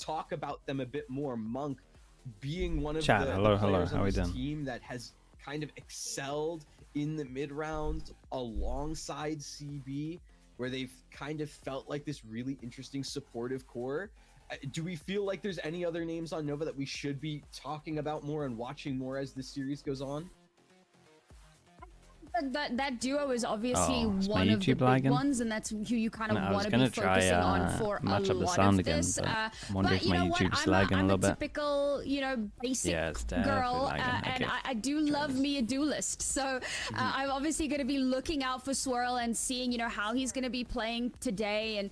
talk about them a bit more. Monk being one of Chat, the hello, players how on we this doing? team that has kind of excelled in the mid rounds alongside CB, where they've kind of felt like this really interesting supportive core. Do we feel like there's any other names on Nova that we should be talking about more and watching more as this series goes on? That duo is obviously one of the big lagging? ones, and that's who you kind of want to be focusing try, on for a match up the lot sound of this. again, but wonder if you my know what? YouTube's lagging a little bit. I'm a typical, you know, basic girl, and I do love me a duelist. So I'm obviously going to be looking out for Swirl and seeing, you know, how he's going to be playing today, and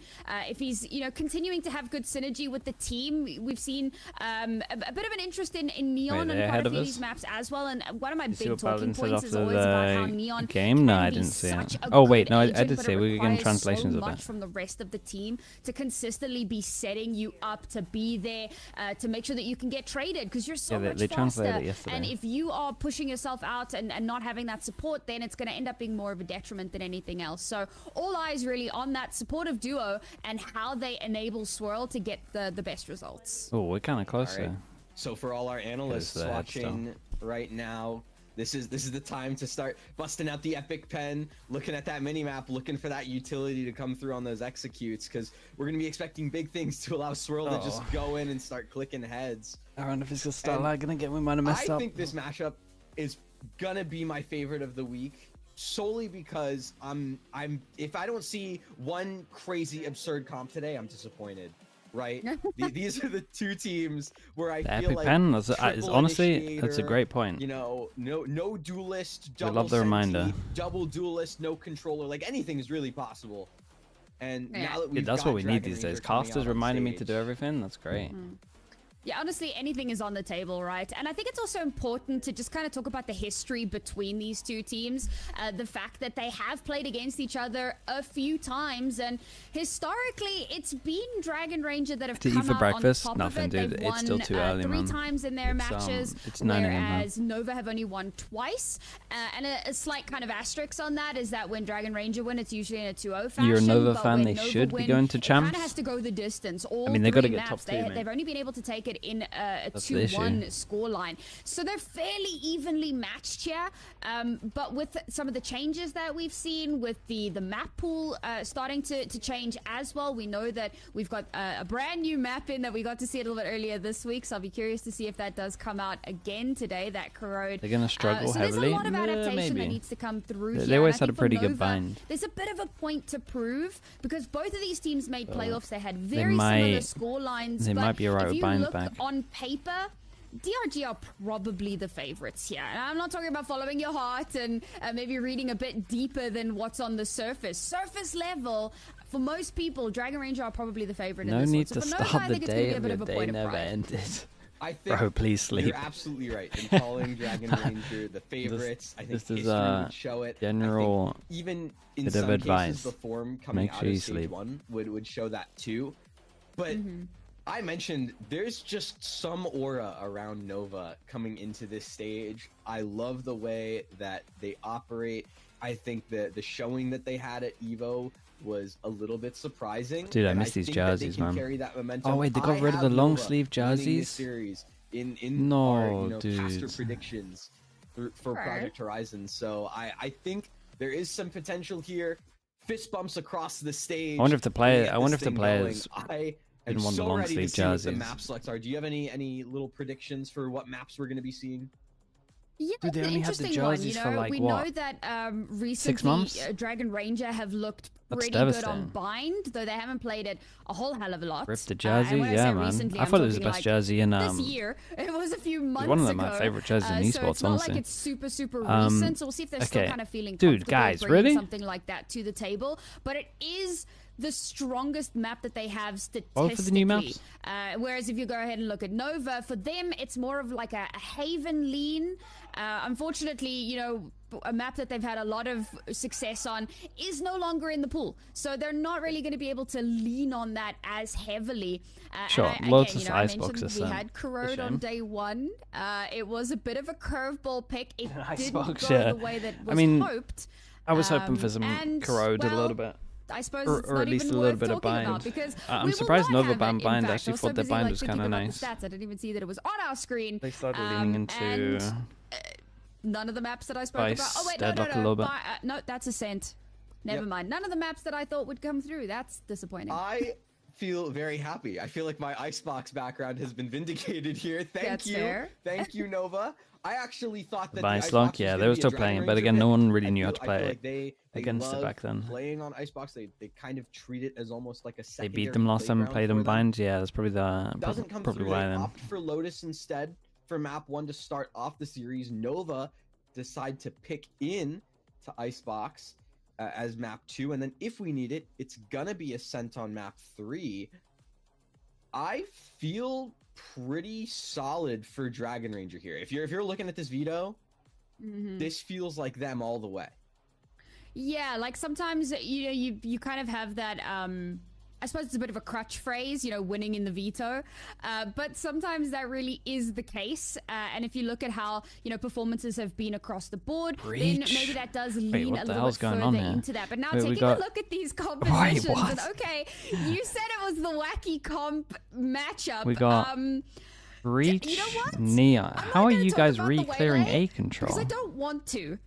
if he's, you know, continuing to have good synergy with the team. We've seen a bit of an interest in Neon and quite a few of these maps as well. And one of my big talking points is always about how Neon game? No, I didn't see it. Oh wait, no, I did say we were getting translations of it. From the rest of the team to consistently be setting you up to be there, to make sure that you can get traded, because you're so much faster. Translated it yesterday. And if you are pushing yourself out and not having that support, then it's going to end up being more of a detriment than anything else. So all eyes really on that supportive duo and how they enable Swirl to get the best results. Oh, we're kind of close there. So for all our analysts watching right now, this is the time to start busting out the epic pen, looking at that mini map, looking for that utility to come through on those executes, because we're gonna be expecting big things to allow Swirl to just go in and start clicking heads. I wonder if it's gonna start lagging again. We might have messed up. I think this matchup is gonna be my favorite of the week, solely because if I don't see one crazy absurd comp today, I'm disappointed. Right? These are the two teams where I feel like pen is honestly, that's a great point. You know, no duelist, double love the reminder. Double duelist, no controller, like anything is really possible. And now that we've that's got what we need these days. Casters reminding me to stage. do everything. That's great. Yeah, honestly, anything is on the table, right? And I think it's also important to just kind of talk about the history between these two teams. The fact that they have played against each other a few times, and historically, it's been Dragon Ranger that have come out breakfast? on top Nothing, of it. dude. They've it's still too early, three man. times in their matches, it's 9 whereas Nova have only won twice. And a slight kind of asterisk on that is that when Dragon Ranger win, it's usually in a 2-0 fashion. You're a Nova fan. They should be going to champs. It kind of has to go the distance. All I mean, they got to get maps, top 2, they've only been able to take it in a That's 2-1 scoreline. So they're fairly evenly matched here. But with some of the changes that we've seen, with the map pool starting to change as well, we know that we've got a brand new map in that we got to see a little bit earlier this week. So I'll be curious to see if that does come out again today, that corrode. They're going to struggle so heavily. There's a lot of adaptation that needs to come through They always had a pretty good bind. There's a bit of a point to prove, because both of these teams made playoffs. They had very similar score lines. They might be alright with bind back. If you look on paper, DRG are probably the favorites here. And I'm not talking about following your heart and maybe reading a bit deeper than what's on the surface. Surface level, for most people, Dragon Ranger are probably the favorite in this one. No need to So stop the day of the day never ended. I think Bro, please sleep. You're absolutely right in calling Dragon Ranger the favorites. I think history would show it. General even in bit some of advice. cases, the form coming out of stage 1 would show that too. But I mentioned there's just some aura around Nova coming into this stage. I love the way that they operate. I think the showing that they had at EVO was a little bit surprising. Dude, I miss these jerseys, man. Oh wait, they got rid of the long sleeve jerseys. Series in no, our, caster predictions for Project Horizon. So I think there is some potential here. Fist bumps across the stage. I wonder if the players I didn't want the so long ready sleeve to see what the jerseys. map selects are. Do you have any little predictions for what maps we're going to be seeing? Yeah, Dude, they it's an only had the interesting one. jerseys You for, know, like, we what? know that 6 recently months? Dragon Ranger have looked That's pretty good on devastating. Bind, though they haven't played it a whole hell of a lot. Rip the jersey, and when I yeah, say man. recently, I I'm thought it was the talking best like jersey in this year. It was a few months ago. one of my favorite jerseys in so esports, it's not honestly. like it's super recent. So we'll see if they're still kind of feeling Dude, comfortable guys, bringing really? something like that to the table. But it is the strongest map that they have statistically. Both of the new maps? Whereas if you go ahead and look at Nova, for them, it's more of like a Haven lean. Unfortunately, you know, a map that they've had a lot of success on is no longer in the pool. So they're not really going to be able to lean on that as heavily. Sure, Lotus Icebox we had corrode on day 1. It was a bit of a curveball pick. It didn't go the way that was hoped. I was hoping for some corrode a little bit. I suppose or it's at not least even a little worth bit of talking about bind. because I'm surprised Nova banned bind. I I actually was so thought the busy, bind like, was kind thinking of about nice. the stats. I didn't even see that it was on our screen. They started leaning into None of the maps that I spoke Vice, about. Oh wait, Deadlock a no. little bit. No, that's Ascent. Never mind. None of the maps that I thought would come through. That's disappointing. I feel very happy. I feel like my Icebox background has been vindicated here. Thank you, Nova. I actually thought that Vice Lock, yeah, they were still playing it, but again, no one really knew how to play it they against it back then. Playing on Icebox, they kind of treat it as almost like a secondary. They beat them last time and played them bind. Yeah, that's probably probably why they then. opt for Lotus instead for map 1 to start off the series. Nova decide to pick in to Icebox as map 2, and then if we need it, it's gonna be Ascent on map 3. I feel pretty solid for Dragon Ranger here. If you're looking at this veto, this feels like them all the way. Yeah, like sometimes you kind of have that I suppose it's a bit of a crutch phrase, winning in the veto, but sometimes that really is the case. And if you look at how performances have been across the board, then maybe that does lean a little bit further into that. But now taking a look at these compositions, and okay, you said it was the wacky comp matchup. We got Breach, you know what? Neon. How are you guys re-clearing A control? Because I don't want to.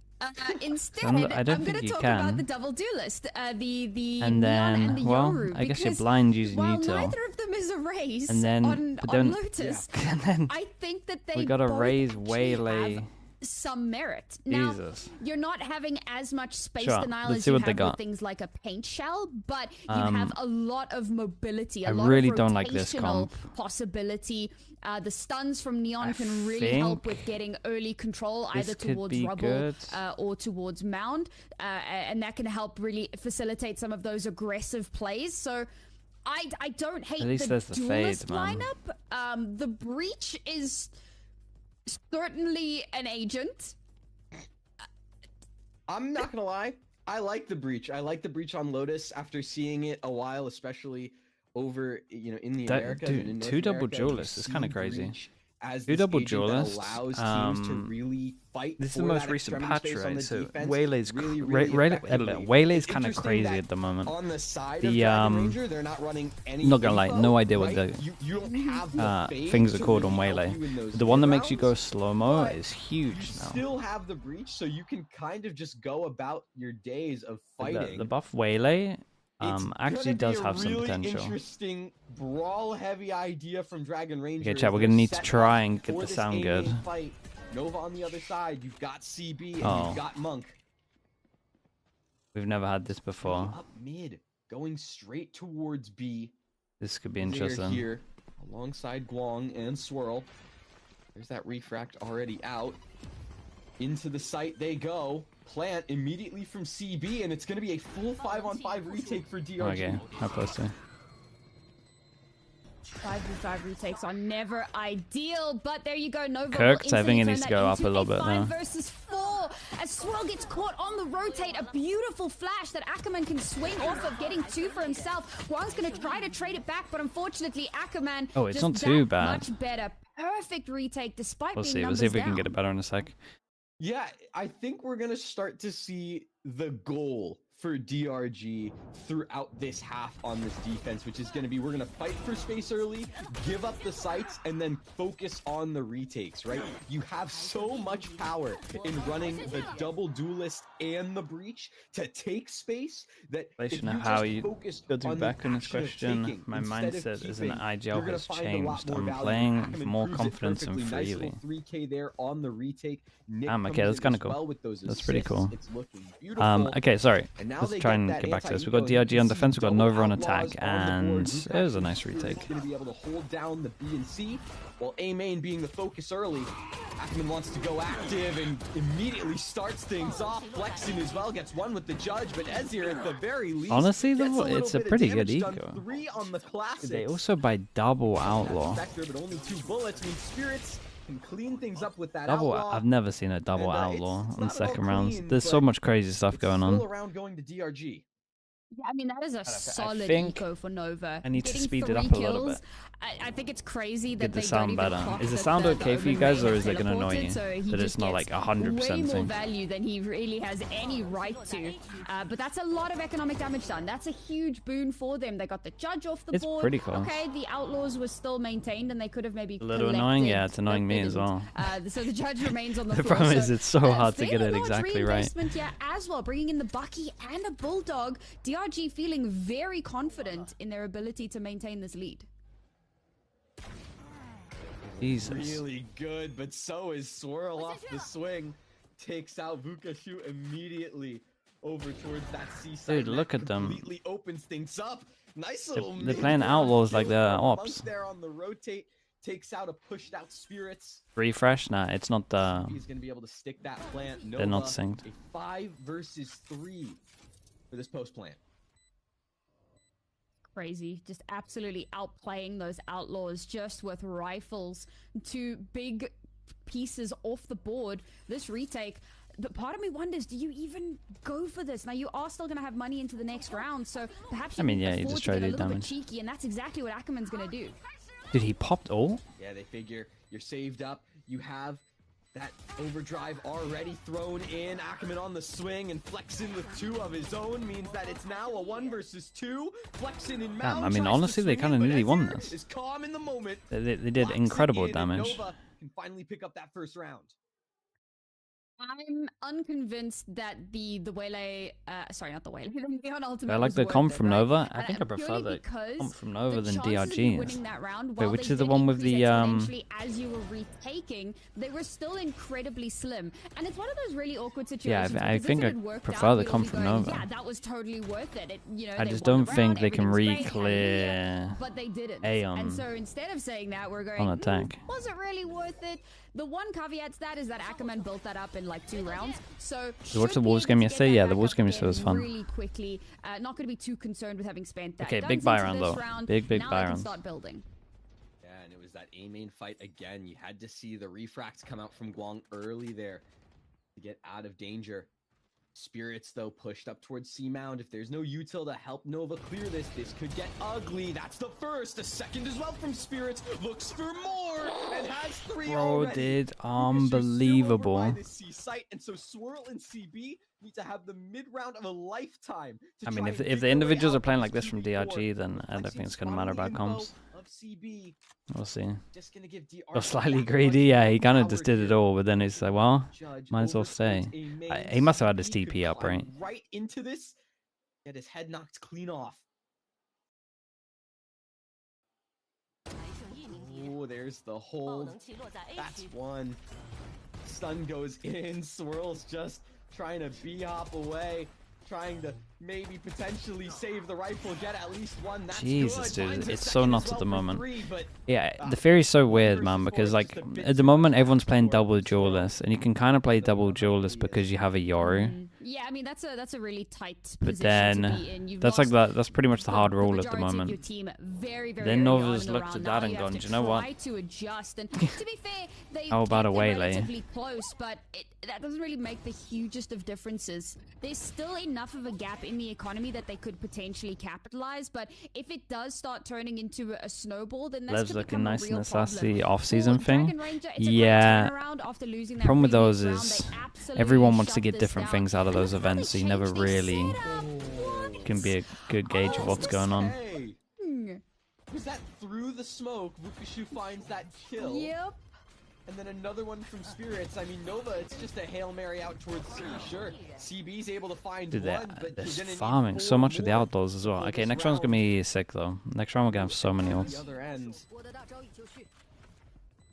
Instead, I don't I'm going to talk about the double duelist, the and then, Neon and the Yoru, I guess you're blind using while Util. neither of them is a raise and then, on Lotus, and then I think that they we got to both raise actually Waylay. have some merit. Now, Jesus. you're not having as much space Sure, denial let's as see you what they have got. with things like a paint shell, but you have a lot of mobility, a lot really of don't like this rotational comp. possibility. The stuns from Neon can really help with getting early control, either towards Rubble or towards Mound, and that can help really facilitate some of those aggressive plays. So I don't hate the duelist lineup. The Breach is certainly an agent. I'm not gonna lie, I like the Breach. I like the Breach on Lotus after seeing it a while, especially over in the Americas. Dude, and in North two double America, duelists is kind of crazy. As two double duelists duelists. allows teams to really fight. This is the most recent patch, right? So Waylay's kind of crazy at the moment. On the side of Dragon Ranger, they're not running any. Not gonna lie, no idea what the you don't have things are called on Waylay. The one that makes you go slow mo is huge now. Still have the Breach, so you can kind of just go about your days of fighting. The buff Waylay actually does have some really potential. Interesting brawl-heavy idea from Dragon Ranger. Okay, chat, we're gonna need to try and get the sound good. Fight. Nova on the other side, you've got CB and you've got Monk. We've never had this before. Up mid, going straight towards B. This could be interesting. Here, alongside Guang and Swirl. There's that refract already out. Into the site they go. Plant immediately from CB, and it's going to be a full 5-on-5 retake for DRG. Okay, how close to? 5v5 retakes are never ideal, but there you go. Nova Kirk's, I think it needs to go up a little bit now. 5 versus 4 as Swirl gets caught on the rotate. A beautiful flash that Ackerman can swing off of, getting 2 for himself. Guang's going to try to trade it back, but unfortunately Ackerman it's not too bad. Much better. Perfect retake despite being We'll see if we can get it better in a sec. Yeah, I think we're going to start to see the goal for DRG throughout this half on this defense, which is going to be, we're going to fight for space early, give up the sites, and then focus on the retakes, right? You have so much power in running the double duelist and the breach to take space that if you how just you focus building on back the on this action of question, taking, my instead mindset of as an keeping, IGL you're gonna has find a changed. lot more I'm value. playing Ackerman with more proves it confidence and perfectly. Nice freely. little 3K there on the retake. Nick Okay, that's kind of cool. That's pretty cool. Okay, sorry. Let's try and get back to this. We've got DRG on defense, we've got Nova on attack, and it was a nice retake. Going to be able to hold down the B and C, while A main being the focus early. Ackerman wants to go active and immediately starts things off. Flexing as well, gets one with the judge, but Ezir at the very least. Honestly, though, it's a pretty good eco. 3 on the classics. They also buy double outlaw. But only 2 bullets. I mean, Spirits can clean things up with that double outlaw. I've never seen a double outlaw on the second round. There's so much crazy stuff going on. Still around going to DRG. Yeah, I mean, that is a solid eco for Nova. I need to speed it up a little bit. I think it's crazy that get the sound better. Is the sound okay for you guys, or is it gonna annoy you that it's not like 100% way more value than he really has any right to. But that's a lot of economic damage done. That's a huge boon for them. They got the judge off the board. It's pretty close. Okay, the outlaws were still maintained, and they could have maybe a little annoying. Yeah, it's annoying me as well. So the judge remains on the floor. The problem is it's so hard to get it exactly right. Yeah, as well, bringing in the Bucky and a Bulldog. DRG feeling very confident in their ability to maintain this lead. Jesus. Really good, but so is Swirl off the swing. Takes out Vukashu immediately over towards that seaside. Dude, look at them. Completely opens things up. Nice little. They're playing outlaws like they're ops. There on the rotate. Takes out a pushed out Spirits. Refresh? Nah, it's not the. He's gonna be able to stick that plant. They're not synced. A 5 versus 3 for this post plant. Crazy, just absolutely outplaying those outlaws just with rifles. 2 big pieces off the board. This retake. But part of me wonders, do you even go for this? Now you are still going to have money into the next round, so perhaps you you just try to do damage. Cheeky, and that's exactly what Ackerman's going to do. Did he popped all? Yeah, they figure you're saved up. You have that overdrive already thrown in. Ackerman on the swing and flexing with 2 of his own means that it's now a 1 versus 2. Flexing in Mound. I mean, honestly, they kind of nearly won this. Is calm in the moment. They did incredible damage. Nova can finally pick up that first round. I'm unconvinced that the Waylay, sorry, not the Waylay, the Neon Ultimate. I like the comp from Nova. I think I prefer the comp from Nova than DRG's. Wait, which is the one with the as you were retaking, they were still incredibly slim, and it's one of those really awkward situations. Yeah, I think I prefer the comp from Nova. Yeah, that was totally worth it. I just don't think they can re-clear but they didn't. And so instead of saying that, we're going on attack. Was it really worth it? The one caveat to that is that Ackerman built that up in like 2 rounds. So you watched the Wolves game yesterday? Yeah, the Wolves game yesterday was fun. Really quickly, not going to be too concerned with having spent that. Okay, big buy round though. Big buy round. Start building. Yeah, and it was that A main fight again. You had to see the refracts come out from Guang early there to get out of danger. Spirits, though, pushed up towards C-Mound. If there's no util to help Nova clear this, this could get ugly. That's the first. A second as well from Spirits. Looks for more and has 3 Bro, already. did unbelievable. By the C site, and so Swirl and CB need to have the mid-round of a lifetime. I mean, if the individuals are playing like this from DRG, then I don't think it's going to matter about comps. CB. We'll see. Just gonna give DRG or slightly greedy, yeah, he kind of just did it all, but then it's like, well, might as well stay. He must have had his TP up, right? Right into this, get his head knocked clean off. Oh, there's the hold. That's 1. Stun goes in. Swirl's just trying to B-hop away. Trying to maybe potentially save the rifle, get at least 1. That's Jesus, good. Dude, it's so nuts at the moment. 3, but, yeah, the Fury's so weird, man, because like at the moment everyone's playing double duelist, and you can kind of play double duelist because you have a Yoru. Yeah, I mean that's a really tight but then to be in. that's like that's pretty much the hard rule at the moment. Very then Nova's looked at that and gone, do you know what? To adjust. And to be fair, they how about a Waylay? Close, but that doesn't really make the hugest of differences. There's still enough of a gap in the economy that they could potentially capitalize, but if it does start turning into a snowball, then that's Lev's looking nice in the problem. sassy off-season thing. Yeah, problem with those is everyone wants to get different things out of those events, so you never really can be a good gauge of what's going on. Was that through the smoke? Vukashu finds that kill. Yep. And then another one from Spirits. I mean, Nova, it's just a Hail Mary out towards C. Sure, CB's able to find one, but they're farming so much of the outdoors as well. Okay, next round's gonna be sick though. Next round we're gonna have so many ults. The other end.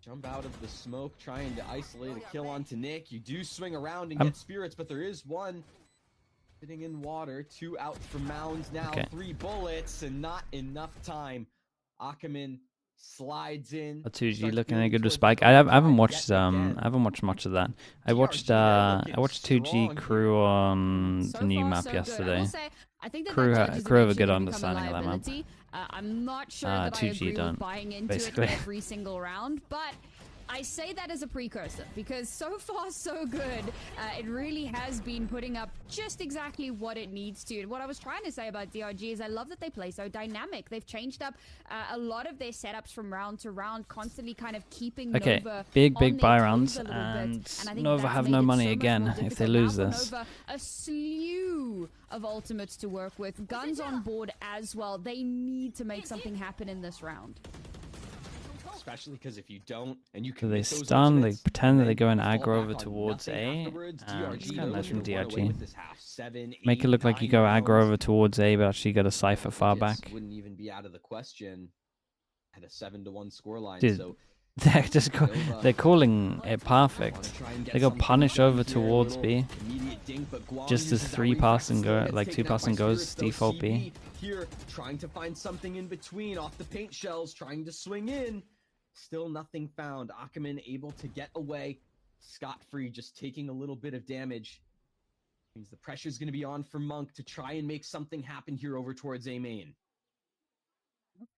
Jump out of the smoke, trying to isolate a kill onto Nick. You do swing around and get Spirits, but there is one sitting in water. 2 out from Mounds now. 3 bullets and not enough time. Ackerman slides in. A 2G looking at a good spike. I haven't watched much of that. I watched 2G crew on the new map yesterday. Crew have a good understanding of that map. I'm not sure that 2G I agree with buying into it every single round, but I say that as a precursor because so far so good. It really has been putting up just exactly what it needs to. And what I was trying to say about DRG is I love that they play so dynamic. They've changed up a lot of their setups from round to round, constantly kind of keeping Nova big buy rounds, and Nova have no money again if they lose this. Nova, a slew of ultimates to work with, guns on board as well. They need to make something happen in this round. Especially because if you don't, and you can, they stun, they pretend that they go and aggro over towards A. It's kind of nice from DRG. Make it look like you go aggro over towards A, but actually you got a Cypher far back. Wouldn't even be out of the question at a 7-1 scoreline. Dude, So they're calling it perfect. They go punish over towards B, just as 2 passing goes default B. Here, trying to find something in between off the paint shells, trying to swing in. Still nothing found. Ackerman able to get away scot-free, just taking a little bit of damage. Means the pressure's going to be on for Monk to try and make something happen here over towards A main.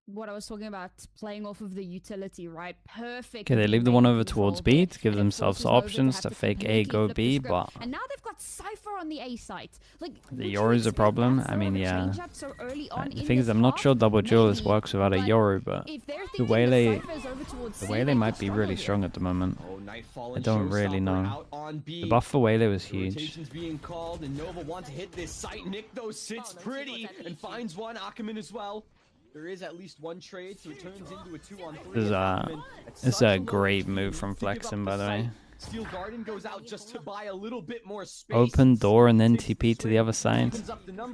What I was talking about, playing off of the utility, right? Perfect. Okay, they leave the one over towards B to give themselves options to fake A, go B, but and now they've got Cypher on the A site. Like, the Yoru's a problem. I mean, yeah. The thing is, I'm not sure double duelist works without a Yoru, but the Waylay might be really strong at the moment. I don't really know. The buff for Waylay was huge. Being called, and Nova wants to hit this site. Nick though sits pretty and finds one. Ackerman as well. There is at least one trade, so it turns into a 2-on-3. This is a great move from Flexen, by the way. Steel Garden goes out just to buy a little bit more space. Open door and then TP to the other side. It's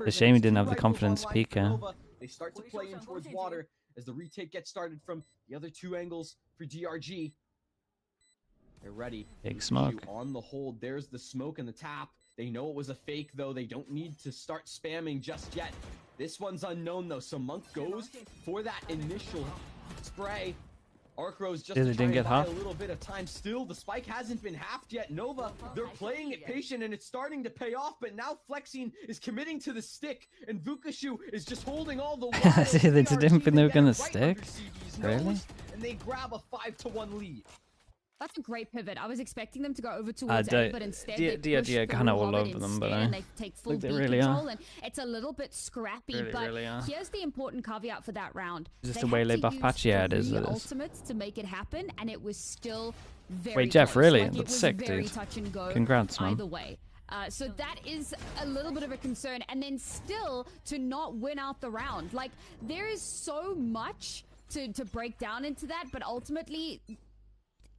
a shame he didn't have the confidence to peek here. They start to play in towards water as the retake gets started from the other 2 angles for DRG. They're ready. Big smoke. On the hold, there's the smoke and the tap. They know it was a fake, though. They don't need to start spamming just yet. This one's unknown, though, so Monk goes for that initial spray. Arcrow's just didn't get half. A little bit of time still. The spike hasn't been halved yet. Nova, they're playing it patient, and it's starting to pay off, but now Flexing is committing to the stick, and Vukashu is just holding all the while. They didn't think they were going to stick? Really? And they grab a 5-1 lead. That's a great pivot. I was expecting them to go over towards A, but instead they push DRG are kind of all over them, but and they take full B control, and it's a little bit scrappy. But here's the important caveat for that round. Is this the Waylay buff patch? Yeah, it is. Ultimates to make it happen, and it was still very Wait, Jeff, close. really? Like, That's sick, dude. Congrats, man. Either way. So that is a little bit of a concern, and then still to not win out the round. Like, there is so much to break down into that, but ultimately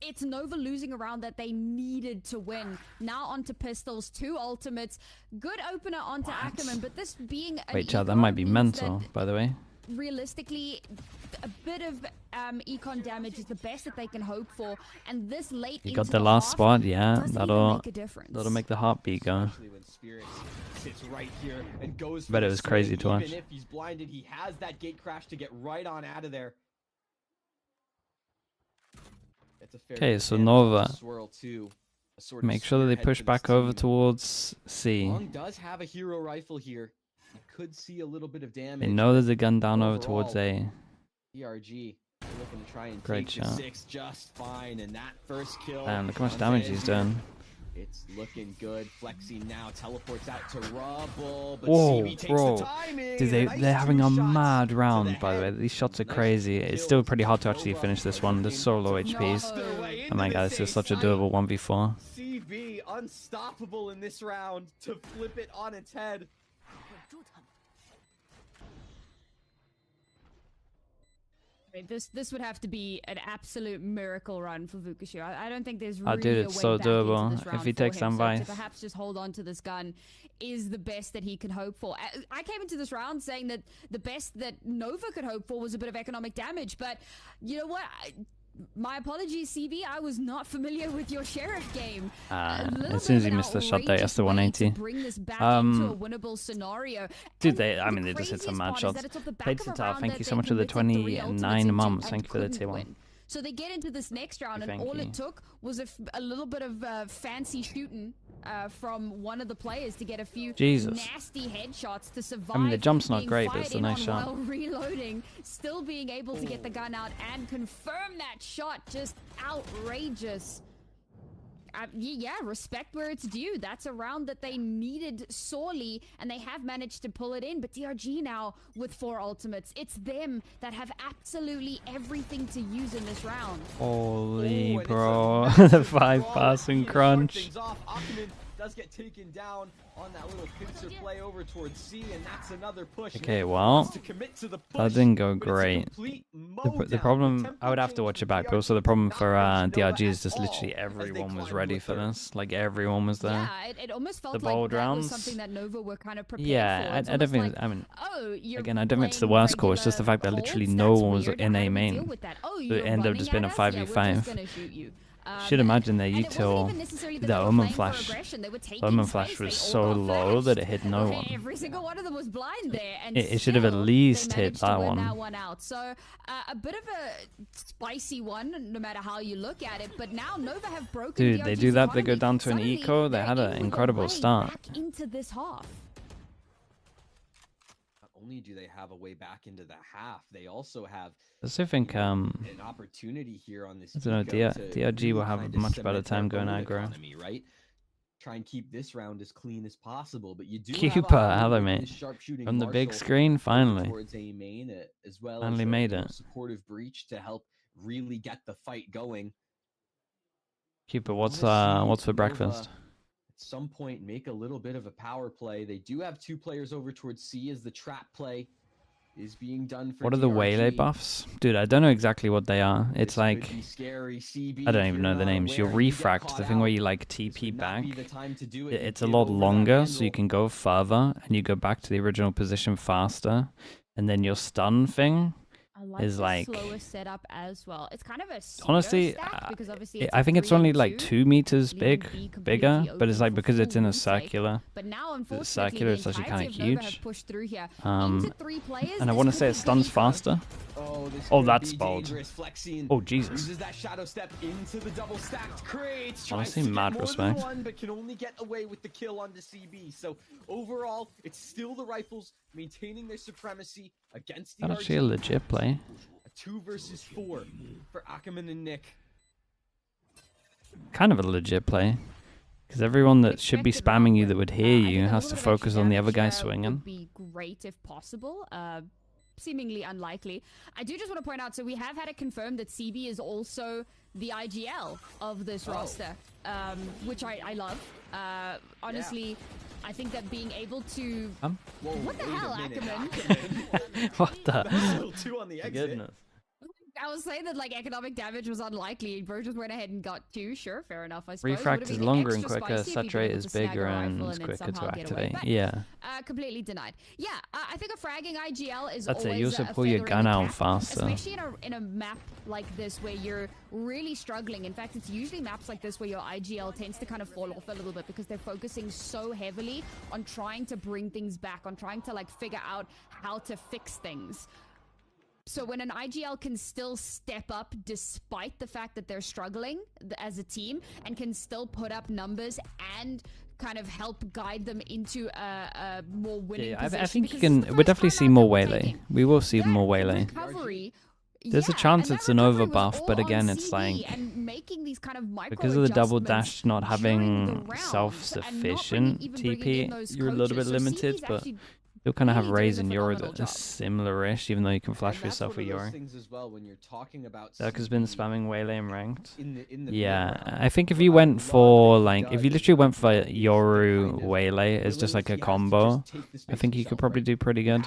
it's Nova losing a round that they needed to win. Now onto pistols, 2 ultimates. Good opener onto Ackerman, but this being an Wait, Chad, that might be mental, by the way. Realistically, a bit of econ damage is the best that they can hope for, and this late You got the last spot, yeah. That'll make the heartbeat go. But it was crazy to watch. Even if he's blinded, he has that gate crash to get right on out of there. Okay, so Nova, make sure that they push back over towards C. Long does have a hero rifle here. He could see a little bit of damage. They know there's a gun down over towards A. DRG looking to try and great take shot. The 6 just fine, and that first kill. Damn, look how much damage he's done. It's looking good. Flexi now teleports out to Rubble, but whoa, CB takes bro. the timing. Dude, they're having a mad round, by the way. These shots are crazy. It's still pretty hard to actually finish this one. There's so low HPs. Oh my god, this is such a doable 1v4. CB unstoppable in this round to flip it on its head. This would have to be an absolute miracle run for Vukashu. I don't think there's really dude, it's so doable if he takes some Vice. So perhaps just hold on to this gun is the best that he can hope for. I came into this round saying that the best that Nova could hope for was a bit of economic damage, but you know what? My apologies, CB. I was not familiar with your Sheriff game. As soon as he missed the shot there, that's the 180. Bring this back into a winnable scenario. Dude, they just hit some mad shots. Played Sitar, thank you so much for the 29 months. Thank you for the tier 1. So they get into this next round, and all it took was a little bit of fancy shooting from one of the players to get a few nasty headshots to survive. I mean, the jump's not great, but it's a nice shot. While reloading, still being able to get the gun out and confirm that shot, just outrageous. Yeah, respect where it's due. That's a round that they needed sorely, and they have managed to pull it in. But DRG now with 4 ultimates. It's them that have absolutely everything to use in this round. Holy bro, the 5 passing crunch. Does get taken down on that little pincer play over towards C, and that's another push. Okay, well, that didn't go great. The problem, I would have to watch it back, but also the problem for DRG is just literally everyone was ready for this. Like, everyone was there. Yeah, it almost felt like that was something that Nova were kind of prepared for. Yeah, I don't think, I mean, again, I don't think it's the worst call. It's just the fact that literally no one was in A main. It ended up just being a 5v5. Should imagine their util, the Omen Flash. Omen Flash was so low that it hit no one. Every single one of them was blind there, and it should have at least hit that one. So a bit of a spicy one, no matter how you look at it. But now Nova have broken. Dude, they do that. They go down to an eco. They had an incredible start. Back into this half. Only do they have a way back into the half, they also have I also think an opportunity here on this. I don't know, DRG will have a much better time going aggro. Right? Try and keep this round as clean as possible, but you do hello mate. On the big screen, finally. Finally made it. Supportive breach to help really get the fight going. Cooper, what's for breakfast? Some point make a little bit of a power play. They do have 2 players over towards C as the trap play is being done for What are the waylay buffs? Dude, I don't know exactly what they are. It's like, I don't even know the names. Your refract, the thing where you like TP back, it's a lot longer, so you can go further and you go back to the original position faster. And then your stun thing is like slower setup as well. It's kind of a honestly because obviously I think it's only like 2 meters bigger, but it's like because it's in a circular. But now unfortunately, it's circular, it's actually kind of huge. And I want to say it stuns faster. Oh, that's bold. Oh, Jesus. Uses that shadow step into the double stacked crates. Honestly, mad respect. But can only get away with the kill onto CB. So overall, it's still the rifles maintaining their supremacy against DRG. That's actually a legit play. A 2 versus 4 for Ackerman and Nick. Kind of a legit play. Because everyone that should be spamming you that would hear you has to focus on the other guy swinging. Would be great if possible. Seemingly unlikely. I do just want to point out, so we have had it confirmed that CB is also the IGL of this roster, which I love. Honestly, I think that being able to... what the hell, Ackerman? What the? Level 2 on the exit. Goodness. I was saying that like economic damage was unlikely. Bro just went ahead and got 2. Sure, fair enough. I suppose. Refract is longer and quicker. Saturate is bigger and it's quicker to activate. Yeah. Completely denied. Yeah, I think a fragging IGL is That's always it. You also pull your gun out faster. Especially in a map like this where you're really struggling. In fact, it's usually maps like this where your IGL tends to kind of fall off a little bit because they're focusing so heavily on trying to bring things back, on trying to like figure out how to fix things. So when an IGL can still step up despite the fact that they're struggling as a team and can still put up numbers and kind of help guide them into a more winning position. I think you can. We'll definitely see more waylay. We will see more waylay. There's a chance it's an over buff, but again, it's like because of the double dash not having self-sufficient TP, you're a little bit limited, but you'll kind of have Raze and Yoro that are similar-ish, even though you can flash for yourself with Yoro. Dirk has been spamming Waylay and ranked. Yeah, I think if you went for, like, if you literally went for Yoru Waylay as just like a combo, I think you could probably do pretty good.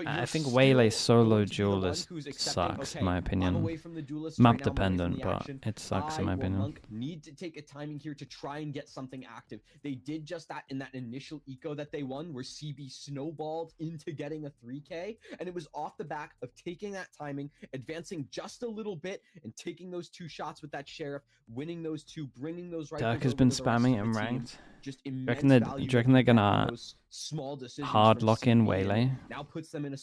I think Waylay solo duelist sucks, in my opinion. Map dependent, but it sucks, in my opinion. Need to take a timing here to try and get something active. They did just that in that initial eco that they won, where CB snowballed into getting a 3K, and it was off the back of taking that timing, advancing just a little bit, and taking those 2 shots with that sheriff, winning those 2, bringing those rifles. Dirk has been spamming and ranked. just do you reckon they're gonna hard lock in Waylay?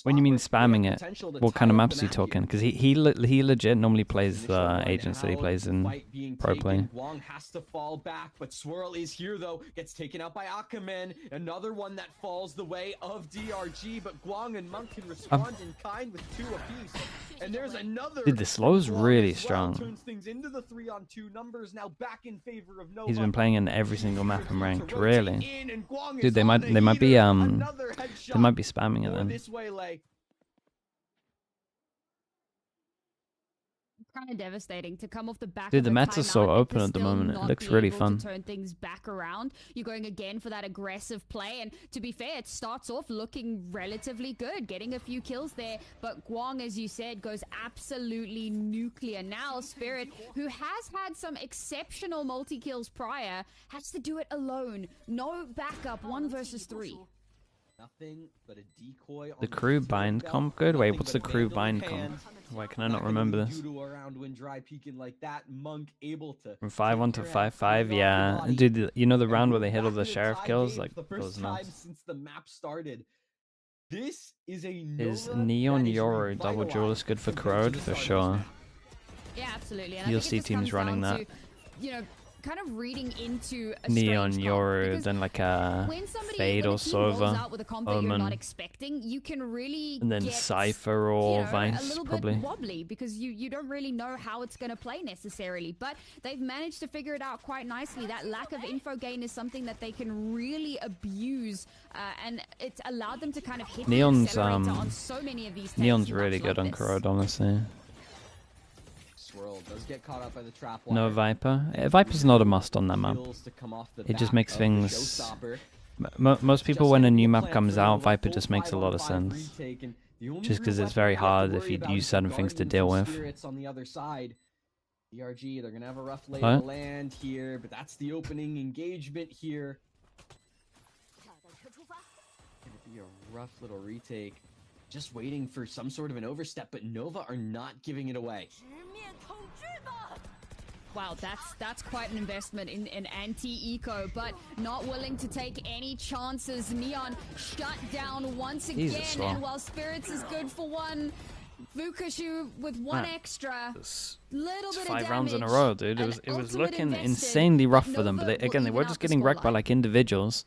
When you mean spamming it, what kind of maps are you talking? Because he legit normally plays the agents that he plays in pro play. Guang has to fall back, but Swirl is here though. Gets taken out by Akamen. Another one that falls the way of DRG, but Guang and Monk can respond in kind with 2 apiece. And there's another. Dude, the slow's really strong. Turns things into the 3-on-2 numbers now back in favor of Nova. He's been playing in every single map in ranked, really. Dude, they might be spamming it then. Kind of devastating to come off the back. Dude, the meta's so open at the moment. It looks really fun. To turn things back around. You're going again for that aggressive play, and to be fair, it starts off looking relatively good, getting a few kills there. But Guang, as you said, goes absolutely nuclear. Now Spirit, who has had some exceptional multi-kills prior, has to do it alone. No backup, 1 versus 3. Nothing but a decoy. The crew bind comp good? Wait, what's the crew bind comp? Why can I not remember this? From 5-1 to 5-5, yeah. Dude, you know the round where they hit all the sheriff kills? Like, those nuts. Since the map started. This is Neon Euro double duelist good for Crowd? For sure. Yeah, absolutely. You'll see teams running that. You know, kind of reading into a Neon Yoru, then like a Fade or Sova, Omen, you can really and then Cypher or Vice, a little probably. Bit wobbly because you don't really know how it's going to play necessarily, but they've managed to figure it out quite nicely. That lack of info gain is something that they can really abuse, and it's allowed them to kind of hit Neon's the accelerator on so many of these Neon's really good on Corrode, honestly. Does get caught up by the trap no Viper. Viper's not a must on that map. It just makes things. Most people, when a new map comes out, Viper just makes a lot of sense. Just because it's very hard if you use certain things to deal with. DRG, they're gonna have a rough lay of land here, but that's the opening engagement here. Gonna be a rough little retake. Just waiting for some sort of an overstep, but Nova are not giving it away. Wow, that's quite an investment in an anti-eco, but not willing to take any chances. Neon shut down once again, and while Spirits is good for 1, Vukashu with 1 extra. Little bit of 5 rounds in a row, dude. It was looking insanely rough for them, but they were just getting wrecked by like individuals.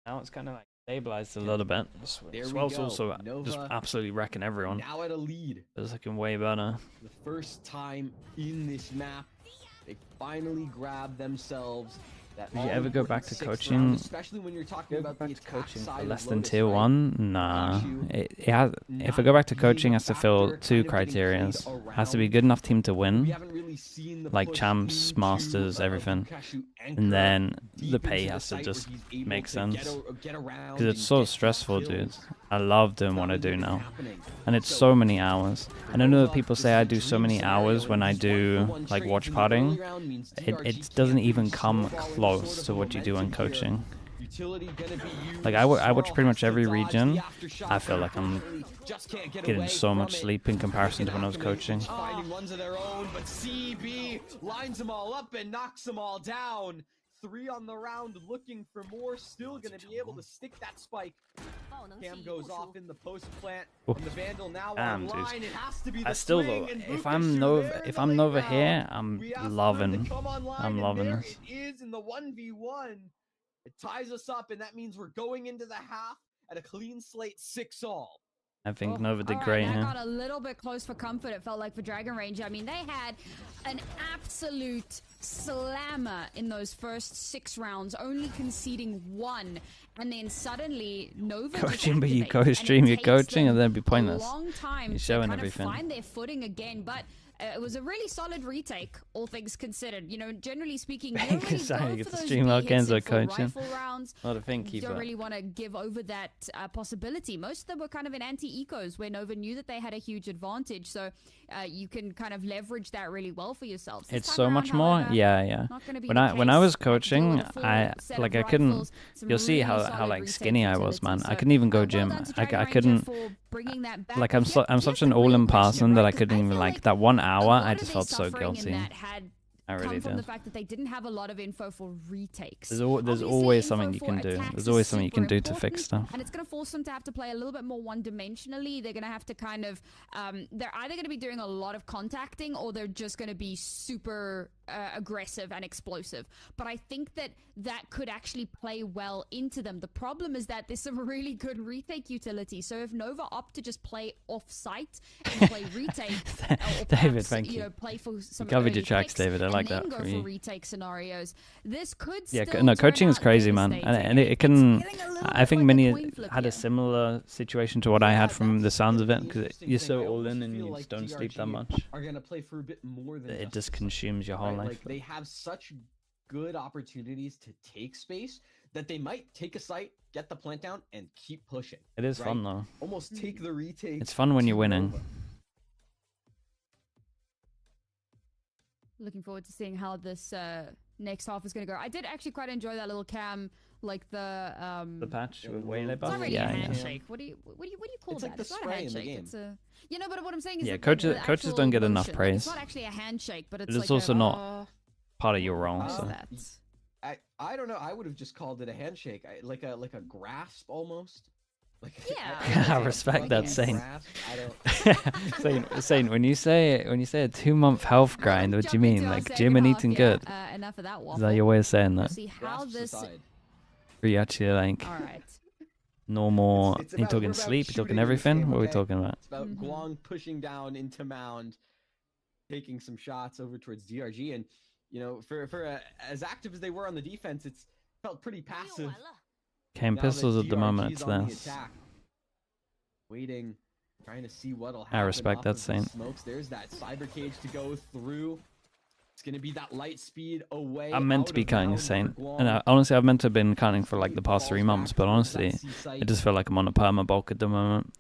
Now it's kind of like stabilized a little bit. Swell's also just absolutely wrecking everyone. Now at a lead. It's looking way better. The first time in this map, they finally grabbed themselves. Did you ever go back to coaching? Especially when you're talking about the coaching for less than tier 1? Nah. It has. If I go back to coaching, it has to fill 2 criteria. It has to be a good enough team to win, like champs, masters, everything, and then the pay has to just make sense. Because it's so stressful, dude. I love doing what I do now, and it's so many hours. And I know that people say I do so many hours when I do like watch partying. It doesn't even come close to what you do in coaching. Like I watch pretty much every region. I feel like I'm getting so much sleep in comparison to when I was coaching. Finding ones of their own, but CB lines them all up and knocks them all down. 3 on the round, looking for more. Still going to be able to stick that spike. Cam goes off in the post plant. And the Vandal now online. It has to be the I still though, if I'm Nova here, I'm loving this. It is in the 1v1. It ties us up, and that means we're going into the half at a clean slate 6-all. I think Nova did great here. Got a little bit close for comfort, it felt like, for Dragon Ranger. I mean, they had an absolute slammer in those first 6 rounds, only conceding 1. And then suddenly, Nova coaching, but you go stream your coaching, and then be pointless. Long time You're showing to kind everything. Of find their footing again, but it was a really solid retake, all things considered. You know, generally speaking, you don't really Sorry, go get for to those stream while Kenzo coaching. coaching. Rounds. Not a thing, you don't really want to give over that possibility. Most of them were kind of in anti-ecos, where Nova knew that they had a huge advantage, so you can kind of leverage that really well for yourselves. It's so much more. Yeah. When I was coaching, I couldn't. You'll see how like skinny I was, man. I couldn't even go gym. I couldn't. Like I'm such an all-in person that I couldn't even like that 1 hour. I just felt so guilty. come from the fact that they didn't have a lot of info for retakes. There's always something you can do. There's always something you can do to fix stuff. And it's going to force them to have to play a little bit more one-dimensionally. They're going to have to kind of, they're either going to be doing a lot of contacting or they're just going to be super aggressive and explosive. But I think that could actually play well into them. The problem is that there's some really good retake utility. So if Nova opt to just play off-site and play retake, or perhaps, David, thank you. Play for some you covered your tracks, David. I like that for you. retake scenarios. This could no, coaching is crazy, man, and it can. I think many had a similar situation to what I had from the sounds of it, because you're so all in and you just don't sleep that much. Are gonna play for a bit more than it just consumes your whole life. Like they have such good opportunities to take space that they might take a site, get the plant down, and keep pushing. It is fun though. Almost take the retake. It's fun when you're winning. Looking forward to seeing how this next half is going to go. I did actually quite enjoy that little cam, like the patch with Waylay buff. It's not really a handshake. What do you call it's that? Like the it's not a spray handshake. in the game. It's a but what I'm saying is coaches don't get enough praise. It's not actually a handshake, but it's, it's also not part of your role. So. I don't know. I would have just called it a handshake, like a grasp almost. Like, yeah, I respect that, Saint. Saint, when you say a 2-month health grind, what do you mean? Like gym and eating good? Enough of that waffle. Is that your way of saying that? See how this. Are you actually like normal? Are you talking sleep? Are you talking everything? What are we talking about? It's about Guang pushing down into Mound, taking some shots over towards DRG, and for as active as they were on the defense, it's felt pretty passive. Came pistols at the moment, it's this. Waiting, trying to see what'll happen. I respect that, Saint. Smokes. There's that cyber cage to go through. It's gonna be that light speed away. I'm meant to be cutting, Saint. And honestly, I've meant to have been cutting for like the past 3 months, but honestly, I just feel like I'm on a perma bulk at the moment.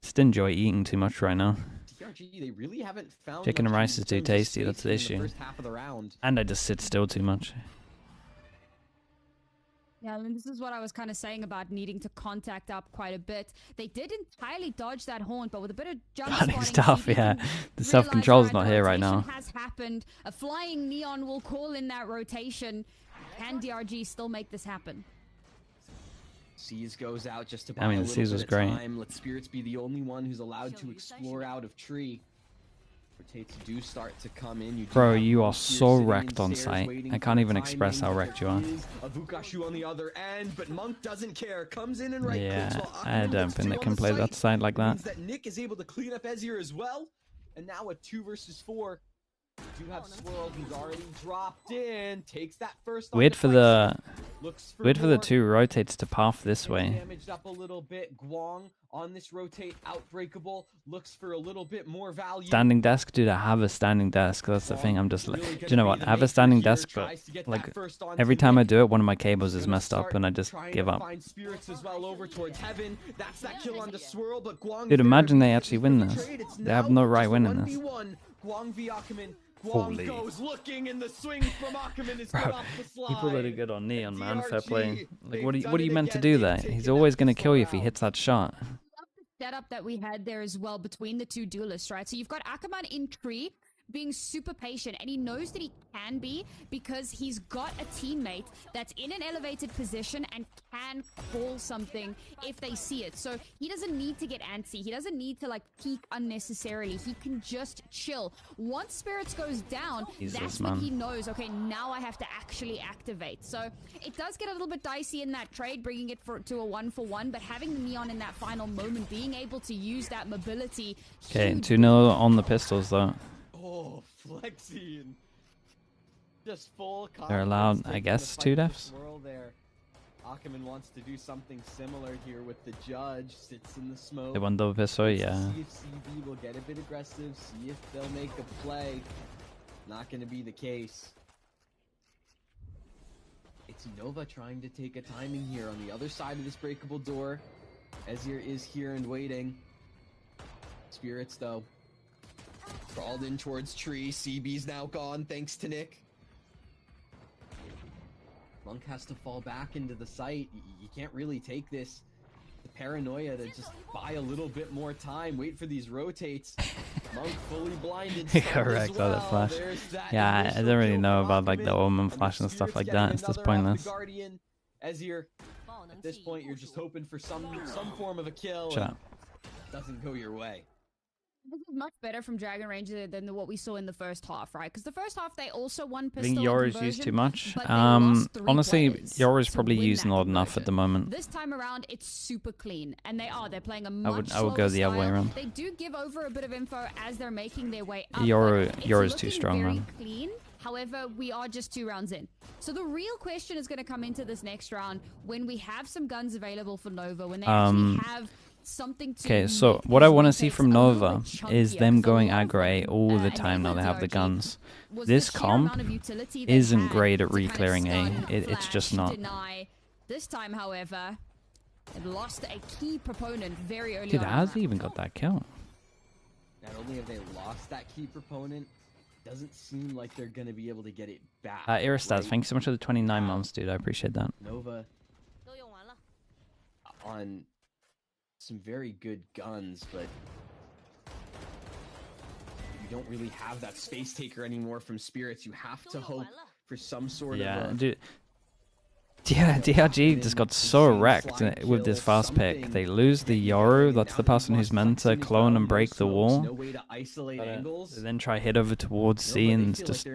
Just enjoy eating too much right now. DRG, they really haven't found chicken and rice is too tasty, that's the issue. And I just sit still too much. Yeah, I mean, this is what I was kind of saying about needing to contact up quite a bit. They did entirely dodge that haunt, but with a bit of jump stuff, yeah. The self-control's not here right now. Has happened. A flying neon will call in that rotation. Can DRG still make this happen? Seas goes out just to buy the Seas was great. Time. Let Spirits be the only one who's allowed to explore out of tree. Rotates do start to come in. Bro, you are so wrecked on site. I can't even express how wrecked you are. Avukashu on the other end, but Monk doesn't care. Comes in and right yeah, I don't think they can play that side like that. That Nick is able to clean up Ezir as well, and now a 2 versus 4. We do have Swirl, who's already dropped in. Takes that first. Weird for the 2 rotates to path this way. Damaged up a little bit. Guang on this rotate, outbreakable. Looks for a little bit more value. Standing desk, dude. I have a standing desk. That's the thing. I'm just like, do you know what? I have a standing desk, but like every time I do it, one of my cables is messed up, and I just give up. Dude, imagine they actually win this. They have no right winning this. Holy. Goes looking and the swing from Ackerman is off the slide. He put really good on Neon, man. Fair play. Like, what are you meant to do there? He's always going to kill you if he hits that shot. Setup that we had there as well between the 2 duelists, right? So you've got Ackerman in tree, being super patient, and he knows that he can be because he's got a teammate that's in an elevated position and can call something if they see it. So he doesn't need to get antsy. He doesn't need to like peek unnecessarily. He can just chill. Once Spirits goes down, that's when he knows, okay, now I have to actually activate. So it does get a little bit dicey in that trade, bringing it to a 1-for-1, but having the Neon in that final moment, being able to use that mobility. Okay, 2-0 on the pistols though. Oh, flexing. Just full. They're allowed, I guess, 2 deaths. Ackerman wants to do something similar here with the judge. Sits in the smoke. They want double pistol, yeah. See if CB will get a bit aggressive. See if they'll make a play. Not going to be the case. It's Nova trying to take a timing here on the other side of this breakable door. Ezir is here and waiting. Spirits, though. Crawled in towards tree. CB's now gone, thanks to Nick. Monk has to fall back into the site. You can't really take this. The paranoia to just buy a little bit more time, wait for these rotates. Monk fully blinded. Correct, well. That flash. Yeah, I don't really know about like the Omen flash and stuff like that. It's just pointless. As you're at this point, you're just hoping for some form of a kill. Shut up. Doesn't go your way. This is much better from Dragon Ranger than what we saw in the first half, right? Because the first half they also won pistol. I think Yoru's used too much. Honestly, Yoru's probably used not enough at the moment. This time around, it's super clean, and they're playing a much I would go the other way around. They do give over a bit of info as they're making their way up. Yoru's too strong, man. Clean. However, we are just 2 rounds in. So the real question is going to come into this next round when we have some guns available for Nova, when they actually have something to... Okay, so what I want to see from Nova is them going aggro A all the time now they have the guns. This comp isn't great at re-clearing A. It's just not. This time, however, it lost a key proponent very early on. Dude, how's he even got that kill? Not only have they lost that key proponent, doesn't seem like they're gonna be able to get it back. Iristas, thank you so much for the 29 months, dude. I appreciate that. Nova on some very good guns, but you don't really have that space taker anymore from Spirits. You have to hope for some sort of dude. Yeah, DRG just got so wrecked with this fast pick. They lose the Yoru, that's the person who's meant to clone and break the wall. They then try hit over towards C and it's just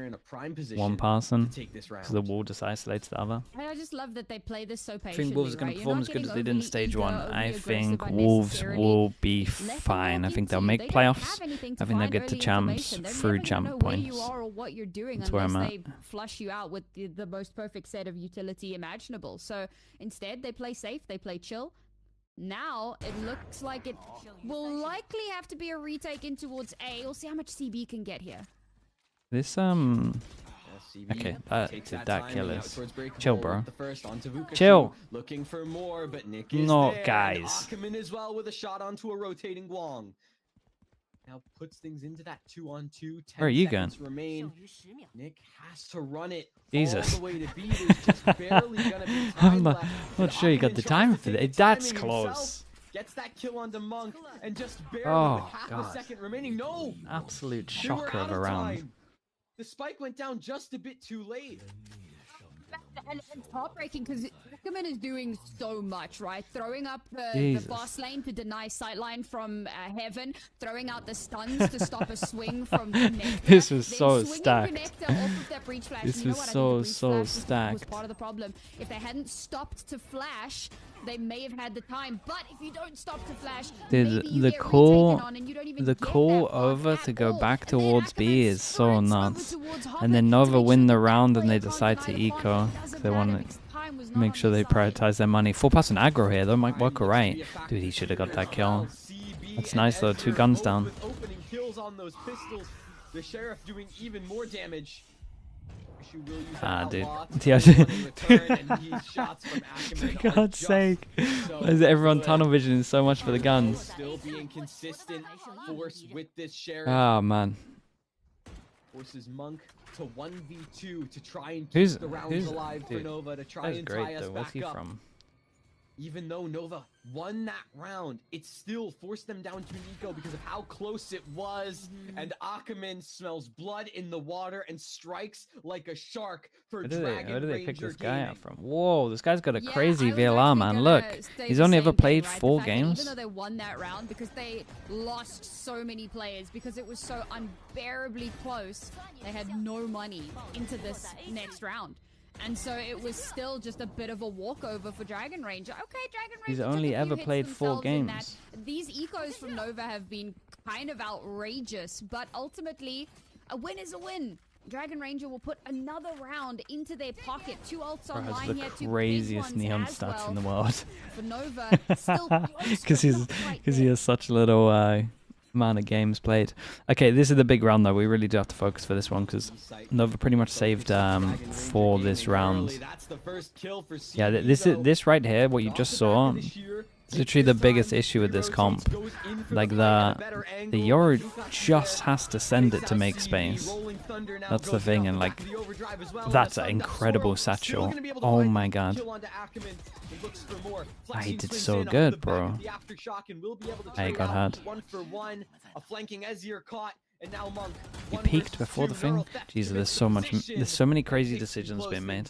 one person, because the wall just isolates the other. I just love that they play this so patiently. I think Wolves are going to perform as good as they did in stage 1. I think Wolves will be fine. I think they'll make playoffs. I think they'll get to champs through champ points. That's where I'm at. They flush you out with the most perfect set of utility imaginable. So instead, they play safe, they play chill. Now it looks like it will likely have to be a retake in towards A. We'll see how much CB can get here. This okay, that kill is chill, bro. Chill. Looking for more, but Nick is no, there. guys. Ackerman as well with a shot onto a rotating Guang. Now puts things into that 2-on-2. Where are you going? Remain. Nick has to run it Jesus. all the way to B. There's just barely gonna be time I'm left. not sure you got the time for that. That's close. Gets that kill onto Monk and just barely with half God. a second remaining. No! Absolute They were shocker out of a round. time. The spike went down just a bit too late. And it's heartbreaking because Ackerman is doing so much, right? Throwing up the fast lane to deny sightline from Heaven, throwing out the stuns to stop a swing from Connector. This was so stacked. This was so stacked. Was part of the problem. If they hadn't stopped to flash, they may have had the time. But if you don't stop to flash, the call over to go back towards B is so nuts. And then Nova win the round and they decide to eco. They want to make sure they prioritize their money. 4-person aggro here, though, might work alright. Dude, he should have got that kill. That's nice though, 2 guns down. The Sheriff doing even more damage. Dude. For God's sake. Why is everyone tunnel visioning so much for the guns? Still being consistent force with this Sheriff. Oh, man. Forces Monk to 1v2 to try and keep the rounds alive for Nova, to try and tie us back up. From? Even though Nova won that round, it still forced them down to an eco because of how close it was. And Ackerman smells blood in the water and strikes like a shark for Dragon Ranger. Where did they pick this guy up from? Whoa, this guy's got a crazy VLR, man. Look, he's only ever played 4 games. Even though they won that round, because they lost so many players, because it was so unbearably close, they had no money into this next round. And so it was still just a bit of a walkover for Dragon Ranger. Okay, Dragon Ranger. He's only ever played 4 games. These ecos from Nova have been kind of outrageous, but ultimately, a win is a win. Dragon Ranger will put another round into their pocket. 2 ults online here, 2 big ones craziest neon stats in the world. For Nova, still because he has such little amount of games played. Okay, this is the big round though. We really do have to focus for this one because Nova pretty much saved for this round. Yeah, this right here, what you just saw, It's literally the biggest issue with this comp. Like the Yoru just has to send it to make space. That's the thing, and like that's an incredible satchel. Oh my god. He did so good, bro. He got hurt. He peeked before the thing. Jesus, there's so many crazy decisions being made.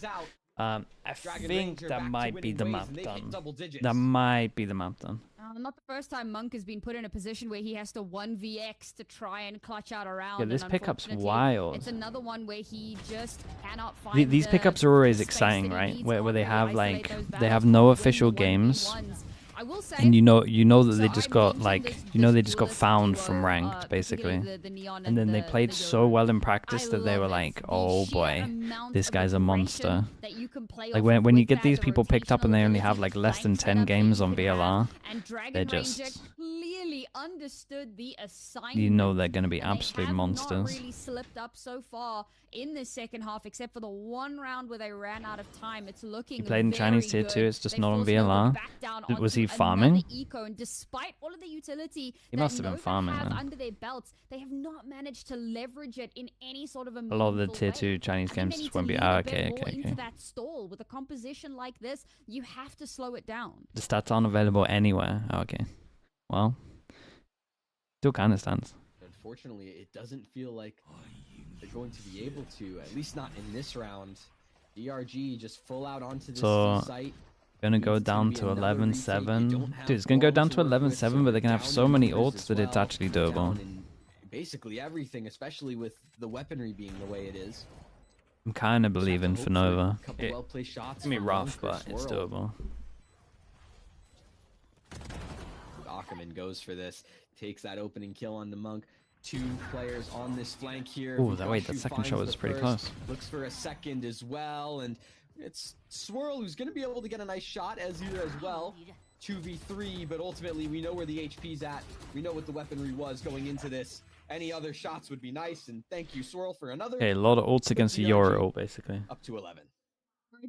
I think that might be the map done. That might be the map done. Not the first time Monk has been put in a position where he has to 1vx to try and clutch out a round. Yeah, this pickup's wild. It's another one where he just cannot find these pickups are always exciting, right? Where they have like they have no official games. And you know that they just got like they just got found from ranked basically, and then they played so well in practice that they were like, oh boy, this guy's a monster. Like when you get these people picked up and they only have like less than 10 games on VLR, they're just understood the assignment. You know they're gonna be absolute monsters. Not really slipped up so far in the second half, except for the one round where they ran out of time. It's looking. He played in Chinese tier 2. It's just not on VLR. Was he farming? Eco, and despite all of the utility he must have been farming. Under their belts, they have not managed to leverage it in any sort of a lot of the tier 2 Chinese games just won't be. Okay. Into that stall with a composition like this, you have to slow it down. The stats aren't available anywhere. Okay. Well. Still kind of stands. Unfortunately, it doesn't feel like they're going to be able to, at least not in this round. DRG just full out onto this site. Gonna go down to 11-7. Dude, it's gonna go down to 11-7, but they can have so many ults that it's actually doable. Basically everything, especially with the weaponry being the way it is. I'm kind of believing for Nova. It's gonna be rough, but it's doable. Ackerman goes for this. Takes that opening kill on the Monk. 2 players on this flank here. Oh, that second shot was pretty close. Looks for a second as well, and it's Swirl who's going to be able to get a nice shot as well. 2v3, but ultimately we know where the HP's at. We know what the weaponry was going into this. Any other shots would be nice, and thank you, Swirl, for another. Okay, a lot of ults against the Yoru ult, basically. Up to 11.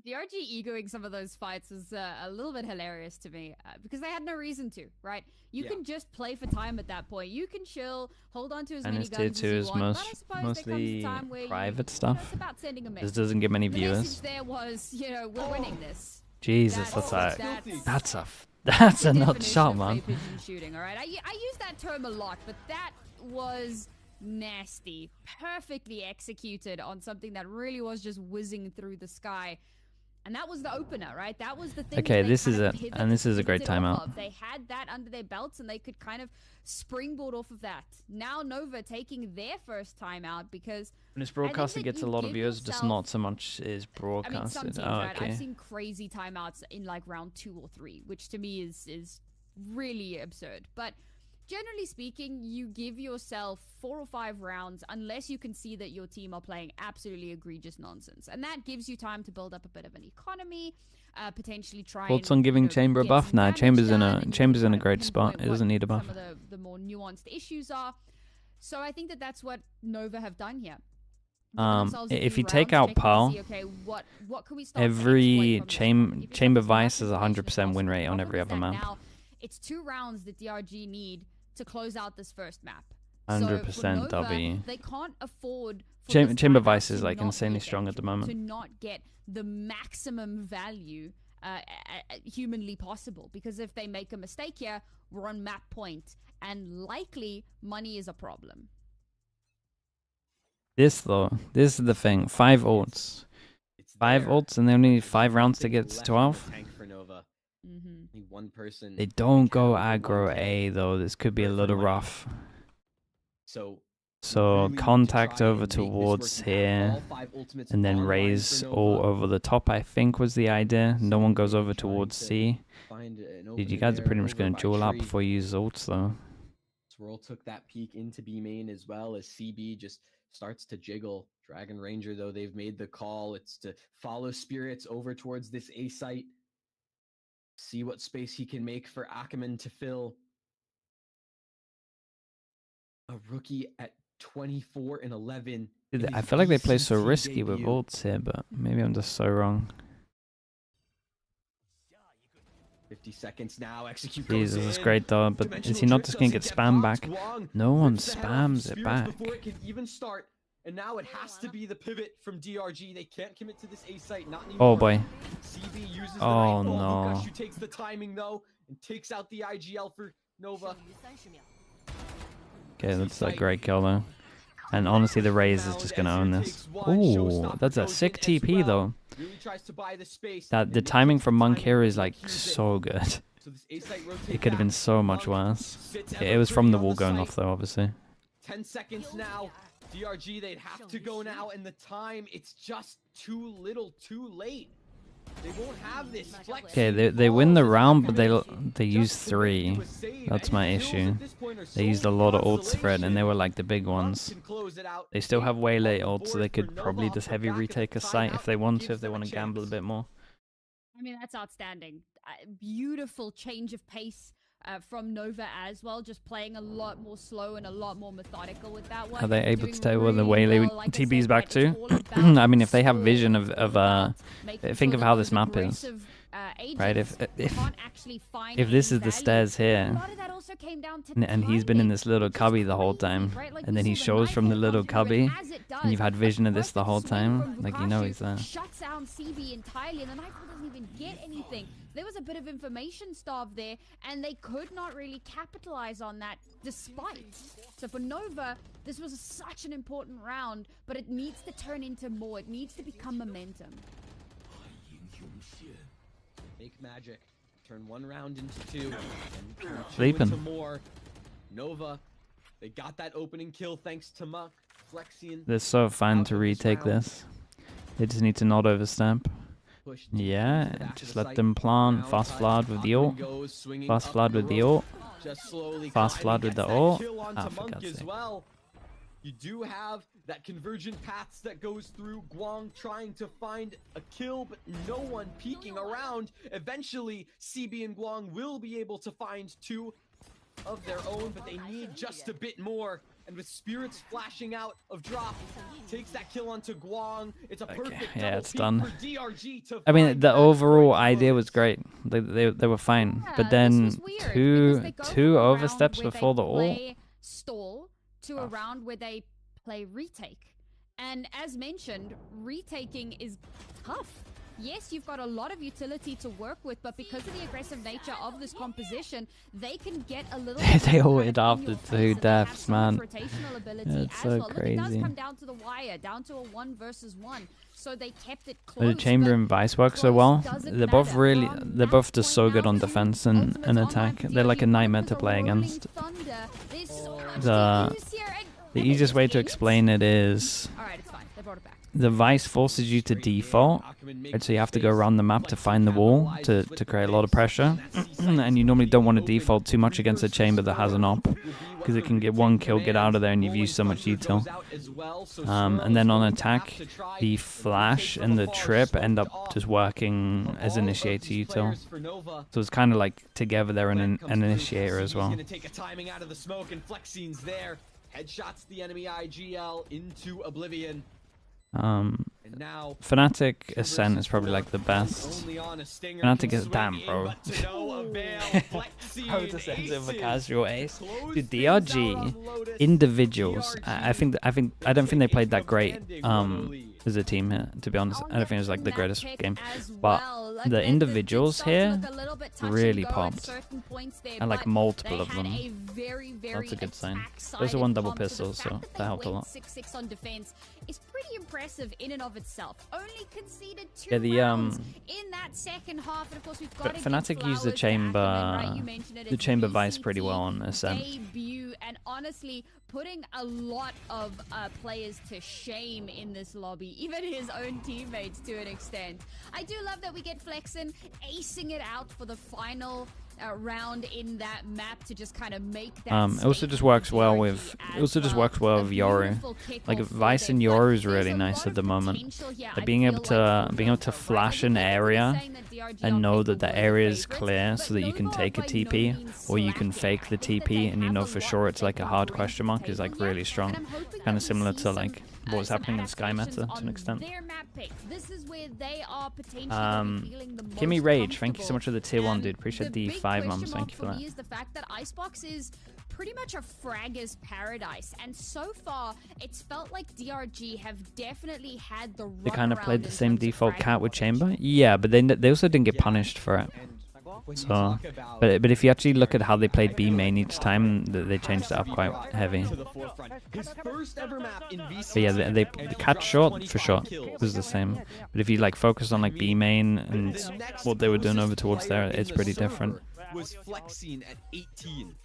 DRG egoing some of those fights was a little bit hilarious to me because they had no reason to, right? You can just play for time at that point. You can chill, hold on to as many guns as you want. Mostly private stuff. It's about sending a message. This doesn't get many viewers. The message there was, we're winning this. Jesus, that's a nut shot, man. Shooting, all right? I use that term a lot, but that was nasty, perfectly executed on something that really was just whizzing through the sky. And that was the opener, right? That was the thing. Okay, this is it. And this is a great timeout. They had that under their belts and they could kind of springboard off of that. Now Nova taking their first timeout because when it's broadcasted, it gets a lot of views, just not so much is broadcasted. I mean, some teams, right? I've seen crazy timeouts in like round 2 or 3, which to me is really absurd. But generally speaking, you give yourself 4 or 5 rounds unless you can see that your team are playing absolutely egregious nonsense. And that gives you time to build up a bit of an economy, potentially try Thoughts on giving Chamber a buff? Nah, Chamber's in a great spot. It doesn't need a buff. Some of the more nuanced issues are. So I think that's what Nova have done here. If you take out Pal, every Chamber Vice has a 100% win rate on every other map. Now, it's 2 rounds that DRG need to close out this first map. 100% W. They can't afford Chamber Vice is like insanely strong at the moment. To not get the maximum value humanly possible, because if they make a mistake here, we're on map point, and likely money is a problem. This is the thing. 5 ults. 5 ults, and they only need 5 rounds to get to 12. One person. They don't go aggro A though. This could be a little rough. So contact over towards here, and then raise all over the top, I think was the idea. No one goes over towards C. Dude, you guys are pretty much going to duel out before you use ults though. Swirl took that peek into B main as well as CB just starts to jiggle. Dragon Ranger though, they've made the call. It's to follow spirits over towards this A site. See what space he can make for Ackerman to fill. A rookie at 24 and 11. Dude, I feel like they play so risky with ults here, but maybe I'm just so wrong. 50 seconds now. Execute. Jesus, this is great though, but is he not just gonna get spam back? No one spams it back. Before it can even start, and now it has to be the pivot from DRG. They can't commit to this A site, not anymore. Oh boy. CB uses the oh knife. no. Who takes the timing though and takes out the IGL for Nova. Okay, that's a great kill though. And honestly, the Raze is just gonna own this. Ooh, that's a sick TP though. That the timing from Monk here is like so good. It could have been so much worse. Yeah, it was from the wall going off though, obviously. 10 seconds now. DRG, they'd have to go now, and the time, it's just too little, too late. They won't have this flex. Okay, they win the round, but they use 3. That's my issue. They used a lot of ults for it, and they were like the big ones. They still have way late ults, so they could probably just heavy retake a site if they want to gamble a bit more. I mean, that's outstanding. Beautiful change of pace from Nova as well, just playing a lot more slow and a lot more methodical with that one. Are they able to stay with the Waylay TB's back too? I mean, if they have vision of think of how this map is, right? If this is the stairs here, and he's been in this little cubby the whole time, and then he shows from the little cubby, and you've had vision of this the whole time, like you know he's there. Shuts down CB entirely, and the Nightfall doesn't even get anything. There was a bit of information starve there, and they could not really capitalize on that despite. So for Nova, this was such an important round, but it needs to turn into more. It needs to become momentum. Make magic. Turn one round into 2. And turn 2 Sleeping. into more. Nova, they got that opening kill thanks to Muck. Flexion. They're so fine to retake this. They just need to not overstep. Yeah, just let them plant. Fast flood with the ult. Fast flood with the ult. Fast flood with the ult. Ah, for God's sake. You do have that convergent paths that goes through. Guang trying to find a kill, but no one peeking around. Eventually, CB and Guang will be able to find 2 of their own, but they need just a bit more. And with spirits flashing out of drop, takes that kill onto Guang. It's a perfect yeah, it's done. for DRG to I mean, the overall idea was great. They were fine, Yeah, but then this was weird, two because they go from a oversteps round where before they the ult. play stall to a round where they play retake. And as mentioned, retaking is tough. Yes, you've got a lot of utility to work with, but because of the aggressive nature of this composition, they can get a little They ulted after 2 deaths, man. It's so crazy. It does come down to the wire, down to a 1 versus 1. So they kept it close. The Chamber and Vice work so well. They're both just so good on defense and attack. They're like a nightmare to play against. The easiest way to explain it is the Vice forces you to default, right? So you have to go around the map to find the wall to create a lot of pressure. And you normally don't want to default too much against a Chamber that has an op, because it can get 1 kill, get out of there, and you've used so much util. And then on attack, the flash and the trip end up just working as initiator util. So it's kind of like together they're an initiator as well. Headshots the enemy IGL into oblivion. Fnatic Ascent is probably like the best. Fnatic is damn, bro. How does end of a casual ace? Dude, DRG individuals. I don't think they played that great as a team here, to be honest. I don't think it was like the greatest game, but the individuals here really popped, and like multiple of them. That's a good sign. Those are 1 double pistols, so that helped a lot. 6-6 on defense is pretty impressive in and of itself. Only conceded 2 rounds in that second half, and of course we've got but Fnatic used the chamber Vice pretty well on Ascent. Debut, and honestly putting a lot of players to shame in this lobby, even his own teammates to an extent. I do love that we get Flexin acing it out for the final round in that map to just kind of make that it also just works well with Yoru. Like Vice and Yoru is really nice at the moment. Like being able to flash an area and know that the area is clear so that you can take a TP, or you can fake the TP and you know for sure it's like a hard question mark, is like really strong. Kind of similar to like what was happening in Sky Meta to an extent. This is where they are potentially feeling the most Kimmy Rage, thank you so much for the tier 1, dude. Appreciate the 5 months. Thank you for that. Is the fact that Icebox is pretty much a fragger's paradise, and so far it's felt like DRG have definitely had the they kind of played the same default cat with Chamber. Yeah, but they also didn't get punished for it. So, but if you actually look at how they played B main each time, they changed it up quite heavy. But yeah, the cat short for sure was the same. But if you like focus on like B main and what they were doing over towards there, it's pretty different.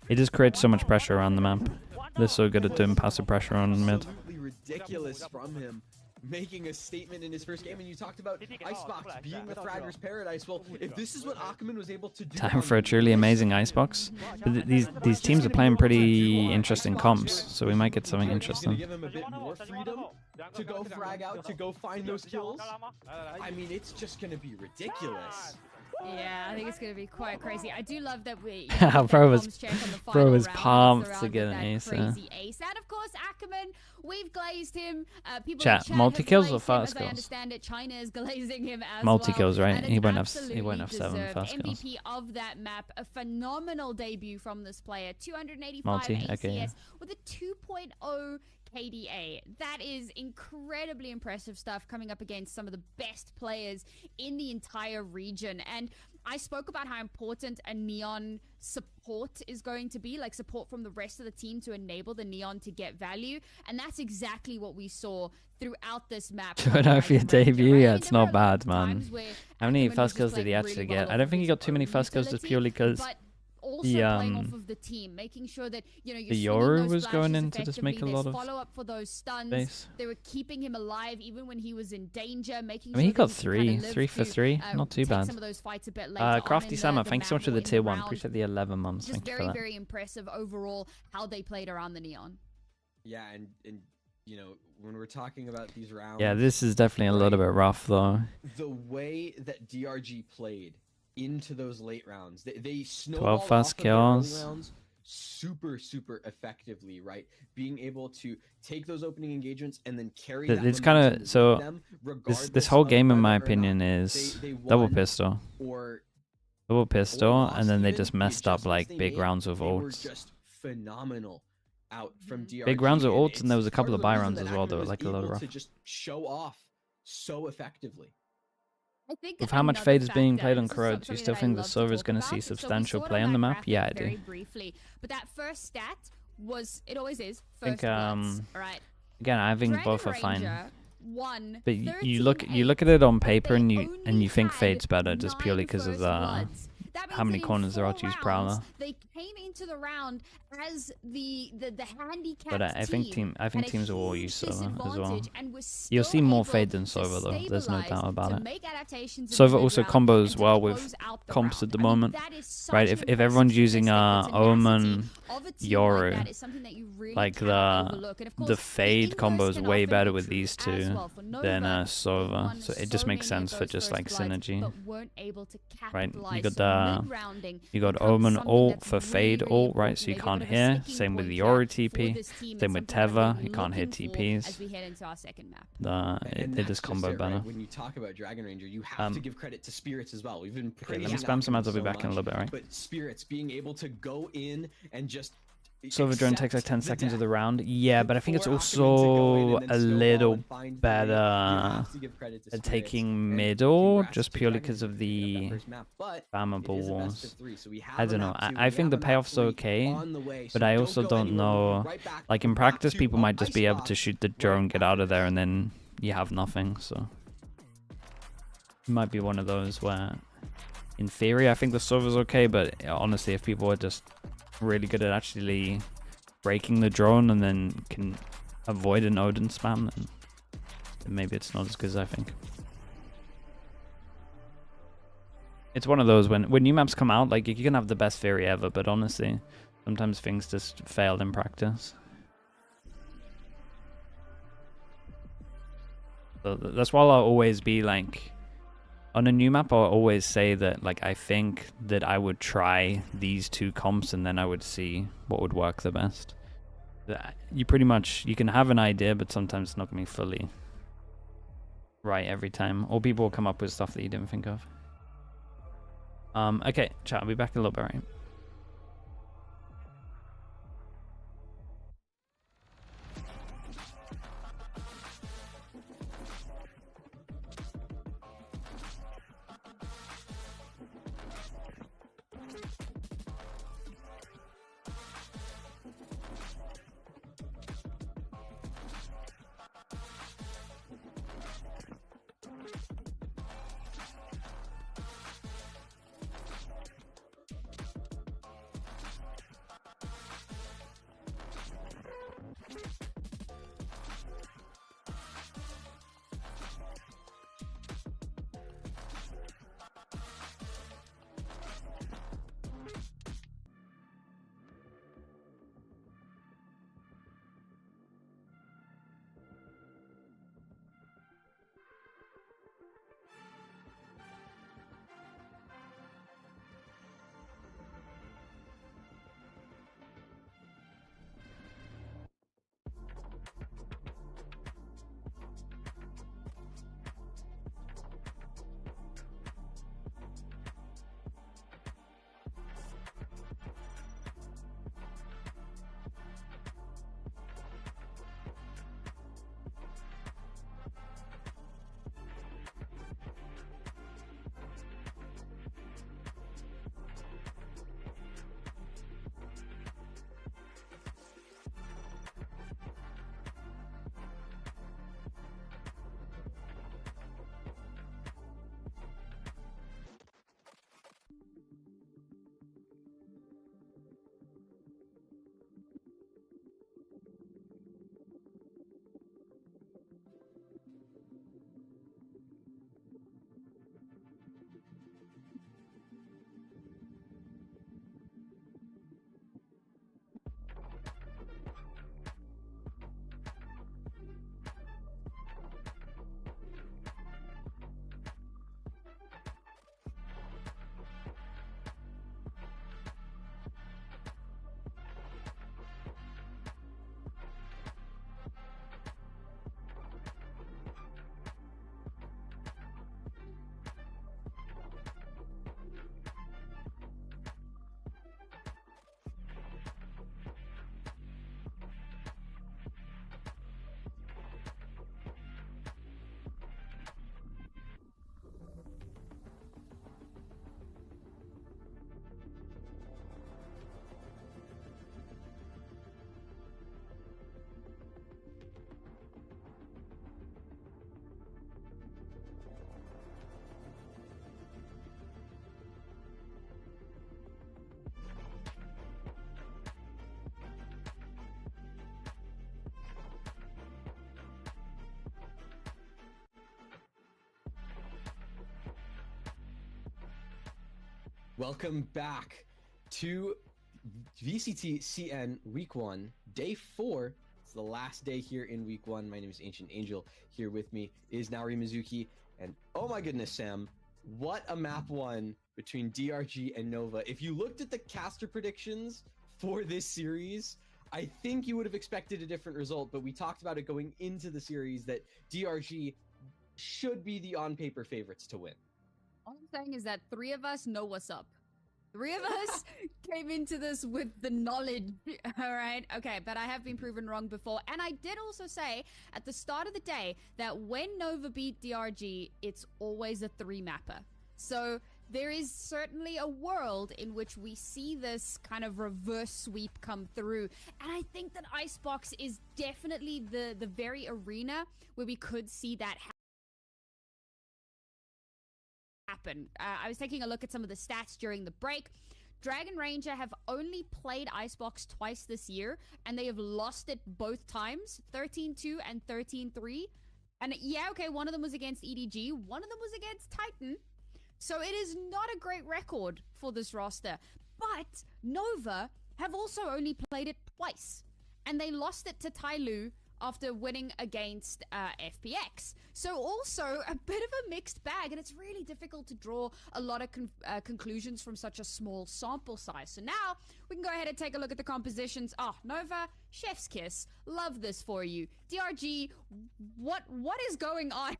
It just creates so much pressure around the map. They're so good at doing passive pressure on mid. Ridiculous from him. Making a statement in his first game, and you talked about Icebox being the Fragger's paradise. Well, if this is what Ackerman was able to do, time for a truly amazing Icebox. But these teams are playing pretty interesting comps, so we might get something interesting. Give him a bit more freedom to go frag out, to go find those kills. I mean, it's just gonna be ridiculous. Yeah, I think it's going to be quite crazy. I do love that we... bro was pumped to get an ace. Ace. And of course, Ackerman, we've glazed him. Chat, multi-kills or fast kills? I understand it, China is glazing him as multi-kills, right? He won't have 7 fast kills. MVP of that map, a phenomenal debut from this player. 285 ACS with a 2.0 KDA. That is incredibly impressive stuff coming up against some of the best players in the entire region. And I spoke about how important a Neon support is going to be, like support from the rest of the team to enable the Neon to get value. And that's exactly what we saw throughout this map. Good enough for your debut? Yeah, it's not bad, man. How many fast kills did he actually get? I don't think he got too many fast kills just purely because also playing off of the team, making sure that the Yoru was going in to just make a lot of follow up for those stuns. Base. They were keeping him alive even when he was in danger, making he got 3 for 3, not too bad. Some of those fights a bit later Crafty Sama, thanks so much for the tier 1. Appreciate the 11 months. Just Thank you for that. very impressive overall how they played around the Neon. Yeah, and you know, when we're talking about these rounds, yeah, this is definitely a little bit rough though. The way that DRG played into those late rounds, they 12 fast kills rounds super effectively, right? Being able to take those opening engagements and then carry that. It's kind of so this whole game, in my opinion, is double pistol, and then they just messed up like big rounds of ults. Just phenomenal out from DRG. Big rounds of ults, and there was a couple of buy rounds as well. That were like a little rough. To just show off so effectively. With how much Fade is being played on Corrode, do you still think the server is going to see substantial play on the map? Yeah, I do. But that first stat was, it always is, I think, again, I think both are fine. But you look at it on paper and you think Fade's better just purely because of the how many corners there are to use Prowler. They came into the round as the handicap. But I think teams will all use Sova as well. You'll see more Fade than Sova though. There's no doubt about it. Sova also combos well with comps at the moment, right? If everyone's using Omen, Yoru, like the Fade combo is way better with these two than Sova. So it just makes sense for just like synergy, right? You got Omen ult for Fade ult, right? So you can't hear. Same with the Yoru TP. Same with Teva. You can't hear TPs. They just combo better. When you talk about Dragon Ranger, you have to give credit to Spirits as well. We've been pretty. Let me spam some ads. I'll be back in a little bit, right? But Spirits being able to go in and just Silver drone takes like 10 seconds of the round. Yeah, but I think it's also a little better at taking middle just purely because of the spammable walls. I don't know. I think the payoff's okay, but I also don't know. Like in practice, people might just be able to shoot the drone, get out of there, and then you have nothing. So it might be one of those where, in theory, I think the server's okay, but honestly, if people are just really good at actually breaking the drone and then can avoid an Odin spam, then maybe it's not as good as I think. It's one of those when new maps come out, like you can have the best theory ever, but honestly, sometimes things just fail in practice. So that's why I'll always be like, on a new map, I'll always say that, like, I think that I would try these two comps and then I would see what would work the best. You pretty much, you can have an idea, but sometimes it's not going to be fully right every time. Or people will come up with stuff that you didn't think of. Okay, chat, I'll be back in a little bit, right? Welcome back to VCT CN Week 1, Day 4. It's the last day here in Week 1. My name is Ancient Angel. Here with me is Naori Mizuki. And oh my goodness, Sam, what a map 1 between DRG and Nova. If you looked at the caster predictions for this series, I think you would have expected a different result, but we talked about it going into the series that DRG should be the on-paper favorites to win. All I'm saying is that 3 of us know what's up. 3 of us came into this with the knowledge, all right? Okay, but I have been proven wrong before. And I did also say at the start of the day that when Nova beat DRG, it's always a 3-mapper. So there is certainly a world in which we see this kind of reverse sweep come through. And I think that Icebox is definitely the very arena where we could see that happen. I was taking a look at some of the stats during the break. Dragon Ranger have only played Icebox twice this year, and they have lost it both times, 13-2 and 13-3. And yeah, okay, one of them was against EDG, one of them was against Titan. So it is not a great record for this roster. But Nova have also only played it twice, and they lost it to Tyloo after winning against FPX. So also a bit of a mixed bag, and it's really difficult to draw a lot of conclusions from such a small sample size. So now we can go ahead and take a look at the compositions. Oh, Nova, chef's kiss. Love this for you. DRG, what is going on?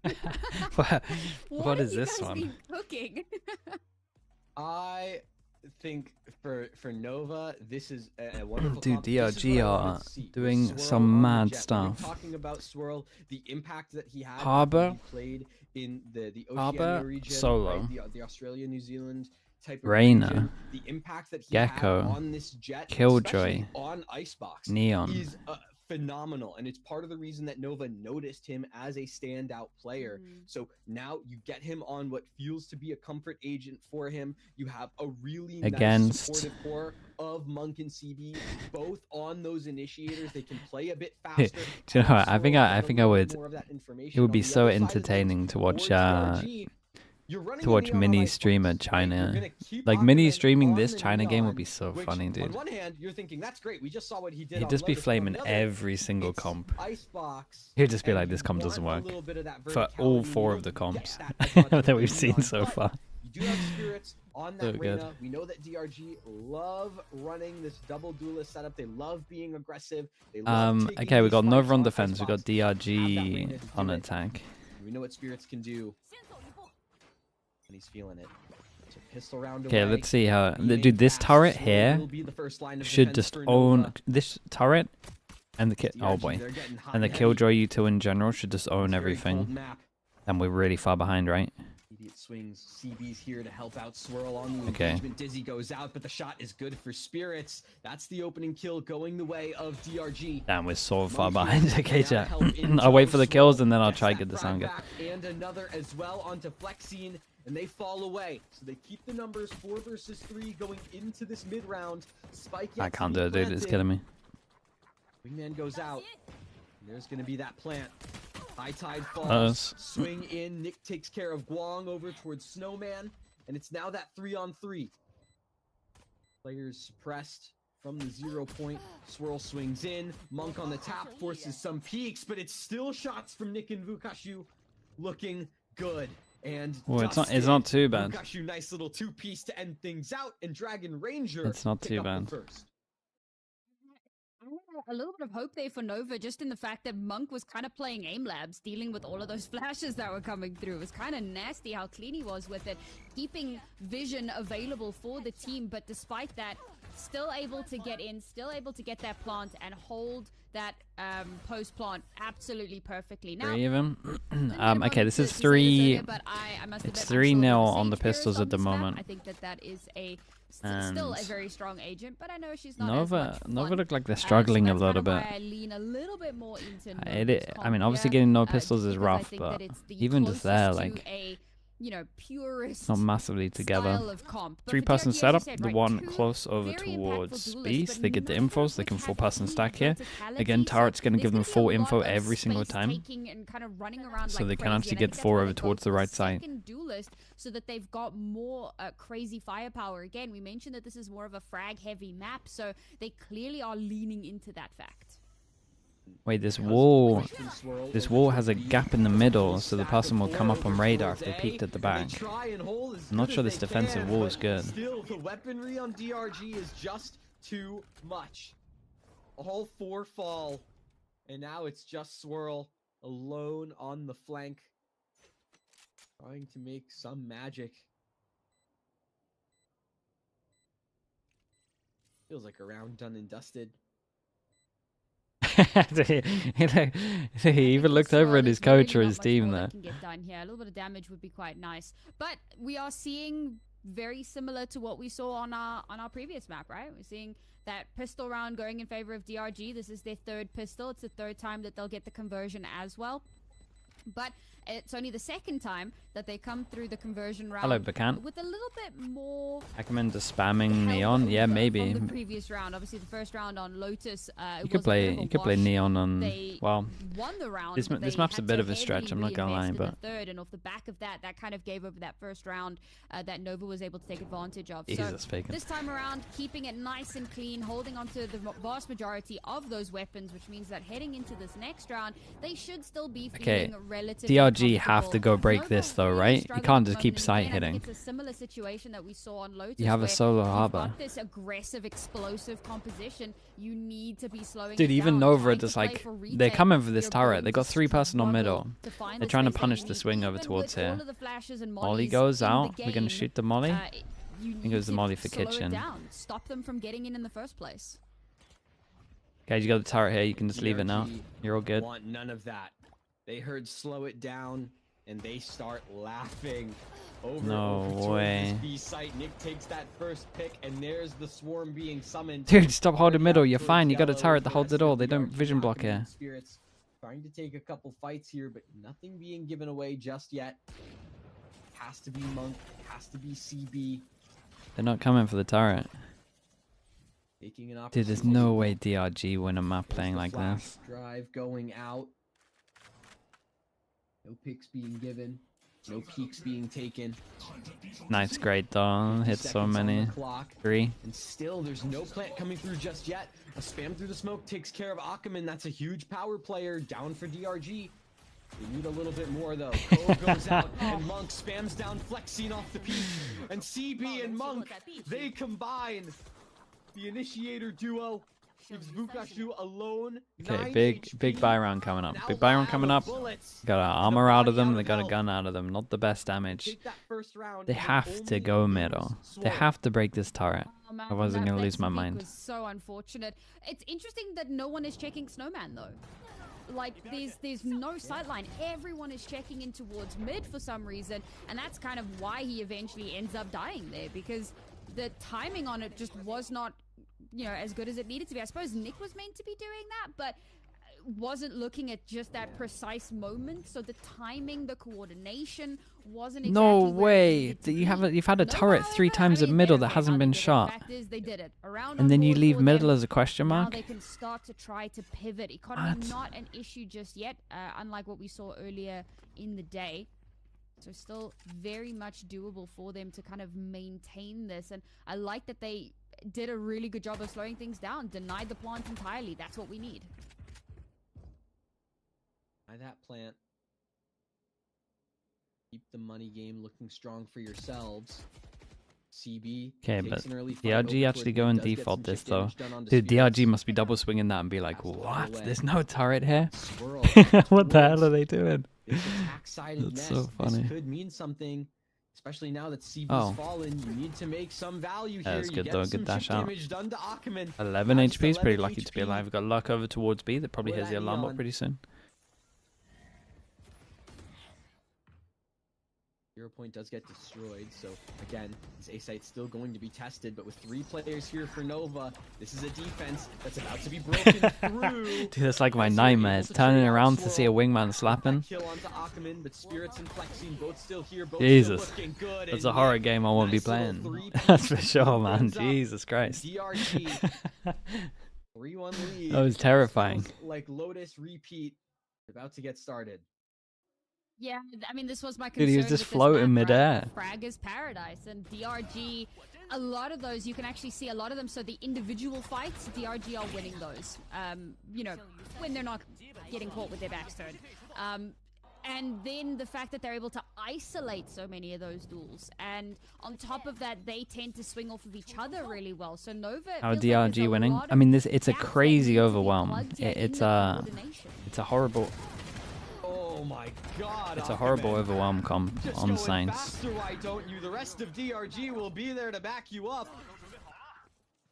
what is this one? Cooking? I think for Nova, this is a wonderful. Dude, DRG are doing some mad stuff. Talking about Swirl, the impact that he had. Harbor he played in the Oceania region, solo. Right? The Australia, New Zealand type of Reina, region. The impact that he Gecko, had on this jet, Killjoy, on Icebox, Neon is phenomenal, and it's part of the reason that Nova noticed him as a standout player. So now you get him on what feels to be a comfort agent for him. You have a really nice supportive core of Monk and CB, both on those initiators. They can play a bit faster. Do you know what? I think I would. It would be so entertaining to watch mini streamer China. Like mini streaming this China game would be so funny, dude. On one hand, you're thinking that's great. We just saw what he did. He'd just be flaming every single comp. He'd just be like, this comp doesn't work for all 4 of the comps that we've seen so far. You do have spirits on that Reina. We know that DRG love running this double duelist setup. They love being aggressive. They love okay, we got Nova on defense. We got DRG on attack. We know what spirits can do. And he's feeling it. So pistol round okay, away. let's see how. Dude, this turret here should just own this turret, and the oh boy, and the Killjoy util in general should just own everything. And we're really far behind, right? Immediate swings. CB's here to help out Swirl on the engagement. Dizzy goes out, but the shot is good for spirits. That's the opening kill going the way of DRG. Damn, we're so far behind. Okay, chat. I'll wait for the kills and then I'll try to get the sound good. And another as well onto Flexine, and they fall away. So they keep the numbers 4 versus 3 going into this mid round. Spike. I can't do it, dude. It's killing me. Wingman goes out. There's gonna be that plant. High tide falls. Swing in. Nick takes care of Guang over towards Snowman, and it's now that 3-on-3. Players suppressed from the 0 point. Swirl swings in. Monk on the tap forces some peaks, but it's still shots from Nick and Vukashu, looking good. And it's not too bad. Vukashu, nice little 2-piece to end things out, and Dragon Ranger. It's not too bad. A little bit of hope there for Nova, just in the fact that Monk was kind of playing aim labs, dealing with all of those flashes that were coming through. It was kind of nasty how clean he was with it, keeping vision available for the team, but despite that, still able to get in, still able to get that plant and hold that post plant absolutely perfectly. Now, even. Okay, this is 3. It's 3-0 on the pistols at the moment. I think that is still a very strong agent, but I know she's not Nova look like they're struggling a little bit. I lean a little bit more into I mean, obviously getting no pistols is rough, but even just there, like, purist not massively together. 3-person setup, the one close over towards Beast. They get the infos, they can 4-person stack here. Again, turret's going to give them full info every single time. So they can actually get 4 over towards the right side. So that they've got more crazy firepower. Again, we mentioned that this is more of a frag-heavy map, so they clearly are leaning into that fact. Wait, this wall has a gap in the middle, so the person will come up on radar if they peeked at the back. I'm not sure this defensive wall is good. Still, the weaponry on DRG is just too much. All 4 fall, and now it's just Swirl alone on the flank, trying to make some magic. Feels like a round done and dusted. He even looked over at his coach or his team there. Can get done here. A little bit of damage would be quite nice, but we are seeing very similar to what we saw on our previous map, right? We're seeing that pistol round going in favor of DRG. This is their 3rd pistol. It's the 3rd time that they'll get the conversion as well. But it's only the second time that they come through the conversion round. Hello, Bacant. With a little bit more. Recommend the spamming Neon. Yeah, maybe. From the previous round, obviously the first round on Lotus. You could play Neon on. Well, won the round. This map's a bit of a stretch. I'm not gonna lie, but third, and off the back of that, that kind of gave over that first round that Nova was able to take advantage of. Jesus, so this time around, keeping it nice and clean, holding on to the vast majority of those weapons, which means that heading into this next round, they should still be feeling relatively DRG have to go break this though, right? You can't just keep sight hitting. It's a similar situation that we saw on Lotus. You have a solo harbor. This aggressive, explosive composition. You need to be slowing. Dude, even Nova just like they're coming for this turret. They got 3-person on middle. They're trying to punish the swing over towards here. Molly goes out. We're gonna shoot the Molly. I think it was the Molly for kitchen. Stop them from getting in the first place. Okay, you got the turret here. You can just leave it now. You're all good. Want none of that. They heard slow it down, and they start laughing. No way. B site. Nick takes that first pick, and there's the swarm being summoned. Dude, stop holding middle. You're fine. You got a turret that holds it all. They don't vision block here. Spirits trying to take a couple fights here, but nothing being given away just yet. Has to be Monk. Has to be CB. They're not coming for the turret. Dude, there's no way DRG win a map playing like this. Drive going out. No picks being given. No peeks being taken. Nice, great though. Hit so many. 3. And still, there's no plant coming through just yet. A spam through the smoke takes care of Ackerman. That's a huge power player down for DRG. We need a little bit more though. Cove goes out and Monk spams down, flexing off the peak. And CB and Monk, they combine. The initiator duo gives Vukashu alone. Okay, big buy round coming up. Big buy round coming up. Got an armor out of them. They got a gun out of them. Not the best damage. They have to go middle. They have to break this turret. Otherwise, I'm gonna lose my mind. So unfortunate. It's interesting that no one is checking Snowman though. Like there's no sightline. Everyone is checking in towards mid for some reason, and that's kind of why he eventually ends up dying there, because the timing on it just was not, you know, as good as it needed to be. I suppose Nick was meant to be doing that, but wasn't looking at just that precise moment. So the timing, the coordination wasn't exactly. No way! You've had a turret 3 times at middle that hasn't been shot. They did it. And then you leave middle as a question mark. Now they can start to try to pivot. Economy not an issue just yet, unlike what we saw earlier in the day. So still very much doable for them to kind of maintain this. And I like that they did a really good job of slowing things down. Denied the plant entirely. That's what we need. By that plant. Keep the money game looking strong for yourselves. CB. Okay, but DRG actually go and default this though. Dude, DRG must be double swinging that and be like, what? There's no turret here? What the hell are they doing? That's so funny. This could mean something, especially now that CB's fallen. You need to make some value here. That's good though, good dash out. 11 11 HP is pretty lucky to be alive. We've got luck over towards B. That probably has the alarm bot pretty soon. 0 point does get destroyed, so again, this A site's still going to be tested, but with 3 players here for Nova, this is a defense that's about to be broken through. Dude, that's like my nightmares. Turning around to see a wingman slapping. Kill onto Ackerman, but Spirits and Flexing both still here, both Jesus, still looking good, that's a horror game I won't be playing. That's for sure, man. Jesus Christ. DRG 3-1 lead. That was terrifying. Like Lotus repeat, about to get started. Yeah, I mean, this was my concern. Dude, he was just floating midair. Frag is paradise, and DRG, a lot of those, you can actually see a lot of them. So the individual fights, DRG are winning those. You know, when they're not getting caught with their backs turned. And then the fact that they're able to isolate so many of those duels. And on top of that, they tend to swing off of each other really well. So Nova... How DRG winning? I mean, it's a crazy overwhelm. It's a horrible... Oh my God! It's a horrible overwhelm comp on Saints. Faster, why don't you? The rest of DRG will be there to back you up.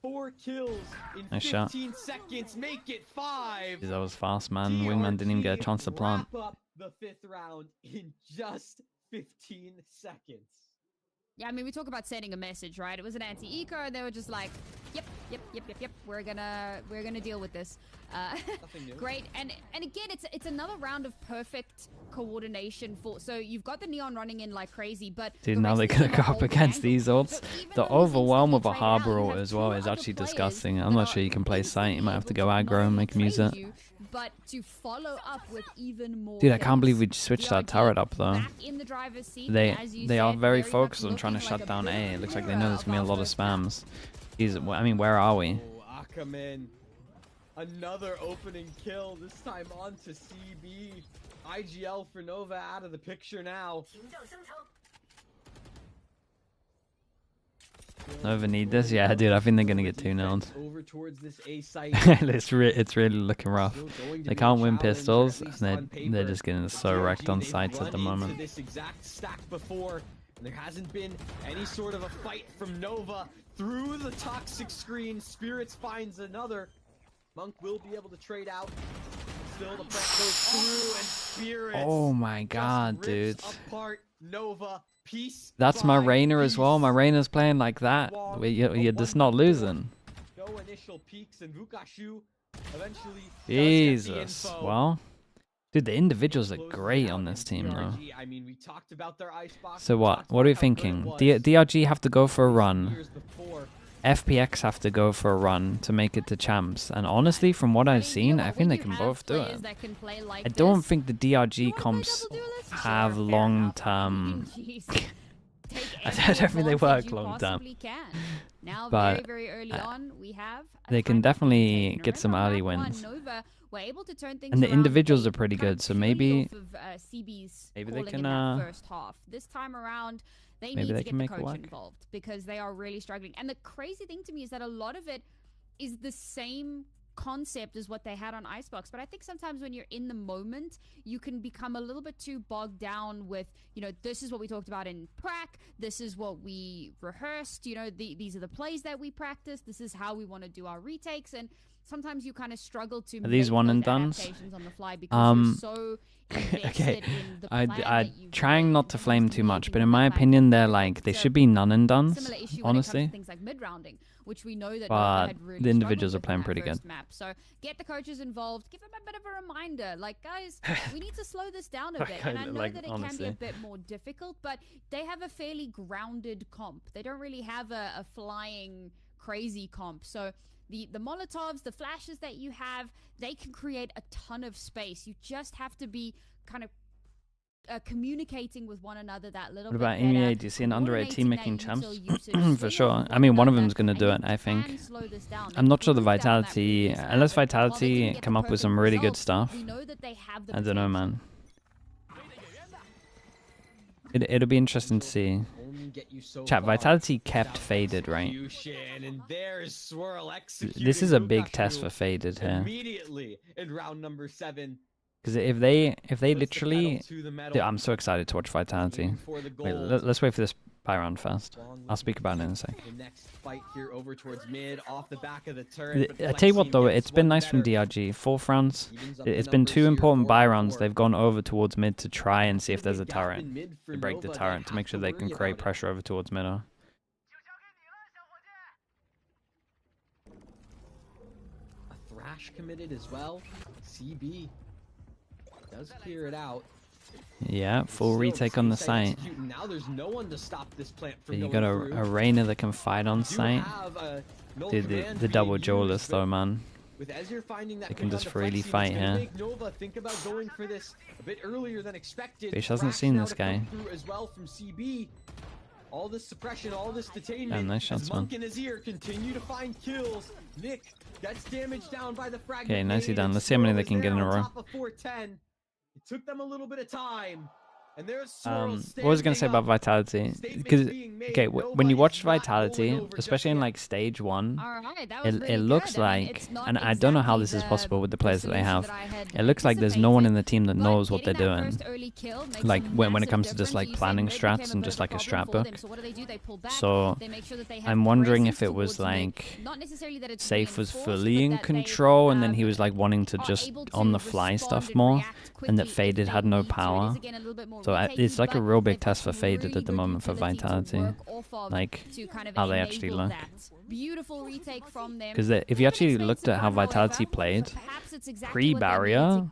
4 kills in 15 seconds. Make it 5. That was fast, man. Wingman didn't even get a chance to plant. Wrap up the 5th round in just 15 seconds. Yeah, I mean, we talk about sending a message, right? It was an anti-eco. They were just like, yep. We're gonna deal with this. Great. And again, it's another round of perfect coordination for. So you've got the Neon running in like crazy, but dude, now they're gonna go up against these ults. The overwhelm of a Harbor ult as well is actually disgusting. I'm not sure you can play sight. You might have to go aggro and make him use it. But to follow up with even more, dude, I can't believe we switched that turret up though. They are very focused on trying to shut down A. It looks like they know there's gonna be a lot of spams. Jesus, I mean, where are we? Oh, Akaman, another opening kill. This time on to CB. IGL for Nova out of the picture now. Nova need this? Yeah, dude, I think they're gonna get 2-0'd. Over towards this A site. it's really looking rough. They can't win pistols, and they're just getting so wrecked on sites at the moment. This exact stack before, and there hasn't been any sort of a fight from Nova through the toxic screen. Spirits finds another. Monk will be able to trade out. Still, the plant goes through, and Spirits. Oh my god, dude. Apart Nova. Piece That's my Reina as well. My Reina's playing like that. You're just not losing. No initial peaks, and Vukashu eventually Jesus. Well, dude, the individuals are great on this team though. I mean, we talked about their icebox. So what are we thinking? DRG have to go for a run. FPX have to go for a run to make it to champs. And honestly, from what I've seen, I think they can both do it. I don't think the DRG comps have long-term... I don't think they work long-term. But they can definitely get some early wins. And the individuals are pretty good, so maybe they can... This time around, they need to get the coach involved because they are really struggling. And the crazy thing to me is that a lot of it is the same concept as what they had on Icebox. But I think sometimes when you're in the moment, you can become a little bit too bogged down with, you know, this is what we talked about in prac, this is what we rehearsed, you know, these are the plays that we practiced, this is how we want to do our retakes. And sometimes you kind of struggle to make these one and dones on the fly because you're so okay, I'm trying not to flame too much, but in my opinion, they should be none and dones, honestly. Things like mid-rounding, which we know that but had really the individuals are playing pretty good. Map. So get the coaches involved, give them a bit of a reminder, like, guys, we need to slow this down a bit. And I know that it can be a bit more difficult, but they have a fairly grounded comp. They don't really have a flying crazy comp. So the Molotovs, the flashes that you have, they can create a ton of space. You just have to be kind of communicating with one another that little bit. What about MEA? Do you see an underrated team making champs? For sure. I mean, one of them is going to do it, I think. I'm not sure the Vitality, unless Vitality come up with some really good stuff. I don't know, man. It'll be interesting to see. Chat, Vitality kept Faded, right? This is a big test for Faded here. Immediately in round number 7. Because if they literally... Dude, I'm so excited to watch Vitality. Wait, let's wait for this buy round first. I'll speak about it in a sec. The next fight here over towards mid, off the back of the turret. I tell you what though, it's been nice from DRG. 4th rounds. It's been 2 important buy rounds. They've gone over towards mid to try and see if there's a turret. To break the turret to make sure they can create pressure over towards mid. A Thrash committed as well. CB does clear it out. Yeah, full retake on the site. Now there's no one to stop this plant from you got a Reina that can fight on site. Dude, the double duelist though, man. With Ezreal finding that they can just freely fight here. Nova think about going for this a bit earlier than expected. Fish hasn't seen this guy. As well from CB. All this suppression, all this detainment. Yeah, nice shots, man. Monk and Azir continue to find kills. Nick gets damaged down by the fragment. Okay, nicely done. Let's see how many they can get in a row. It took them a little bit of time. And there's what was I going to say about Vitality? Because, okay, when you watch Vitality, especially in like stage 1, it looks like, and I don't know how this is possible with the players that they have, it looks like there's no one in the team that knows what they're doing. Like when it comes to just like planning strats and just like a strat book. So I'm wondering if it was like Safe was fully in control and then he was like wanting to just on the fly stuff more, and that Faded had no power. So it's like a real big test for Faded at the moment for Vitality, like how they actually look. Beautiful retake from them. Because if you actually looked at how Vitality played pre-barrier,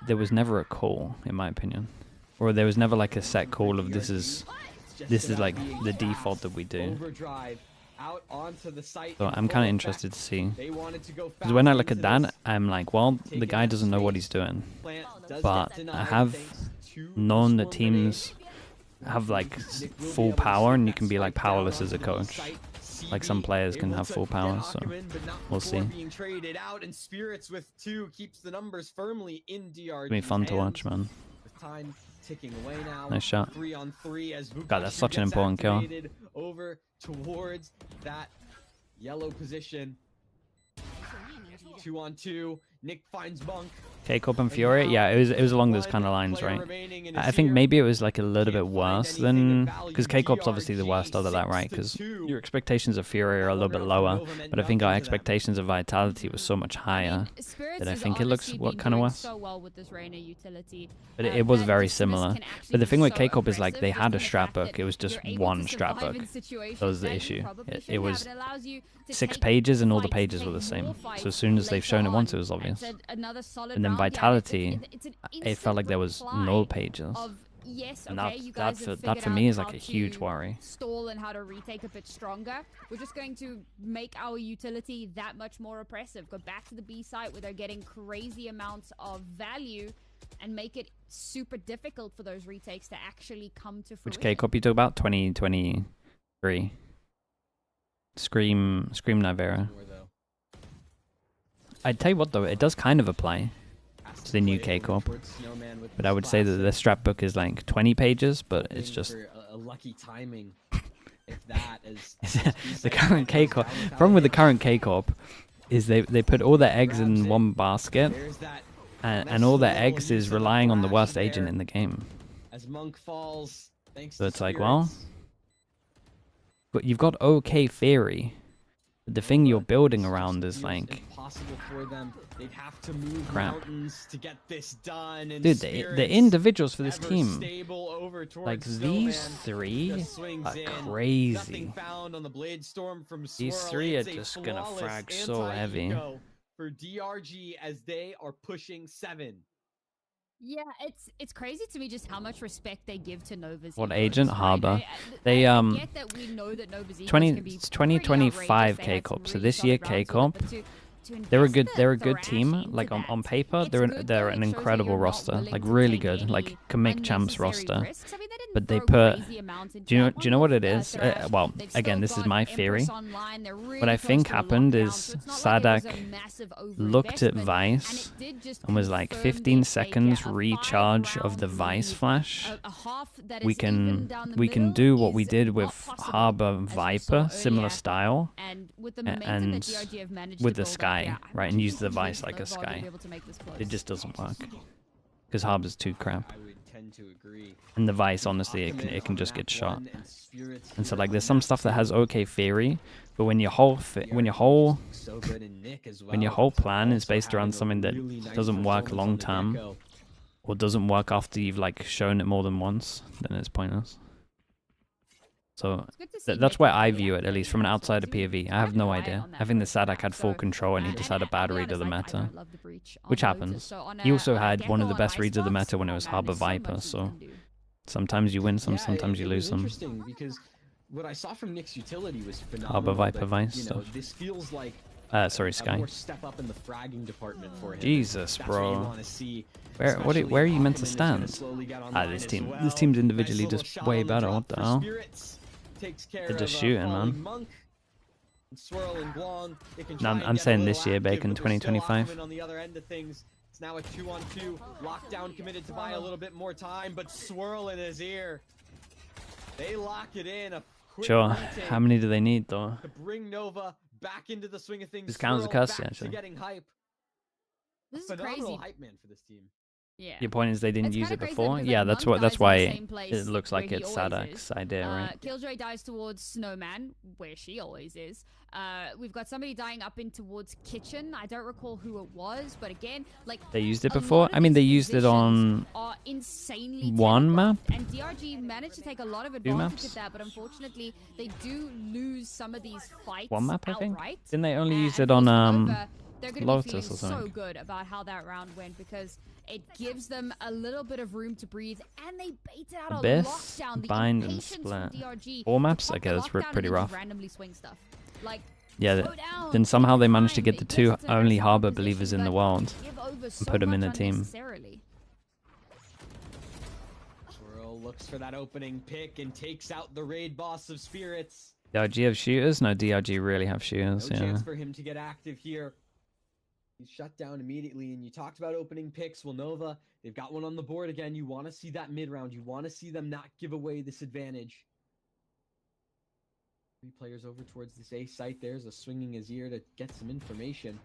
there was never a call, in my opinion, or there was never like a set call of this is like the default that we do. So I'm kind of interested to see, because when I look at that, I'm like, well, the guy doesn't know what he's doing. But I have known that teams have like full power, and you can be like powerless as a coach. Like some players can have full power, so we'll see. It's gonna be fun to watch, man. Nice shot. God, that's such an important kill. Over towards that yellow position. 2-on-2. Nick finds Monk. K-Cup and Fury, yeah, it was along those kind of lines, right? I think maybe it was like a little bit worse than, because K-Cup's obviously the worst out of that, right? Because your expectations of Fury are a little bit lower, but I think our expectations of Vitality was so much higher that I think it looks kind of worse. But it was very similar. But the thing with K-Cup is like they had a strat book, it was just one strat book. That was the issue. It was 6 pages and all the pages were the same. So as soon as they've shown it once, it was obvious. And then Vitality, it felt like there was no pages. And that for me is like a huge worry. Stall and how to retake a bit stronger. We're just going to make our utility that much more oppressive. Go back to the B site where they're getting crazy amounts of value and make it super difficult for those retakes to actually come to fruition. Which K-Cup you talk about? 2023. Scream Nivera. I'd tell you what though, it does kind of apply to the new K-Cup. But I would say that the strat book is like 20 pages, but it's just a lucky timing. If that is the current K-Cup. Problem with the current K-Cup is they put all their eggs in one basket, and all their eggs is relying on the worst agent in the game. So it's like, well, but you've got okay theory. The thing you're building around is like crap. Dude, the individuals for this team, like these 3 are crazy. These 3 are just gonna frag so heavy. For DRG as they are pushing 7. Yeah, it's crazy to me just how much respect they give to Nova's. What agent? Harbor. They get that we know that Nova's 2025 K-Cup. So this year K-Cup, they're a good team. Like on paper, they're an incredible roster. Like really good. Like can make champs roster. But they put, do you know what it is? Well, again, this is my theory. What I think happened is Sadak looked at Vice and was like 15 seconds recharge of the Vice flash. We can do what we did with Harbor Viper, similar style, and with the Sky, right? And use the Vice like a Sky. It just doesn't work because Harbor's too crap. And the Vice, honestly, it can just get shot. And so like there's some stuff that has okay theory, but when your whole plan is based around something that doesn't work long term, or doesn't work after you've like shown it more than once, then it's pointless. So that's where I view it, at least from an outsider POV. I have no idea. I think the Sadak had full control and he just had a bad read of the meta, which happens. He also had one of the best reads of the meta when it was Harbor Viper, so sometimes you win some, sometimes you lose some. Interesting, because what I saw from Nick's utility was phenomenal. Harbor Viper Vice stuff. This feels like sorry, Sky. Step up in the fragging department for him. Jesus, bro. Where are you meant to stand? This team's individually just way better. What the hell? They're just shooting, man. No, I'm saying this year, Bacon, 2025. On the other end of things, it's now a 2-on-2. Lockdown committed to buy a little bit more time, but Swirl in his ear. They lock it in. Sure. How many do they need, though? To bring Nova back into the swing of things. This counts as a cuss, actually. Getting hype. This is crazy. Hype man for this team. Yeah. Your point is they didn't use it before? Yeah, that's why it looks like it's Sadak's idea, right? Killjoy dies towards Snowman, where she always is. We've got somebody dying up in towards Kitchen. I don't recall who it was, but again, like they used it before. I mean, they used it on insanely one map. And DRG managed to take a lot of advantage of that, but unfortunately, they do lose some of these fights. One map, I think. Outright. Didn't they only use it on they're going to be Lotus feeling or something? so good about how that round went because it gives them a little bit of room to breathe, and they baited out Abyss, a lockdown. The Bind, and impatience from Split. DRG. 4 maps? Okay, that's pretty rough. Randomly swing stuff. Like, yeah, then somehow they managed to get the 2 only Harbor believers in the world and put them in a team. Swirl looks for that opening pick and takes out the raid boss of Spirits. DRG have shooters? No, DRG really have shooters. No yeah. chance for him to get active here. He's shut down immediately, and you talked about opening picks. Well, Nova, they've got one on the board again. You want to see that mid-round. You want to see them not give away this advantage. 3 players over towards this A site. There's a swinging his ear to get some information.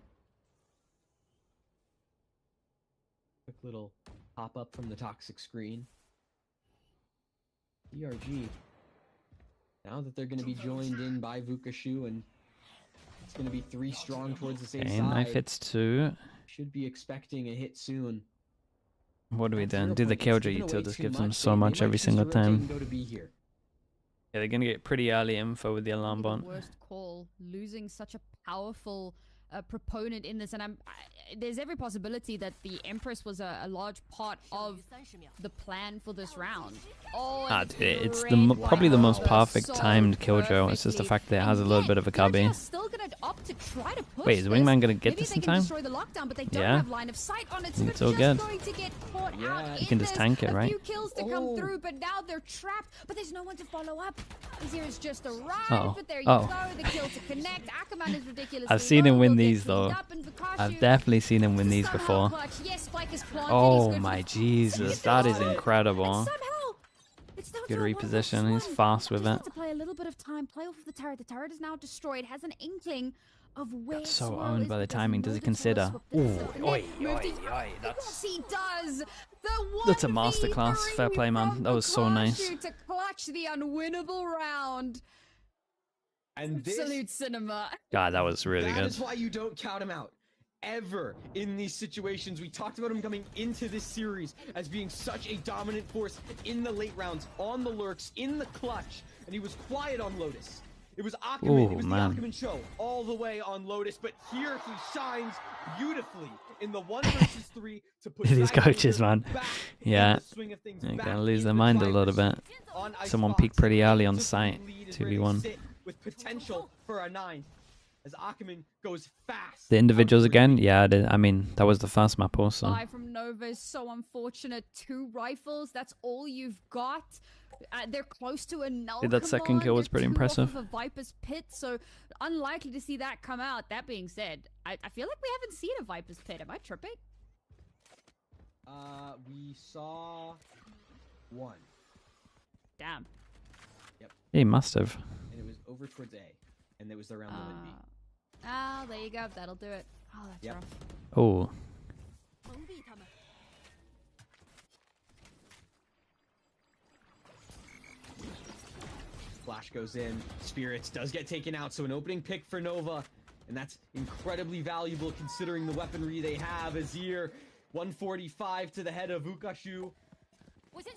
Quick little pop-up from the toxic screen. DRG. Now that they're going to be joined in by Vukashu, and it's going to be 3 strong towards the same side. Knife hits 2. Should be expecting a hit soon. What do we then? Do the Killjoy util just gives them so much every single time. Yeah, they're going to get pretty early info with the alarm bot. Worst call, losing such a powerful proponent in this, and there's every possibility that the Empress was a large part of the plan for this round. Oh, it's probably the most perfect timed Killjoy. It's just the fact that it has a little bit of a cubby. Wait, is Wingman gonna get this in time? Yeah, it's all good. You can just tank it, right? A few kills to come through, but now they're trapped. But there's no one to follow up. Azir's just arrived, but there you go. The kill to connect. Ackerman is ridiculous. I've seen him win these though. I've definitely seen him win these before. Oh my Jesus, that is incredible. Good reposition. He's fast with it. To play a little bit of time, play off of the turret. The turret is now destroyed. Has an inkling of where. That's so owned by the timing. Does he consider? Ooh, oi, that's a masterclass. Fair play, man. That was so nice. To clutch the unwinnable round. And this, Salute cinema. God, that was really good. That is why you don't count him out. Ever in these situations. We talked about him coming into this series as being such a dominant force in the late rounds, on the lurks, in the clutch, and he was quiet on Lotus. It was Ackerman, it was the Ackerman show all the way on Lotus, but here he shines beautifully in the 1 versus 3 to put these coaches, man. Yeah, they're gonna lose their mind a little bit. Someone peaked pretty early on site, 2v1. With potential for a 9. As Ackerman goes fast. The individuals again? Yeah, I mean, that was the first map also. 5 from Nova is so unfortunate. 2 rifles, that's all you've got. They're close to a null. That second kill was pretty impressive. Off of a Viper's Pit, so unlikely to see that come out. That being said, I feel like we haven't seen a Viper's Pit. Am I tripping? We saw 1. Damn. Yep. He must have. And it was over towards A. And it was around the mid B. Oh, there you go. That'll do it. Oh, that's rough. Oh. Flash goes in. Spirits does get taken out, so an opening pick for Nova. And that's incredibly valuable considering the weaponry they have. Azir, 145 to the head of Vukashu.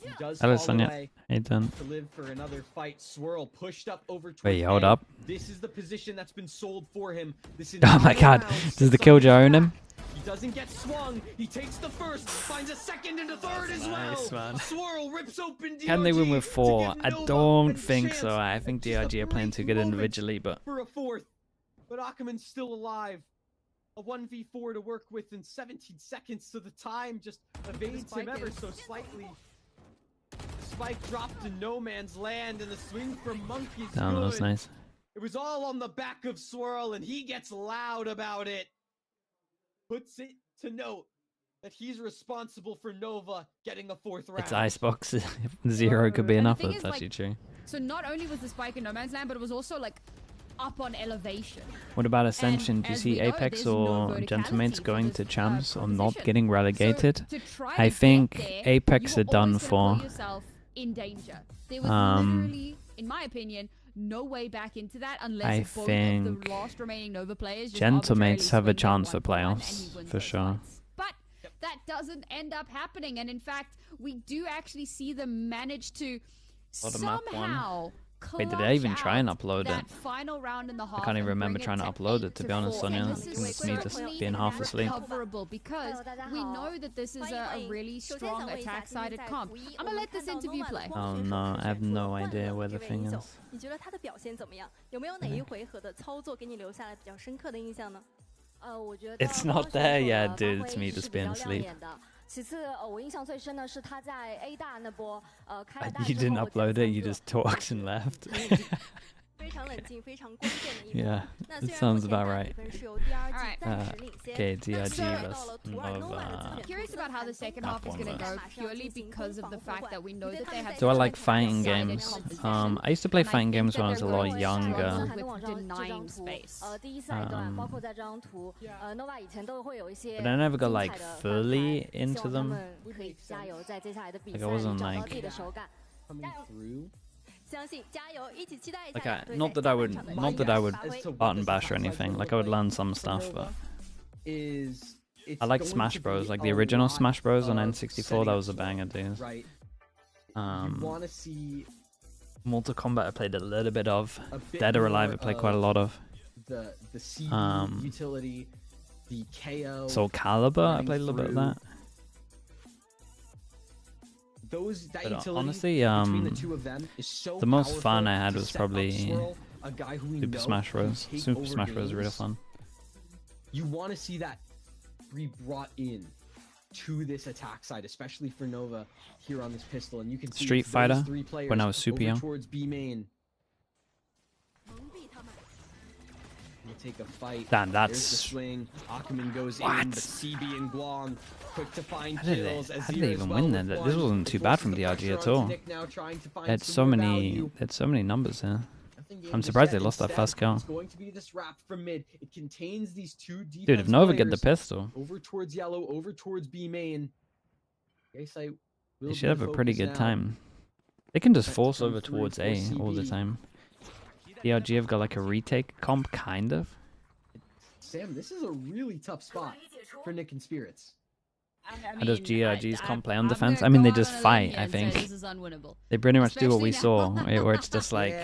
He does fall away to live for another fight. Swirl pushed up over. Wait, hold up. This is the position that's been sold for him. This Oh my God! Does the Killjoy own him? He doesn't get swung. He takes the first, finds a second and a third as well. Man. Swirl rips open DRG. Can they win with 4? I don't think so. I think DRG are playing too good individually, but for a 4th. But Ackerman's still alive. A 1v4 to work with in 17 seconds, so the time just evades him ever so slightly. Spike dropped to no man's land, and the swing from Monkey's good. That was nice. It was all on the back of Swirl, and he gets loud about it. Puts it to note that he's responsible for Nova getting a 4th round. It's Icebox. 0 could be enough. That's actually true. So not only was the spike in no man's land, but it was also like up on elevation. What about Ascension? Do you see Apex or Gentlemates going to champs or not getting relegated? I think Apex are done for. In danger. There was literally, in my opinion, no way back into that unless both of the last remaining Nova players just Gentlemates have a chance for playoffs, for sure. But that doesn't end up happening. And in fact, we do actually see them manage to somehow wait, did I even try and upload it? Final round in the half, I can't even remember trying to upload it, to be honest, Sonia. It's me just being half asleep. Because we know that this is a really strong attack-sided comp. I'm gonna let this interview play. Oh no, I have no idea where the thing is. It's not there yet, dude. It's me just being asleep. You didn't upload it, you just talked and left. Yeah, it sounds about right. Okay, DRG versus Nova. Curious about how the second half is going to go, purely because of the fact that we know that they have. Do I like fighting games? I used to play fighting games when I was a lot younger. Denying space. But I never got like fully into them. Like I wasn't like. Like not that I would button bash or anything. Like I would learn some stuff, but I like Smash Bros. Like the original Smash Bros. On N64. That was a banger, dude. Mortal Kombat I played a little bit of. Dead or Alive I played quite a lot of. The utility, the KO. Soul Calibur I played a little bit of that. Honestly, the most fun I had was probably Super Smash Bros. Super Smash Bros. is really fun. You want to see that be brought in to this attack side, especially for Nova here on this pistol, and you can see Street Fighter when I was super young. Towards B main. Take a fight. Damn, that's the swing. Ackerman goes what? In, but CB and Guang quick to find how did they even win then? This wasn't too bad from DRG at all. They had so many numbers here. I'm surprised they lost that first kill. Going to be this wrap from mid. It contains these two dude, if Nova get the pistol over towards yellow, over towards B main. They should have a pretty good time. They can just force over towards A all the time. DRG have got like a retake comp, kind of. Sam, this is a really tough spot for Nick and Spirits. How does DRG's comp play on defense? I mean, they just fight, I think. They pretty much do what we saw, where it's just like,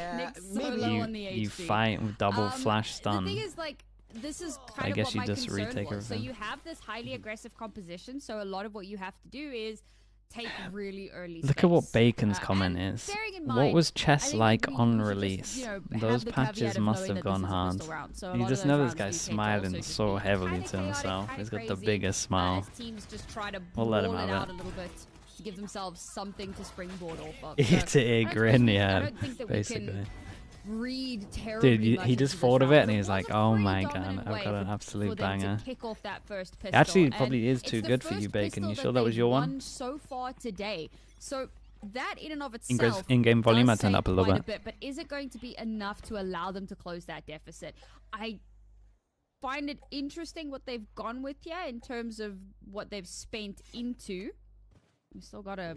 you fight with double flash stun. The thing is, like, this is kind I guess of you what my just concern retake was. So everything. you have this highly aggressive composition, so a lot of what you have to do is take really early Look at what Bacon's comment is. What was chess like on release? Those patches must have gone hard. You just know this guy's smiling so heavily to himself. He's got the biggest smile. We'll let him have it. To give themselves something to springboard off of. Eat a grin, yeah, basically. Dude, he just thought of it and he was like, oh my god, I've got an absolute banger. It actually probably is too good for you, Bacon. You sure that was your one? So far today. So that in and of itself in-game volume I turned up a little bit. But is it going to be enough to allow them to close that deficit? I find it interesting what they've gone with here in terms of what they've spent into. We've still got a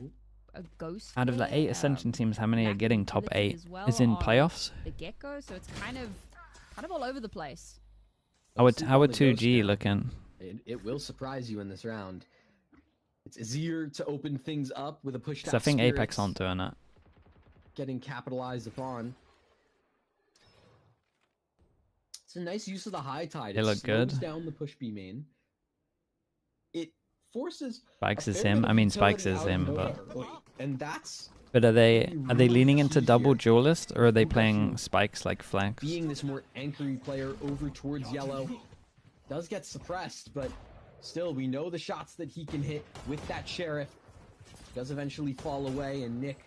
ghost. Out of the 8 Ascension teams, how many are getting top 8? Is in playoffs? The get-go, so it's kind of all over the place. How would 2G looking? It will surprise you in this round. It's easier to open things up with a push. So I think Apex aren't doing it. Getting capitalized upon. It's a nice use of the high tide. They look good. Down the push B main. It forces. Spikes is him. I mean, Spikes is him, but. And that's. But are they leaning into double duelist, or are they playing Spikes like flex? Being this more anchory player over towards yellow does get suppressed, but still we know the shots that he can hit with that Sheriff does eventually fall away, and Nick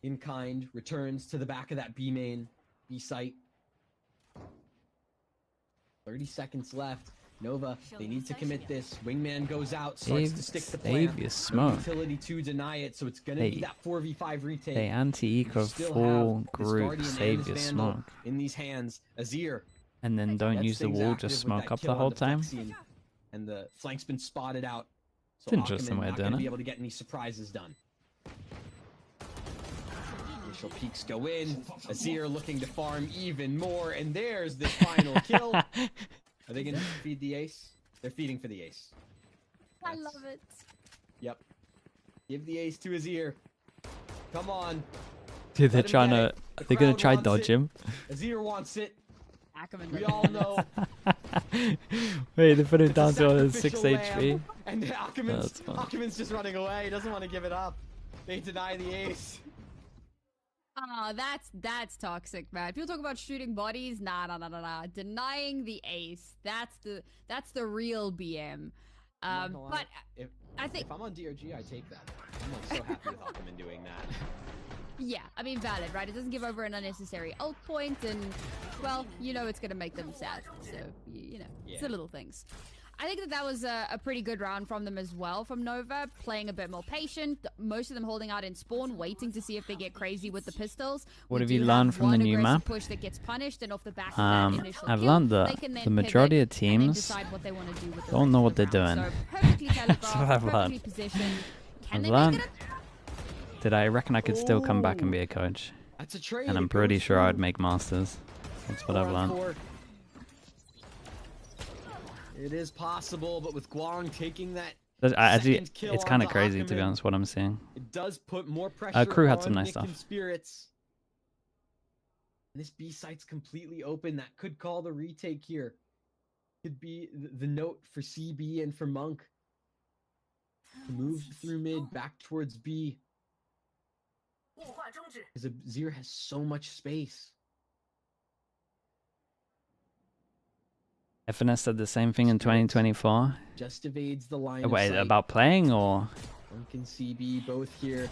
in kind returns to the back of that B main B site. 30 seconds left. Nova, they need to commit this. Wingman goes out, starts to stick the plan. Smoke. Utility to deny it, so it's gonna be that 4v5 retake. They anti-eco full group save your smoke. In these hands, Azir. And then don't use the wall, just smoke up the whole time. And the flank's been spotted out. It's an interesting way of doing it. Be able to get any surprises done. Initial peeks go in. Azir looking to farm even more, and there's the final kill. Are they gonna feed the ace? They're feeding for the ace. I love it. Yep. Give the ace to his ear. Come on. Dude, they're trying to. They're gonna try dodge him. Azir wants it. Ackerman We all know. Wait, they put him down to 6 HP. And Ackerman's just running away. He doesn't want to give it up. They deny the ace. Oh, that's toxic, man. People talk about shooting bodies. Nah. Denying the ace. That's the real BM. But I think if I'm on DRG, I take that. I'm like so happy with Ackerman doing that. Yeah, I mean, valid, right? It doesn't give over an unnecessary ult point, and, well, you know it's going to make them sad. So, you know, it's the little things. I think that was a pretty good round from them as well, from Nova, playing a bit more patient. Most of them holding out in spawn, waiting to see if they get crazy with the pistols. What have you learned from the new map? Push that gets punished, and off the back of that initial I've kill, learned that the majority of teams don't know what they're doing. So, perfectly That's what I've learned. I've learned that I reckon I could still come back and be a coach. That's a trade. And I'm pretty sure I'd make masters. That's what I've learned. It is possible, but with Guang taking that it's kind of crazy, to be honest, what I'm seeing. It does put more pressure Crew had on some nice Nick stuff. and Spirits. This B site's completely open. That could call the retake here. Could be the note for CB and for Monk. Move through mid, back towards B. Because Azir has so much space. FNS said the same thing in 2024. Just evades the line. Wait, about playing or? Monk and CB both here.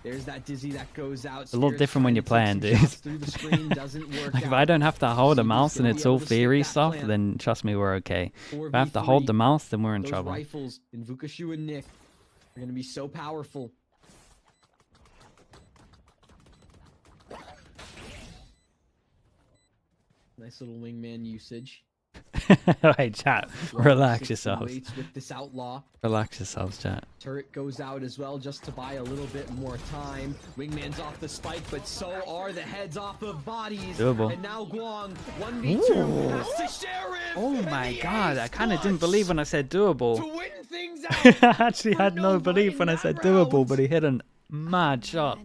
There's that dizzy that goes out. It's a little different when you're playing, dude. Like if I don't have to hold a mouse and it's all theory stuff, then trust me, we're okay. If I have to hold the mouse, then we're in trouble. Rifles in Vukashu and Nick are going to be so powerful. Nice little wingman usage. Wait, chat. Relax yourselves. With this outlaw. Relax yourselves, chat. Turret goes out as well just to buy a little bit more time. Wingman's off the spike, but so are the heads off of bodies. Doable. And now Guang 1v2 has to Sheriff. Oh my god, I kind of didn't believe when I said doable. To win things out. I actually had no belief when I said doable, but he hit a mad shot.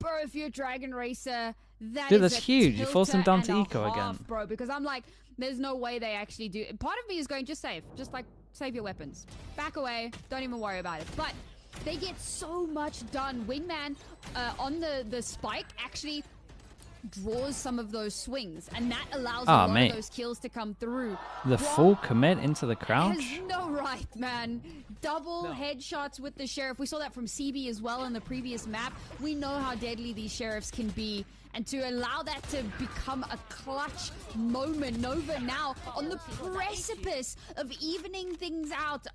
Bro, if you're a Dragon Racer, that's huge. You force them down to eco again. Bro, because I'm like, there's no way they actually do. Part of me is going, just save. Just like, save your weapons. Back away. Don't even worry about it. But they get so much done. Wingman on the spike actually draws some of those swings, and that allows a lot of those kills to come through. The full commit into the crouch? Has no right, man. Double headshots with the Sheriff. We saw that from CB as well in the previous map. We know how deadly these Sheriffs can be. And to allow that to become a clutch moment, Nova now on the precipice of evening things out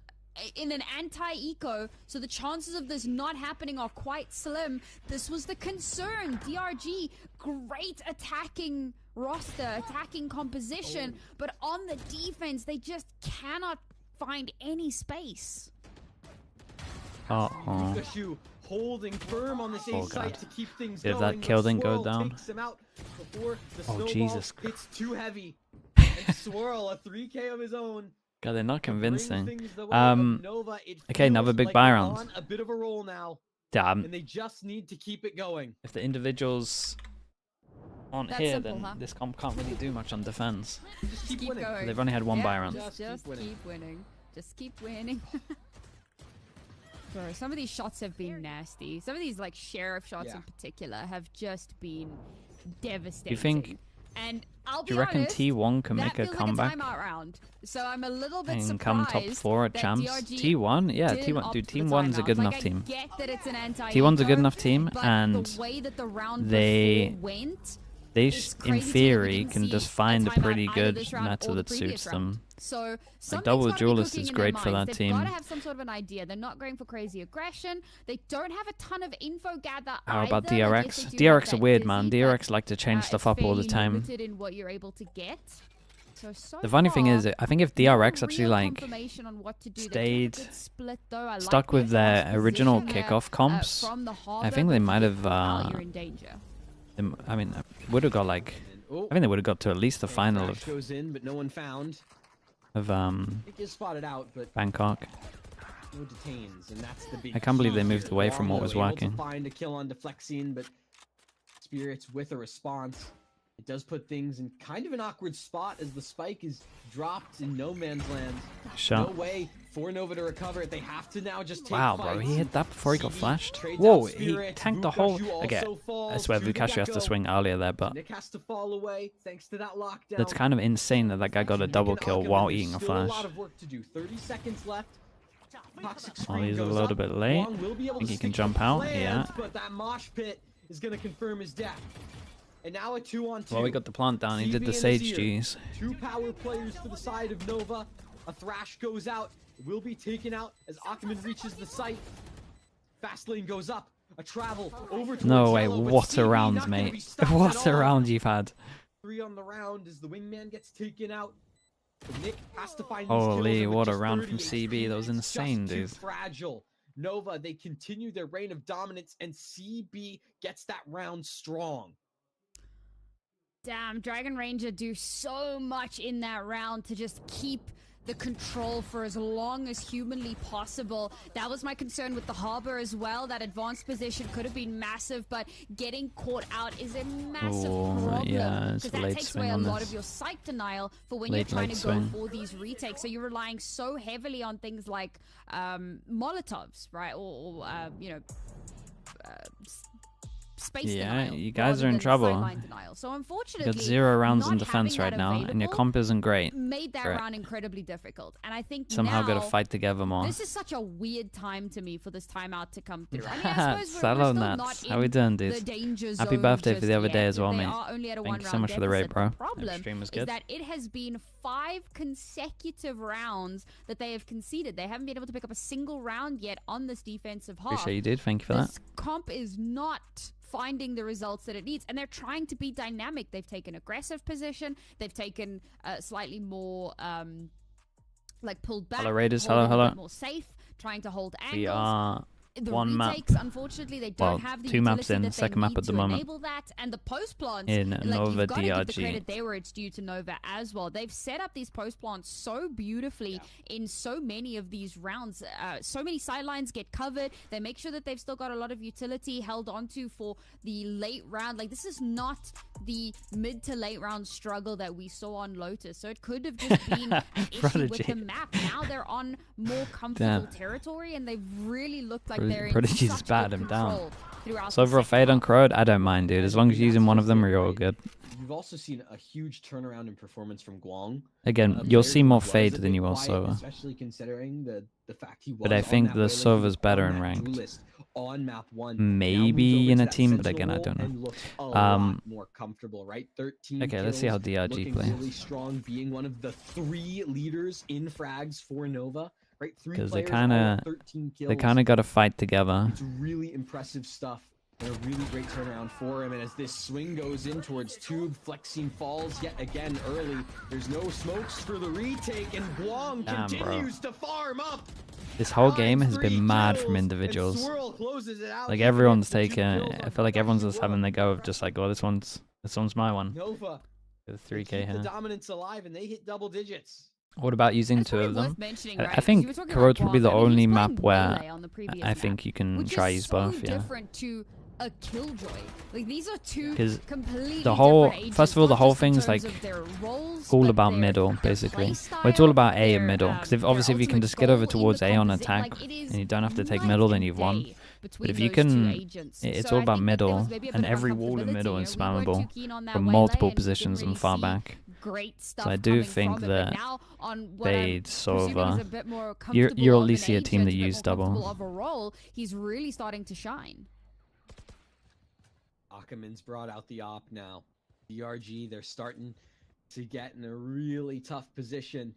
in an anti-eco, so the chances of this not happening are quite slim. This was the concern. DRG, great attacking roster, attacking composition, but on the defense, they just cannot find any space. Pikachu holding firm on this A site to keep things going. If that kill didn't go down. Oh, Jesus. It's too heavy. And Swirl, a 3K of his own. God, they're not convincing. Okay, another big buy round. On a bit of a roll now. Damn. And they just need to keep it going. If the individuals aren't here, then this comp can't really do much on defense. Just keep going. They've only had one buy round. Just keep winning. Just keep winning. Bro, some of these shots have been nasty. Some of these, like, Sheriff shots in particular have just been devastating. You think... And I'll do be you reckon honest, T1 can make a comeback? Like a round. So I'm a little bit and come top 4 at champs? T1? Yeah, T1. Dude, Team 1's a good enough team. T1's a good enough team, and they in theory can just find a pretty good meta that suits them. So like double duelist is great for that team. They've got to have some sort of an idea. They're not going for crazy aggression. They don't have a ton of info gather. How about DRX? DRX are weird, man. DRX like to change stuff up all the time. In what you're able to get. So the funny thing is, I think if DRX actually like stayed stuck with their original kickoff comps, I think they might have. I mean, would have got like. I think they would have got to at least the final of. Goes in, but no one found. It is spotted out, but Bangkok. no detains, and that's the big I can't believe they key moved here. away from what was Able to working. find a kill on deflexing, but Spirits with a response. It does put things in kind of an awkward spot as the spike is dropped in no man's land. Shot. No way for Nova to recover it. They have to now just take Wow, fights. bro, he hit that before he got CB flashed. trades Whoa, out he Spirits. tanked the whole. Vukashu Okay, also I falls swear to the Vukashu has to get-go. swing earlier there, but Nick has to fall away thanks to that lockdown. that's kind of insane that that guy got a double kill while eating a flash. A lot of work to do. 30 seconds left. Toxic Oh, screen he's a goes little up. bit late. Wong will be able Think to he can stick jump with out? plans, Yeah. But that mosh pit is going to confirm his death. And now a 2-on-2. Well, we got the plant down. He did the CB and Sage Azir. Gs. 2 power players for the side of Nova. A Thrash goes out. It will be taken out as Ackerman reaches the site. Fast lane goes up. A travel over towards No way, yellow, but what a CB round, not gonna be mate. stopped What at a all. round you've had. 3 on the round as the wingman gets taken out. But Nick has to find these Holy, kills, and with what a just round 30 from CB. That was it's insane, just too dude. fragile. Nova, they continue their reign of dominance, and CB gets that round strong. Damn, Dragon Ranger do so much in that round to just keep the control for as long as humanly possible. That was my concern with the Harbor as well. That advanced position could have been massive, but getting caught out is a massive problem. Yeah, it's because a that late takes swing away a on lot this. of your sight denial for when Late you're trying to go swing. for these retakes. So you're relying so heavily on things like Molotovs, right? Or space Yeah, denial, you guys rather are in than trouble. sideline denial. So You unfortunately, got 0 rounds in not defense having right that now, and your available comp isn't great. made that Right. round incredibly difficult. And I think Somehow now, got to fight together more. this is such a weird time to me for this timeout to come through. I mean, I suppose we're Saddle still nuts. not How we in doing, the dude? danger Happy zone birthday for just the other day yet. as well, They mate. are only at a Thank you so one-round much for the raid, deficit. bro. The problem That stream was is good. that it has been 5 consecutive rounds that they have conceded. They haven't been able to pick up a single round yet on this defensive half. Appreciate you, dude. Thank you for that. This comp is not finding the results that it needs, and they're trying to be dynamic. They've taken aggressive position. They've taken slightly more like pulled back. Hello, Raiders. holding Hello. a bit more safe, trying to hold angles. We are The one map. retakes, unfortunately, they don't Well, have the 2 maps utility in, that second they map need at the to moment. enable that. And the post plants, In like, Nova you've got to give the DRG. credit there where it's due to Nova as well. They've set up these post plants so beautifully in so many of these rounds. So many sidelines get covered. They make sure that they've still got a lot of utility held onto for the late round. Like, this is not the mid to late round struggle that we saw on Lotus. So it could have just been an issue with the map. Now they're on more comfortable territory, and they've really looked like they're in Prodigy such just batted good him down. control throughout So the for a second fade on half. Crowd, I don't mind, dude. As long as you're using one of them, you're all good. You've also seen a huge turnaround in performance from Guang. Again, you'll Players see who more was a fade bit than you will quiet, Sova. especially considering the fact he was But I on think that the way, like, he Sova's was better on in that ranked. duelist on map 1. Maybe Now moved in over a to team, that but again, I Sentinel don't know. and looks a lot more comfortable, right? 13 Okay, let's see how kills, DRG looking plays. really strong, being one of the 3 leaders in frags for Nova, right? 3 Because they players, kind all of with 13 kills. they kind of got to fight together. It's really impressive stuff and a really great turnaround for him. And as this swing goes in towards Tube, Flexing falls yet again early. There's no smokes for the retake, and Guang Damn, bro. continues to farm up. This whole game has 9-3 been mad kills, from and individuals. Swirl closes it out Like here everyone's with the 2 taking. kills I on feel like everyone's Vukashu just having their go of just like, oh, this one's my one. Nova. The They 3K keep the here. dominance alive, and they hit double digits. What about using That's 2 probably of worth them? mentioning, I right? 'Cause think you were talking Corrod's about probably Guang. the I mean, only he's map playing where Melee on the previous I map, think you can which try is use so both. Yeah. different to a Killjoy. Like, these are 2 'Cause completely the whole- different agents, first of all, the not whole just in thing's, terms like, of their roles, all but about their middle, basically. play Well, it's all style, about A and their, middle. Because their obviously, if you can ultimate just get over goal in towards the A on composite, attack, like, it is and you don't have to take night middle, then and you've won. day But between if you those 2 can, agents. it's So all I about think that there middle, was maybe a and bit of every wall in uncomfortability. middle is We weren't too spammable keen on that from melee, multiple and we didn't positions really and far see back. great stuff So I do coming think from it, that but now on what I'm Fade, presuming is Sova, a bit more you're comfortable at of least an a team agent, that a bit use more comfortable double. of a role, he's really starting to shine. Ackerman's brought out the op now. DRG, they're starting to get in a really tough position.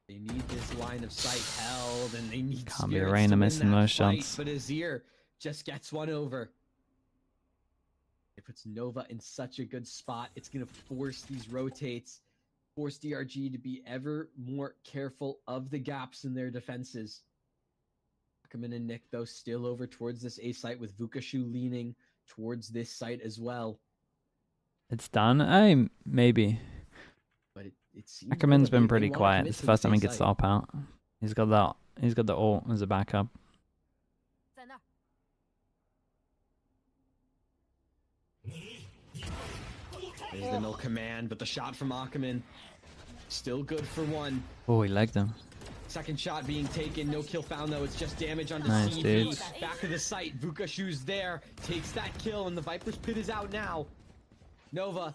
They need this line of sight held, and they need Can't be Spirits Arena to win missing that those fight, shots. But Azir just gets one over. It puts Nova in such a good spot. It's going to force these rotates, force DRG to be ever more careful of the gaps in their defenses. Ackerman and Nick, though, still over towards this A site with Vukashu leaning towards this site as well. It's done. Maybe. Ackerman's been pretty quiet. It's the first time he gets the op out. He's got that. He's got the ult as a backup. There's the no command, but the shot from Ackerman still good for one. Oh, he legged him. Second shot being taken, no kill found though. It's just damage onto nice, CV. Dude. Back of the site, Vukashu's there, takes that kill, and the Viper's Pit is out now. Nova,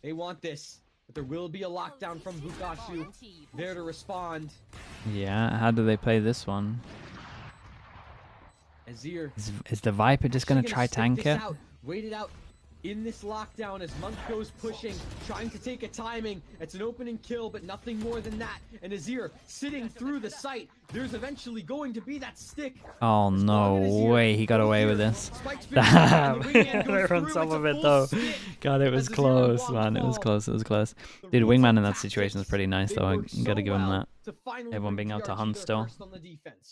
they want this, but there will be a lockdown from Vukashu there to respond. Yeah, how do they play this one? Azir is the Viper just gonna try tank it? Wait it out in this lockdown as Monk goes pushing, trying to take a timing. It's an opening kill, but nothing more than that. And Azir sitting through the site. There's eventually going to be that stick. Oh no way, he got away with this. Damn, we're on top of it though. God, it was close, man. It was close, it was close. Dude, Wingman in that situation is pretty nice though. You gotta give him that. Everyone being out to hunt still.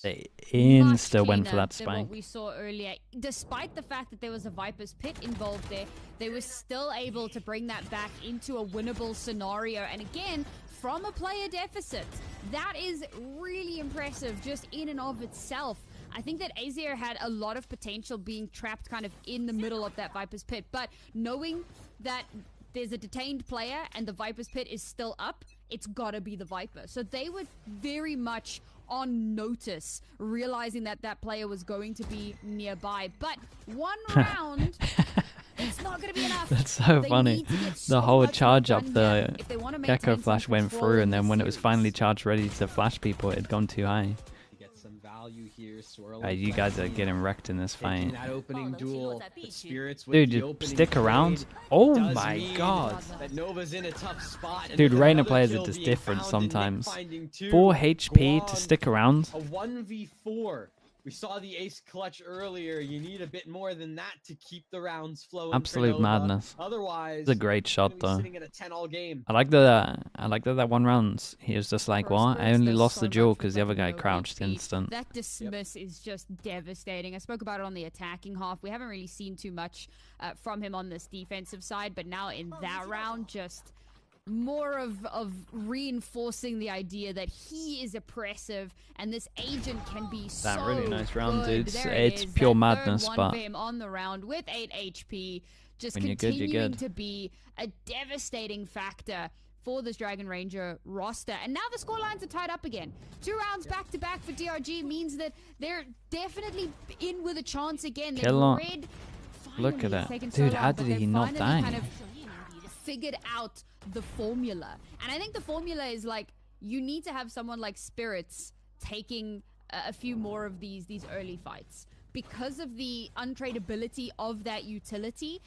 They insta went for that spike. What we saw earlier, despite the fact that there was a Viper's Pit involved there, they were still able to bring that back into a winnable scenario. And again, from a player deficit, that is really impressive just in and of itself. I think that Azir had a lot of potential being trapped kind of in the middle of that Viper's Pit, but knowing that there's a detained player and the Viper's Pit is still up, it's gotta be the Viper. So they were very much on notice, realizing that that player was going to be nearby. But one round, it's not going to be enough. That's so funny. The whole charge up the Gecko flash went through, and then when it was finally charged ready to flash people, it had gone too high. You guys are getting wrecked in this fight. Dude, you stick around. Oh my god. Dude, Reyna players are just different sometimes. 4 HP to stick around. A 1v4. We saw the ace clutch earlier. You need a bit more than that to keep the rounds flowing. Absolute madness. Otherwise, it's a great shot though. Game. I like that 1 round. He was just like, what? I only lost the duel because the other guy crouched instant. That dismiss is just devastating. I spoke about it on the attacking half. We haven't really seen too much from him on this defensive side, but now in that round, just more of reinforcing the idea that he is oppressive and this agent can be that so really nice round, good. dude. It's pure madness, but for him on the round with 8 HP, just when continuing to be a devastating factor for this Dragon Ranger roster. And now the scorelines are tied up again. 2 rounds back to back for DRG means that they're definitely in with a chance again. Red, look at that, dude. How did he not die? Kind of figured out the formula, and I think the formula is like you need to have someone like Spirits taking a few more of these early fights because of the untradeability of that utility.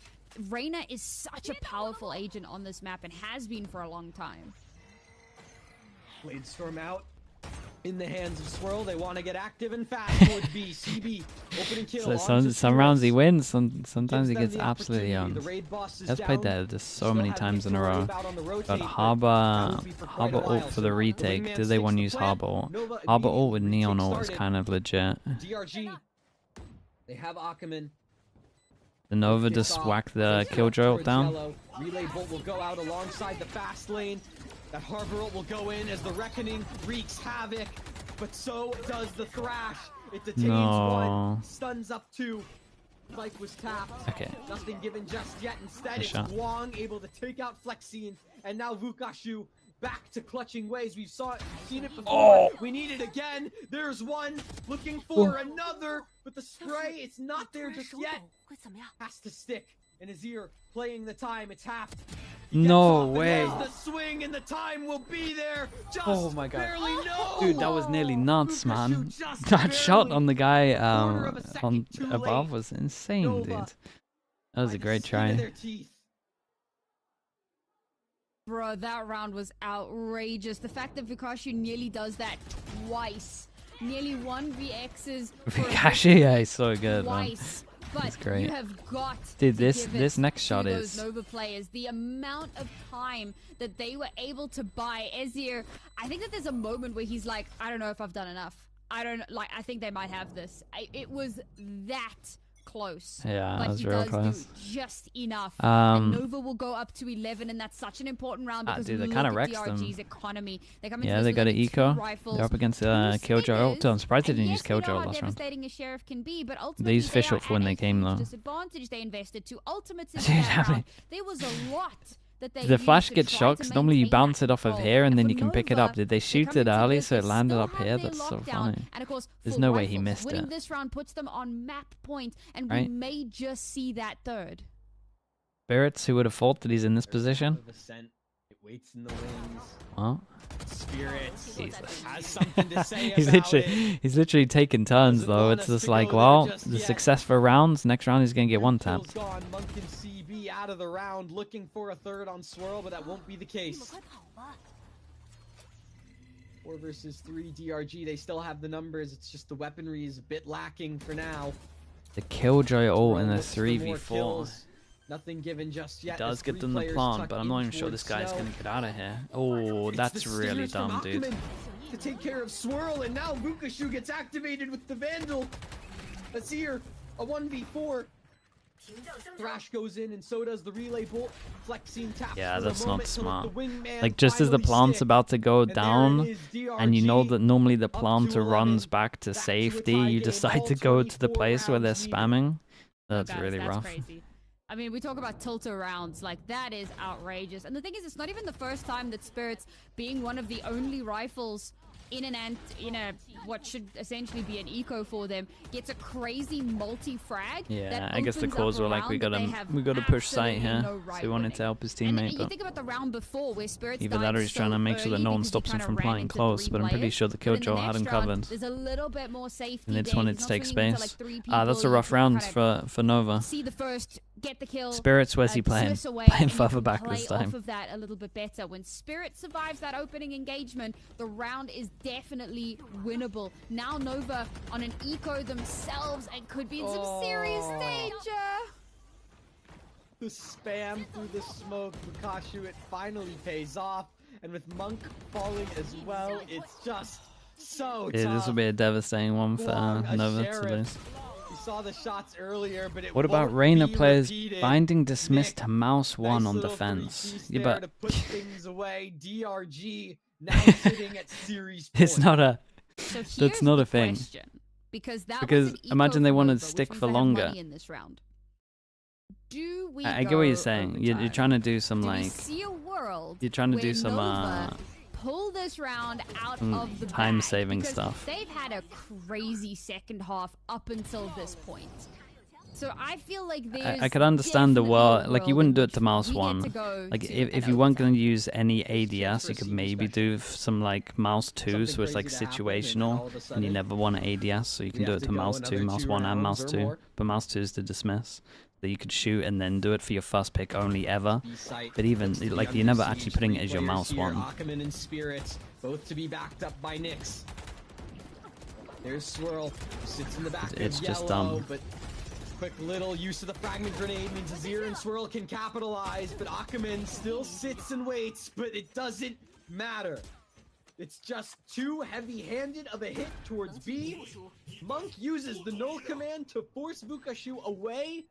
Reyna is such a powerful agent on this map and has been for a long time. Blade Storm out in the hands of Swirl. They want to get active and fast towards B. CB opening kill. So some rounds he wins, sometimes he gets absolutely owned. Has played that just so many times in a row. Got Harbor ult for the retake. Do they want to use Harbor ult? Harbor ult with Neon ult is kind of legit. DRG. They have Ackerman. The Nova just whacked the Killjoy ult down. Relay Bolt will go out alongside the fast lane. That Harbor ult will go in as the Reckoning wreaks havoc, but so does the Thrash. It detains one, stuns up 2. Life was tapped. Okay. Nothing given just yet. Instead, it's Guang able to take out Flexine, and now Vukashu back to clutching ways. We've seen it before. We need it again. There's one looking for another, but the spray, it's not there just yet. Has to stick. And Azir playing the time. It's half. No way. The swing and the time will be there. Just oh my god. Barely, no. Dude, that was nearly nuts, man. That shot on the guy on above was insane, dude. That was a great try. Bro, that round was outrageous. The fact that Vukashu nearly does that twice. Nearly 1vx's. Vukashu, yeah, he's so good, man. But that's great. You have got dude, this next shot is Nova players the amount of time that they were able to buy. Azir, I think that there's a moment where he's like, I don't know if I've done enough. I think they might have this. It was that close. Yeah, but that was he real does close. do just enough. And Nova will go up to 11, and that's such an important round because dude, they look kind of at wrecked DRG's them. economy. They come Yeah, they got an eco. They're up against Killjoy ult. I'm surprised they didn't use Killjoy last round. A sheriff can be, but They used fish ult for when they came though. Disadvantage. They invested 2 ultimates in that round. There was a lot. The flash gets shot because normally you bounce it off of here and then you can pick it up. Did they shoot it early so it landed up here? That's so funny. And of course, there's no way he missed winning it. this round puts them on map point, and we may just see that third. Spirits, who would have thought that he's in this position? It waits in the wings. Well, Spirits has something to say about it. He's literally taking turns though. It's just like, well, the successful rounds. Next round he's gonna get one tap. Monk and CB out of the round, looking for a third on Swirl, but that won't be the case. 4 versus 3 DRG. They still have the numbers. It's just the weaponry is a bit lacking for now. The Killjoy ult in the 3v4. Nothing given just yet. He does get them the plant, but I'm not even sure this guy's gonna get out of here. Oh, that's really dumb, dude. To take care of Swirl, and now Vukashu gets activated with the Vandal. That's here. A 1v4. Thrash goes in, and so does the relay bolt. Flexing taps. Yeah, that's not smart. Like, just as the plant's about to go down, and you know that normally the planter runs back to safety, you decide to go to the place where they're spamming. That's really rough. Crazy. I mean, we talk about tilter rounds, like that is outrageous. And the thing is, it's not even the first time that Spirits, being one of the only rifles in what should essentially be an eco for them, gets a crazy multi-frag. Yeah, I guess the calls were like, we gotta push site here. So he wanted to help his teammate. And you think about the round before where Spirits either that or he's trying to make sure that no one stops him from playing close, but I'm pretty sure the Killjoy had him covered. There's a little bit more safety. And they just wanted to take space. That's a rough round for Nova. See the first, get the kill. Spirits, where's he playing? Playing further back this time. Off of that a little bit better. When Spirit survives that opening engagement, the round is definitely winnable. Now Nova on an eco themselves and could be in some serious danger. The spam through the smoke, Vukashu, it finally pays off. And with Monk falling as well, it's just so tough. This will be a devastating one for Nova to lose. We saw the shots earlier, but it what about Reina players binding dismiss to mouse 1 on defense? Yeah, but to put things away. DRG now sitting at series it's not a so that's not a thing. Because imagine they wanted to stick for longer. In this round. Do we I get what you're saying. You're trying to do some like see a world you're trying to do some pull this round out of the time saving stuff. They've had a crazy second half up until this point. So I feel like I could understand the world, like you wouldn't do it to mouse 1. Like if you weren't going to use any ADS, you could maybe do some like mouse 2, so it's like situational, and you never want an ADS, so you can do it to mouse 2, mouse 1, and mouse 2. But mouse 2 is to dismiss. That you could shoot and then do it for your first pick only ever. But even like you're never actually putting it as your mouse 1. Ackerman and Spirits, both to be backed up by Nyx. There's Swirl, sits in the back. It's of just yellow, dumb. But quick little use of the fragment grenade means Azir and Swirl can capitalize, but Ackerman still sits and waits, but it doesn't matter. It's just too heavy-handed of a hit towards B. Monk uses the null command to force Vukashu away.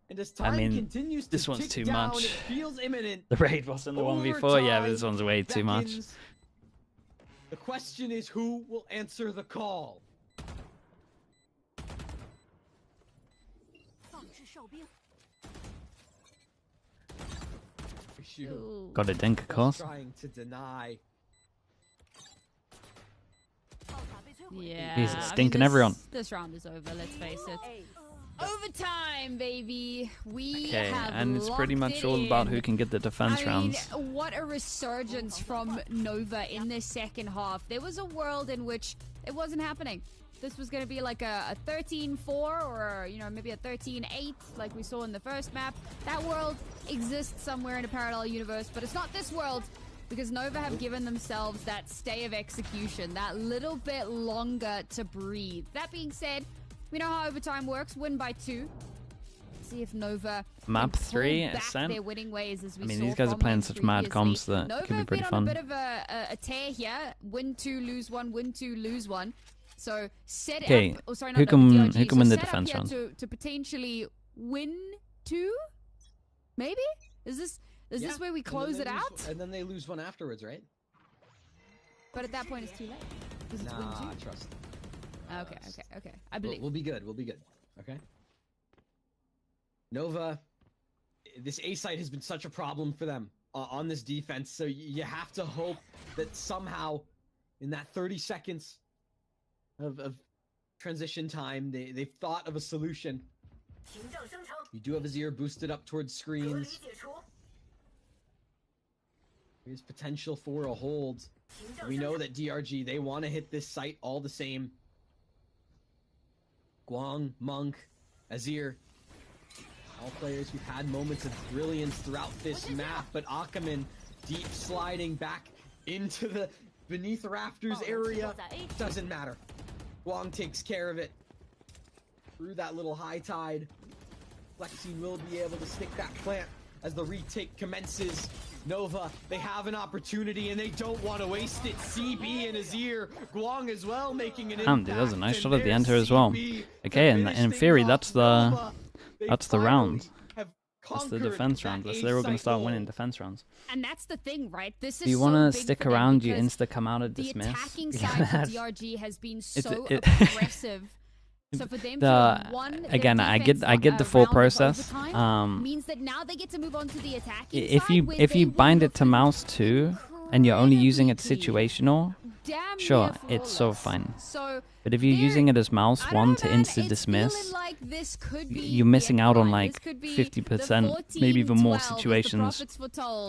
And as time continues to this one's too down, much. It feels imminent. The raid wasn't the 1v4. Yeah, but this one's way too much. The question is, who will answer the call? Got a dink, of course. Trying to deny. Yeah, he's stinking everyone. This round is over. Let's face it. Overtime, baby. Okay, and it's pretty much all about who can get the defense rounds. What a resurgence from Nova in this second half. There was a world in which it wasn't happening. This was going to be like a 13-4 or, maybe a 13-8 like we saw in the first map. That world exists somewhere in a parallel universe, but it's not this world because Nova have given themselves that stay of execution, that little bit longer to breathe. That being said, we know how overtime works. Win by 2. see if Nova Map 3 Ascent. their winning ways, as we I mean, saw these guys are playing such mad comms that Nova could be pretty fun. Nova have been on a bit of a tear here. Win 2, lose 1, win 2, lose 1. So set up. Oh, sorry, who can win the defense round? To potentially win 2, maybe? Is this where we close it out? And then they lose 1 afterwards, right? But at that point, it's too late. Because it's win 2. Trust. Okay. I believe. We'll be good. Okay. Nova, this A site has been such a problem for them on this defense. So you have to hope that somehow, in that 30 seconds of transition time, they've thought of a solution. You do have Azir boosted up towards screens. There's potential for a hold. We know that DRG, they want to hit this site all the same. Guang, Monk, Azir, all players who've had moments of brilliance throughout this map, but Akaman deep sliding back into the beneath rafters area. Doesn't matter. Guang takes care of it. Through that little high tide, Lexi will be able to stick that plant as the retake commences. Nova, they have an opportunity and they don't want to waste it. CB and Azir, Guang as well making an impact. That was a nice shot at the enter as well. Okay, and in theory, that's the round. That's the defense round. So they're all going to start winning defense rounds. And that's the thing, right? This is Do you want to stick around? You insta come out of dismiss. The attacking side of DRG has been so aggressive. So for them to won again, I get the full process. Means that now they get to move on to the attacking if you bind it to mouse 2 and you're only using it situational, sure, it's so fine. But if you're using it as mouse 1 to insta dismiss, you're missing out on like 50%, maybe even more situations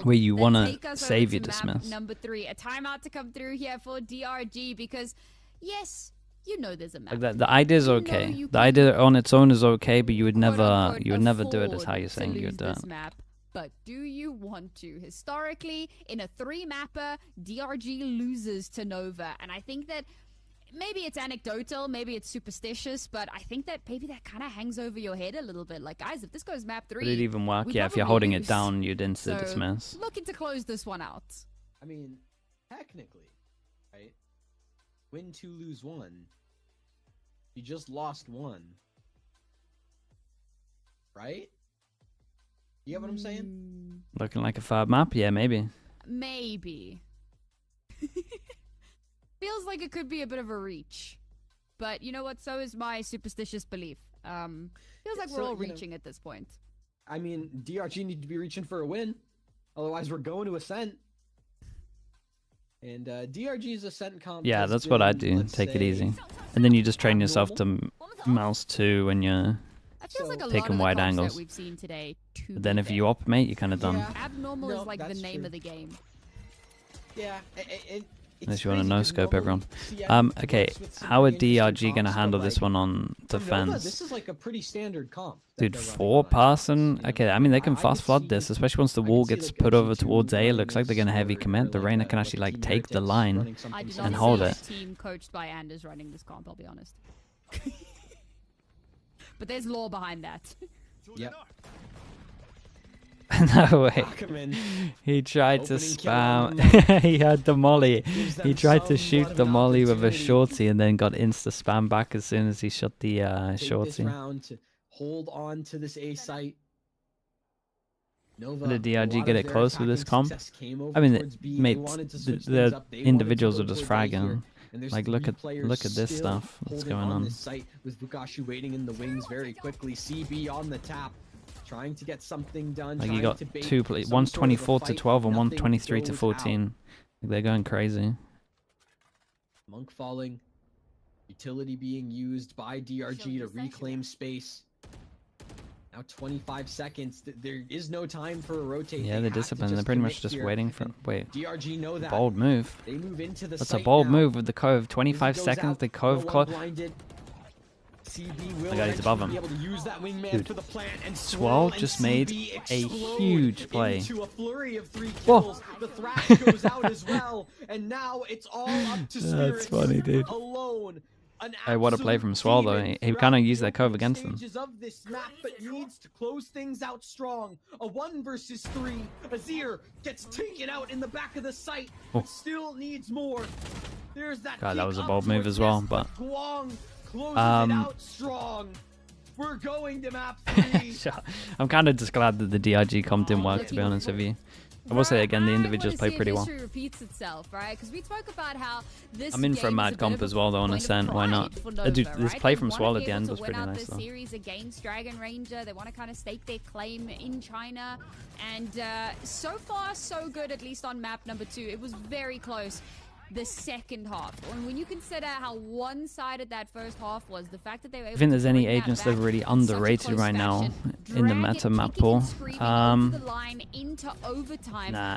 where you want to save your dismiss. Number 3, a timeout to come through here for DRG because yes. You know there's a map. The idea is okay. The idea on its own is okay, but you would never do it as how you're saying you'd do it. But do you want to? Historically, in a 3-mapper, DRG loses to Nova, and I think that maybe it's anecdotal, maybe it's superstitious, but I think that maybe that kind of hangs over your head a little bit. Like, guys, if this goes map 3, would it even work? Yeah, if you're holding it down, you'd insta dismiss. Looking to close this one out. I mean, technically, right? Win 2, lose 1. You just lost 1. Right? You get what I'm saying? Looking like a 5 map? Yeah, maybe. Maybe. Feels like it could be a bit of a reach. But you know what? So is my superstitious belief. Feels like we're all reaching at this point. I mean, DRG need to be reaching for a win. Otherwise, we're going to Ascent. And DRG's Ascent comp. Yeah, that's what I do. Take it easy. And then you just train yourself to mouse 2 when you're taking wide angles. We've seen today, but then if you op, mate, you're kind of done. Yeah. Abnormal is like the name of the game. Yeah. Unless you want to no-scope everyone. Okay, how are DRG going to handle this one on defense? This is like a pretty standard comp. Dude, 4-person? Okay, I mean, they can fast flood this, especially once the wall gets put over towards A. It looks like they're going to heavy commit. The Reyna can actually, like, take the line and hold it. Team coached by Anders running this comp, I'll be honest. But there's lore behind that. Yep. No way. He tried to spam. He had the molly. He tried to shoot the molly with a shorty and then got insta spam back as soon as he shot the shorty. Hold on to this A site. Did DRG get it close with this comp? I mean, mate, the individuals are just fragging. Like, look at this stuff that's going on. With Bukashi waiting in the wings very quickly. CB on the tap. Trying to get something done. Like, you got one's 24 to 12 and one's 23 to 14. Like, they're going crazy. Monk falling. Utility being used by DRG to reclaim space. Now 25 seconds. There is no time for a rotate. Yeah, they're disciplined. They're pretty much just waiting for... Wait. DRG know that. Bold move. They move into the That's a bold move with the cove. 25 seconds, the cove close. CB will he's above him. Dude, Swell just made a huge play. A flurry of 3 kills. The thrash goes out as well, and now it's all up to Spirit. That's funny, dude. Alone. Hey, what a play from Swell though. He kind of used that curve against them. Of this map, but needs to close things out strong. A 1 versus 3. Azir gets taken out in the back of the site, but still needs more. There's that. God, that was a bold move as well, but Guang closes it out strong. We're going to map 3. I'm kind of just glad that the DRG comp didn't work, to be honest with you. I will say again, the individuals play pretty well. Repeats itself, right? Because we spoke about how this I'm in for a mad comp as well, though, on Ascent. Why not? Dude, this play from Swell at the end was pretty nice, though. Series against Dragon Ranger. They want to kind of stake their claim in China, and so far so good, at least on map number 2. It was very close. The second half, and when you consider how one-sided that first half was, the fact that they were able I think there's any agents that are really underrated right now in the meta map pool. Nah,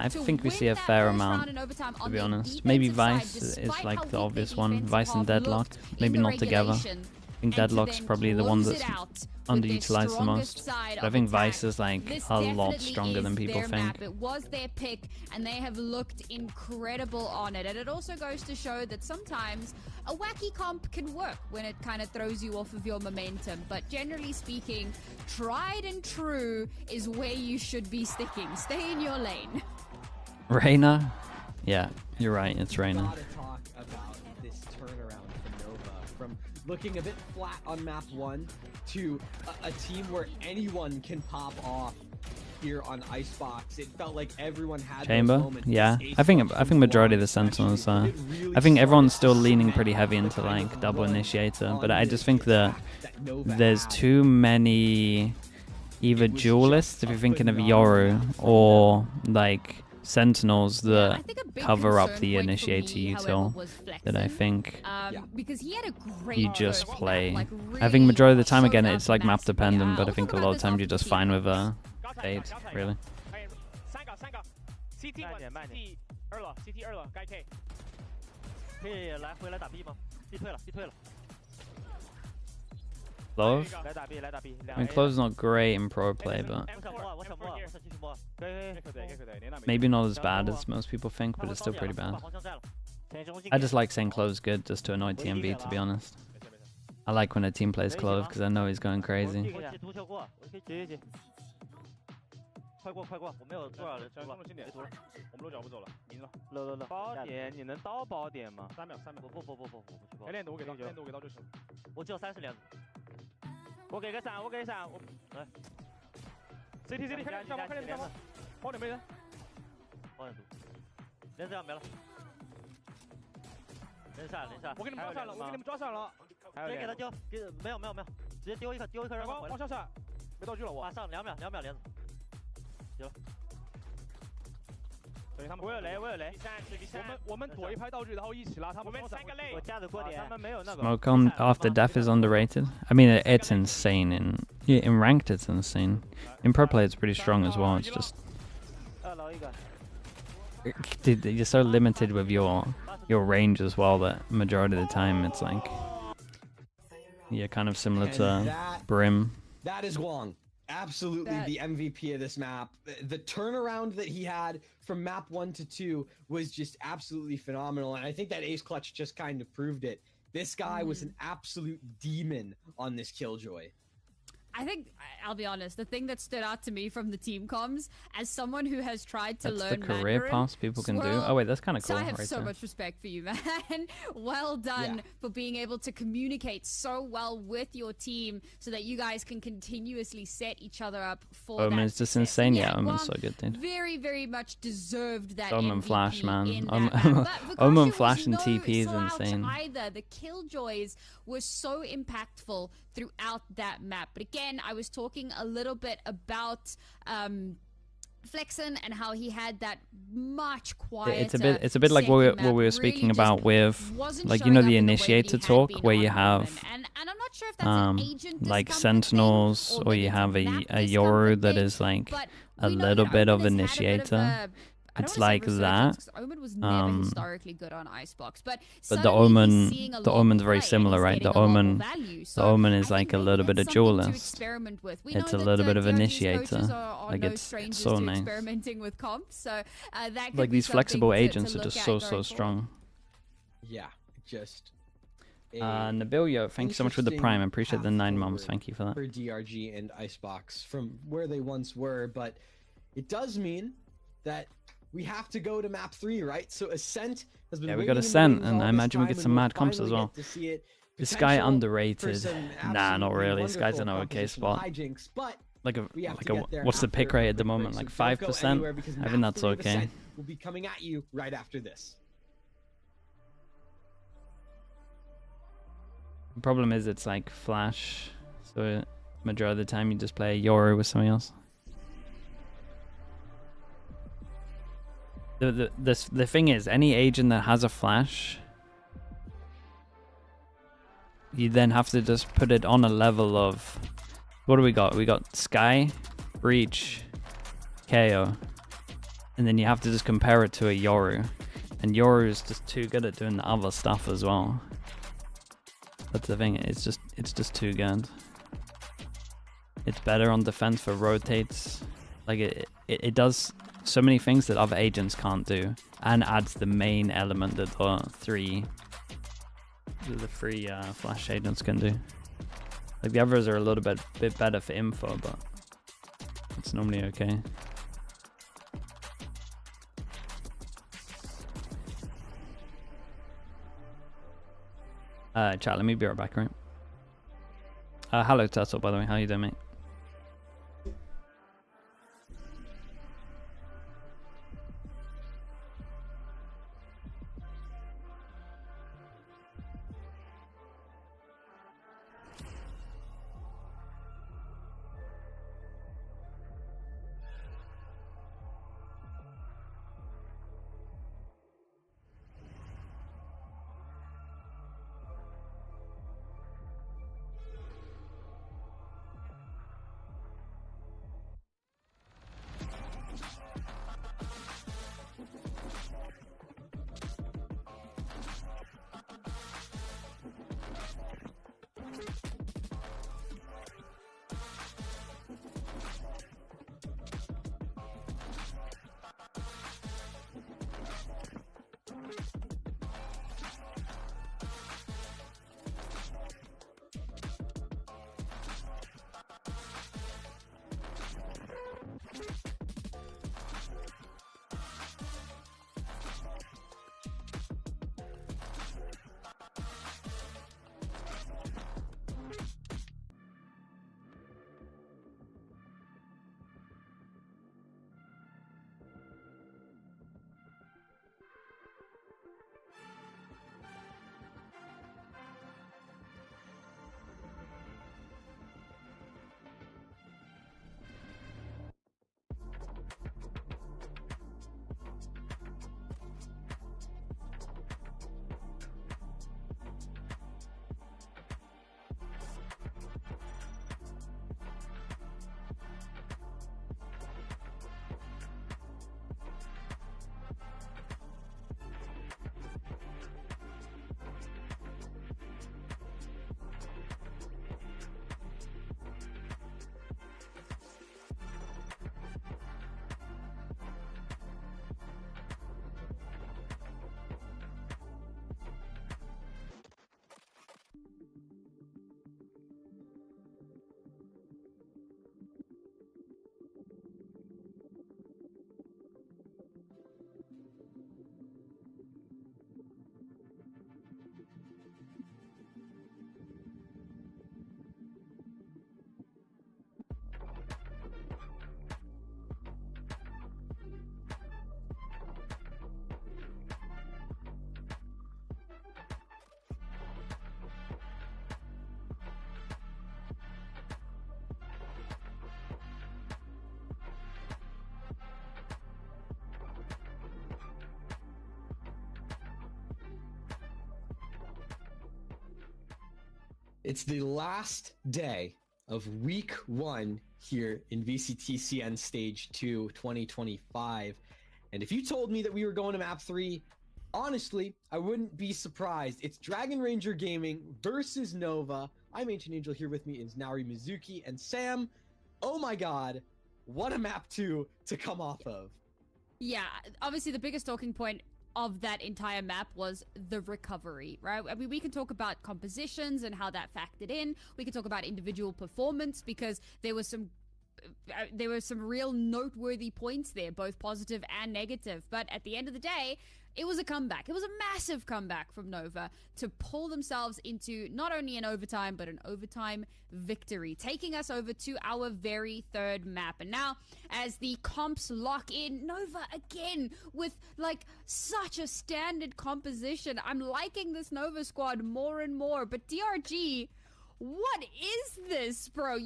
I think we see a fair amount, to be honest. Maybe Vice is like the obvious one. Vice and Deadlock, maybe not together. I think Deadlock's probably the one that's underutilized the most. But I think Vice is like a lot stronger than people think. It was their pick, and they have looked incredible on it. And it also goes to show that sometimes a wacky comp can work when it kind of throws you off of your momentum. But generally speaking, tried and true is where you should be sticking. Stay in your lane. Reyna? Yeah, you're right. It's Reyna. Looking a bit flat on map 1 to a team where anyone can pop off here on Icebox. It felt like everyone had Chamber. Yeah, I think majority of the Sentinels are. I think everyone's still leaning pretty heavy into like double initiator, but I just think that there's too many either duelists if you're thinking of Yoru or like Sentinels that cover up the initiator util that I think you just play. I think majority of the time, again, it's like map dependent, but I think a lot of times you're just fine with a fade, really. Clove? I mean, Clove's not great in pro play, but maybe not as bad as most people think, but it's still pretty bad. I just like saying Clove's good just to annoy TMV, to be honest. I like when a team plays Clove because I know he's going crazy. Smoke on after death is underrated. I mean, it's insane in ranked. It's insane. In pro play, it's pretty strong as well. It's just you're so limited with your range as well that majority of the time it's like kind of similar to Brim. That is Guang. Absolutely the MVP of this map. The turnaround that he had from map 1 to 2 was just absolutely phenomenal, and I think that ace clutch just kind of proved it. This guy was an absolute demon on this Killjoy. I think, I'll be honest, the thing that stood out to me from the team comms, as someone who has tried to learn the career paths people can do. Oh wait, that's kind of cool. I have so much respect for you, man. Well done for being able to communicate so well with your team so that you guys can continuously set each other up for Omen is just insane. Yeah, Omen's so good, dude. Very, very much deserved that Omen MVP Flash, man. Omen Flash and TP is insane. The Killjoys were so impactful throughout that map. But again, I was talking a little bit about Flexen and how he had that much quieter. It's a bit like what we were speaking about with, like, you know, the initiator talk where you have and I'm not sure if that's agent like Sentinels, or you have a Yoru that is like a little bit of initiator. It's like that. Omen was never historically good on Icebox, but the Omen's very similar, right? The Omen is like a little bit of duelist. It's a little bit of initiator. Like it's so nice. Experimenting with comps, so like these flexible agents are just so strong. Yeah, just Nabilio, thank you so much for the prime. I appreciate the 9 months. Thank you for that. For DRG and Icebox from where they once were, but it does mean that we have to go to map 3, right? So Ascent has been we got Ascent, and I imagine we get some mad comps as well. This guy underrated. Nah, not really. This guy's in an okay spot. Hijinks, but like a what's the pick rate at the moment? Like 5%? I think that's okay. We'll be coming at you right after this. The problem is it's like Flash, so majority of the time you just play Yoru with something else. The thing is, any agent that has a Flash, you then have to just put it on a level of, what do we got? We got Sky, Breach, KO, and then you have to just compare it to a Yoru, and Yoru is just too good at doing the other stuff as well. That's the thing, it's just too good. It's better on defense for rotates. Like it does so many things that other agents can't do, and adds the main element that the three Flash agents can do. Like the others are a little bit better for info, but it's normally okay. Chat, let me be right back, right? Hello, Turtle, by the way. How you doing, mate? It's the last day of week 1 here in VCT CN Stage 2 2025. And if you told me that we were going to map 3, honestly, I wouldn't be surprised. It's Dragon Ranger Gaming versus Nova. I'm Ancient Angel. Here with me is Naori Mizuki and Sam. Oh my god, what a map 2 to come off of. Yeah, obviously the biggest talking point of that entire map was the recovery, right? I mean, we can talk about compositions and how that factored in. We can talk about individual performance because there were some real noteworthy points there, both positive and negative. But at the end of the day, it was a comeback. It was a massive comeback from Nova to pull themselves into not only an overtime, but an overtime victory, taking us over to our very third map. And now, as the comps lock in, Nova again with like such a standard composition. I'm liking this Nova squad more and more. But DRG, what is this, bro?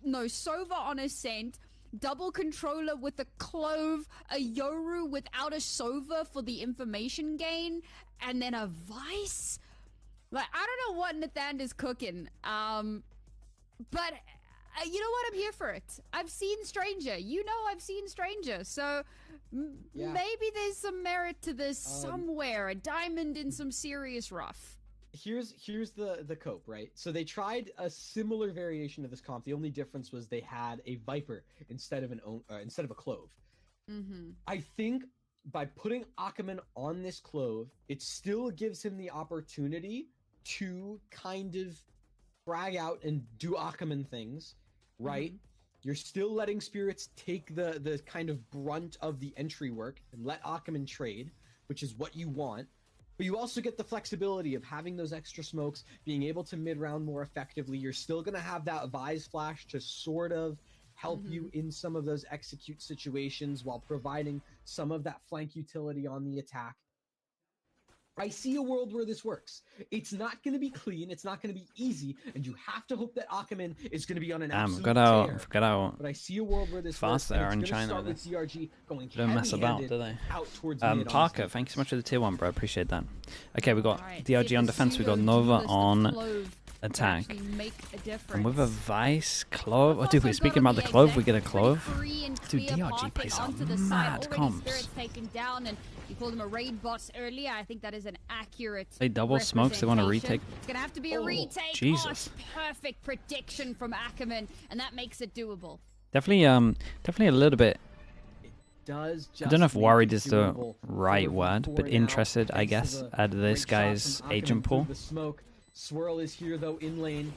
No, Sova on Ascent, double controller with a Clove, a Yoru without a Sova for the information gain, and then a Vice? Like, I don't know what Nathan is cooking, but you know what? I'm here for it. I've seen Stranger. You know I've seen Stranger, so maybe there's some merit to this somewhere. A diamond in some serious rough. Here's the cope, right? So they tried a similar variation of this comp. The only difference was they had a Viper instead of a Clove. I think by putting Ackerman on this Clove, it still gives him the opportunity to kind of frag out and do Ackerman things, right? You're still letting Spirits take the kind of brunt of the entry work and let Ackerman trade, which is what you want. But you also get the flexibility of having those extra smokes, being able to mid-round more effectively. You're still going to have that Vise flash to sort of help you in some of those execute situations while providing some of that flank utility on the attack. I see a world where this works. It's not going to be clean. It's not going to be easy. And you have to hope that Ackerman is going to be on an absolute tear. Forgot out. But I see a world where this fast works. There in China. With DRG going don't mess about, do they? Out towards Parker, thank you so much for the tier 1, bro. Appreciate that. Okay, we got DRG on defense. We got Nova on attack. And with a Vice Clove. Oh, dude, we're speaking about the Clove. We get a Clove. Dude, DRG plays some mad comps. You called him a raid boss earlier. I think that is an accurate. They double smokes. They want to retake. It's gonna have to be a retake. Jesus! Perfect prediction from Ackerman, and that makes it doable. Definitely a little bit. I don't know if worried is the right word, but interested, I guess, at this guy's agent pool. Swirl is here though in lane,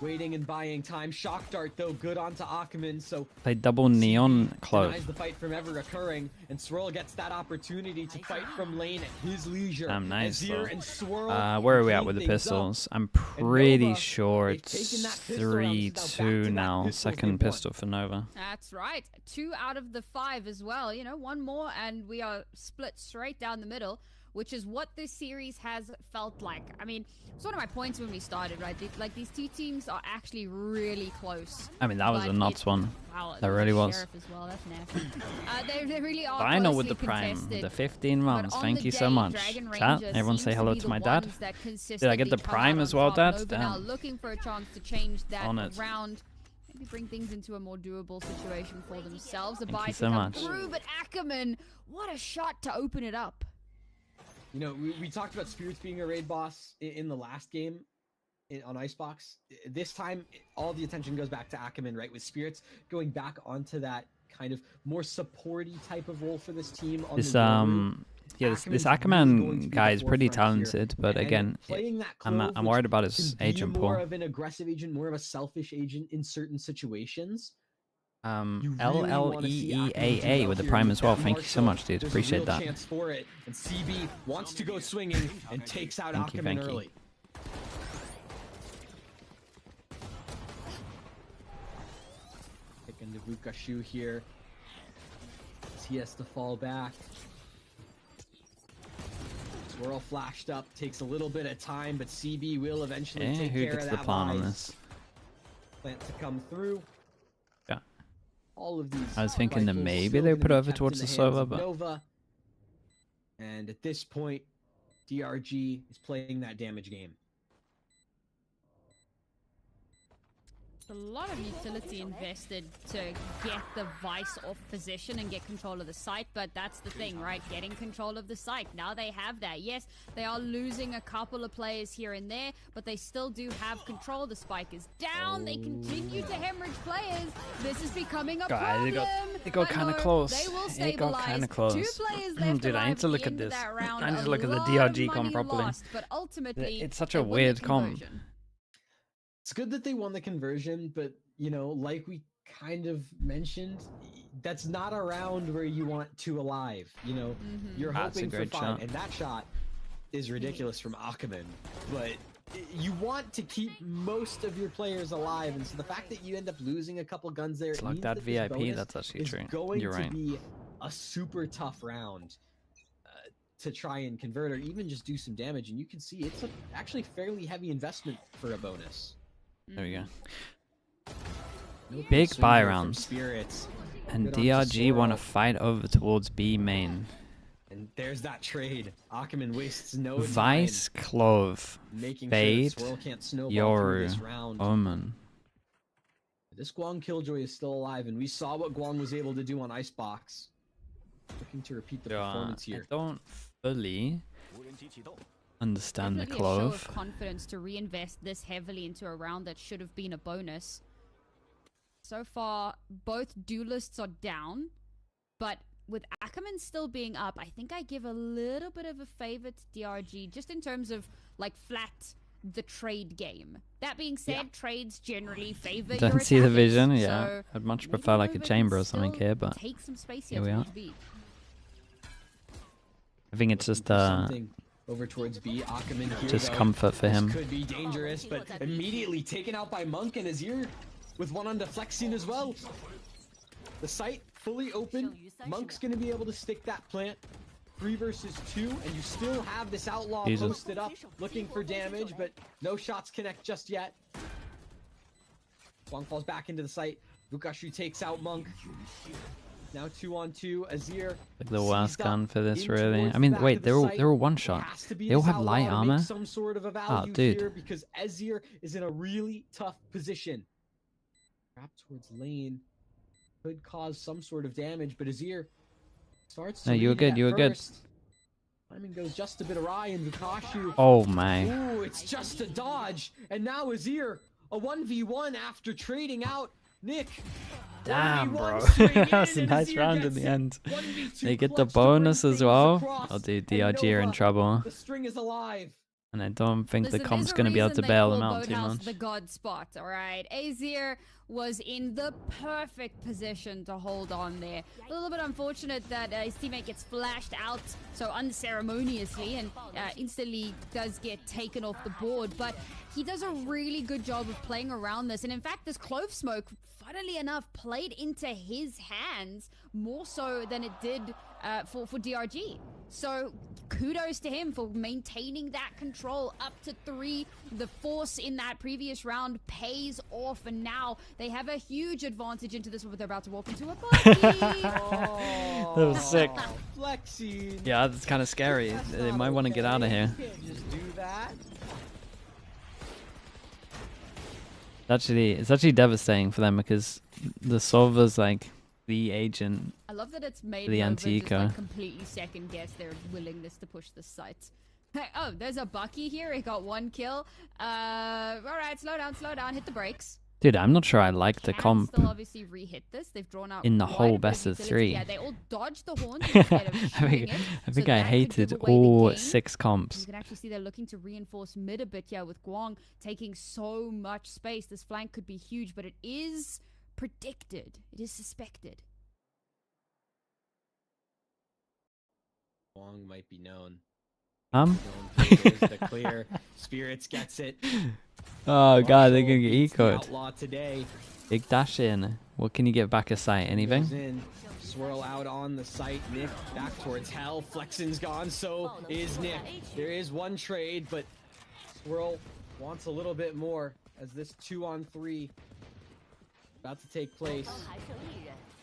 waiting and buying time. Shock dart though good onto Ackerman, so play double neon Clove. Denies the fight from ever occurring, and Swirl gets that opportunity to fight from lane at his leisure. Damn nice though. And Swirl where are we at with the pistols? I'm pretty sure it's 3-2 now. Second pistol for Nova. That's right. 2 out of the 5 as well. You know, 1 more and we are split straight down the middle, which is what this series has felt like. I mean, it's one of my points when we started, right? Like, these two teams are actually really close. I mean, that was a nuts one. Wow, that really was. As well. That's nasty. They really are Final with the Prime, the 15 rounds. Thank you so much. Chat, everyone say hello to my dad. Did I get the Prime as well, Dad? Damn. Now looking for a chance to change that around. Maybe bring things into a more doable situation for themselves. Thank you so much. Through, but Ackerman, what a shot to open it up. You know, we talked about Spirits being a raid boss in the last game on Icebox. This time, all the attention goes back to Ackerman, right? With Spirits going back onto that kind of more supporty type of role for this team. On this Ackerman guy is pretty talented, but again, I'm worried about his agent pool. More of an aggressive agent, more of a selfish agent in certain situations. LLEEAA with the Prime as well. Thank you so much, dude. Appreciate that. Chance for it, and CB wants to go swinging and takes out Ackerman early. Taking the Vukashu here. He has to fall back. Swirl flashed up, takes a little bit of time, but CB will eventually take care of that. Who gets the plan on this? Plant to come through. Yeah. All of these. I was thinking that maybe they put over towards the server, but. Nova. And at this point, DRG is playing that damage game. A lot of utility invested to get the Vice off position and get control of the site, but that's the thing, right? Getting control of the site. Now they have that. Yes, they are losing a couple of players here and there, but they still do have control. The spike is down. They continue to hemorrhage players. This is becoming a problem. It got kind of close. They will It got kind of close. 2 players left. Dude, I need to look at this. I need to look at the DRG comp properly. But ultimately, it's such a weird comp. It's good that they won the conversion, but you know, like we kind of mentioned, that's not a round where you want 2 alive. You know, you're hoping for 5, and that shot is ridiculous from Ackerman, but you want to keep most of your players alive, and so the fact that you end up losing a couple guns there, it's like that VIP. That's actually true. You're right. Going to be a super tough round to try and convert, or even just do some damage, and you can see it's actually fairly heavy investment for a bonus. There we go. Big buy rounds. Spirits. And DRG want to fight over towards B main. And there's that trade. Ackerman wastes no Vice, time Clove, Fade, sure can't Yoru, Omen. This Guang Killjoy is still alive, and we saw what Guang was able to do on Icebox. Looking to repeat the performance here. I don't fully understand Definitely the Clove. A show of confidence to reinvest this heavily into a round that should have been a bonus. So far, both duelists are down, but with Ackerman still being up, I think I give a little bit of a favor to DRG, just in terms of like flat the trade game. That being said, trades generally favor your Don't see the vision, attackers, yeah. so I'd much prefer like a chamber or something here, but take some space here we are. B. I think it's just over towards B. Ackerman here, just comfort for him. Could be dangerous, but immediately taken out by Monk and Azir with one on deflection as well. The site fully open. Monk's gonna be able to stick that plant. 3 versus 2, and you still have this outlaw posted up, looking for damage, but no shots connect just yet. Guang falls back into the site. Vukashu takes out Monk. Now 2-on-2. Azir. Like the worst gun for this, really. I mean, wait, they're all one shot. They all have light armor. Some sort of a value here because Azir is in a really tough position. Trap towards lane could cause some sort of damage, but Azir starts to you were good. You were good. Timing goes just a bit awry, and Vukashu. Oh my! Ooh, it's just a dodge, and now Azir a 1v1 after trading out Nick. Damn, bro. That was a nice round in the end. They get the bonus as well. Oh, dude, DRG are in trouble. The string is alive. And I don't think the comp's going to be able to bail them out too much. The god spot, all right. Azir was in the perfect position to hold on there. A little bit unfortunate that his teammate gets flashed out so unceremoniously and instantly does get taken off the board. But he does a really good job of playing around this. And in fact, this Clove Smoke, funnily enough, played into his hands more so than it did for DRG. So kudos to him for maintaining that control up to 3. The force in that previous round pays off, and now they have a huge advantage into this one, but they're about to walk into a party. That was sick. Flexing. Yeah, that's kind of scary. They might want to get out of here. Just do that. It's actually devastating for them because the Solver's like the agent. I love that it's made the anti-eco like completely second guess their willingness to push the site. Oh, there's a Bucky here. He got 1 kill. All right, slow down, hit the brakes. Dude, I'm not sure I like the comp. Still obviously re-hit this. They've drawn out in the whole best of 3. Yeah, they all dodged the horns instead of shooting it. I think I hated all 6 comps. You can actually see they're looking to reinforce mid a bit here with Guang taking so much space. This flank could be huge, but it is predicted. It is suspected. Guang might be known. There's the clear. Spirits gets it. Oh god, they're gonna get ecoed. Outlaw today. Big dash in. What can you get back a sight? Anything? Swirl out on the site. Nick back towards hell. Flexen's gone, so is Nick. There is 1 trade, but Swirl wants a little bit more as this 2-on-3 about to take place.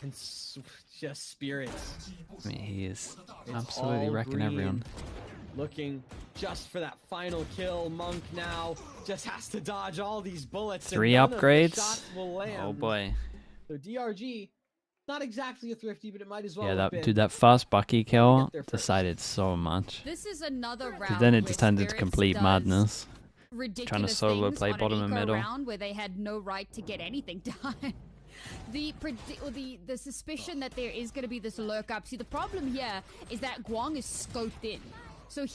And just Spirits. I mean, he is absolutely wrecking everyone. Looking just for that final kill. Monk now just has to dodge all these bullets. 3 upgrades. Oh boy. So DRG, not exactly a thrifty, but it might as well. Yeah, that first Bucky kill decided so much. This is another round. Then it just turned into complete madness. Ridiculous trying to solo play bottom and middle. Round where they had no right to get anything done. The suspicion that there is going to be this lurk up. See, the problem here is that Guang is scoped in. So he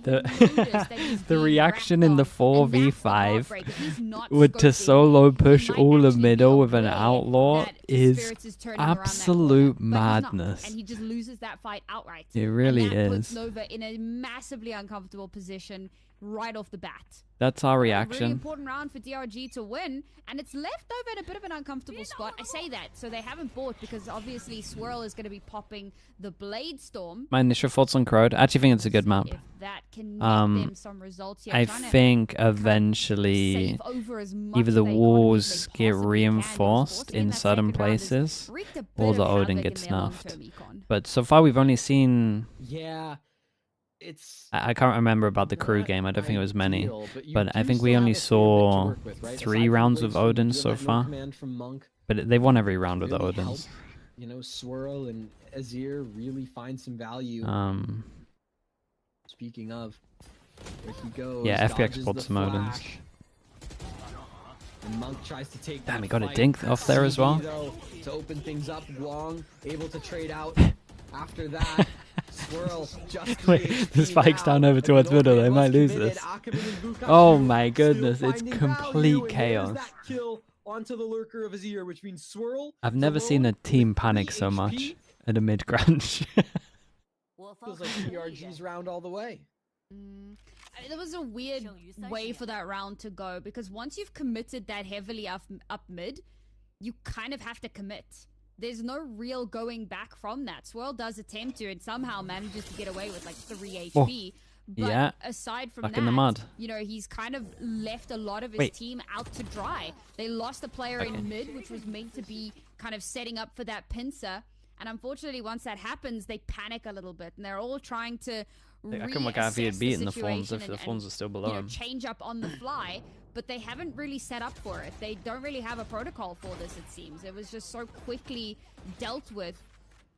the reaction in the 4v5 with to solo push all of middle with an outlaw is absolute madness. And he just loses that fight outright. It really is. Puts Nova in a massively uncomfortable position right off the bat. That's our reaction. A really important round for DRG to win, and it's left Nova in a bit of an uncomfortable spot. I say that, so they haven't bought because obviously Swirl is going to be popping the Blade Storm. My initial thoughts on Crowd. I actually think it's a good map. If that can get them some results here. I think eventually either the walls get reinforced in certain places or the Odin gets nerfed. But so far we've only seen... Yeah. I can't remember about the crew game. I don't think it was many, but I think we only saw 3 rounds of Odins so far. But they won every round with the Odins. You know, Swirl and Azir really find some value. Speaking of, there he goes. Yeah, FPX bought some Odins. And Monk tries to take. Damn, he got a dink off there as well. To open things up, Wong able to trade out. After that, Swirl just wait, the spike's down over towards middle. They might lose this. Oh my goodness, it's complete chaos. Onto the lurker of Azir, which means Swirl. I've never seen a team panic so much at a mid crunch. Feels like DRG's round all the way. There was a weird way for that round to go because once you've committed that heavily up mid, you kind of have to commit. There's no real going back from that. Swirl does attempt to and somehow manages to get away with like 3 HP. But yeah, aside from back that, in the mud. You know, he's kind of left a lot of his team out to dry. They lost a player in mid, which was meant to be kind of setting up for that pincer. And unfortunately, once that happens, they panic a little bit. And they're all trying to I can work out if he had beaten the Fawns if the Fawns are still below him. Change up on the fly. But they haven't really set up for it. They don't really have a protocol for this, it seems. It was just so quickly dealt with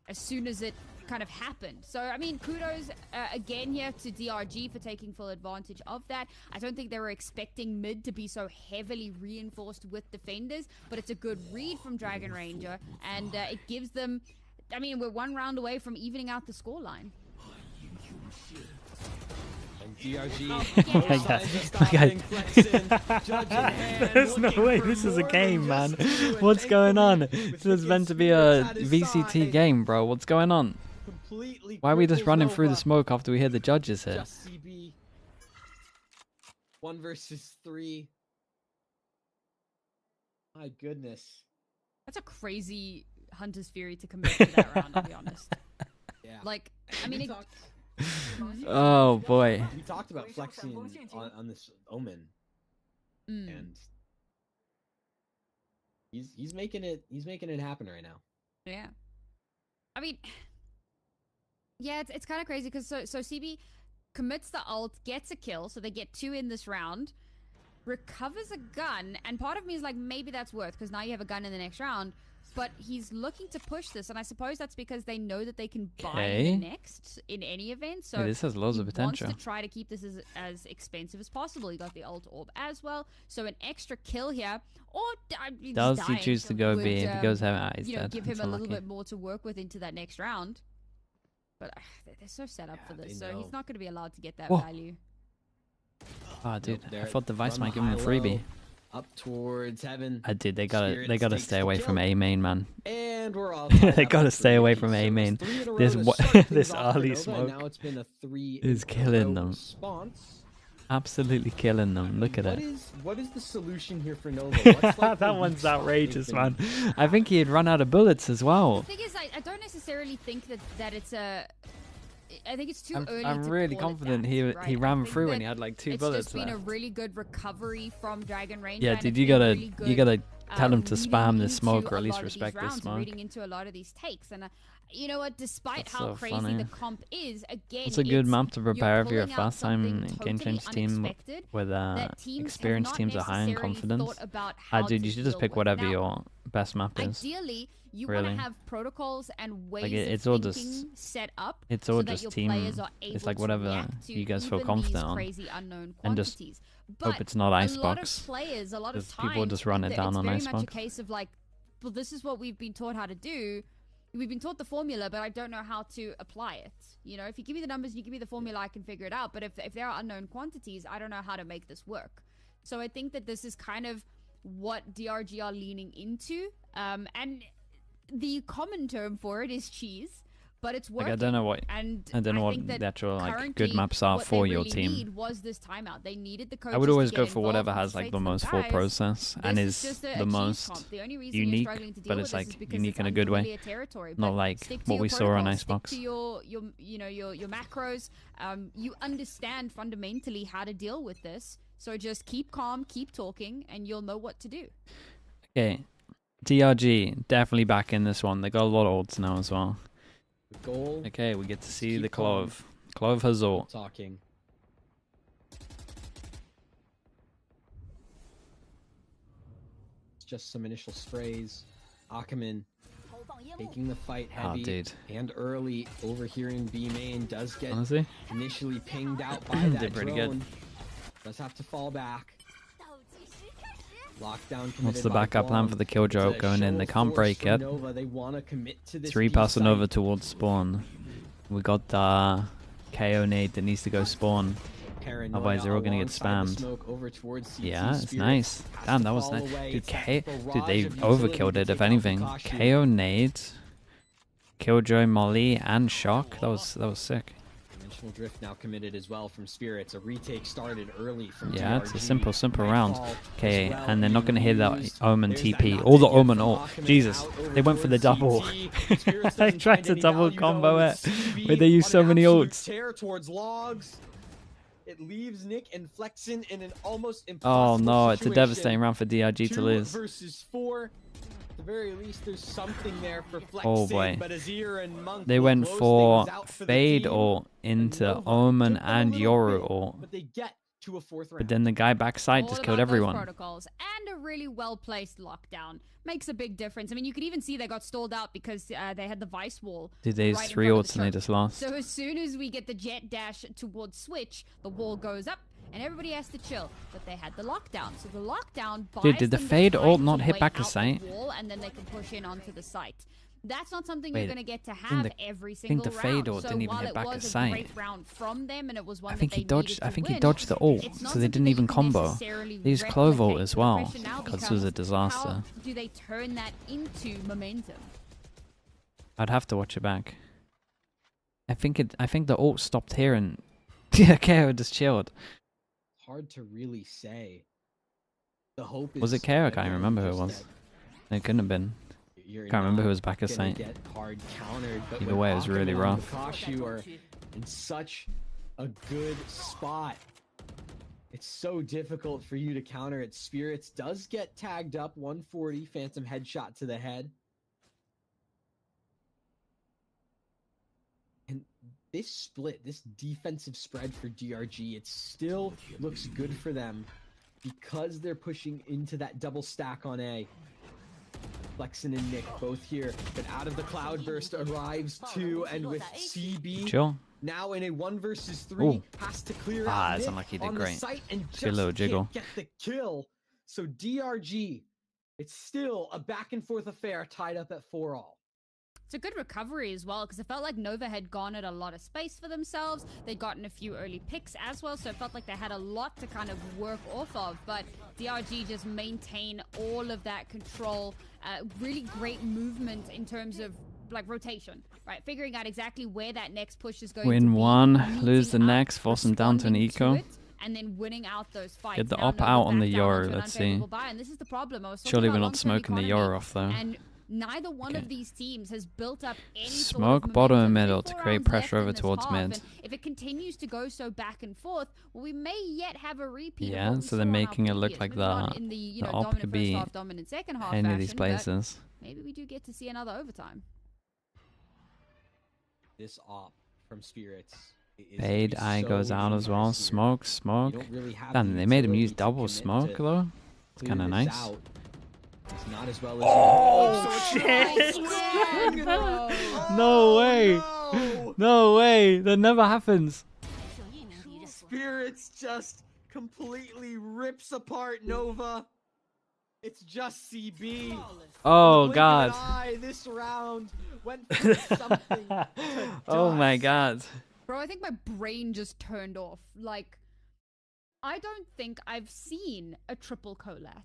as soon as it kind of happened. So, I mean, kudos again here to DRG for taking full advantage of that. I don't think they were expecting mid to be so heavily reinforced with defenders, but it's a good read from Dragon Ranger, and it gives them... I mean, we're 1 round away from evening out the scoreline. DRG. There's no way this is a game, man. What's going on? This is meant to be a VCT game, bro. What's going on? Why are we just running through the smoke after we hear the judges here? 1 versus 3. My goodness. That's a crazy Hunter's Fury to commit to that round, to be honest. Yeah. Like, I mean... Oh boy. We talked about flexing on this Omen, and he's making it happen right now. Yeah, I mean, yeah, it's kind of crazy because so CB commits the ult, gets a kill, so they get 2 in this round, recovers a gun, and part of me is like maybe that's worth because now you have a gun in the next round. But he's looking to push this, and I suppose that's because they know that they can buy the next in any event. So this has loads of potential. He wants to try to keep this as expensive as possible. He got the ult orb as well, so an extra kill here. Or does he choose to go B? If he goes out, he's dead. Give him a little bit more to work with into that next round. But they're so set up for this, so he's not going to be allowed to get that value. Oh, dude, I thought the Vice might give him a freebie. Up towards heaven. I did. They gotta stay away from A main, man. And we're all. They gotta stay away from A main. This early smoke is killing them. Absolutely killing them. Look at it. What is the solution here for Nova? That one's outrageous, man. I think he had run out of bullets as well. The thing is, I don't necessarily think that it's a... I think it's too early. I'm really confident he ran through and he had like 2 bullets. It's just been a really good recovery from Dragon Ranger. Yeah, dude, you gotta Tell them to spam this smoke, or at least respect this smoke. Reading into a lot of these takes, and you know what? Despite how crazy the comp is, again, it's a good map to prepare if you're a fast-time game change team with experienced teams are high in confidence. Dude, you should just pick whatever your best map is. Ideally, you want to have protocols and ways it's of all thinking just set up. It's all just team. It's like whatever you guys feel confident on, and just hope it's not icebox. A lot of times, people just run it down on icebox. It's very much a case of like, well, this is what we've been taught how to do. We've been taught the formula, but I don't know how to apply it. You know, if you give me the numbers and you give me the formula, I can figure it out. But if there are unknown quantities, I don't know how to make this work. So I think that this is kind of what DRG are leaning into. And the common term for it is cheese, but it's working. Like, I don't know what the actual like good maps are for your team. Was this timeout? They needed the I would always go for whatever has like the most full process and is the most unique, but it's like unique in a good way. Not like what we saw on Icebox. Stick to your macros. You understand fundamentally how to deal with this. So just keep calm, keep talking, and you'll know what to do. Okay. DRG definitely back in this one. They got a lot of ults now as well. Okay, we get to see the Clove. Clove has ult. Talking. It's just some initial sprays. Ackerman taking the fight heavy and early. Overhearing B main does get initially pinged out by that drone. Does have to fall back. Lockdown. What's the backup plan for the Killjoy going in? They can't break it. 3 pass Nova towards spawn. We got the KO nade that needs to go spawn. Otherwise they're all gonna get spammed. Yeah, it's nice. Damn, that was nice. Dude, they overkilled it if anything. KO nade, Killjoy molly, and shock. That was sick. Drift now committed as well from Spirits. A retake started early from DRG. It's a simple round. Okay, well. and they're not going to hit that Omen TP. All the Omen ult. Jesus, they went for the double. They tried to double combo it, where they used so many ults. Towards logs. It leaves Nick and Flexen in an almost impossible situation. It's a devastating round for DRG to lose. 2 versus 4. At the very least, there's something there for Flexen, oh boy. But Azir and Monk they went for Fade ult into Omen and Yoru ult. But they get to a 4th round. But then the guy backside just killed everyone. Protocols and a really well-placed lockdown makes a big difference. I mean, you could even see they got stalled out because they had the Vice wall. Dude, they used 3 ults and they just lost. So as soon as we get the jet dash towards Switch, the wall goes up. And everybody has to chill, but they had the lockdown. So the lockdown buys Dude, did the Fade ult not hit back a site? And then they can push in onto the site. That's not something you're going to get to have every single round. I think the Fade ult didn't even hit back a site. Great round from them, and it was one I think he dodged the ult, so they didn't even combo. They used Clove ult as well, because this was a disaster. How do they turn that into momentum? I'd have to watch it back. I think the ult stopped here and KO just chilled. Hard to really say. The hope was it KO? I can't remember who it was. It couldn't have been. Can't remember who was back at site. Either way, it was really rough. You are in such a good spot. It's so difficult for you to counter it. Spirits does get tagged up. 140 phantom headshot to the head. And this split, this defensive spread for DRG, it still looks good for them because they're pushing into that double stack on A. Flexen and Nick both here, but out of the cloudburst arrives 2, and with CB now in a 1 versus 3 has to clear out it's Nick unlucky, did on great. The site and just good little jiggle. Get the kill. So DRG, it's still a back and forth affair tied up at 4-all. It's a good recovery as well, because it felt like Nova had garnered a lot of space for themselves. They'd gotten a few early picks as well, so it felt like they had a lot to kind of work off of. But DRG just maintain all of that control. Really great movement in terms of like rotation, right? Figuring out exactly where that next push is going to be. Win one, lose the next, force them down to an eco. And then winning out those fights. Get the op out on the Yoru, let's see. And this is the problem. Surely we're not smoking the Yoru off though. And neither one of these teams has built up any smoke sort of bottom and momentum. middle to create pressure over towards mid. And if it continues to go so back and forth, well, we may yet have a repeat. Yeah, so they're making it look like the op could be any of these places. Maybe we do get to see another overtime. This op from Spirits. Fade eye goes out as well. Smoke. Damn, they made him use double smoke though. It's kind of nice. It's not as well as oh shit! No way! No way! That never happens. Spirits just completely rips apart Nova. It's just CB. Oh god. This round went from something to oh dust. my god. Bro, I think my brain just turned off. Like, I don't think I've seen a triple collat.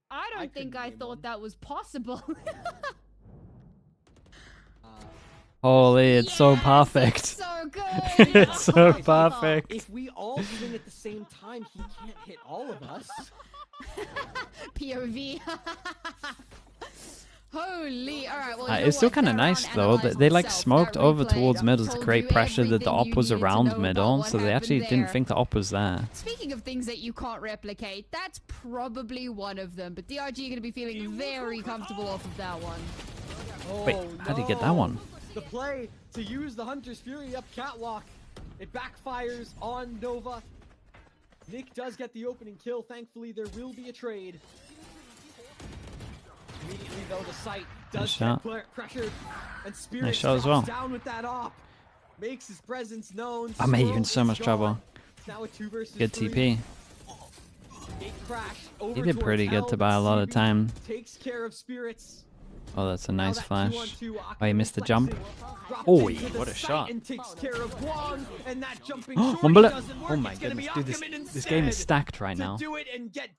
I don't think I thought that was possible. Holy, it's so perfect. It's so good. It's so perfect. If we all swing at the same time, he can't hit all of us. POV. Holy, alright, well, it's still kind of nice though that they like smoked over towards middle to create pressure that the op was around middle, so they actually didn't think the op was there. Speaking of things that you can't replicate, that's probably one of them, but DRG are going to be feeling very comfortable off of that one. Oh, wait, how did he get that one? The play to use the Hunter's Fury up catwalk. It backfires on Nova. Nick does get the opening kill. Thankfully, there will be a trade. Immediately though, the site does get pressured, and Spirit as well. Down with that op, makes his presence known. I made you in so much trouble. Now a 2 versus Good 3. TP. He did pretty good to buy a lot of time. Takes care of Spirits. Oh, that's a nice flash. Oh, he missed the jump. Oh, what a shot. One bullet. Oh my goodness, dude, this game is stacked right now.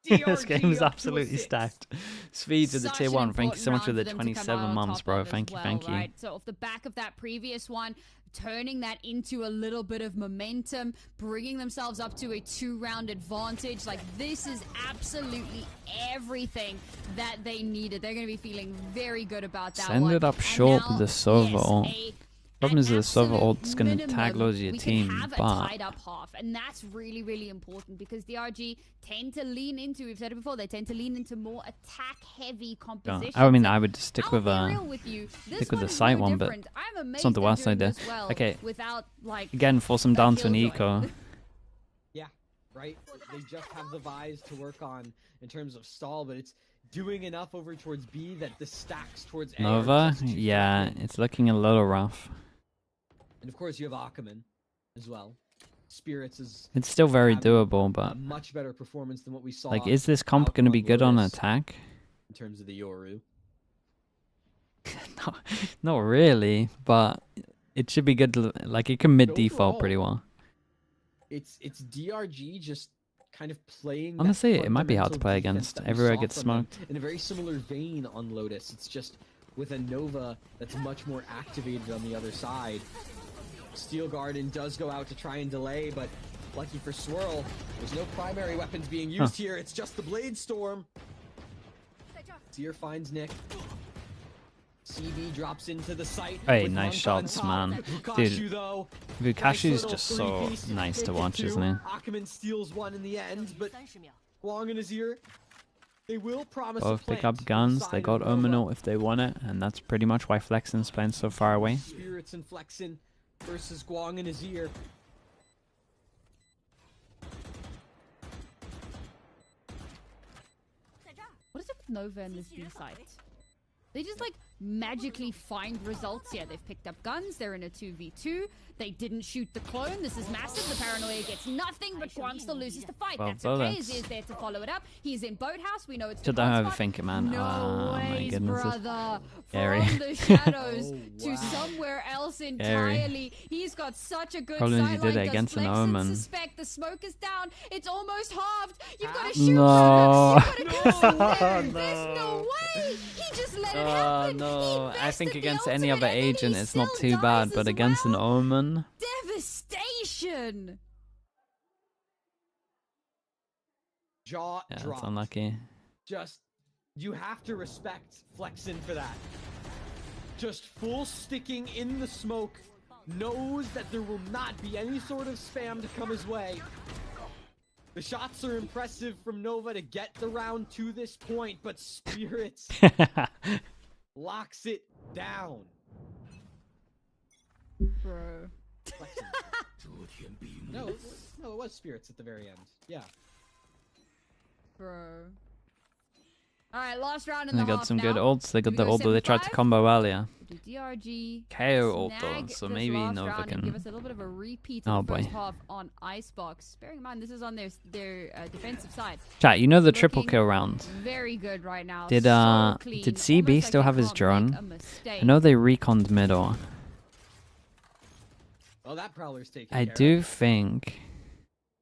This game is absolutely stacked. Speed to the tier 1. Thank you so much for the 27 months, bro. Thank you, thank you. So off the back of that previous one, turning that into a little bit of momentum, bringing themselves up to a 2-round advantage. Like, this is absolutely everything that they needed. They're going to be feeling very good about that. Send it up short with the Sova ult. Problem is the Sova ult's going to tag loads of your team, but tied up half, and that's really, really important because DRG tend to lean into, we've said it before, they tend to lean into more attack-heavy compositions. I mean, I would stick with the site one, but it's not the worst idea. Okay, without, like, again, force them down to an eco. Yeah, right? They just have the Vise to work on in terms of stall, but it's doing enough over towards B that the stacks towards A. Nova, yeah, it's looking a little rough. And of course, you have Ackerman as well. Spirits is. It's still very doable, but much better performance than what we saw. Like, is this comp going to be good on attack? In terms of the Yoru. No, not really, but it should be good. Like, it can mid default pretty well. It's DRG just kind of playing. Honestly, it might be hard to play against. Everywhere gets smoked. In a very similar vein on Lotus, it's just with a Nova that's much more activated on the other side. Steel Garden does go out to try and delay, but lucky for Swirl, there's no primary weapons being used here. It's just the Blade Storm. Seer finds Nick. CB drops into the site. Hey, nice shots, man. Dude, Vukashi's just so nice to watch, isn't he? Ackerman steals one in the end, but Wong and Azir, they will promise both pick up guns. They got Omenal if they want it, and that's pretty much why Flexen's playing so far away. Spirits and Flexen versus Guang and Azir. What is it with Nova and this B site? They just, like, magically find results here. They've picked up guns. They're in a 2v2. They didn't shoot the clone. This is massive. The paranoia gets nothing, but Guang still loses the fight. Well, that's okay. Azir's there to follow it up. He's in Boathouse. We know it's Just don't overthink it, man. No ways, my goodness, brother. Scary. From the shadows to somewhere else entirely. He's got such a good Problem is he did it against an Omen. Suspect the smoke is down. It's almost halved. You've got to shoot. No. There's no way. He just let it happen. No. I think against any other agent, it's not too bad, but against an Omen. Devastation. Jaw yeah, dropped. That's unlucky. Just You have to respect Flexin for that. Just full sticking in the smoke, knows that there will not be any sort of spam to come his way. The shots are impressive from Nova to get the round to this point, but Spirits locks it down. Bro. No, it was Spirits at the very end. Yeah. Bro. Alright, last round in the They got half some now. good ults. They got the ult that they tried to combo earlier. DRG KO ult though, so maybe last Nova round can... and give us a little bit of a repeat of the first half on Icebox. Bearing in mind, this is on their defensive side. Chat, you know the triple kill round. Very good right now. Did so did CB like still have his make drone? I know they reconned middle. Well, that Prowler's taking I do think...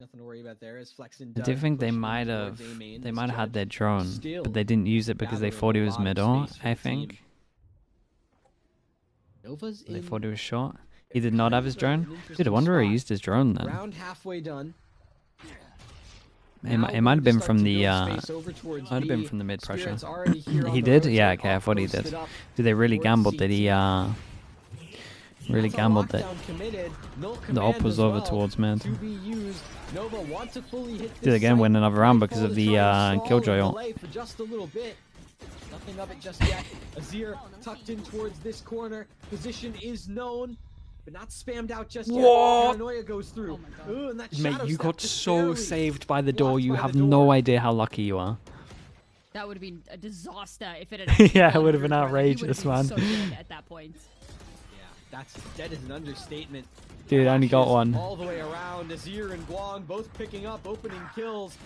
Nothing to worry about there. As Flexin I do think they might have had their drone, but they didn't use it because they thought he was middle, I think. They thought he was short. He did not have his drone? Dude, I wonder where he used his drone then. Round halfway done. It might have been from the mid pressure. He did? Yeah, okay, I thought he did. Dude, they really gambled that he really gambled that the op was over towards mid. Did again win another round because of the Killjoy ult. Nothing of it just yet. Azir tucked in towards this corner. Position is known, but not spammed out just yet. Paranoia goes through. Ooh, and that Mate, you got so saved by the door. You have no idea how lucky you are. That would have been a disaster if it had. Yeah, it would have been outrageous, man. So good at that point. That is an understatement. Dude, I only got one. All the way around, Azir and Guang both picking up opening kills.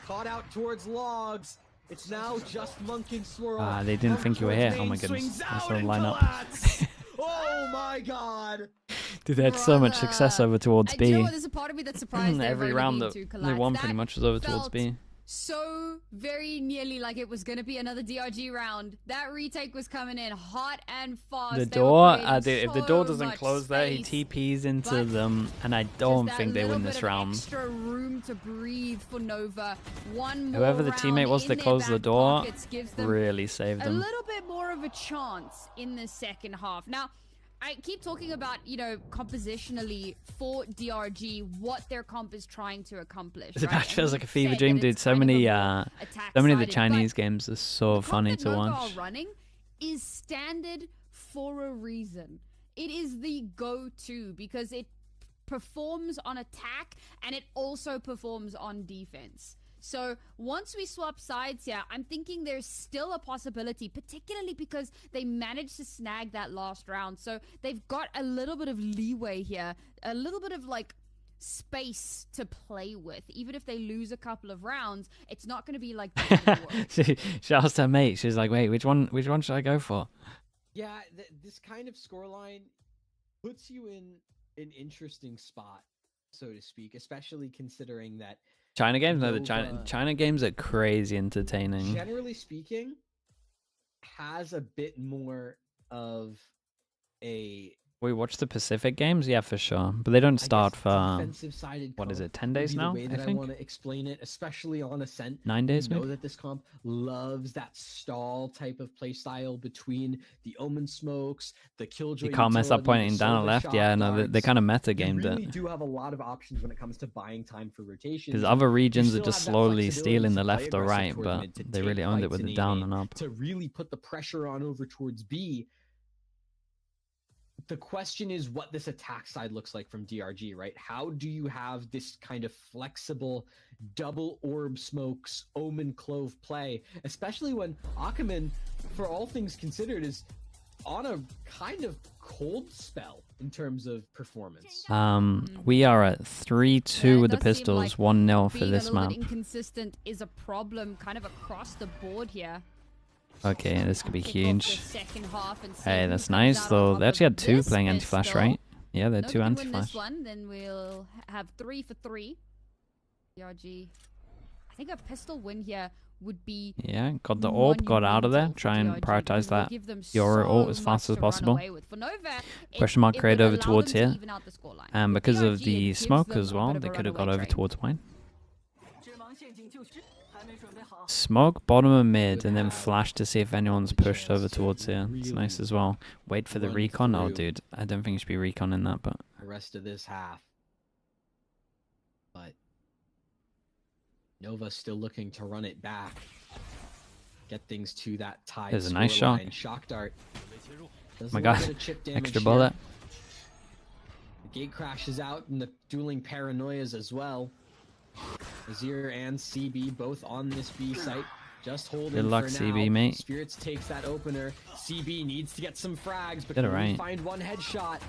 Caught out towards logs. It's now just Monk and Swirl. They didn't think you were here. Oh my goodness. That's the lineup. Oh my god. Dude, they had so much success over towards B. You know what, there's a part of me that's surprised every round that they won pretty much was over towards B. So very nearly like it was going to be another DRG round. That retake was coming in hot and fast. The door, if the door doesn't close there, he TPs into them, and I don't think they win this round. Extra room to breathe for Nova. One more Whoever the teammate was that closed the door really saved them. A little bit more of a chance in the second half. Now, I keep talking about, you know, compositionally for DRG, what their comp is trying to accomplish. The match feels like a fever dream, dude. So many of the Chinese games are so funny to watch. Running is standard for a reason. It is the go-to because it performs on attack and it also performs on defense. So once we swap sides here, I'm thinking there's still a possibility, particularly because they managed to snag that last round. So they've got a little bit of leeway here, a little bit of like space to play with. Even if they lose a couple of rounds, it's not going to be like she asked her mate. She's like, "Wait, which one should I go for?" Yeah, this kind of scoreline puts you in an interesting spot, so to speak, especially considering that China games? No, the China games are crazy entertaining. Generally speaking, has a bit more of a... We watch the Pacific games? Yeah, for sure. But they don't start for, what is it, 10 days now, I think? I want to explain it, especially on Ascent. 9 days, maybe? I know that this comp loves that stall type of playstyle between the Omen smokes, the Killjoy. You can't mess up pointing down and left. Yeah, no, they kind of meta-gamed it. You really do have a lot of options when it comes to buying time for rotations. Because other regions are just slowly stealing the left or right, but they really owned it with the down and up. To really put the pressure on over towards B. The question is what this attack side looks like from DRG, right? How do you have this kind of flexible double orb smokes, Omen Clove play, especially when Ackerman, for all things considered, is on a kind of cold spell in terms of performance. We are at 3-2 with the pistols, 1-0 for this map. Inconsistent is a problem kind of across the board here. Okay, this could be huge. Hey, that's nice though. They actually had 2 playing anti-flash, right? Yeah, they're 2 anti-flash. Then we'll have 3 for 3. DRG. I think a pistol win here would be... Yeah, got the orb, got out of there. Try and prioritize that Yoru ult as fast as possible. Question mark create over towards here. And because of the smoke as well, they could have got over towards wine. Smoke bottom of mid and then flash to see if anyone's pushed over towards here. It's nice as well. Wait for the recon. Oh, dude, I don't think you should be reconning that, but the rest of this half. But Nova's still looking to run it back. Get things to that tie. There's a nice shock. Shock dart. Oh my god, extra bullet. The gate crashes out and the dueling paranoias as well. Azir and CB both on this B site. Just holding. Good luck, for now. CB, mate. Spirits takes that opener. CB needs to get some frags, but did it can right. Find one headshot.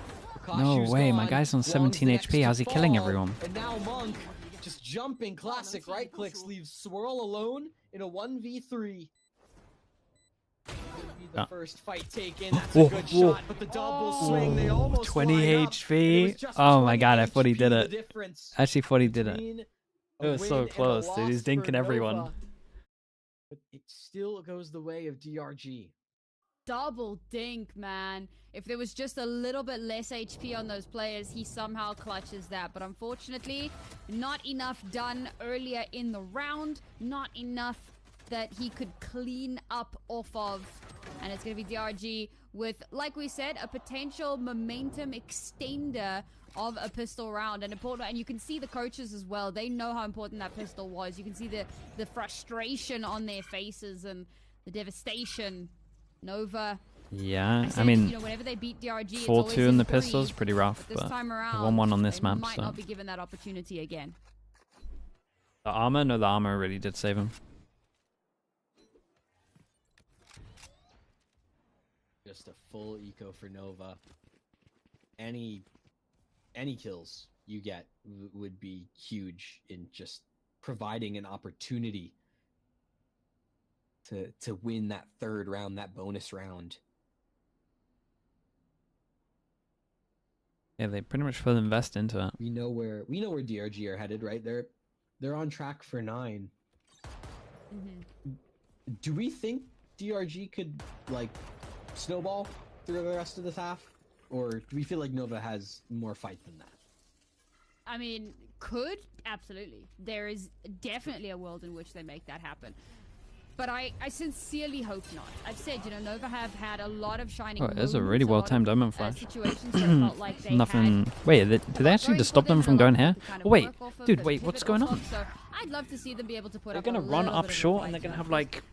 No way, my guy's on 17 HP. How's he killing everyone? And now Monk just jumping. Classic right clicks leaves Swirl alone in a 1v3. The first fight taken. That's a good shot, but the double swing, they almost 20 HP. Oh my god, I thought he did it. I actually thought he did it. It was so close, dude. He's dinking everyone. But it still goes the way of DRG. Double dink, man. If there was just a little bit less HP on those players, he somehow clutches that. But unfortunately, not enough done earlier in the round. Not enough that he could clean up off of. And it's going to be DRG with, like we said, a potential momentum extender of a pistol round. And important, and you can see the coaches as well. They know how important that pistol was. You can see the frustration on their faces and the devastation. Nova. Yeah, I mean, you know, whenever they beat DRG, 4-2 in the pistol's pretty rough, this but time around, 1-1 on this map. Might So not be given that opportunity again. the armor, no, the armor really did save him. Just a full eco for Nova. Any kills you get would be huge in just providing an opportunity to win that third round, that bonus round. Yeah, they pretty much full invest into it. We know where DRG are headed, right? They're on track for 9. Mm-hmm. Do we think DRG could like snowball through the rest of this half, or do we feel like Nova has more fight than that? I mean, could absolutely. There is definitely a world in which they make that happen. But I sincerely hope not. I've said, you know, Nova have had a lot of shining moments. It was a really well-timed omen flash. Situations where it felt like they Nothing. Wait, did they actually just stop them from going here? Oh, wait, dude, wait, what's going on? So I'd love to see them be able to put they're gonna run up short and they're gonna have like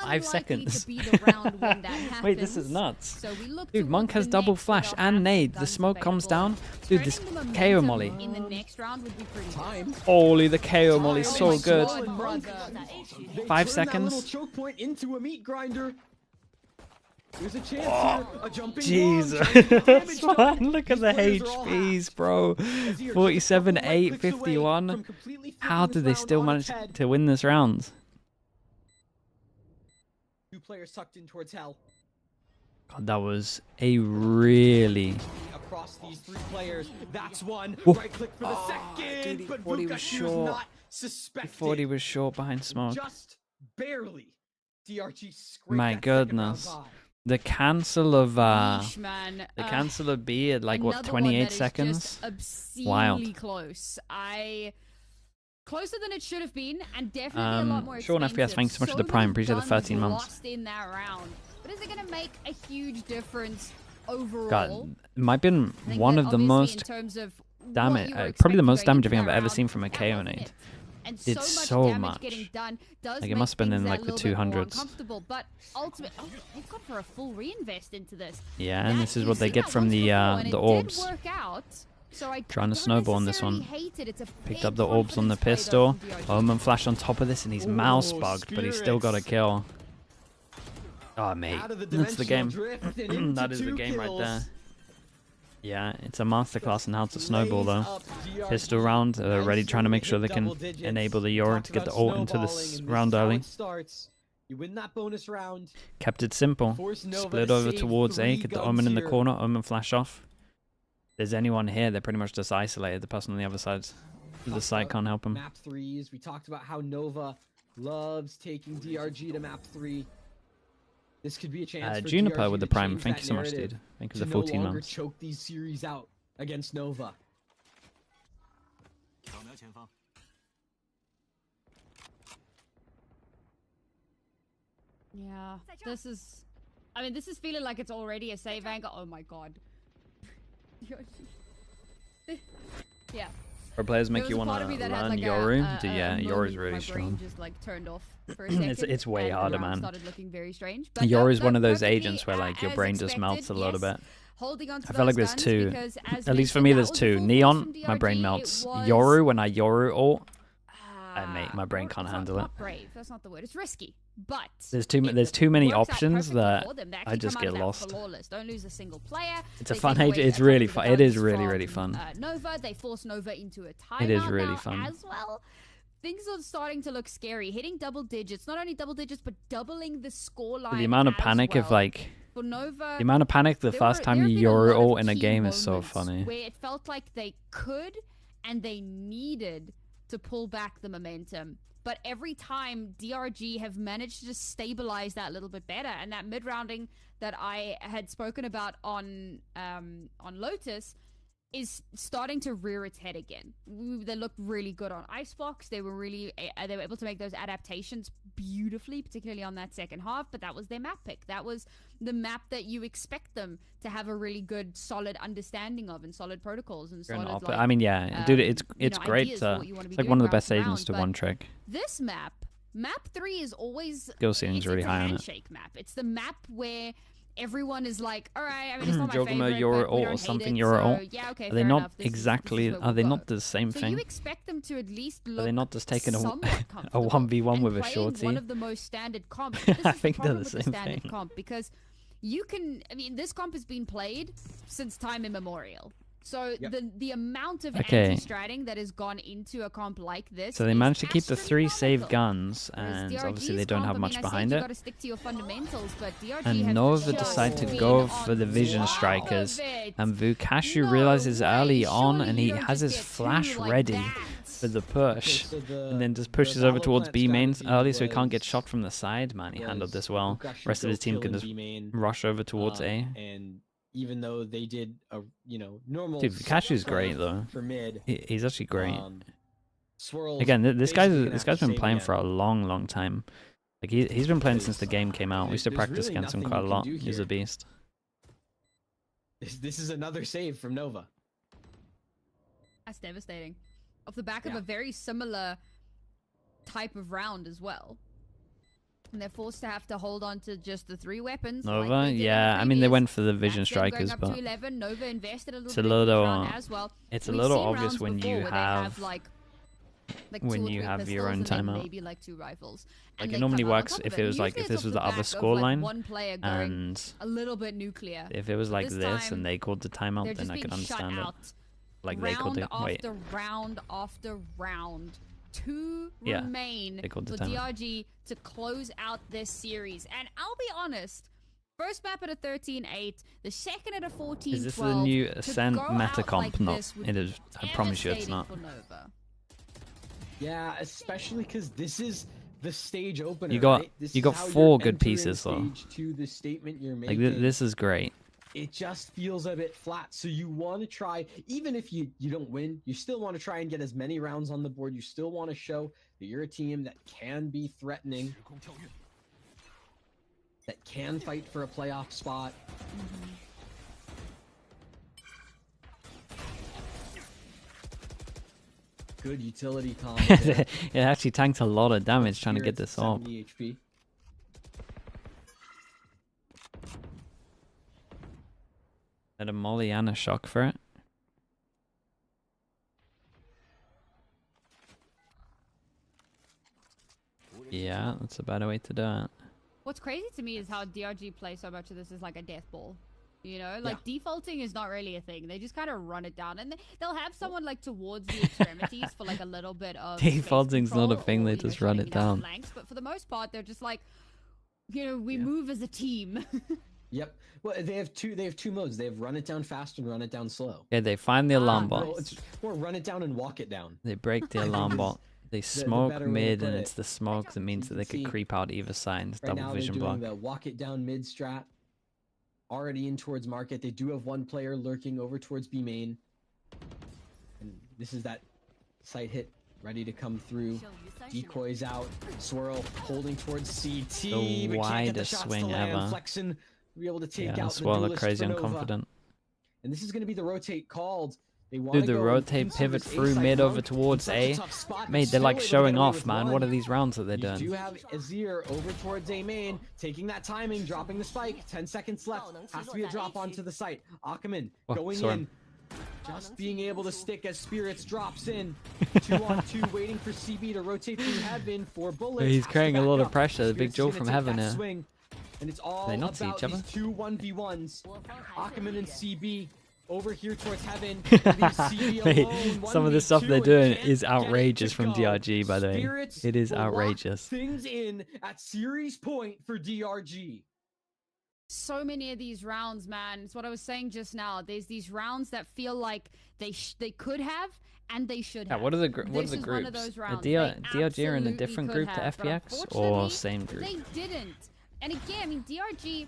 5 seconds. Wait, this is nuts. So dude, Monk has double flash and nade. The smoke comes down. Dude, this KO molly. In the next round would be pretty good. Holy, the KO molly is so good. 5 seconds. Choke point into a meat grinder. There's a chance here. A jumping Jesus. Man, look at the HPs, bro. 47, 8, 51. How did they still manage to win this round? 2 players tucked in towards hell. God, that was a really... Across these 3 players, that's one. Whoa. Right click for the second, dude, but he was short. not suspected. He thought he was short behind smoke. Just barely. DRG scraped My that goodness. second round by. The cancel of man. the cancel of B at like what 28 seconds. Wild. Close. Closer than it should have been, and definitely a lot more Sean FPS, thanks so much for the Prime. Appreciate the 13 months. Lost in that round. But is it going to make a huge difference overall? God, it might have been one of the most damage, probably the most damage I think I've ever seen from a KO nade. It's so much. Like it must have been in like the 200s. But ultimately, they've gone for a full reinvest into this. Yeah, and this is what they get from the orbs. Trying to snowball on this one. Picked up the orbs on the pistol. Omen flash on top of this, and he's mouse bugged, but he's still got a kill. Oh, mate, that's the game. That is the game right there. Yeah, it's a masterclass in how to snowball though. Pistol round, already trying to make sure they can enable the Yoru to get the ult into this round early. You win that bonus round. Kept it simple. Split over towards A, get the Omen in the corner, Omen flash off. If there's anyone here, they're pretty much just isolated. The person on the other side of the site can't help them. Map 3s. We talked about how Nova loves taking DRG to map 3. This could be a chance for Juniper DRG with the to Prime. change Thank you that so much, narrative dude. Thank you for the to 14 no longer months. choke these series out against Nova. Yeah, this is... I mean, this is feeling like it's already a save angle. Oh my god. Yeah. Or players make you want to learn like Yoru. Yeah, Yoru's really strong. Just like turned off for a second, it's way harder, man. Started looking very strange. Yoru's one of those agents where like your brain just melts a little bit. I feel like there's two. At least for me, there's two. Neon, my brain melts. Yoru, when I Yoru ult, mate, my brain can't handle it. Brave. That's not the word. It's risky. But there's too many options that I just get lost. Don't lose a single player. It's a fun age. It's really fun. It is really fun. Nova, they force Nova into a timeout. It is really fun as well. Things are starting to look scary. Hitting double digits, not only double digits, but doubling the scoreline. The amount of panic of like. For Nova, the amount of panic the first time you Yoru ult in a game is so funny. Where it felt like they could and they needed to pull back the momentum. But every time DRG have managed to just stabilize that a little bit better, and that mid-rounding that I had spoken about on Lotus is starting to rear its head again. They looked really good on Icebox. They were able to make those adaptations beautifully, particularly on that second half, but that was their map pick. That was the map that you expect them to have a really good, solid understanding of, and solid protocols and solid, like, I mean, yeah, dude, it's great. It's like one of the best agents to one trick. This map 3 is always skill ceiling's really high on it. Map. It's the map where everyone is like, all right, I mean, it's not my favorite, Yoru ult or something Yoru ult. Yeah, okay, are they not exactly? Are they not the same thing? So you expect them to at least look. Are they not just taking a 1v1 with a shorty? One of the most standard comps. I think they're the same thing. Comp because you can. I mean, this comp has been played since time immemorial. So the amount of anti-stratting that has gone into a comp like this. So they managed to keep the 3 save guns, and obviously they don't have much behind it. And Nova decide to go for the vision strikers, and Vukashu realizes early on, and he has his flash ready for the push, and then just pushes over towards B main early, so he can't get shot from the side. Man, he handled this well. Rest of his team can just rush over towards A. And even though they did a normal, dude, Vukashu's great though. For mid, he's actually great. Again, this guy's been playing for a long time. Like he's been playing since the game came out. We used to practice against him quite a lot. He's a beast. This is another save from Nova. That's devastating. Off the back of a very similar type of round as well. And they're forced to have to hold on to just the 3 weapons. Nova, I mean they went for the vision strikers, but Nova invested a it's a little, as well. It's a little obvious when you have when you have your own timeout. Maybe like 2 rifles. Like it normally works if it was like if this was the other scoreline, and a little bit nuclear. If it was like this and they called the timeout, then I can understand it. Like they called it. Wait. Round after round. 2 remain for DRG to close out this series. And I'll be honest, first map at a 13-8, the second at a 14-12. Is this the new Ascent meta comp? No, it is. I promise you it's not. Yeah, especially because this is the stage opener. You got right? 4 good pieces though. To the statement you're making. Like this is great. It just feels a bit flat, so you want to try, even if you don't win, you still want to try and get as many rounds on the board. You still want to show that you're a team that can be threatening, that can fight for a playoff spot. Good utility combo. It actually tanked a lot of damage trying to get this off. HP. Had a molly and a shock for it. Yeah, that's a better way to do it. What's crazy to me is how DRG plays so much of this is like a death ball. You know, like defaulting is not really a thing. They just kind of run it down, and they'll have someone like towards the extremities for like a little bit of defaulting's not a thing. They just run it down. But for the most part, they're just like, we move as a team. Yep. Well, they have two modes. They have run it down fast and run it down slow. Yeah, they find the alarm bot. Or run it down and walk it down. They break the alarm bot. They smoke mid, and it's the smoke that means that they could creep out either side. It's double vision block. The walk it down mid strat. Already in towards market. They do have 1 player lurking over towards B main. And this is that site hit ready to come through. Decoys out. Swirl holding towards CT. The widest swing ever. Flexen, be able to take out Swirl the look crazy unconfident. And this is going to be the rotate called. Dude, the rotate pivot through mid over towards A. Mate, they're like showing off, man. What are these rounds that they're doing? You do have Azir over towards A main, taking that timing, dropping the spike. 10 seconds left. Has to be a drop onto the site. Ackerman going in. Just being able to stick as Spirits drops in. 2-on-2 waiting for CB to rotate through heaven for bullets. He's creating a lot of pressure. The big Joel from heaven here. Swing. And it's all they not see about each other? these 2 1v1s. Ackerman and CB over here towards heaven. Mate, some of the stuff they're doing is outrageous from DRG, by the way. It is outrageous. Things in at series point for DRG. So many of these rounds, man. It's what I was saying just now. There's these rounds that feel like they could have and they should have. What are the groups? DRG are in a different group to FPX or same group? They didn't. And again, I mean, DRG,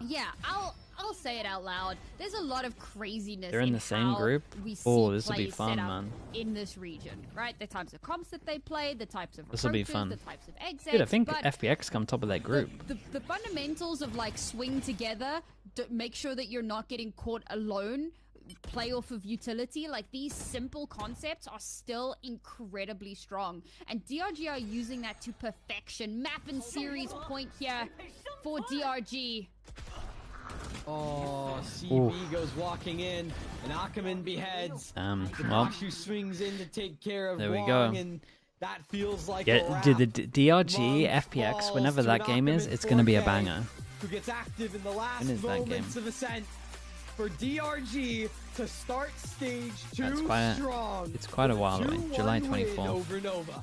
yeah, I'll say it out loud. There's a lot of craziness. They're in the same group. Oh, this will be fun, man. In this region, right? The types of comps that they play, the types of this will be fun. The types of exits. Dude, I think FPX come top of that group. The fundamentals of like swing together, make sure that you're not getting caught alone, play off of utility, like these simple concepts are still incredibly strong, and DRG are using that to perfection. Map and series point here for DRG. Oh, CB goes walking in, and Ackerman beheads. Well, swings in to take care of there we go. And that feels like dude, the DRG FPX, whenever that game is, it's gonna be a banger. Who gets active in the last moments of Ascent for DRG to start stage 2 strong. It's quite a while away. July 24th. Over Nova.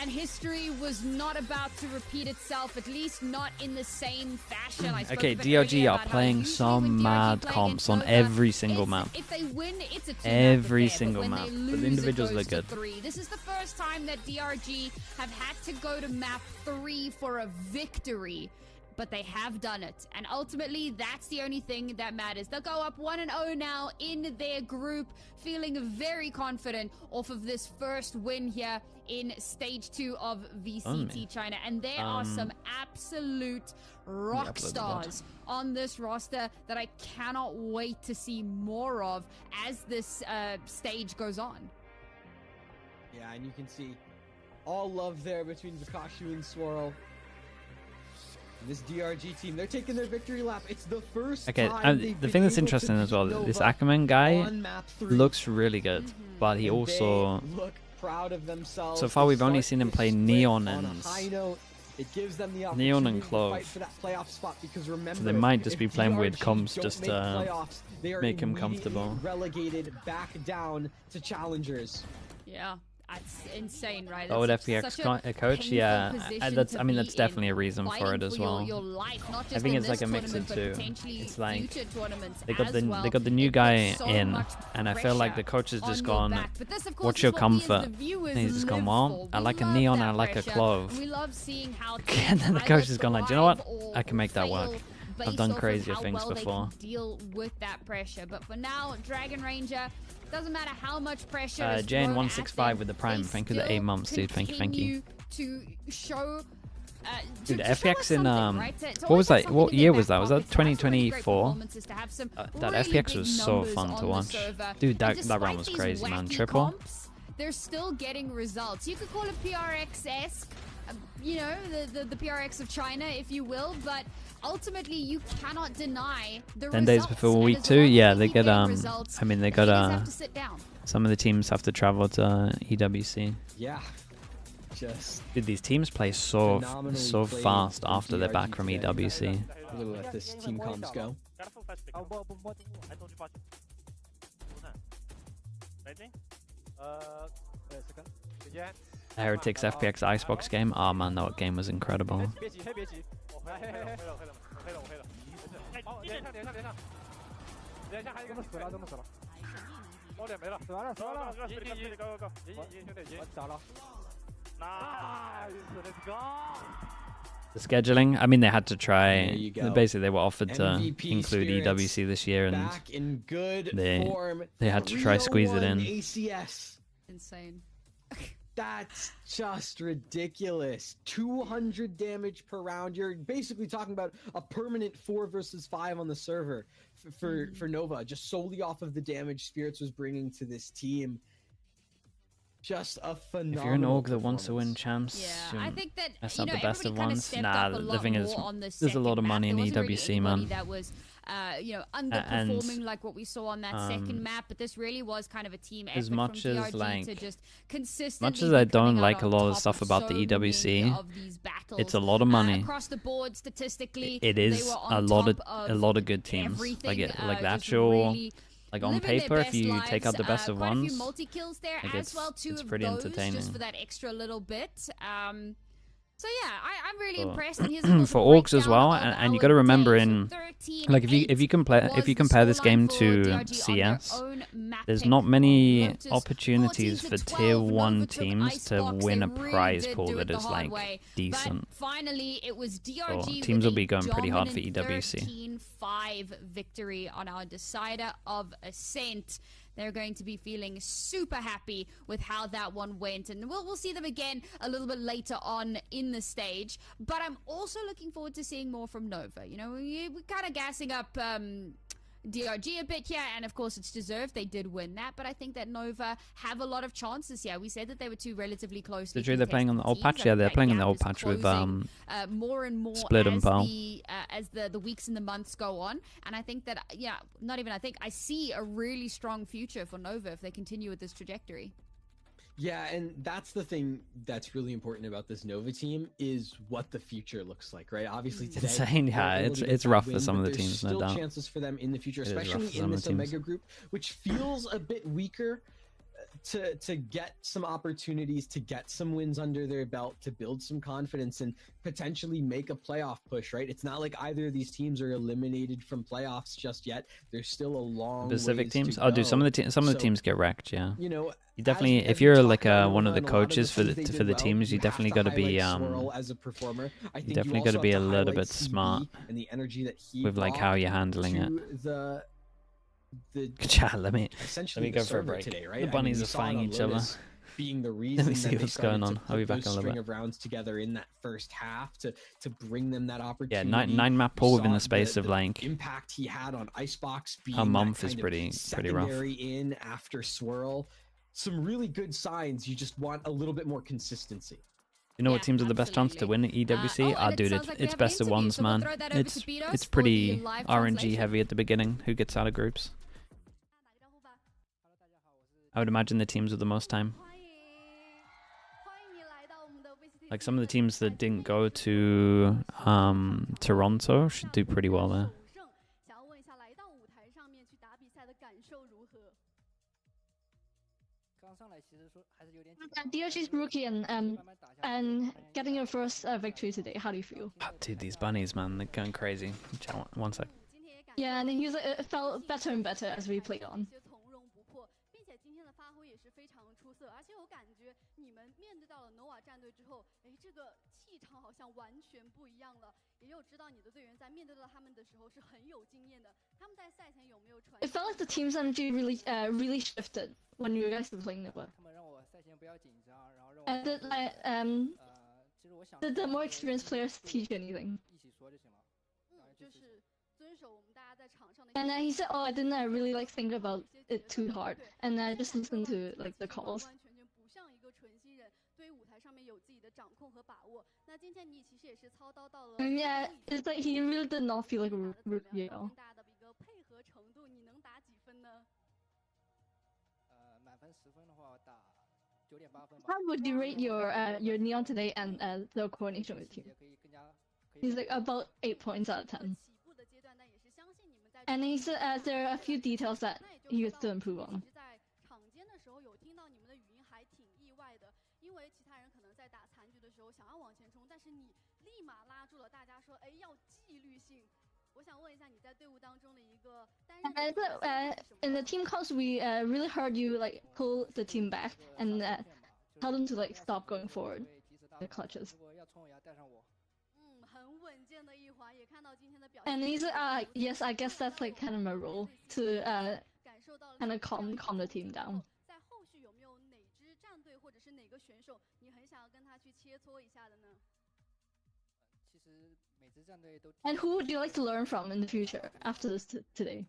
And history was not about to repeat itself, at least not in the same fashion. Okay, DRG are playing some mad comps on every single map. If they win, it's a 2 every single map. But the individuals look good. This is the first time that DRG have had to go to map 3 for a victory. But they have done it, and ultimately that's the only thing that matters. They'll go up 1-0 now in their group, feeling very confident off of this first win here in stage 2 of VCT China. And there are some absolute rock stars on this roster that I cannot wait to see more of as this stage goes on. Yeah, and you can see all love there between Vakashu and Swirl. This DRG team, they're taking their victory lap. It's the first time the thing that's interesting as well, this Ackerman guy looks really good, but he also look proud of themselves. So far, we've only seen him play Neon and Clove. So they might just be playing weird comps just to make him comfortable. Relegated back down to challengers. Yeah. That's insane, right? Oh, FPX coach, yeah. That's, I mean, that's definitely a reason for it as well. I think it's like a mix of two. It's like they got the new guy in, and I feel like the coach has just gone, "What's your comfort?" And he's just gone, "Well, I like a Neon, I like a Clove." And then the coach has gone like, "Do you know what? I can make that work. I've done crazier things before." Deal with that pressure, but for now, Dragon Ranger. Doesn't matter how much pressure. Jane165 with the prime. Thank you for the 8 months, dude. Thank you. To show, dude, FPX in what was that? What year was that? Was that 2024? That FPX was so fun to watch, dude. That round was crazy, man. Triple. They're still getting results. You could call it PRX-esque, you know, the PRX of China, if you will, but ultimately you cannot deny the 10 days before week 2, yeah, they get I mean, they got some of the teams have to travel to EWC. Yeah, just dude, these teams play so fast after they're back from EWC. We'll let this team comms go. Heretics FPX Icebox game. Oh man, that game was incredible. The scheduling, I mean, they had to try. Basically, they were offered to include EWC this year, and they had to try squeeze it in. insane. That's just ridiculous. 200 damage per round. You're basically talking about a permanent 4 versus 5 on the server for Nova, just solely off of the damage Spirits was bringing to this team. Just a phenomenal. If you're an org that wants to win champs, I think that that's not the best of ones. Nah, the thing is, there's a lot of money in EWC, man. That was, underperforming like what we saw on that second map, but this really was kind of a team effort from DRG to just consistently. Much as I don't like a lot of stuff about the EWC, it's a lot of money. Across the board, statistically, it is a lot of good teams. Like the actual. Like on paper, if you take out the best of ones, multi-kills there like as well, it's pretty entertaining. Just for that extra little bit. So yeah, I'm really impressed. For orgs as well, and you got to remember like if you compare this game to CS, there's not many opportunities for tier 1 teams to win a prize pool that is like decent. But finally, it was DRG. So teams will be going pretty hard for EWC. 13-5 victory on our decider of Ascent. They're going to be feeling super happy with how that one went, and we'll see them again a little bit later on in the stage. But I'm also looking forward to seeing more from Nova. You know, we're kind of gassing up DRG a bit here, and of course it's deserved. They did win that, but I think that Nova have a lot of chances here. We said that they were two relatively close. They're playing on the old patch. Yeah, they're playing on the old patch with more and more Split and Pearl. As the weeks and the months go on, and I think that I see a really strong future for Nova if they continue with this trajectory. Yeah, and that's the thing that's really important about this Nova team is what the future looks like, right? Obviously today, insane. Yeah, it's rough for some of the teams, no doubt. Still chances for them in the future, especially in this Omega group, which feels a bit weaker. To get some opportunities, to get some wins under their belt, to build some confidence and potentially make a playoff push, right? It's not like either of these teams are eliminated from playoffs just yet. There's still a long Specific ways teams. to go. Some of the teams get wrecked, yeah. You know, you definitely, if you're like one of the coaches for the teams, you definitely got to be as a performer. I think you definitely got to be a little bit smart and the energy that he with like how you're handling it. Let me go for a break. Today, right? The bunnies are fighting each other. Being the reason Let me see what's going on. I'll be back in a little string bit. Of rounds together in that first half to bring them that opportunity. Yeah, nine map pool within the space of like impact he had on Icebox. Being a month is pretty rough. In after Swirl, some really good signs. You just want a little bit more consistency. You know what teams are the best chance to win at EWC? Dude, it's best of ones, man. It's pretty RNG heavy at the beginning. Who gets out of groups? I would imagine the teams with the most time. Like some of the teams that didn't go to Toronto should do pretty well there. DRG's rookie and getting your first victory today. How do you feel? Dude, these bunnies, man, they're going crazy. One sec. Yeah, and then it felt better and better as we played on. It felt like the team's energy really shifted when you guys were playing Nova. And did the more experienced players teach you anything? And he said, "Oh, I didn't really like think about it too hard, and I just listened to like the calls." And yeah, it's like he really did not feel like a rookie at all. How would you rate your Neon today and the coordination with you? He's like about 8 points out of 10. And he said there are a few details that he could still improve on. In the team calls, we really heard you like pull the team back and tell them to like stop going forward. The clutches. And he's yes, I guess that's like kind of my role to kind of calm the team down. 个选手，你很想要跟他去切磋一下的呢？ And who would you like to learn from in the future after this today?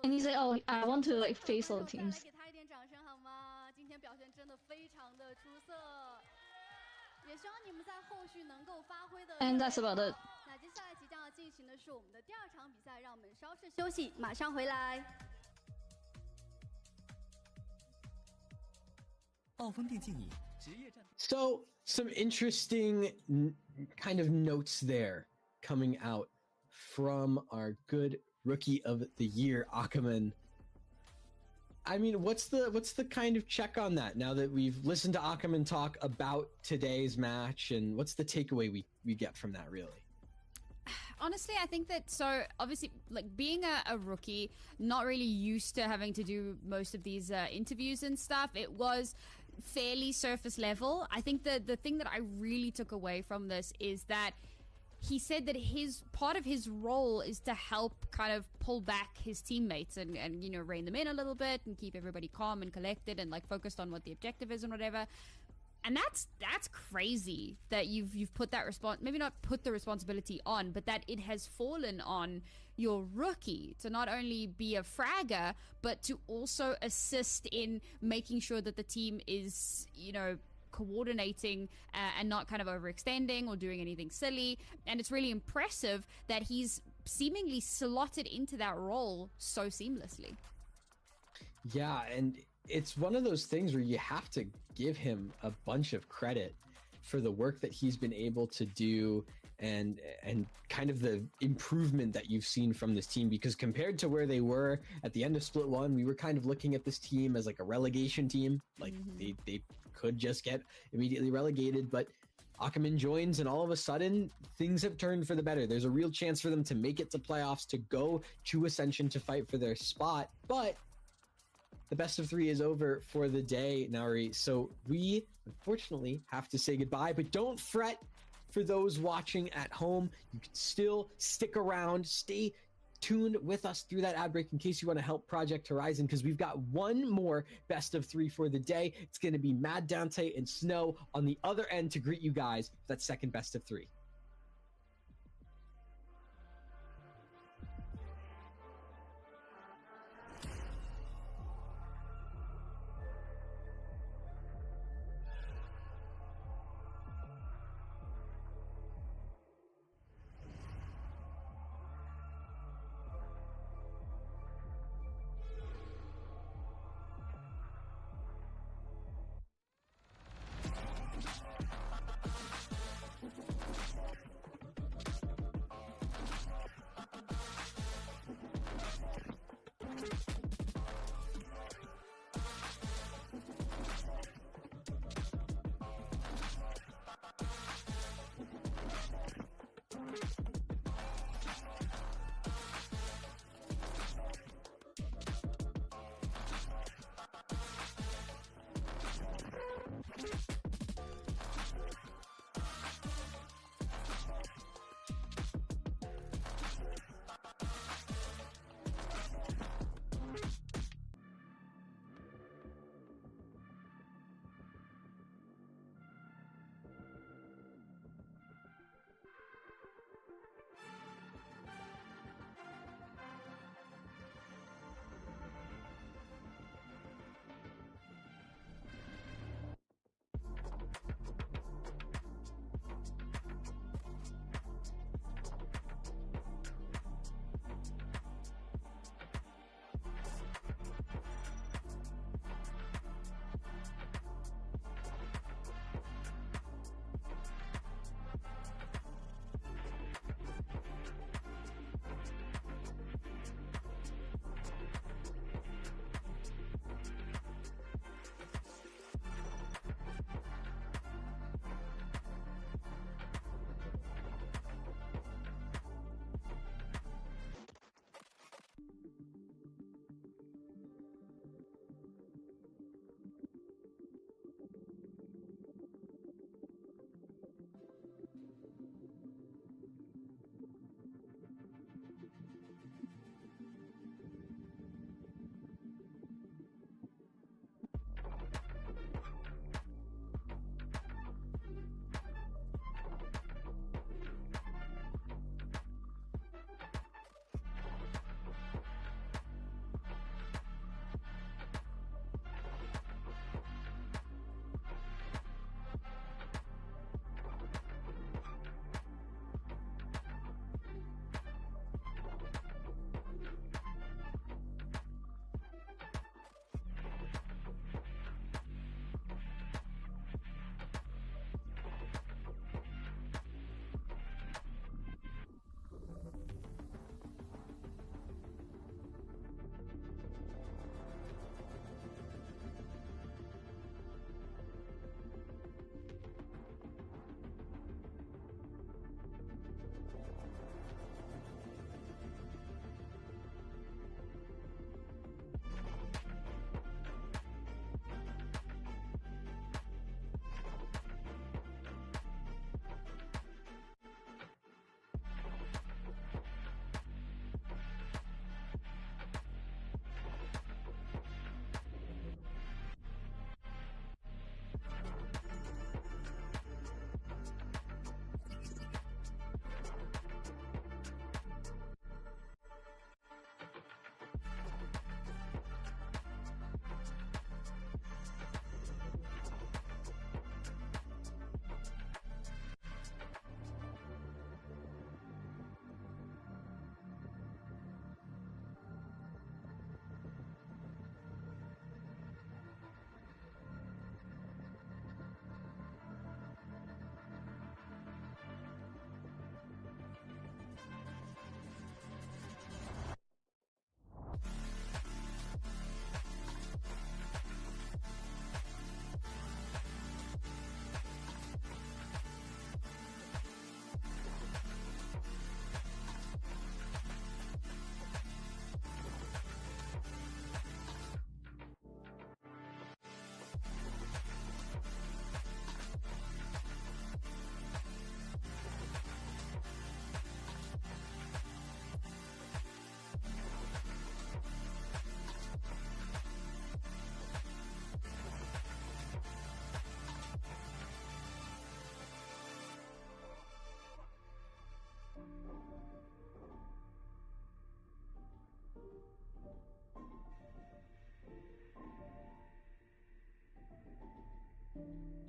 And he said, "Oh, I want to like face all the teams." And that's about it. 那接下来即将要进行的是我们的第2场比赛，让我们稍事休息，马上回来。 So, some interesting kind of notes there coming out from our good rookie of the year, Ackerman. I mean, what's the kind of check on that now that we've listened to Ackerman talk about today's match, and what's the takeaway we get from that, really? Honestly, I think that, so obviously, like being a rookie, not really used to having to do most of these interviews and stuff, it was fairly surface level. I think the thing that I really took away from this is that he said that part of his role is to help kind of pull back his teammates and you know, rein them in a little bit and keep everybody calm and collected and like focused on what the objective is and whatever. And that's crazy that you've put that maybe not put the responsibility on, but that it has fallen on your rookie to not only be a fragger, but to also assist in making sure that the team is, you know, coordinating and not kind of overextending or doing anything silly. And it's really impressive that he's seemingly slotted into that role so seamlessly. Yeah, and it's one of those things where you have to give him a bunch of credit for the work that he's been able to do and kind of the improvement that you've seen from this team, because compared to where they were at the end of Split 1, we were kind of looking at this team as like a relegation team. Like they could just get immediately relegated, but Ackerman joins and all of a sudden things have turned for the better. There's a real chance for them to make it to playoffs, to go to Ascension to fight for their spot, but the best of 3 is over for the day, Nauri. So we unfortunately have to say goodbye, but don't fret for those watching at home. You can still stick around, stay tuned with us through that ad break in case you want to help Project Horizon, because we've got one more best of 3 for the day. It's going to be Mad Dante and Snow on the other end to greet you guys for that second best of 3.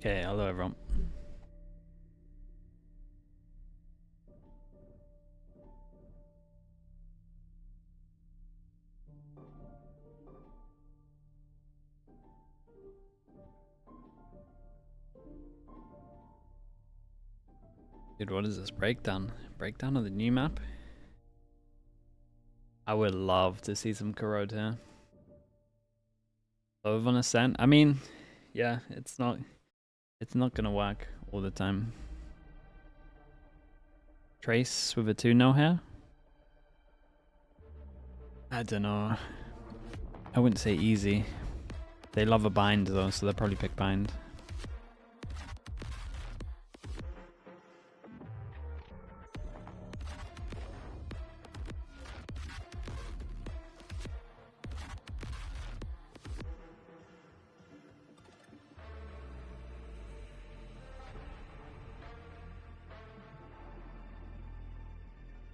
Okay, hello everyone. Dude, what is this? Breakdown? Breakdown of the new map? I would love to see some corrode here. Love on Ascent. I mean, yeah, it's not gonna work all the time. Trace with a 2-0 here? I don't know. I wouldn't say easy. They love a bind though, so they'll probably pick bind.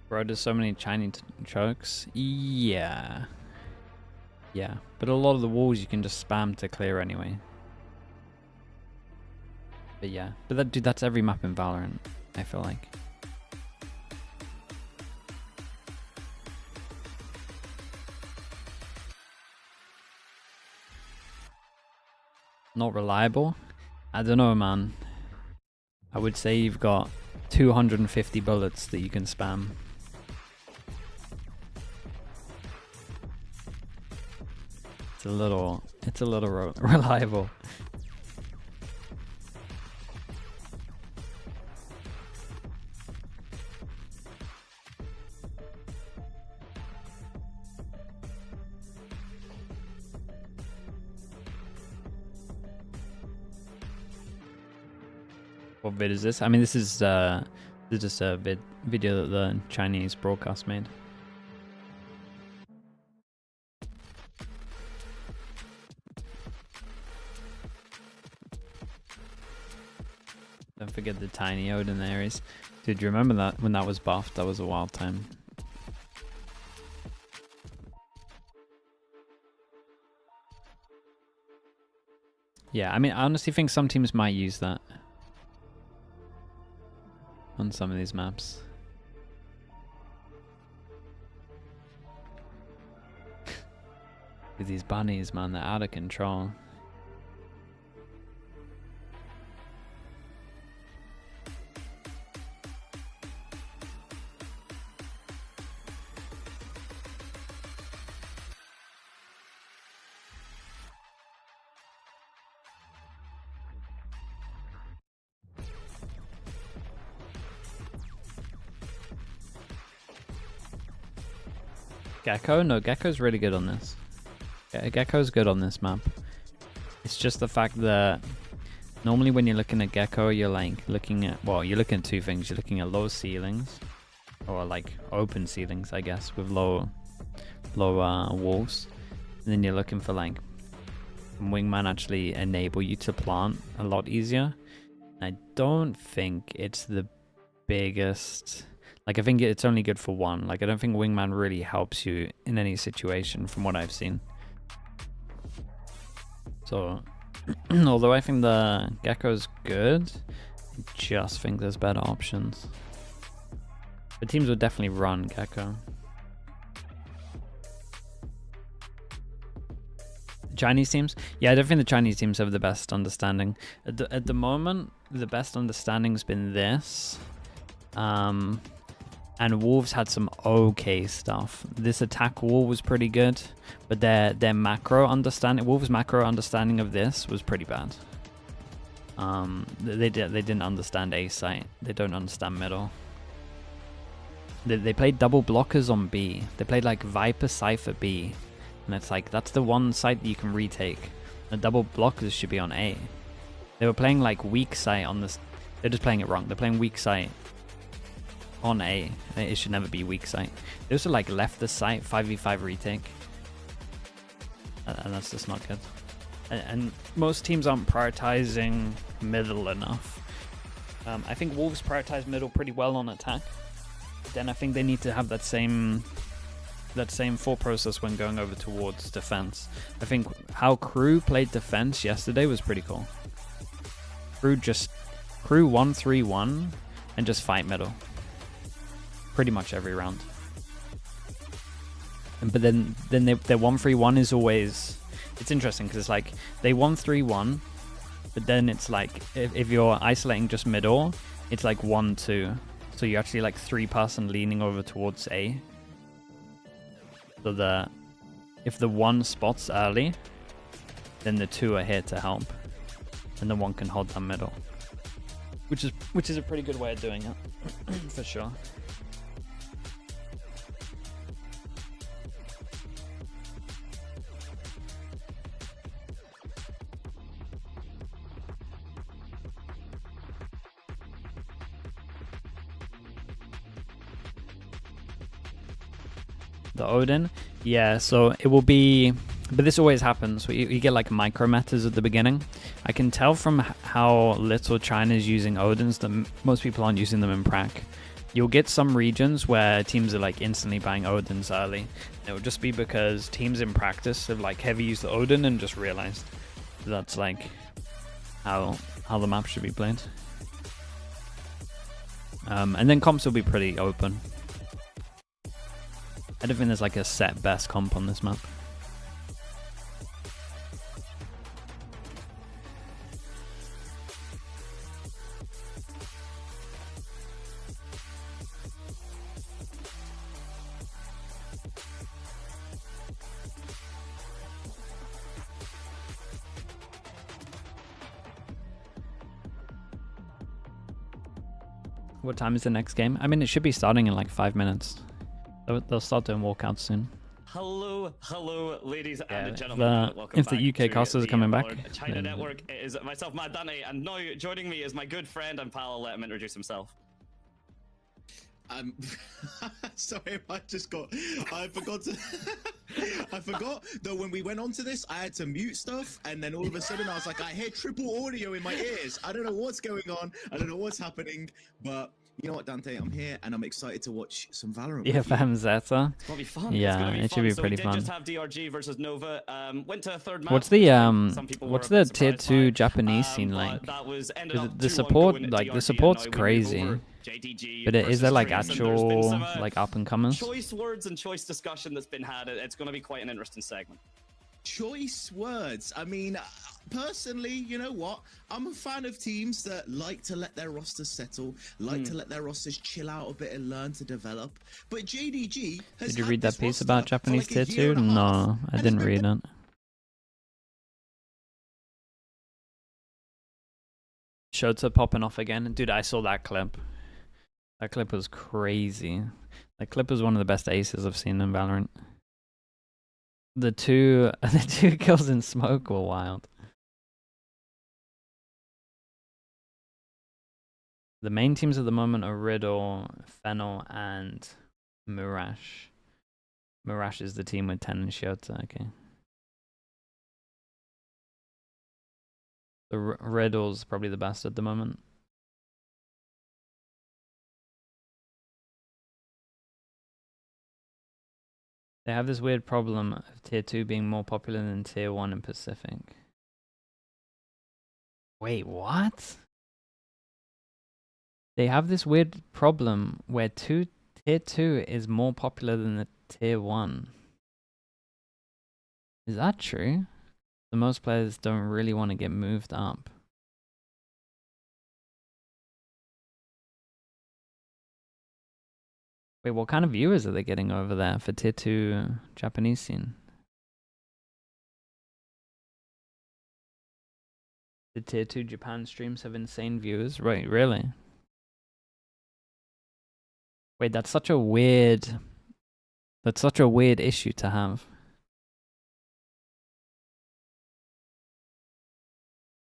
Bro, there's so many Chinese chokes. Yeah. Yeah, but a lot of the walls you can just spam to clear anyway. But yeah, but that, dude, that's every map in Valorant, I feel like. Not reliable? I don't know, man. I would say you've got 250 bullets that you can spam. It's a little reliable. What vid is this? I mean, this is just a video that the Chinese broadcast made. Don't forget the tiny Odin Ares. Dude, you remember that when that was buffed? That was a wild time. Yeah, I mean, I honestly think some teams might use that on some of these maps. With these bunnies, man, they're out of control. Gecko? No, Gecko's really good on this. Gecko's good on this map. It's just the fact that normally when you're looking at Gecko, you're like looking at, well, you're looking at two things. You're looking at low ceilings, or like open ceilings, I guess, with low walls. And then you're looking for like Wingman actually enable you to plant a lot easier. I don't think it's the biggest. Like, I think it's only good for one. Like, I don't think Wingman really helps you in any situation from what I've seen. So, although I think the Gecko's good, I just think there's better options. The teams would definitely run Gecko. Chinese teams? Yeah, I don't think the Chinese teams have the best understanding. At the moment, the best understanding's been this. And Wolves had some okay stuff. This attack wall was pretty good, but their macro understanding, Wolves' macro understanding of this was pretty bad. They didn't understand A site. They don't understand middle. They played double blockers on B. They played like Viper Cypher B, and it's like that's the one site that you can retake. The double blockers should be on A. They were playing like weak site on this. They're just playing it wrong. They're playing weak site on A. It should never be weak site. They also like left the site 5v5 retake, and that's just not good. And most teams aren't prioritizing middle enough. I think Wolves prioritize middle pretty well on attack. Then I think they need to have that same thought process when going over towards defense. I think how Crew played defense yesterday was pretty cool. crew 1-3-1 and just fight middle. Pretty much every round. But then their 1-3-1 is always... It's interesting because it's like they 1-3-1, but then it's like if you're isolating just middle, it's like 1-2. So you're actually like 3-person leaning over towards A. So if the 1 spots early, then the 2 are here to help, and the 1 can hold that middle, which is a pretty good way of doing it, for sure. The Odin, yeah, so it will be, but this always happens. So you get like micro metas at the beginning. I can tell from how little China's using Odins that most people aren't using them in prac. You'll get some regions where teams are like instantly buying Odins early. It will just be because teams in practice have like heavy used the Odin and just realized that's like how the map should be played. And then comps will be pretty open. I don't think there's like a set best comp on this map. What time is the next game? I mean, it should be starting in like 5 minutes. They'll start doing walkouts soon. Hello, ladies and gentlemen. If the UK casters are coming back. China Network is myself, Matt Dante, and now joining me is my good friend and pal. I'll let him introduce himself. Sorry, I forgot that when we went on to this, I had to mute stuff, and then all of a sudden I was like, I hear triple audio in my ears. I don't know what's going on. I don't know what's happening, but you know what, Dante, I'm here and I'm excited to watch some Valorant. Yeah, fam Zeta. It's gonna be fun. Yeah, it should be so pretty we fun. Just have DRG versus Nova. Went to a third match. What's the tier 2 Japanese scene like? The support, like the support's crazy. JDG, but is there like Freaks, actual some, like up and comers? Choice words and choice discussion that's been had. It's going to be quite an interesting segment. Choice words. I mean, personally, you know what? I'm a fan of teams that like to let their rosters settle, like to let their rosters chill out a bit and learn to develop. But JDG has Did you read that piece about Japanese like tier 2? No, I didn't read it. Shota popping off again. Dude, I saw that clip. That clip was crazy. That clip was one of the best aces I've seen in Valorant. The two kills in smoke were wild. The main teams at the moment are Riddle, Fennel, and Mirage. Mirage is the team with 10 and Shota, okay. The Riddle's probably the best at the moment. They have this weird problem of tier 2 being more popular than tier 1 in Pacific. Wait, what? They have this weird problem where tier 2 is more popular than the tier 1. Is that true? So most players don't really want to get moved up. Wait, what kind of viewers are they getting over there for tier 2 Japanese scene? The tier 2 Japan streams have insane viewers? Right, really? Wait, that's such a weird issue to have.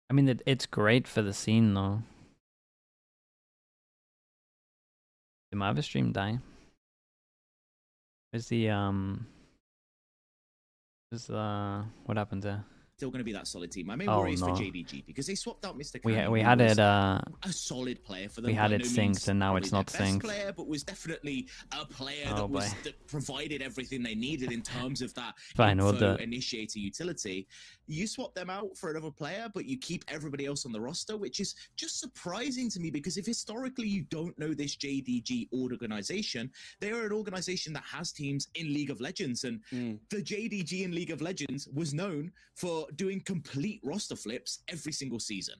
I mean, it's great for the scene though. Did my other stream die? Where's the what happened there? still going to be that solid team. My main worry is for JDG because they swapped out Mr. We had it a solid player for them. We had it synced and now it's not synced. Player, but was definitely a player that provided everything they needed in terms of that initiator utility. You swap them out for another player, but you keep everybody else on the roster, which is just surprising to me because if historically you don't know this JDG organization, they are an organization that has teams in League of Legends, and the JDG in League of Legends was known for doing complete roster flips every single season.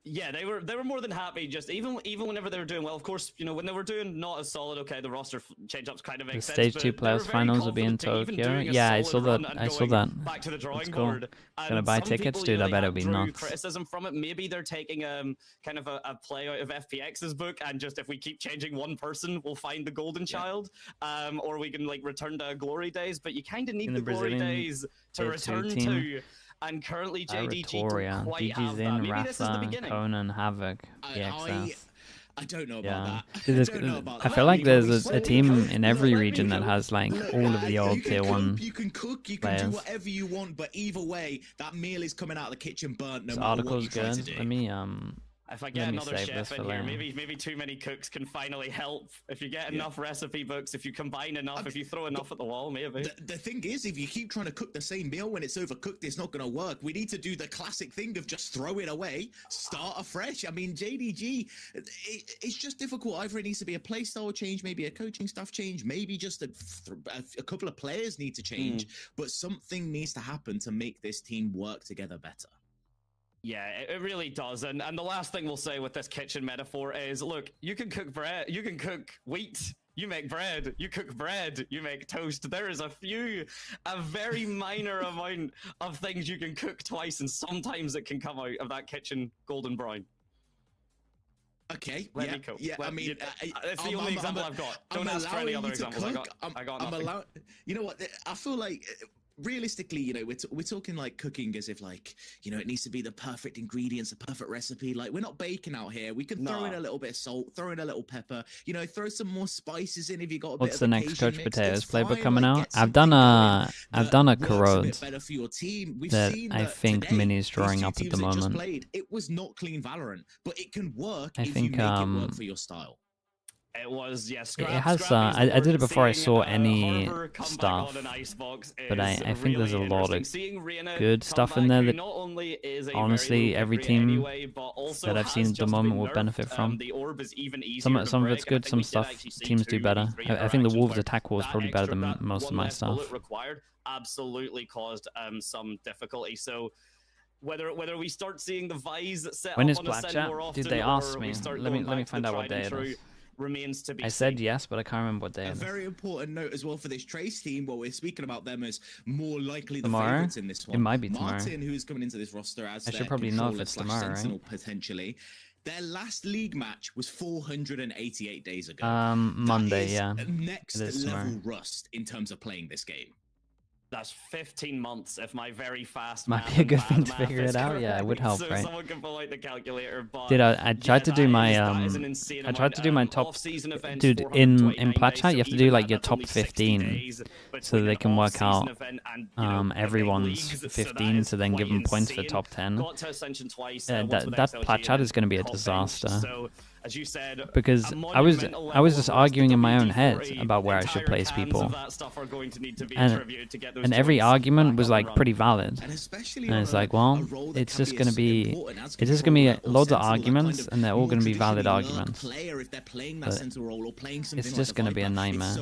Yeah, they were more than happy. Just even whenever they were doing well, of course, you know, when they were doing not as solid, okay, the roster change-ups kind of make sense. The stage 2 playoffs finals will be in Tokyo. Yeah, I saw that. I saw that. Back to the drawing cool. board. Gonna buy tickets, dude. I bet it'll be nuts. Criticism from it. Maybe they're taking kind of a play out of FPX's book, and just if we keep changing one person, we'll find the golden child, or we can like return to glory days. But you kind of need the glory days to return to. And currently JDG don't quite have that. Maybe this is the beginning. Conan, Havoc, I don't know about that. I feel like there's a team in every region that has like all of the old tier 1 You can cook, you can do whatever you want, but either way, that meal is coming out of the kitchen burnt no matter what you try to do. Let me if I get another chef in here, maybe too many cooks can finally help. If you get enough recipe books, if you combine enough, if you throw enough at the wall, maybe. The thing is, if you keep trying to cook the same meal when it's overcooked, it's not going to work. We need to do the classic thing of just throw it away, start afresh. I mean, JDG, it's just difficult. Either it needs to be a playstyle change, maybe a coaching staff change, maybe just a couple of players need to change, but something needs to happen to make this team work together better. Yeah, it really does. And the last thing we'll say with this kitchen metaphor is, look, you can cook bread, you can cook wheat, you make bread, you cook bread, you make toast. There is a very minor amount of things you can cook twice, and sometimes it can come out of that kitchen golden brown. Okay, Let me cook. Yeah, I mean, it's the only example I've got. Don't ask for any other examples. I got nothing. You know what? I feel like realistically, you know, we're talking like cooking as if like, you know, it needs to be the perfect ingredients, the perfect recipe. Like, we're not baking out here. We can throw in a little bit of salt, throw in a little pepper, you know, throw some more spices in if you got a What's bit the of next Coach mix. Potatoes It's playbook fine, coming like, out? get I've done a something corrode better for your team. We've that seen I think today, Mini's drawing these up two at the teams that just moment. played, it was not clean Valorant, but it can work I if think, you make it work for your style. It was, yes. It has. I did it before I saw any stuff, but I think there's a lot of good stuff in there that honestly every team that I've seen at the moment will benefit from. Some of it's good, some stuff teams do better. I think the Wolves attack wall is probably better than most of my stuff. Absolutely caused some difficulty. So whether we start seeing the Vise set when up is on Black Ascend Chat? more often, Did they ask me? Let me find out what day it is. Remains to be I said yes, but I can't remember what day it is. A very important note as well for this Trace team, while we're speaking about them as more likely the Tomorrow? favorites in this one. It might be tomorrow. Martin, who's coming into this roster as I should probably know if it's tomorrow, Sentinel, potentially. Their last league match was 488 days ago. Monday, yeah. Next level rust in terms of playing this game. That's 15 months if my very fast might be a good thing to figure it out. Yeah, it would help, so right? Someone can pull out the calculator, but dude, I tried to do my I tried to do my top. Dude, in Plat Chat you have to do like your top 15, so they can work out everyone's 15 to then give them points for top 10. That Plat Chat is going to be a disaster. As you said, because I was just arguing in my own head about where I should place people, and every argument was like pretty valid, and it's like, well, it's just gonna be loads of arguments, and they're all gonna be valid arguments. But it's just gonna be a nightmare.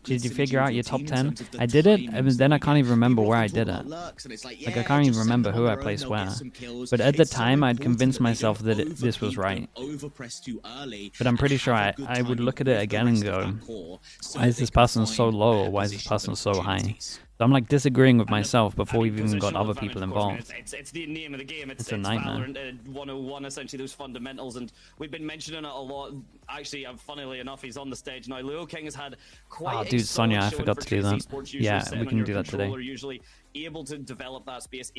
Did you figure out your top 10? I did it, and then I can't even remember where I did it. Like I can't even remember who I placed where. But at the time, I'd convinced myself that this was right. But I'm pretty sure I would look at it again and go, why is this person so low, or why is this person so high? So I'm like disagreeing with myself before we've even got other people involved. It's the name of the game. It's a nightmare. Valorant 101, essentially, those fundamentals, and we've been mentioning it a lot. Actually, funnily enough, he's on the stage now. Leo King has had quite dude, Sonia, I forgot to do that. Yeah, we can do that today. Usually able to develop that space,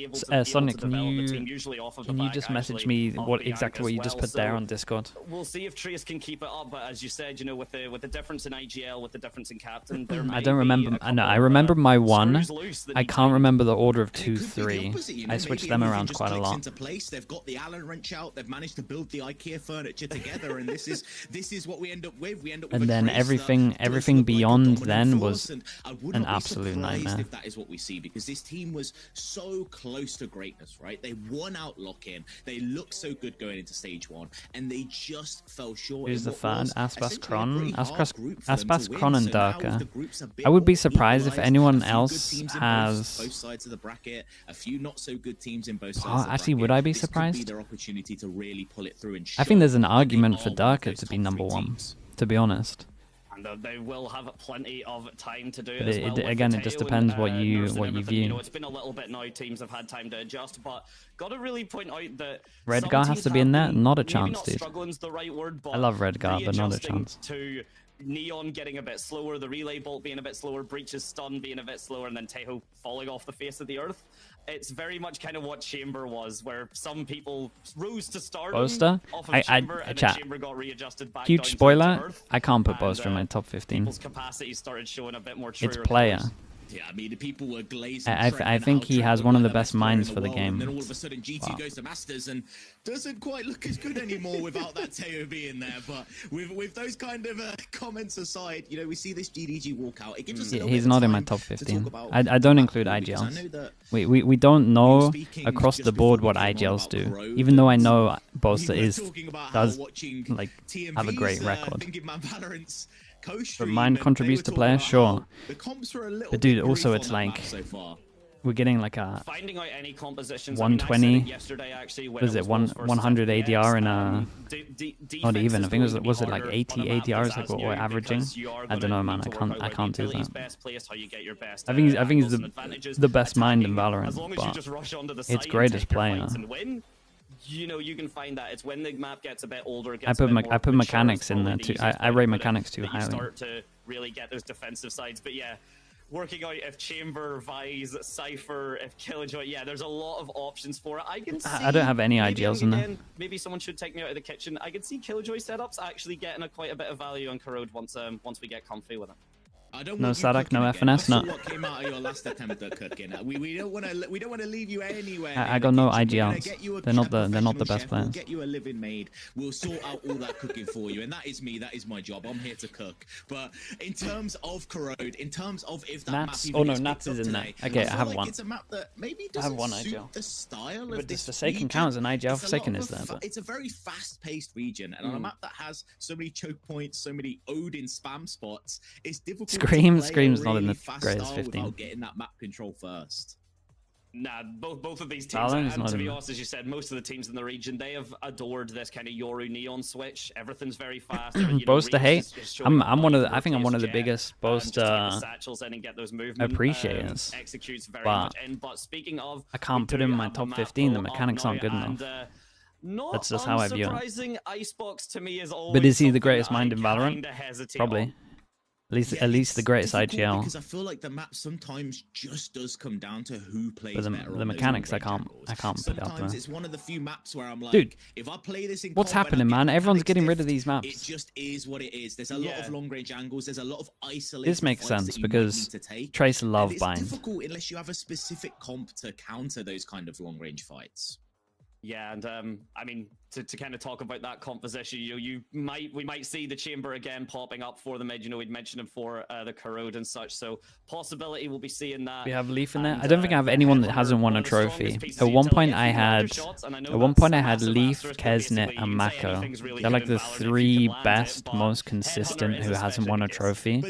Sonic, can you just message me exactly what you just put there on Discord? We'll see if Trace can keep it up, but as you said, you know, with the difference in IGL, with the difference in captain, I don't remember. I remember my one 1. I can't remember the order of 2, 3. I switched them around quite a lot. Into place. They've got the Allen wrench out. They've managed to build the IKEA furniture together, and this is what we end up with. We end up with and then everything beyond then was an absolute nightmare. If that is what we see, because this team was so close to greatness, right? They won out lock-in. They looked so good going into stage 1, and they just fell short. Who's the third? Aspas Kron and Darker. I would be surprised if anyone else has both sides of the bracket. A few not so good teams in both sides. Actually, would I be surprised? Their opportunity to really pull it through and I think there's an argument for Darker to be number 1, to be honest. And they will have plenty of time to do it. But as well again, it just depends what you view. You know, it's been a little bit now. Teams have had time to adjust, but got to really point out that Redgar has to be in there. Not a chance, dude. Struggling's the right word, but I love Redgar, but not a chance. To Neon getting a bit slower, the relay bolt being a bit slower, Breach's stun being a bit slower, and then Teho falling off the face of the earth. It's very much kind of what Chamber was, where some people rose to stardom off of Chamber, and then Chamber got readjusted back huge down spoiler, to earth. I can't put Boaster in my top 15. People's capacity started showing a bit more truer It's player. colors. Yeah, I mean, the people were glazing. I think he has one of the best minds for the game. And then all of a sudden, GT goes to Masters and doesn't quite look as good anymore without that Teo being there. But with those kind of comments aside, you know, we see this JDG walkout. It gives us he's not in my top 15. I don't include IGLs. We don't know across the board what IGLs do. Even though I know Boaster does like have a great record. But mine contributes to players, sure. But dude, also it's like we're getting like a 120. What is it? 100 ADR in a not even. I think it was it like 80 ADRs like what we're averaging. I don't know, man. I can't do that. I think it's the best mind in Valorant, but it's great as player. You know, you can find that it's when the map gets a bit older. I put mechanics in there too. I rate mechanics too highly. Start to really get those defensive sides, but yeah, working out if Chamber, Vise, Cypher, if Killjoy, yeah, there's a lot of options for it. I can see. I don't have any IGLs in there. Maybe someone should take me out of the kitchen. I can see Killjoy setups actually getting quite a bit of value on Corrode once we get comfy with it. No Sadak, no FNS, no. What came out of your last attempt at cooking? We don't want to leave you anywhere. I got no IGLs. They're not the best players. We'll get you a living maid. We'll sort out all that cooking for you, and that is me. That is my job. I'm here to cook. But in terms of Corrode, in terms of if that Nats, map even Nats is in there. Today, Okay, I have like one. It's a map that maybe I have doesn't one suit IGL. the style But of this this Forsaken region. counts, an IGL It's a Forsaken lot is of there. But It's a very fast-paced region, and on a map that has so many choke points, so many Odin spam spots, it's difficult. Scream's not in the fast greatest style 15. without getting that map control first. Nah, both of these teams, Valorant and to be honest, as you said, most of the teams in the region, they have adored this kind of Yoru Neon switch. Everything's very fast. Boaster hate. I'm one of the. I think I'm one of the biggest Boaster appreciators. But speaking of, I can't put him in my top 15. The mechanics aren't good enough. That's just how I view it. Icebox to me is But is he the greatest mind in Valorant? Probably. At least the greatest IGL. Because I feel like the map sometimes just does come down to who plays But better. the mechanics, I can't put it up Sometimes there. it's one of the few maps where I'm like, dude, if I play this in what's combat, happening, man? Everyone's getting rid of these maps. It just is what it is. There's a lot of long range angles. There's a lot of isolated. This makes fights sense that you because need to take. Trace love It's bind. difficult unless you have a specific comp to counter those kind of long range fights. Yeah, and I mean, to kind of talk about that composition, we might see the Chamber again popping up for the mid. We'd mentioned him for the Corrode and such, so possibility we'll be seeing that. We have Leaf in there. I don't think I have anyone that hasn't won a trophy. At one point I had Leaf, Kesnet, and Mako. They're like the three best, most consistent who hasn't won a trophy.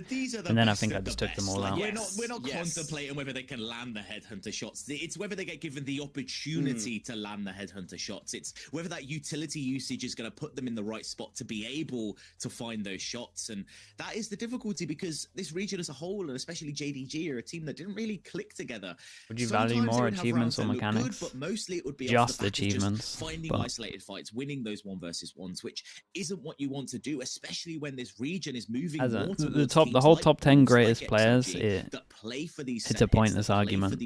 And then I think I just took them all out. We're not contemplating whether they can land the headhunter shots. It's whether they get given the opportunity to land the headhunter shots. It's whether that utility usage is going to put them in the right spot to be able to find those shots. And that is the difficulty, because this region as a whole, and especially JDG, are a team that didn't really click together. Would you value more achievements or mechanics? Good, but mostly it would be just achievements. Finding isolated fights, winning those 1v1s, which isn't what you want to do, especially when this region is moving more towards the whole top 10 greatest players. It's a pointless argument.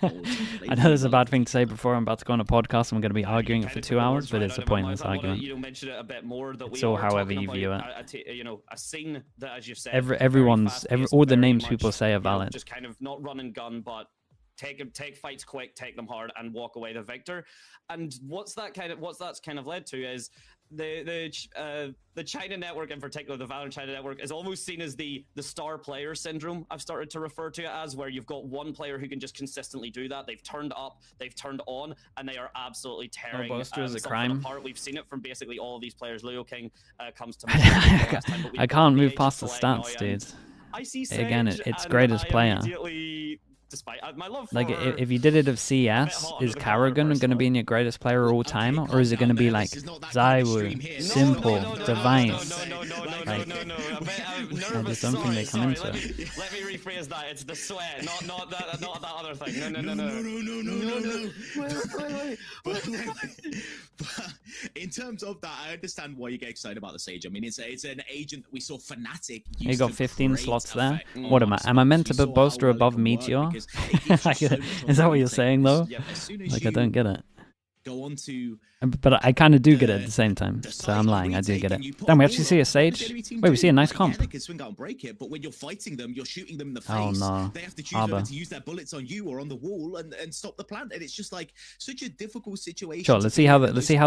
I know there's a bad thing to say before I'm about to go on a podcast and we're going to be arguing it for 2 hours, but it's a point in this argument. Mention it a bit more that it's all however you view it. A scene that, as you've said, all the names people say are valid. Just kind of not run and gun, but take fights quick, take them hard, and walk away the victor. And what's that's kind of led to is the China network, in particular, the VALORANT China network, is almost seen as the star player syndrome. I've started to refer to it as, where you've got one player who can just consistently do that. They've turned up, they've turned on, and they are absolutely tearing is a crime. apart. We've seen it from basically all of these players. Leo King comes to mind. I can't move past the stats, dude. Again, it's greatest player. Despite my love for like, if you did it of CS, is Karrigan going to be in your greatest player all time, or is it going to be like Zywoo, Simple, Device? No. I just don't think they come into it. Let me rephrase that. It's the sweat, not that other thing. No. But in terms of that, I understand why you get excited about the Sage. I mean, it's an agent that we saw Fnatic. You got 15 slots there. What am I? Am I meant to put Boaster above Meteor? Is that what you're saying, though? Like, I don't get it. Go on to, but I kind of do get it at the same time, so I'm lying. I do get it. Then we actually see a Sage. Wait, we see a nice comp. They can swing out and break it, but when you're fighting them, you're shooting them in the face. Oh no! They have to choose whether to use their bullets on you or on the wall and stop the plant. And it's just like such a difficult situation. Sure, let's see how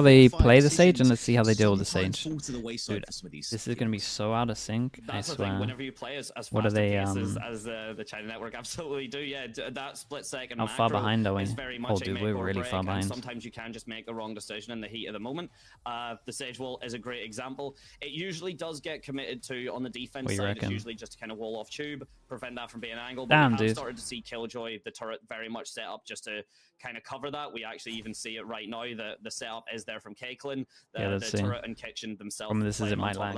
they play the Sage, and let's see how they deal with the Sage. Dude, this is gonna be so out of sync. That's I swear. The thing. Whenever you play as what are they? As the China network absolutely do. Yeah, that split second. How far behind are we? Oh, dude, we're really far behind. Sometimes you can just make the wrong decision in the heat of the moment. The Sage wall is a great example. It usually does get committed to on the defense side. It's usually just to kind of wall off tube, prevent that from being an angle. But we have started to see Killjoy, the turret, very much set up just to kind of cover that. We actually even see it right now. The setup is there from Caitlyn. The turret and kitchen themselves. This is it might lag.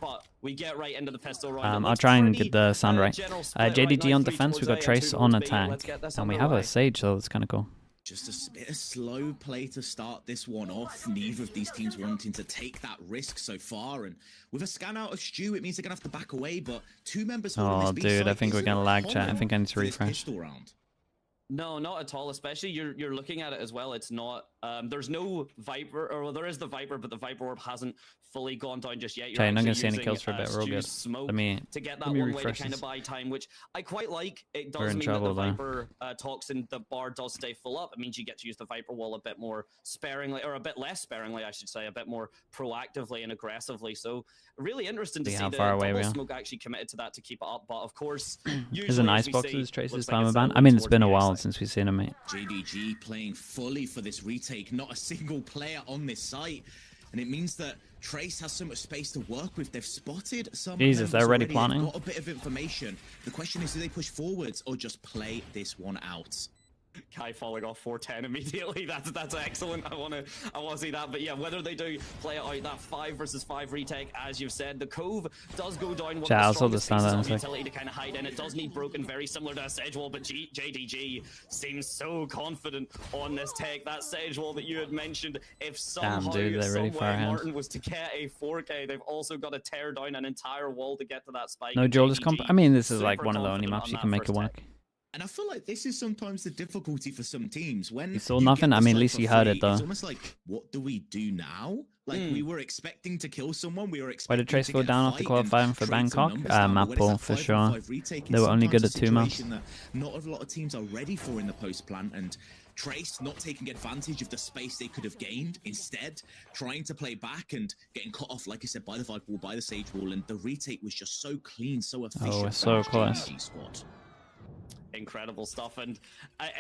But we get right into the pistol round. I'll try and get the sound right. JDG on defense. We've got Trace on attack, and we have a Sage, so it's kind of cool. Just a bit of slow play to start this one off. Neither of these teams wanting to take that risk so far. And with a scan out of Stu, it means they're going to have to back away. But two members holding this dude, I think we're going to lag, chat. I think I need to refresh. No, not at all. Especially you're looking at it as well. It's not. There's no Viper, or well, there is the Viper, but the Viper orb hasn't fully gone down just yet. Okay, I'm not gonna see any kills for a bit. We're all good. Let me one way to kind of buy time, which I quite like. It does mean that the Viper toxin, the bar does stay full up. It means you get to use the Viper wall a bit more sparingly, or a bit less sparingly, I should say, a bit more proactively and aggressively. So really interesting to see the double smoke actually committed to that to keep it up. But of course, there's an icebox with Trace's permaban. I mean, it's been a while since we've seen him, mate. JDG playing fully for this retake, not a single player on this site. And it means that Trace has so much space to work with. They've spotted some. Jesus, they're already planning. They've got a bit of information. The question is, do they push forwards or just play this one out? Kai falling off 410 immediately. That's excellent. I want to see that. But yeah, whether they do play it out, that 5 versus 5 retake, as you've said, the Cove does go down. One of the strongest pieces of utility to kind of hide in. It does need broken, very similar to a Sage wall, but JDG seems so confident on this take. That Sage wall that you had mentioned, if somehow, Martin was to get a 4K, they've also got to tear down an entire wall to get to that spike. No dual comp. I mean, this is like one of the only maps you can make it work. And I feel like this is sometimes the difficulty for some teams. When you saw nothing, I mean, at least you heard it though. It's almost like, what do we do now? Like, we were expecting to kill someone. We were expecting. Why did Trace go down after qualifying for Bangkok? Map ball for sure. They were only good at 2 maps. Not a lot of teams are ready for in the post plant, and Trace not taking advantage of the space they could have gained, instead trying to play back and getting cut off, like I said, by the Viper wall, by the Sage wall, and the retake was just so clean, so efficient. Oh, we're so close. Incredible stuff, and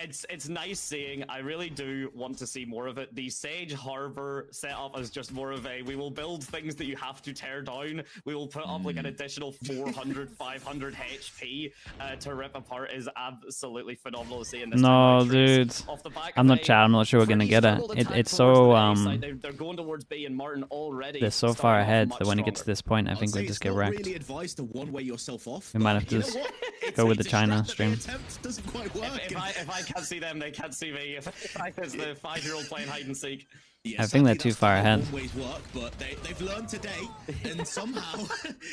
it's nice seeing. I really do want to see more of it. The Sage Harbor setup is just more of a, we will build things that you have to tear down. We will put up like an additional 400, 500 HP to rip apart is absolutely phenomenal to see. In this dude. I'm not chat. I'm not sure we're gonna get it. It's so they're going towards B and Martin already. They're so far ahead that when it gets to this point, I think we just get wrecked. Really advised to one-way yourself off. We might have to just go with the China stream. Doesn't quite work. If I can't see them, they can't see me. If I was the 5-year-old playing hide and seek. Yeah, I think they're too far ahead. Work, but they've learned today, and somehow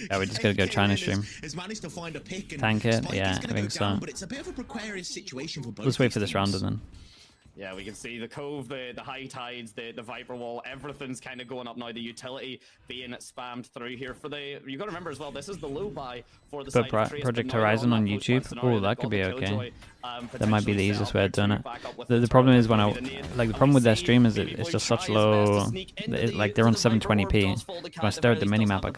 yeah, we just gotta go China stream. Has managed to find a pick and tank it. Yeah, I think so. But it's a bit of a precarious situation for both. Let's wait for this round then. Yeah, we can see the Cove, the high tides, the Viper Wall, everything's kind of going up now. The utility being spammed through here for the... You got to remember as well, this is the low buy for the side of Trace, Project Horizon on YouTube. Oh, that could be okay. That might be the easiest way of doing it. The problem is when the problem with their stream is it's just such low, like they're on 720p. When I stare at the minimap, I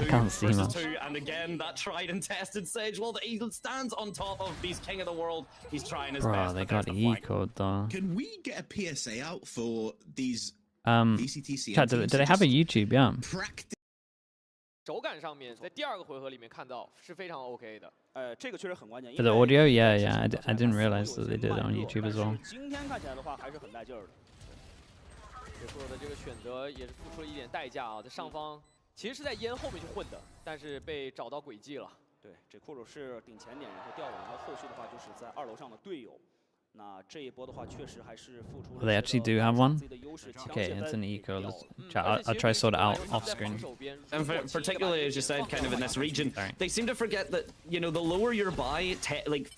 can't see much. And again, that tried and tested Sage. Well, the Eagle stands on top of these King of the World. He's trying his best. Bro, they got eco'd though. Can we get a PSA out for these VCT Chat, do they have a YouTube? Yeah. 手感上面，在第二个回合里面看到是非常 OK 的。这个确实很关键。For the audio, yeah. I didn't realize that they did it on YouTube as well. 今天看起来的话还是很带劲儿的。杰克的这个选择也是付出了一点代价啊，在上方其实是在烟后面去混的，但是被找到轨迹了。对，这库鲁是顶前点，然后掉网，然后后续的话就是在2楼上的队友。 They actually do have one? Okay, it's an eco. I'll try to sort it out off screen. And particularly, as you said, kind of in this region, they seem to forget that, you know, the lower your buy,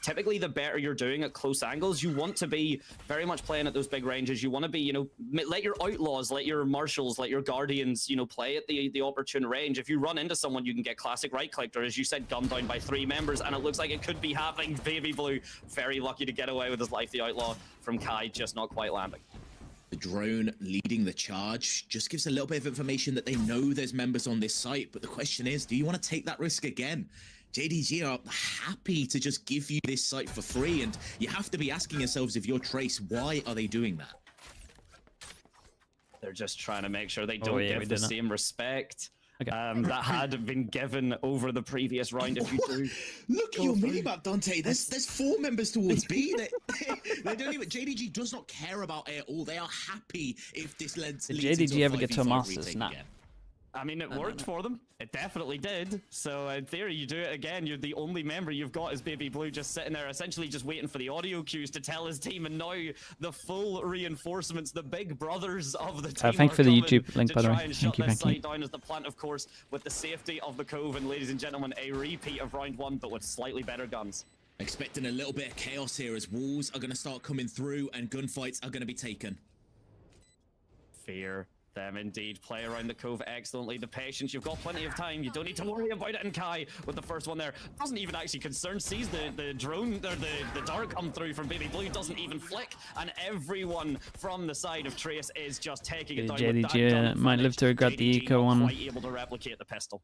typically the better you're doing at close angles. You want to be very much playing at those big ranges. You want to be, you know, let your outlaws, let your marshals, let your guardians, you know, play at the opportune range. If you run into someone, you can get classic right-clicked, or as you said, gunned down by 3 members, and it looks like it could be happening. Baby Blue, very lucky to get away with his life. The outlaw from Kai just not quite landing. The drone leading the charge just gives a little bit of information that they know there's members on this site, but the question is, do you want to take that risk again? JDG are happy to just give you this site for free, and you have to be asking yourselves, if you're Trace, why are they doing that? They're just trying to make sure they don't give the same respect that had been given over the previous round. If you do, look at your minimap, Dante. There's 4 members towards B. They don't even. JDG does not care about A at all. They are happy if this leads. Did JDG ever get to a Masters? Nah. I mean, it worked for them. It definitely did. So in theory, you do it again. You're the only member you've got is Baby Blue, just sitting there, essentially just waiting for the audio cues to tell his team. And now the full reinforcements, the big brothers of the team. Thanks for the YouTube link, by the way. Thank you. Down as the plant, of course, with the safety of the Cove. And ladies and gentlemen, a repeat of round 1, but with slightly better guns. Expecting a little bit of chaos here as walls are going to start coming through and gunfights are going to be taken. Fear them indeed. Play around the Cove excellently. The patience, you've got plenty of time. You don't need to worry about it. And Kai with the first one there doesn't even actually concern, sees the drone or the dart come through from Baby Blue, doesn't even flick, and everyone from the side of Trace is just taking it down. JDG might live to regret the eco one. Quite able to replicate the pistol.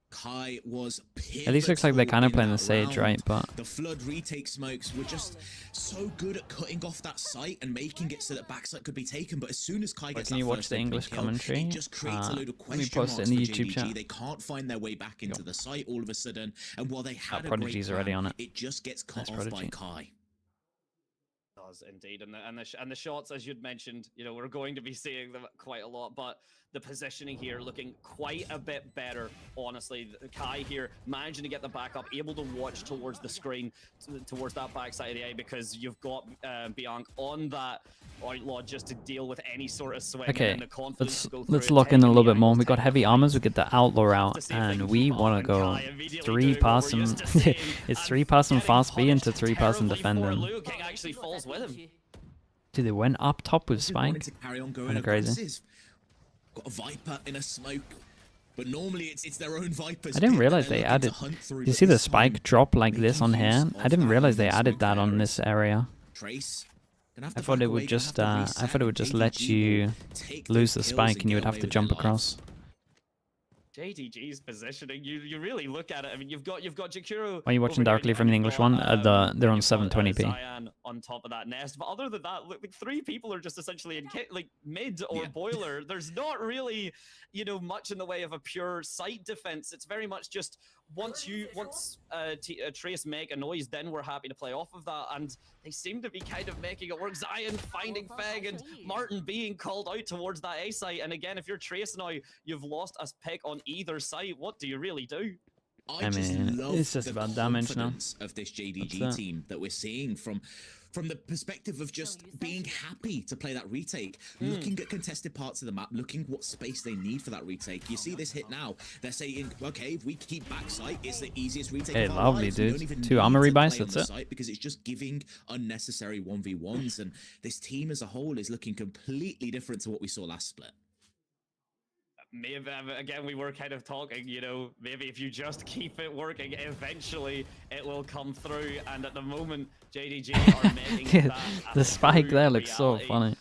Kai was at least looks like they're kind of playing the Sage, right? But the flood retake smokes were just so good at cutting off that site and making it so that backside could be taken. But as soon as Kai gets can you watch the English commentary? It just creates a load of question marks in the YouTube chat. They can't find their way back into the site all of a sudden, and while they had a Prodigy's already on it. It just gets cut off by Kai. Does indeed, and the shots, as you'd mentioned, you know, we're going to be seeing them quite a lot, but the positioning here looking quite a bit better, honestly. Kai here managing to get the back up, able to watch towards the screen, towards that backside of the A, because you've got Bianc on that outlaw just to deal with any sort of swing. Okay, and the confidence let's lock in a little bit more. We got heavy armors, we get the outlaw out, and we want to go 3-person. It's 3-person fast B into 3-person defending. Actually falls with him. Dude, they went up top with Spike. Kind of crazy. Got a Viper in a smoke, but normally it's their own Vipers. I didn't realize they added. You see the Spike drop like this on here? I didn't realize they added that on this area. I thought it would just. I thought it would just let you lose the Spike and you would have to jump across. JDG's positioning, you really look at it. I mean, you've got Jakiro. Are you watching directly from the English one? They're on 720p. Cyan on top of that nest, but other than that, look, like 3 people are just essentially in like mid or boiler. There's not really, you know, much in the way of a pure site defense. It's very much just once Trace make a noise, then we're happy to play off of that, and they seem to be kind of making it work. Zion finding Feg and Martin being called out towards that A site, and again, if you're Trace now, you've lost a pick on either side. What do you really do? I mean, it's just about damage now. Of this JDG team that we're seeing from from the perspective of just being happy to play that retake, looking at contested parts of the map, looking what space they need for that retake. You see this hit now. They're saying, okay, if we keep backside, it's the easiest retake of our lovely, lives. dude. 2 armor rebuys, that's it. Because it's just giving unnecessary 1v1s, and this team as a whole is looking completely different to what we saw last split. Maybe, again, we were kind of talking, you know, maybe if you just keep it working, eventually it will come through. And at the moment, JDG are making that the spike there looks reality. so funny.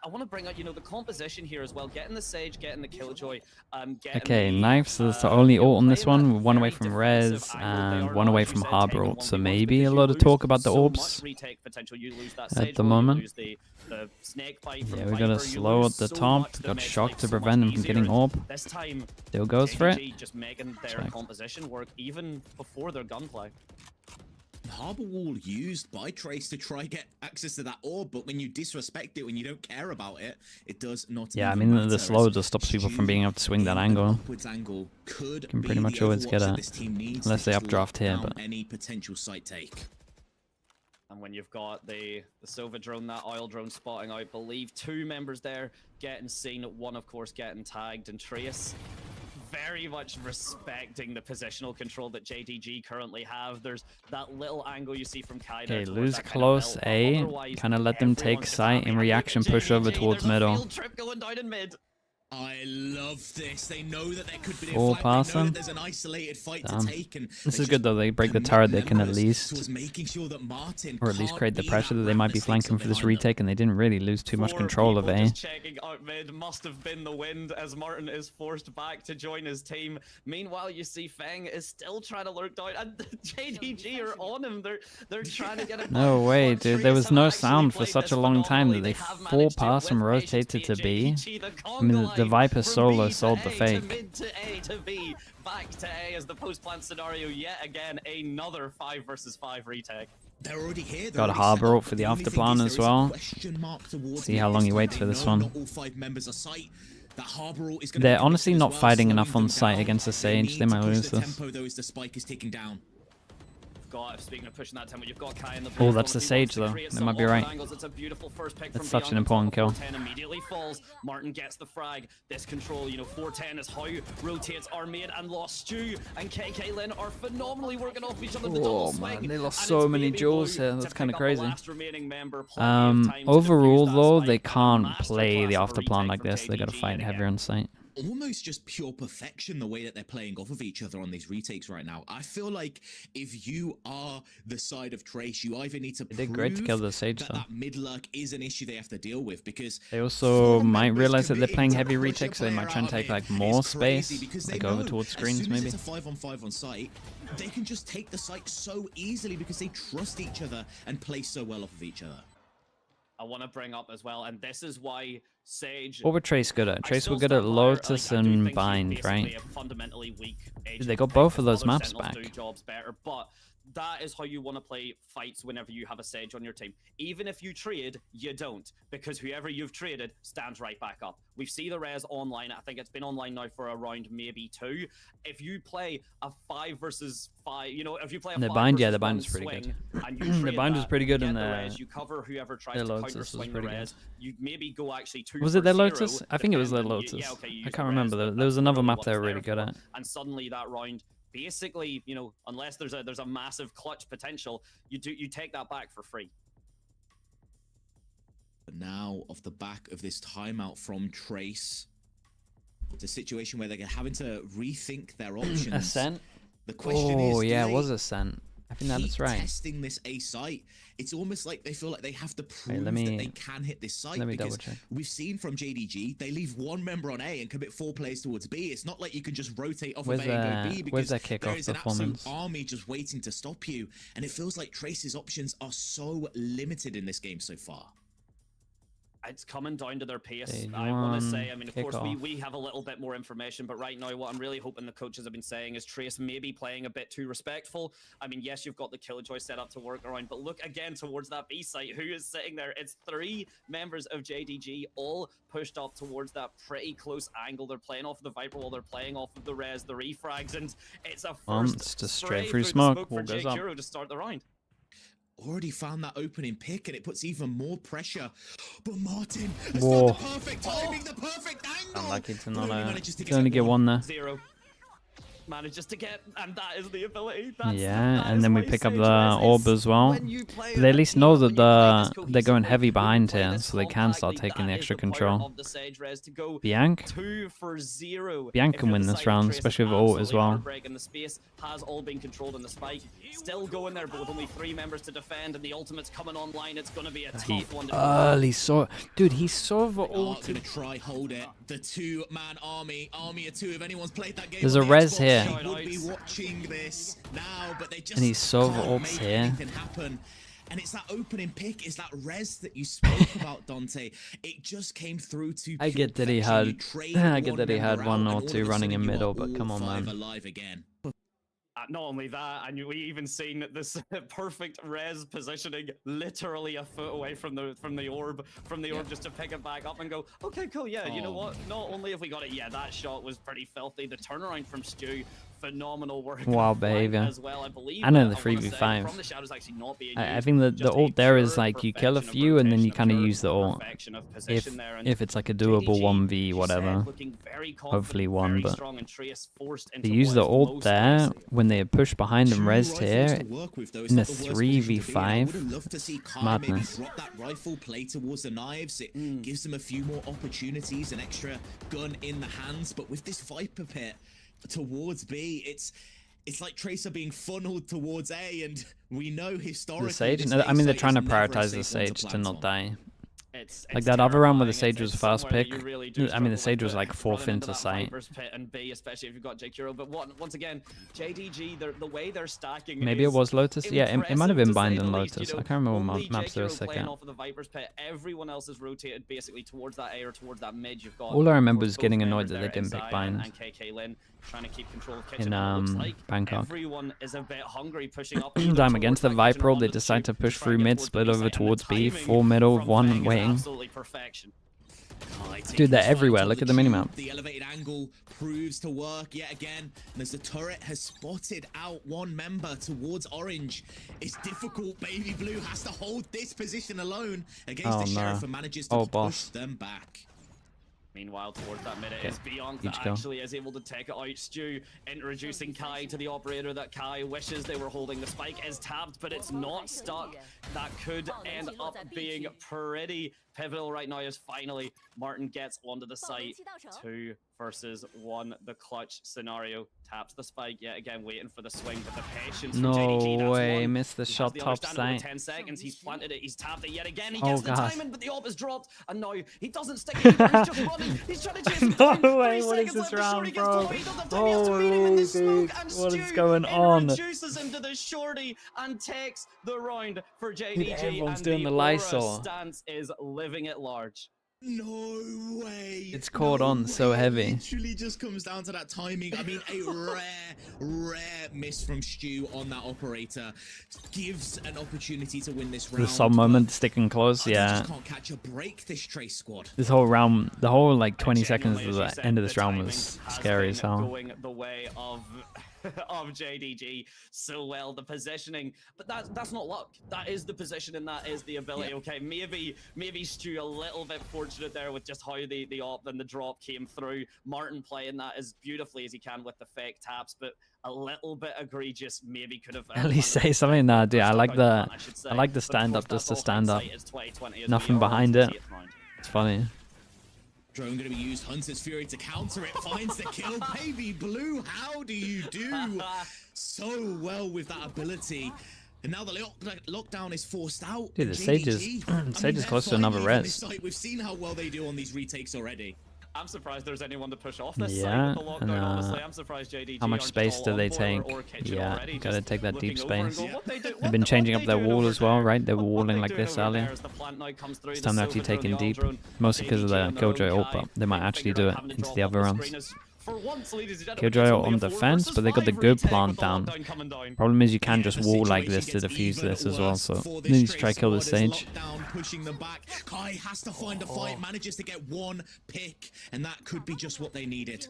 I want to bring out, you know, the composition here as well. Getting the Sage, getting the Killjoy. Okay, Knives is the only ult on this one. 1 away from Res and 1 away from Harbor ult. So maybe a lot of talk about the orbs at the moment. Yeah, we got a slow at the top. Got shocked to prevent them from getting orb. Still goes for it. Just making their composition work even before their gunplay. Harbor wall used by Trace to try get access to that orb, but when you disrespect it, when you don't care about it, it does not. Yeah, I mean the slow just stops people from being able to swing that angle. Can pretty much always get it, unless they updraft here. But any potential site take. And when you've got the Silver drone, that oil drone spotting out, I believe 2 members there getting seen, 1 of course getting tagged, and Trace very much respecting the positional control that JDG currently have. There's that little angle you see from Kai. Okay, lose close A, kind of let them take sight. In reaction, push over towards middle. I love this. They know that there could be a fight. They know that there's an isolated fight to take, and this is good though. They break the turret. They can at least, or at least create the pressure that they might be flanking for this retake, and they didn't really lose too much control of A. Checking out mid must have been the wind as Martin is forced back to join his team. Meanwhile, you see Feng is still trying to lurk down, and JDG are on him. They're trying to get him. No way, dude. There was no sound for such a long time that they 4-pass and rotated to B. I mean, the Viper solo sold the fake. Mid to A to B, back to A as the post-plant scenario yet again. Another 5 versus 5 retake. They're already here. Got a Harbor ult for the after plan as well. See how long he waits for this one. They're honestly not fighting enough on site against the Sage. They might lose this. Speaking of pushing that tempo, you've got Kai in the oh, that's the Sage though. They might be right. That's such an important kill. 410 immediately falls. Martin gets the frag. This control, you know, 410 is how rotates are made, and Lost Stew and KK Lin are phenomenally working off each other. Oh man, they lost so many jewels here. That's kind of crazy. Overall though, they can't play the after plan like this. They gotta fight heavier on site. Almost just pure perfection the way that they're playing off of each other on these retakes right now. I feel like if you are the side of Trace, you either need to they did great to kill the Sage though. That mid lurk is an issue they have to deal with, because they also might realize that they're playing heavy retakes, so they might try and take like more space, like over towards screens maybe. As soon as it's a 5-on-5 on site, they can just take the site so easily because they trust each other and play so well off of each other. I want to bring up as well, and this is why Sage. What were Trace good at? Trace were good at Lotus and Bind, right? They got both of those maps back. But that is how you want to play fights whenever you have a Sage on your team. Even if you trade, you don't, because whoever you've traded stands right back up. We see the res online. I think it's been online now for a round, maybe 2. If you play a 5 versus 5, you know, if you play a 5 bind, versus the bind is pretty good. The bind was pretty good in the res, you cover whoever tries to counter swing the res. You maybe go actually 2 was it their Lotus? I think it was their Lotus. Yeah, okay, I can't remember. There was another map they were really good at. And suddenly that round, basically, you know, unless there's a massive clutch potential, you take that back for free. Now, off the back of this timeout from Trace, it's a situation where they're having to rethink their options. Ascent. The question is, yeah, it was Ascent. I think that's right. Testing this A site, it's almost like they feel like they have to prove that they can hit this site. Let me because double check. We've seen from JDG, they leave 1 member on A and commit 4 players towards B. It's not like you can just rotate off of A and go B, because their kickoff there is an absolute performance? army just waiting to stop you. And it feels like Trace's options are so limited in this game so far. It's coming down to their pace. I want to say, I mean, of course, we have a little bit more information, but right now, what I'm really hoping the coaches have been saying is Trace maybe playing a bit too respectful. I mean, yes, you've got the Killjoy set up to work around, but look again towards that B site. Who is sitting there? It's 3 members of JDG, all pushed up towards that pretty close angle. They're playing off of the Viper wall, they're playing off of the res, the refrags, and it's a first it's just straight through smoke. for Jake Euro to start the round. already found that opening pick, and it puts even more pressure. But Martin has found the perfect timing, the perfect angle. Unlucky to not only get one there. Zero manages to get, and that is the ability. And then we pick up the orb as well. But they at least know that they're going heavy behind here, so they can start taking the extra control. Bianc can win this round, especially with ult as well. Has all been controlled in the spike. Still going there, but with only 3 members to defend, and the ultimate's coming online. It's going to be a tough one. Dude, he saw the ult. Gonna try hold it. The 2-man army of 2. If anyone's played that game, there's a res here. Would be watching this now, but they just and he's so ults here. Happen. And it's that opening pick, is that res that you spoke about, Dante. It just came through to I get that he had one or two running in middle, but come on, man. Alive again. Not only that, and we even seen this perfect res positioning, literally a foot away from the orb, just to pick it back up and go, okay, cool, yeah, you know what? Not only have we got it, that shot was pretty filthy. The turnaround from Stu, phenomenal work. Wow, behavior. As well, I believe. And then the 3v5. From the shadows actually not being I think the ult there is like you kill a few and then you kind of use the ult. If it's like a doable 1v whatever. Hopefully one, but they use the ult there when they push behind and res here in a 3v5. Madness. Drop that rifle, play towards the knives. It gives them a few more opportunities, an extra gun in the hands. But with this Viper pit towards B, it's like Tracer being funneled towards A, and we know historically the Sage. I mean, they're trying to prioritize the Sage to not die. Like that other round where the Sage was first pick. I mean, the Sage was like 4th into sight. And B, especially if you've got J-Kiro. But once again, JDG, the way they're stacking. Maybe it was Lotus. Yeah, it might have been Bind and Lotus. I can't remember what maps there was second. Off of the Viper's pit, everyone else is rotated basically towards that A or towards that mid. You've got all I remember is getting annoyed that they didn't pick Bind. And KK Lin trying to keep control of Kitchen. In Bangkok. Everyone is a bit hungry, pushing up. Time against the Viper, they decide to push through mid, split over towards B, 4 middle, 1 waiting. Dude, they're everywhere. Look at the minimap. The elevated angle proves to work yet again. And as the turret has spotted out one member towards orange, it's difficult. Baby Blue has to hold this position alone against the Sheriff and manages to push them back. Meanwhile, towards that mid, it is Beyond that actually is able to take it out. Stu introducing Kai to the operator that Kai wishes they were holding. The spike is tapped, but it's not stuck. That could end up being pretty pivotal right now, as finally Martin gets onto the site. 2 versus 1, the clutch scenario. Taps the spike yet again, waiting for the swing, but the patience from JDG, no way, missed the shot top side. 10 seconds, he's planted it, he's tapped it yet again, he gets the timing, but the AWP is dropped, and now he doesn't stick it, he's just running, he's trying to chase him down. No way, what is this round, bro? Holy dude, what is going on? Introduces him to the shorty and takes the round for JDG, everyone's and doing the Lysol stance is living it large. No way. It's caught on so heavy. It literally just comes down to that timing. I mean, a rare miss from Stu on that operator gives an opportunity to win this round. The sub moment sticking close, yeah. Just can't catch a break, this Trace squad. This whole round, the whole like 20 seconds of the end of this round was scary as hell. Going the way of JDG so well, the positioning, but that's not luck. That is the position and that is the ability. Okay, maybe Stu a little bit fortunate there with just how the AWP and the drop came through. Martin playing that as beautifully as he can with the fake taps, but a little bit egregious. Maybe could have at least say something. Nah, dude, I like the stand up just to stand up. Nothing behind it. It's funny. Drone going to be used. Hunter's Fury to counter it. Finds the kill. Baby Blue, how do you do so well with that ability? And now the lockdown is forced out. Dude, the Sage is close to another res. We've seen how well they do on these retakes already. I'm surprised there's anyone to push off this side with the lockdown, honestly. I'm surprised JDG how much space do they take? Yeah, gotta take that deep space. They've been changing up their wall as well, right? They were walling like this earlier. It's time they're actually taking deep. Mostly because of the Killjoy ult, but they might actually do it into the other rounds. Killjoy on defense, but they got the good plant down. Problem is you can just wall like this to defuse this as well, so they need to try kill the Sage. Pushing them back. Kai has to find a fight, manages to get one pick, and that could be just what they needed.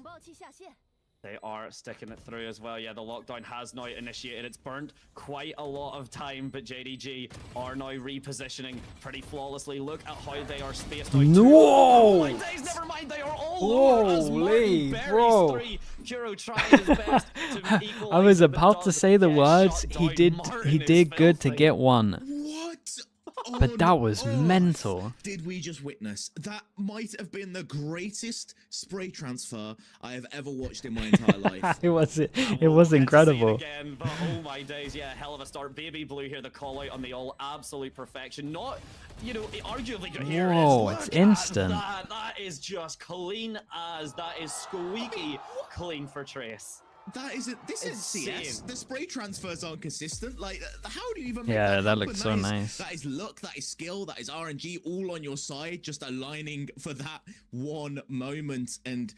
They are sticking it through as well. Yeah, the lockdown has now initiated. It's burnt quite a lot of time, but JDG are now repositioning pretty flawlessly. Look at how they are spaced out. No! Oh my days, never mind. They are all over as Martin buries bro. 3. Kuro trying his best to equalize. I was but about to does say the get words. shut He down. did Martin good is to filthy. get one. What? But that was on mental. earth did we just witness? That might have been the greatest spray transfer I have ever watched in my entire life. It was We'll was get to see it incredible. again, but oh my days, yeah, hell of a start. Baby Blue here, the call out on the all absolute perfection. Not, you know, arguably good here. Whoa, Look it's at instant. That is just clean as. That is squeaky clean for Trace. That isn't. This is CS. Insane. The spray transfers aren't consistent. Like, how do you even? Yeah, make that happen? looks so nice. That is luck. That is skill. That is RNG. All on your side, just aligning for that one moment. And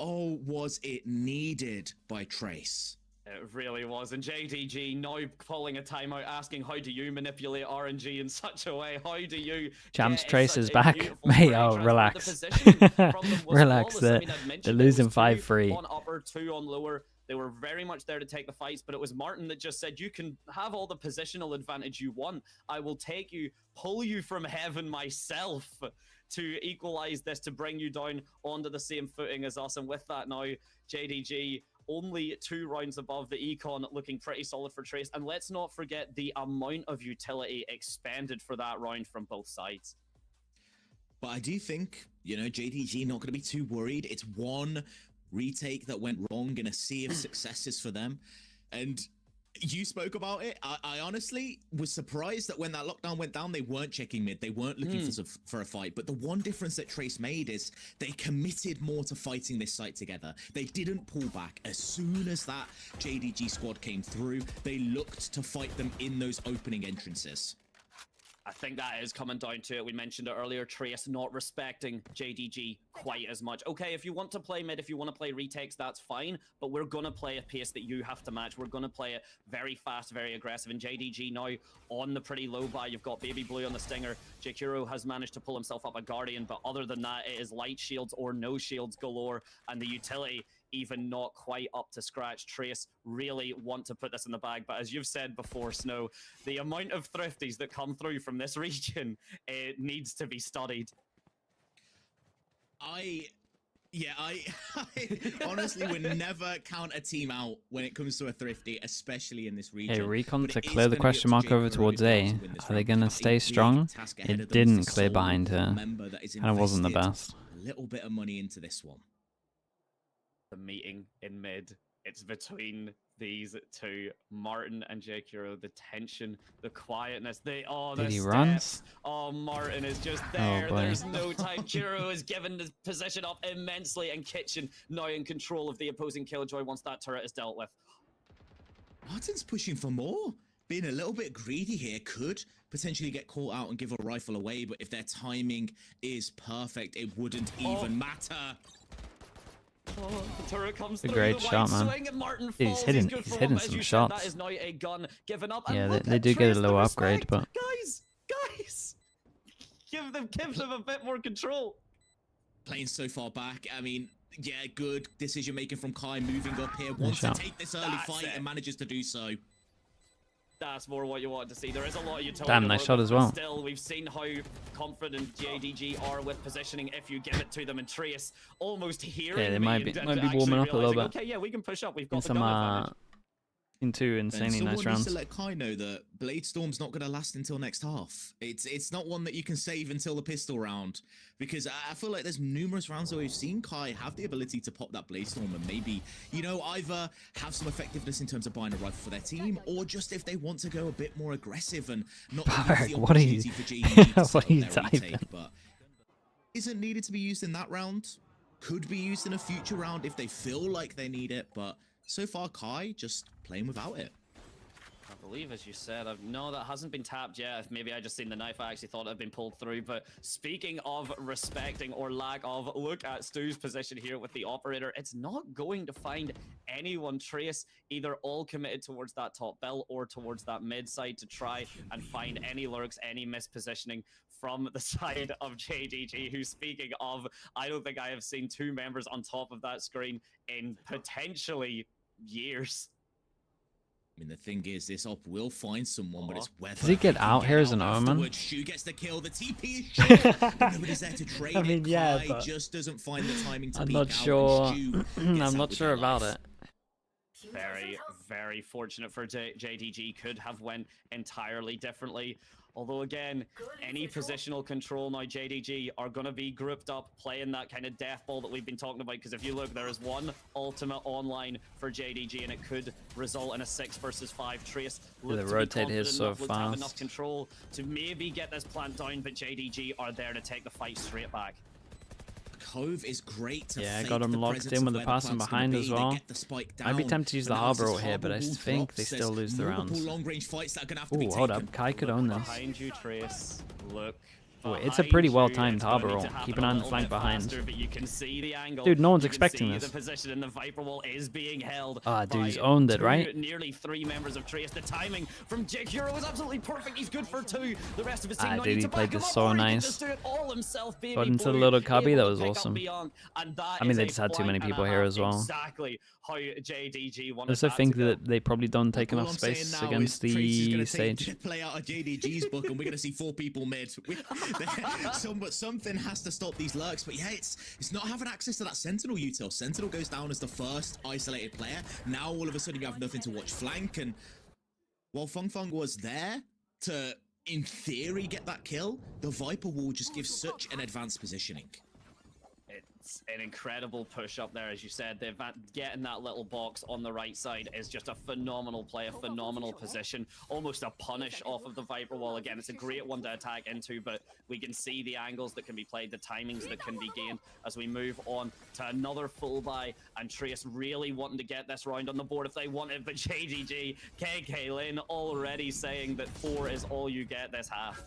oh, was it needed by Trace? It really was. And JDG now calling a timeout, asking how do you manipulate RNG in such a way? How do you? Champs get Trace such is a back. beautiful Mate, spray oh, transfer? relax. The positioning from them was Relax, flawless. I they're mean, I'd mentioned losing it was 2 5-3. on upper, 2 on lower. They were very much there to take the fights, but it was Martin that just said, you can have all the positional advantage you want. I will take you, pull you from heaven myself to equalize this, to bring you down onto the same footing as us. And with that now, JDG only 2 rounds above the econ, looking pretty solid for Trace. And let's not forget the amount of utility expended for that round from both sides. But I do think, you know, JDG not going to be too worried. It's one retake that went wrong in a sea of successes for them. And you spoke about it. I honestly was surprised that when that lockdown went down, they weren't checking mid. They weren't looking for a fight. But the one difference that Trace made is they committed more to fighting this site together. They didn't pull back. As soon as that JDG squad came through, they looked to fight them in those opening entrances. I think that is coming down to it. We mentioned it earlier, Trace not respecting JDG quite as much. Okay, if you want to play mid, if you want to play retakes, that's fine, but we're going to play a pace that you have to match. We're going to play it very fast, very aggressive, and JDG now on the pretty low buy. You've got Baby Blue on the Stinger. Jakiro has managed to pull himself up a Guardian, but other than that, it is light shields or no shields galore, and the utility even not quite up to scratch. Trace really want to put this in the bag, but as you've said before, Snow, the amount of thrifties that come through from this region, it needs to be studied. I honestly would never count a team out when it comes to a thrifty, especially in this region. Hey, Recon But to it is clear the gonna be up question to mark Jake over Burrow towards if they A. want to win this Are they round. going to Have a stay big strong? task ahead It of them didn't to clear solve behind a her. member that is Kind of wasn't the invested best. a little bit of money into this one. The meeting in mid, it's between these two, Martin and Jakiro. The tension, the quietness, the Did he steps. runs? Oh, Martin is just there. boy. There's no time. Kiro has given the position up immensely, and Kitchen now in control of the opposing Killjoy once that turret is dealt with. Martin's pushing for more. Being a little bit greedy here, could potentially get caught out and give a rifle away, but if their timing is perfect, it wouldn't even matter. Oh, the turret comes A through, great the shot, wide man. swing, and Martin He's falls. hitting- good he's for hitting one, but as some you said, shots. that is now a gun given up. And Yeah, look they at do get a Trace, the low upgrade, respect. but Guys, give them a bit more control. Playing so far back, I mean, yeah, good decision making from Kai, moving up here, wants to shot. take this early That's fight it. and manages to do so. That's more what you want to see. There is a lot of utility. Damn, to nice work shot with, as but well. Still, we've seen how confident JDG are with positioning if you give it to them. And Trace almost hearing they me might be and warming actually up a little realizing, bit. okay, yeah, we can push up. We've got in the some gun advantage. in 2 And insanely someone nice needs rounds. to let Kai know that Blade Storm's not going to last until next half. It's not one that you can save until the pistol round, because I feel like there's numerous rounds where we've seen Kai have the ability to pop that Blade Storm and maybe, you know, either have some effectiveness in terms of buying a rifle for their team, or just if they want to go a bit more aggressive and not Bark, use the what are you- opportunity for JDG to set what up are you their typing? retake, but isn't needed to be used in that round. Could be used in a future round if they feel like they need it, but so far Kai just playing without it. I believe, as you said, no, that hasn't been tapped yet. Maybe I just seen the knife. I actually thought it had been pulled through. But speaking of respecting or lack of, look at Stu's position here with the operator. It's not going to find anyone. Trace either all committed towards that top bell or towards that mid side to try and find any lurks, any mispositioning from the side of JDG, who, speaking of, I don't think I have seen two members on top of that screen in potentially years. I mean, the thing is, this op will find someone, but it's whether... Does he get out here as an Omen? Shu gets the kill, the TP is short. Nobody's there to trade I mean, yeah, Kai but just doesn't find the timing to I'm peek not out, sure. I'm not sure about it. Very, very fortunate for JDG. Could have went entirely differently. Although, again, any positional control now, JDG are going to be grouped up, playing that kind of death ball that we've been talking about. Because if you look, there is one ultimate online for JDG, and it could result in a 6 versus 5. Trace They rotate here so to have enough fast. control to maybe get this plant down, but JDG are there to take the fight straight back. Cove is great to Yeah, I fake got him the locked presence in of with the where person plant's behind gonna as be. well. They get the spike I'd be down, tempted to use the but now harbor as ult this here, but I harbor wall think they drops, still there's lose the multiple rounds. long-range fights that are gonna have to be Ooh, hold taken. up. Kai could own this. Behind you, Trace. Look. Oh, it's a pretty well-timed harbor ult. Keep an eye on the flank behind. But you can see the angle. Dude, no one's You can expecting see this. The position in the Viper wall is being held. Ah, dude, by he's owned it, two, right? Nearly 3 members of Trace. The timing from Jake Hero is absolutely perfect. He's good for 2. The rest of his team Ah, not dude, need he to played back him this up, so or he can nice. just do it all himself, baby Got into the boy, little cubby, able that to was pick up awesome. Beyond, and that I mean, is they a just had too flank many and a people here half. as well. Exactly how JDG I wanted also that think to go. that they probably don't take All enough I'm saying space now against is Trace is the gonna Sage. take the play out of JDG's book, and we're going to see 4 people mid. Something has to stop these lurks, but yeah, it's not having access to that Sentinel util. Sentinel goes down as the first isolated player. Now all of a sudden you have nothing to watch flank, and while Feng was there to, in theory, get that kill, the Viper wall just gives such an advanced positioning. It's an incredible push up there, as you said. Getting that little box on the right side is just a phenomenal play, a phenomenal position, almost a punish off of the Viper wall. Again, it's a great one to attack into, but we can see the angles that can be played, the timings that can be gained as we move on to another full buy, and Trace really wanting to get this round on the board if they want it, but JDG, KK Lin already saying that 4 is all you get this half.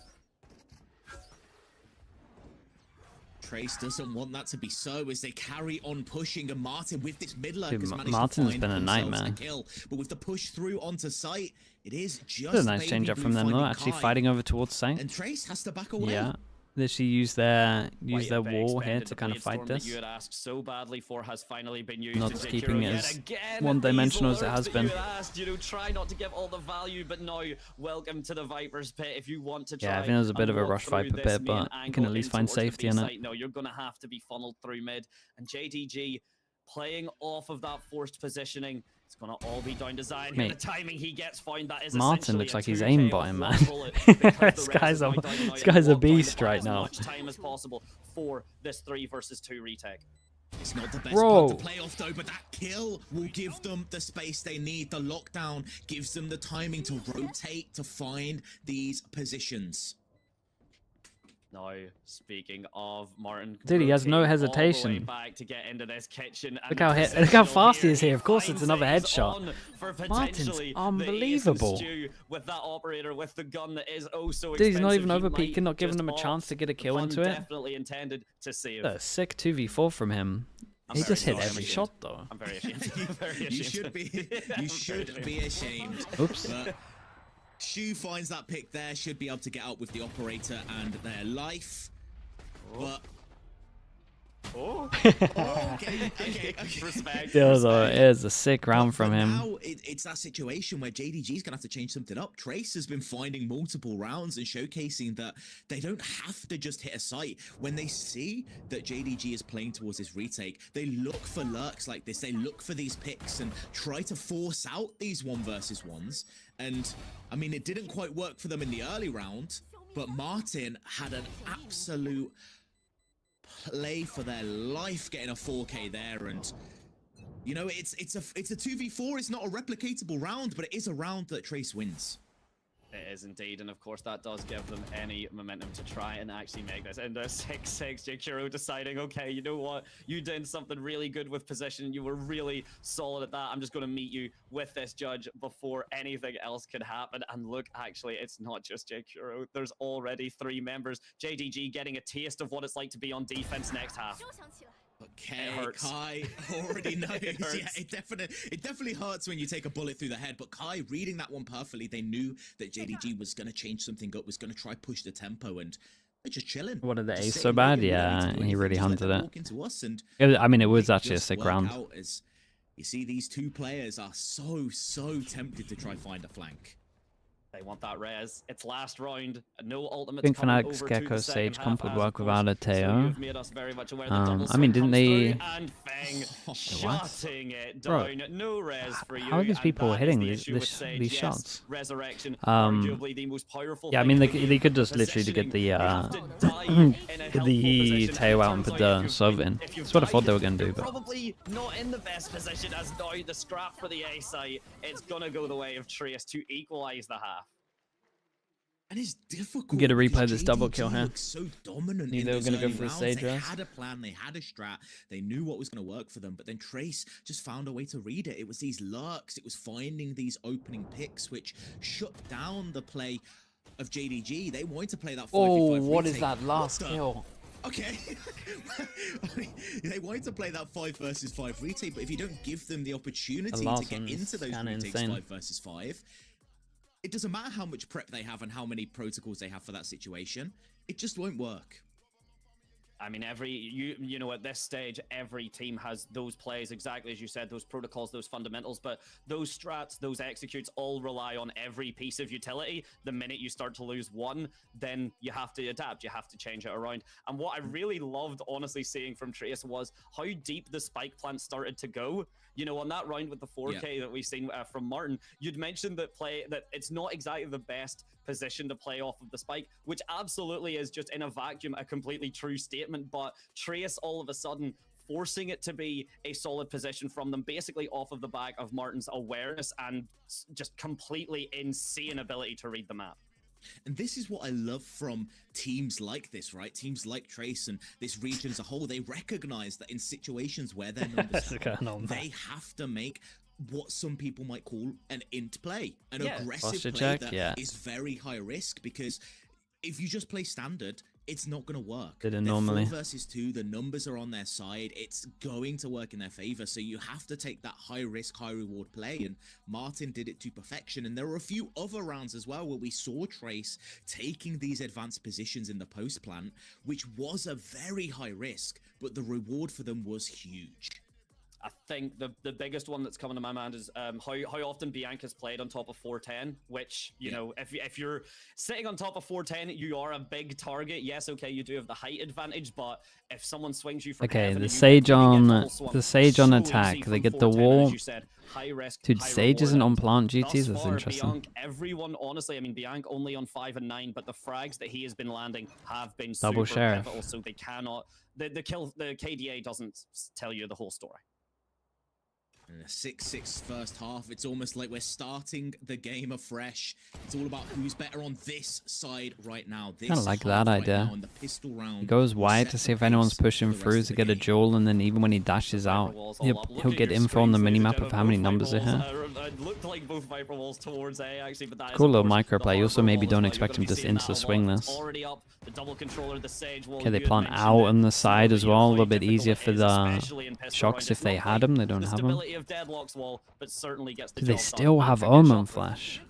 Trace doesn't want that to be so as they carry on pushing, and Martin with this mid lurk Dude, has managed Martin's to find been a themselves nightmare. a kill. But with the push through onto site, it is just It's a nice Baby change up Blue from them though, finding actually Kai, fighting over towards Saint. and Trace has to back away. Yeah. They should use their Quite a bit wall here expected. to The kind of blade fight storm that this. you had asked so badly for has finally been used. Not and keeping Jakiro it yet as again, one-dimensional these as it has alerts that been. you had asked, you know, try not to give all the value, but now welcome to the Viper's Pit. If you want to try, Yeah, I think there's a bit and of a walk rush through Viper this pit, main but you can angle at least in find towards the safety B in it. site, no, you're gonna have to be funneled through mid, and JDG playing off of that forced positioning. It's gonna all be down to Zion. Here, Mate, the timing he gets found, that is Martin essentially looks a like he's 2K aimbotting, off man. one bullet, because the This rest guy's is a- going down now, this and guy's a walk down to beast buy right as now. much time as possible for this 3 versus 2 retake. It's not the best Bro. part to play off though, but that kill will give them the space they need. The lockdown gives them the timing to rotate to find these positions. Now, speaking of Martin, Dude, he has no rotating all the way hesitation. back to get into this kitchen, and Look the how positional look how fast he is here. here. Of course, it's Finds another it. He's headshot. on for Martin's potentially the unbelievable. ace and stew with that operator with the gun that is oh so Dude, he's not expensive. even He over peeking, might not giving just them a opt. chance to get a The kill pun into it. Definitely intended to save. A sick 2v4 from him. I'm He very just hit sorry. every shot though. I'm very ashamed. I'm very ashamed. You should be. I'm You very should be ashamed. Oops. But Shu finds that pick there. Should be able to get out with the operator and their life. But Oh, okay. respect. It was respect. a sick round from But him. now it's that situation where JDG's gonna have to change something up. Trace has been finding multiple rounds and showcasing that they don't have to just hit a site. When they see that JDG is playing towards this retake, they look for lurks like this. They look for these picks and try to force out these 1 versus 1s. And I mean, it didn't quite work for them in the early round, but Martin had an absolute play for their life getting a 4K there. And you know, it's a 2v4. It's not a replicatable round, but it is a round that Trace wins. It is indeed, and of course that does give them any momentum to try and actually make this into 6-6. Jakiro deciding, okay, you know what? You did something really good with position. You were really solid at that. I'm just going to meet you with this judge before anything else can happen. And look, actually, it's not just Jakiro. There's already 3 members. JDG getting a taste of what it's like to be on defense next half. Okay, Kai already knows. Yeah, it definitely hurts when you take a bullet through the head. But Kai reading that one perfectly, they knew that JDG was going to change something up, was going to try push the tempo, and they're just chilling. What are the ace so bad? Yeah, he really hunted it. I mean, it was actually a sick round. As you see, these 2 players are so tempted to try find a flank. They want that res. It's last round. No ultimate. I think Fanatics, Gecko, Sage comp would work without a Teo. I mean, didn't they... Shutting it down. No res for you. How are these people hitting these shots? Arguably the most powerful yeah, I mean, they could just literally get the Teo out and put the Sov in. That's what I thought they were going to do. But probably not in the best position as now the scrap for the A site. It's going to go the way of Trace to equalize the half. And it's difficult. Get to replay this double kill here. So dominant. Knew they were going to go for the Sage. They had a plan, they had a strat, they knew what was going to work for them, but then Trace just found a way to read it. It was these lurks, it was finding these opening picks, which shut down the play of JDG. They wanted to play that 5v5 Oh, what retake. is that last kill? Okay. They wanted to play that 5 versus 5 retake, but if you don't give them the opportunity to get into those retakes 5 versus 5, it doesn't matter how much prep they have and how many protocols they have for that situation. It just won't work. I mean, you know, at this stage, every team has those plays, exactly as you said, those protocols, those fundamentals, but those strats, those executes all rely on every piece of utility. The minute you start to lose one, then you have to adapt, you have to change it around. And what I really loved, honestly, seeing from Trace was how deep the spike plant started to go. You know, on that round with the 4K that we've seen from Martin, you'd mentioned that it's not exactly the best position to play off of the spike, which absolutely is just in a vacuum a completely true statement, but Trace all of a sudden forcing it to be a solid position from them, basically off of the back of Martin's awareness and just completely insane ability to read the map. And this is what I love from teams like this, right? Teams like Trace and this region as a whole, they recognize that in situations where their numbers they have to make what some people might call an int play, an aggressive play that is very high risk, because if you just play standard, it's not going to work. Normally 4 versus 2, the numbers are on their side. It's going to work in their favor. So you have to take that high risk, high reward play. And Martin did it to perfection. And there were a few other rounds as well where we saw Trace taking these advanced positions in the post plant, which was a very high risk, but the reward for them was huge. I think the biggest one that's coming to my mind is how often Bianca's played on top of 410, which, you know, if you're sitting on top of 410, you are a big target. Yes, okay, you do have the height advantage, but if someone swings you from heaven, the Sage on attack, they get the wall. Dude, Sage isn't on plant GTs, that's interesting. Everyone, honestly, I mean, Bianca only on 5 and 9, but the frags that he has been landing have been double super sheriff. pivotal, so they cannot, the KDA doesn't tell you the whole story. And a 6-6 first half. It's almost like we're starting the game afresh. It's all about who's better on this side right now. Kind of like that idea. The pistol round, he goes wide to see if anyone's pushing through to get a duel, and then even when he dashes out, he'll get info on the minimap of how many numbers they hit. Cool little microplay. You also maybe don't expect him to just insta-swing this. Okay, they plant out on the side as well. A little bit easier for the shocks if they had them. They don't have them. Do they still have Omen Flash?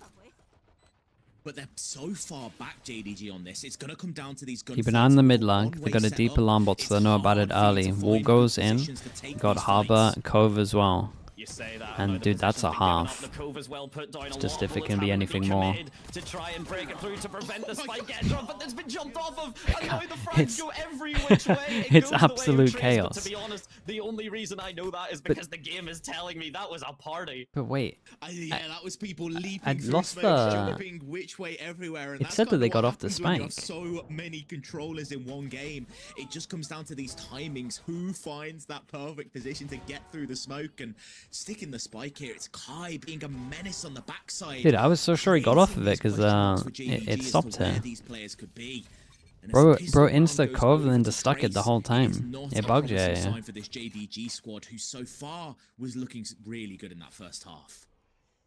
But they're so far back, JDG, on this. It's going to come down to these guns. Keep an eye on the mid lag. They got a deep alarm bot, so they know about it early. Wall goes in. Got Harbor, Cove as well. And dude, that's a half. It's just if it can be anything more. To try and break it through to prevent the spike getting dropped, but it's been jumped off of, and now the frags go every which way. It's absolute chaos. To be honest, the only reason I know that is because the game is telling me that was a party. But wait, yeah, that was people leaping I'd through lost smoke, jumping which way everywhere. And it said that they got off the spike. So many controllers in one game. It just comes down to these timings. Who finds that perfect position to get through the smoke? And sticking the spike here. It's Kai being a menace on the backside. Dude, I was so sure he got off of it because it stopped here. Bro insta cove and then just stuck it the whole time. It bugged you, yeah. For this JDG squad, who so far was looking really good in that first half.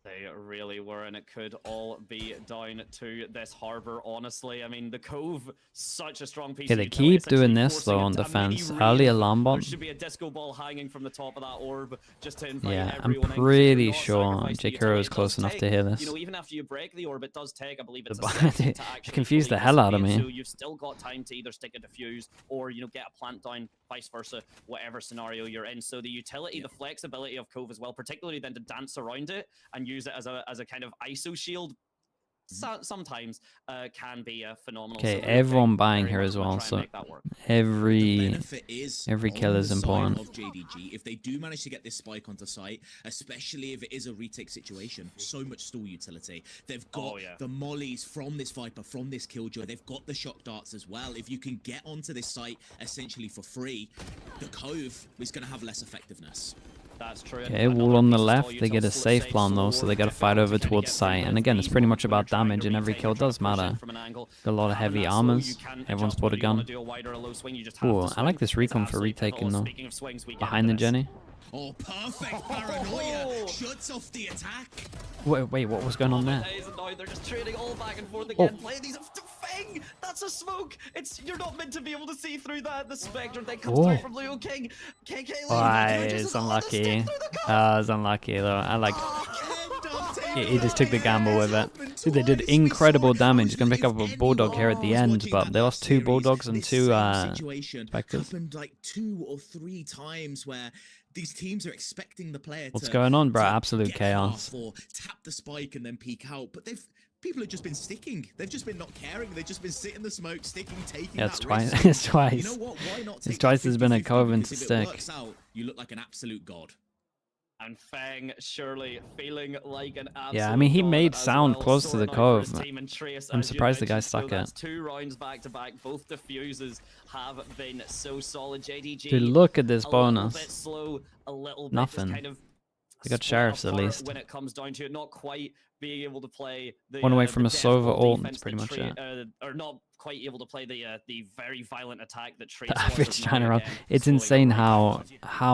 They really were, and it could all be down to this harbor, honestly. I mean, the Cove, such a strong piece. Yeah, they keep doing this though on defense. Early alarm bomb. There should be a disco ball hanging from the top of that orb just to invite yeah, I'm everyone pretty sure J.Kuro is close enough to hear this. You know, even after you break the orb, it does take, I believe it's You confused the hell out of me. So you've still got time to either stick a defuse or, you know, get a plant down, vice versa, whatever scenario you're in. So the utility, the flexibility of Cove as well, particularly then to dance around it and use it as a kind of ISO shield, sometimes can be a phenomenal. Okay, everyone buying here as well, so every kill is important. Of JDG, if they do manage to get this spike onto site, especially if it is a retake situation, so much stall utility. They've got the mollies from this Viper, from this Killjoy. They've got the shock darts as well. If you can get onto this site essentially for free, the Cove is going to have less effectiveness. That's true. Okay, wall on the left, they get a safe plan though, so they gotta fight over towards site. And again, it's pretty much about damage, and every kill does matter. Got a lot of heavy armors, everyone's bought a gun. Ooh, I like this recon for retaking though. Behind the Jenny. Oh, perfect paranoia! Shuts off the attack. Wait, what was going on there? They're just trading all back and forth again. Play these. Fang! That's a smoke! You're not meant to be able to see through that. The Spectre that comes through from Leo King. KK it's unlucky. It's unlucky though. I like. He just took the gamble with it. Dude, they did incredible damage. He's gonna pick up a Bulldog here at the end, but they lost 2 Bulldogs and 2 Spectres. Happened like 2 or 3 times where these teams are expecting the player What's going on, bro? Absolute chaos. Or tap the spike and then peek out, but people have just been sticking. They've just been not caring. They've just been sitting the smoke, sticking, taking it's twice. It's twice. You know what? Why not? It's twice there's been a Coven to stick. Out, you look like an absolute god. And Fang surely feeling like an absolute yeah, I mean, he made sound well. close to the Cove. Trace, I'm surprised the guy stuck it. That's 2 rounds back to back. Both diffusers have been so solid. JDG. Dude, look at this bonus. A bit slow, a little bit nothing. Kind of they got sheriffs at least. When it comes down to it, not quite being able to play the one away from a Sova ult. That's pretty much it. Or not quite able to play the very violent attack that Trace was trying to run. It's insane how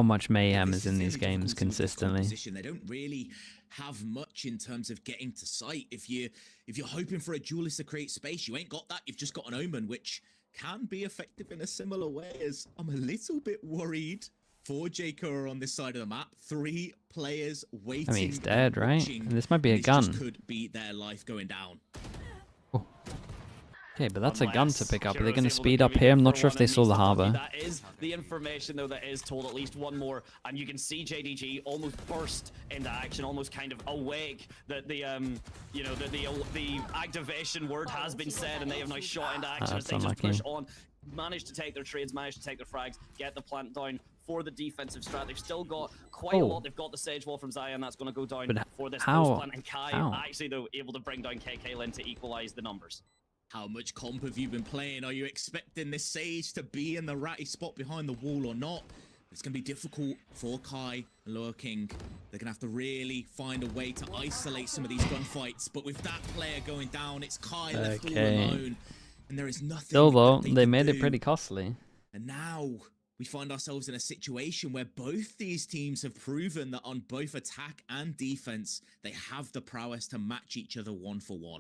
much mayhem is in these games consistently. They don't really have much in terms of getting to site. If you're hoping for a duelist to create space, you ain't got that. You've just got an Omen, which can be effective in a similar way. As I'm a little bit worried for J.Kuro on this side of the map. 3 players waiting. I mean, he's dead, right? And this might be a gun. This could be their life going down. Oh. Okay, but that's a gun to pick up. Are they going to speed up here? I'm not sure if they saw the harbor. That is the information, though, that is told. At least one more, and you can see JDG almost burst into action, almost kind of awake that the you know, the activation word has been said, and they have now shot into action as they just push on. Managed to take their trades, managed to take their frags, get the plant down for the defensive strat. They've still got quite a lot. They've got the Sage Wall from Zion that's going to go down for this post plant, and Kai actually, though, able to bring down KK Lin to equalize the numbers. How much comp have you been playing? Are you expecting this Sage to be in the ratty spot behind the wall or not? It's going to be difficult for Kai and Lower King. They're going to have to really find a way to isolate some of these gunfights. But with that player going down, it's Kai left all alone. And there is nothing. Still though, they made it pretty costly. And now we find ourselves in a situation where both these teams have proven that on both attack and defense, they have the prowess to match each other 1-for-1.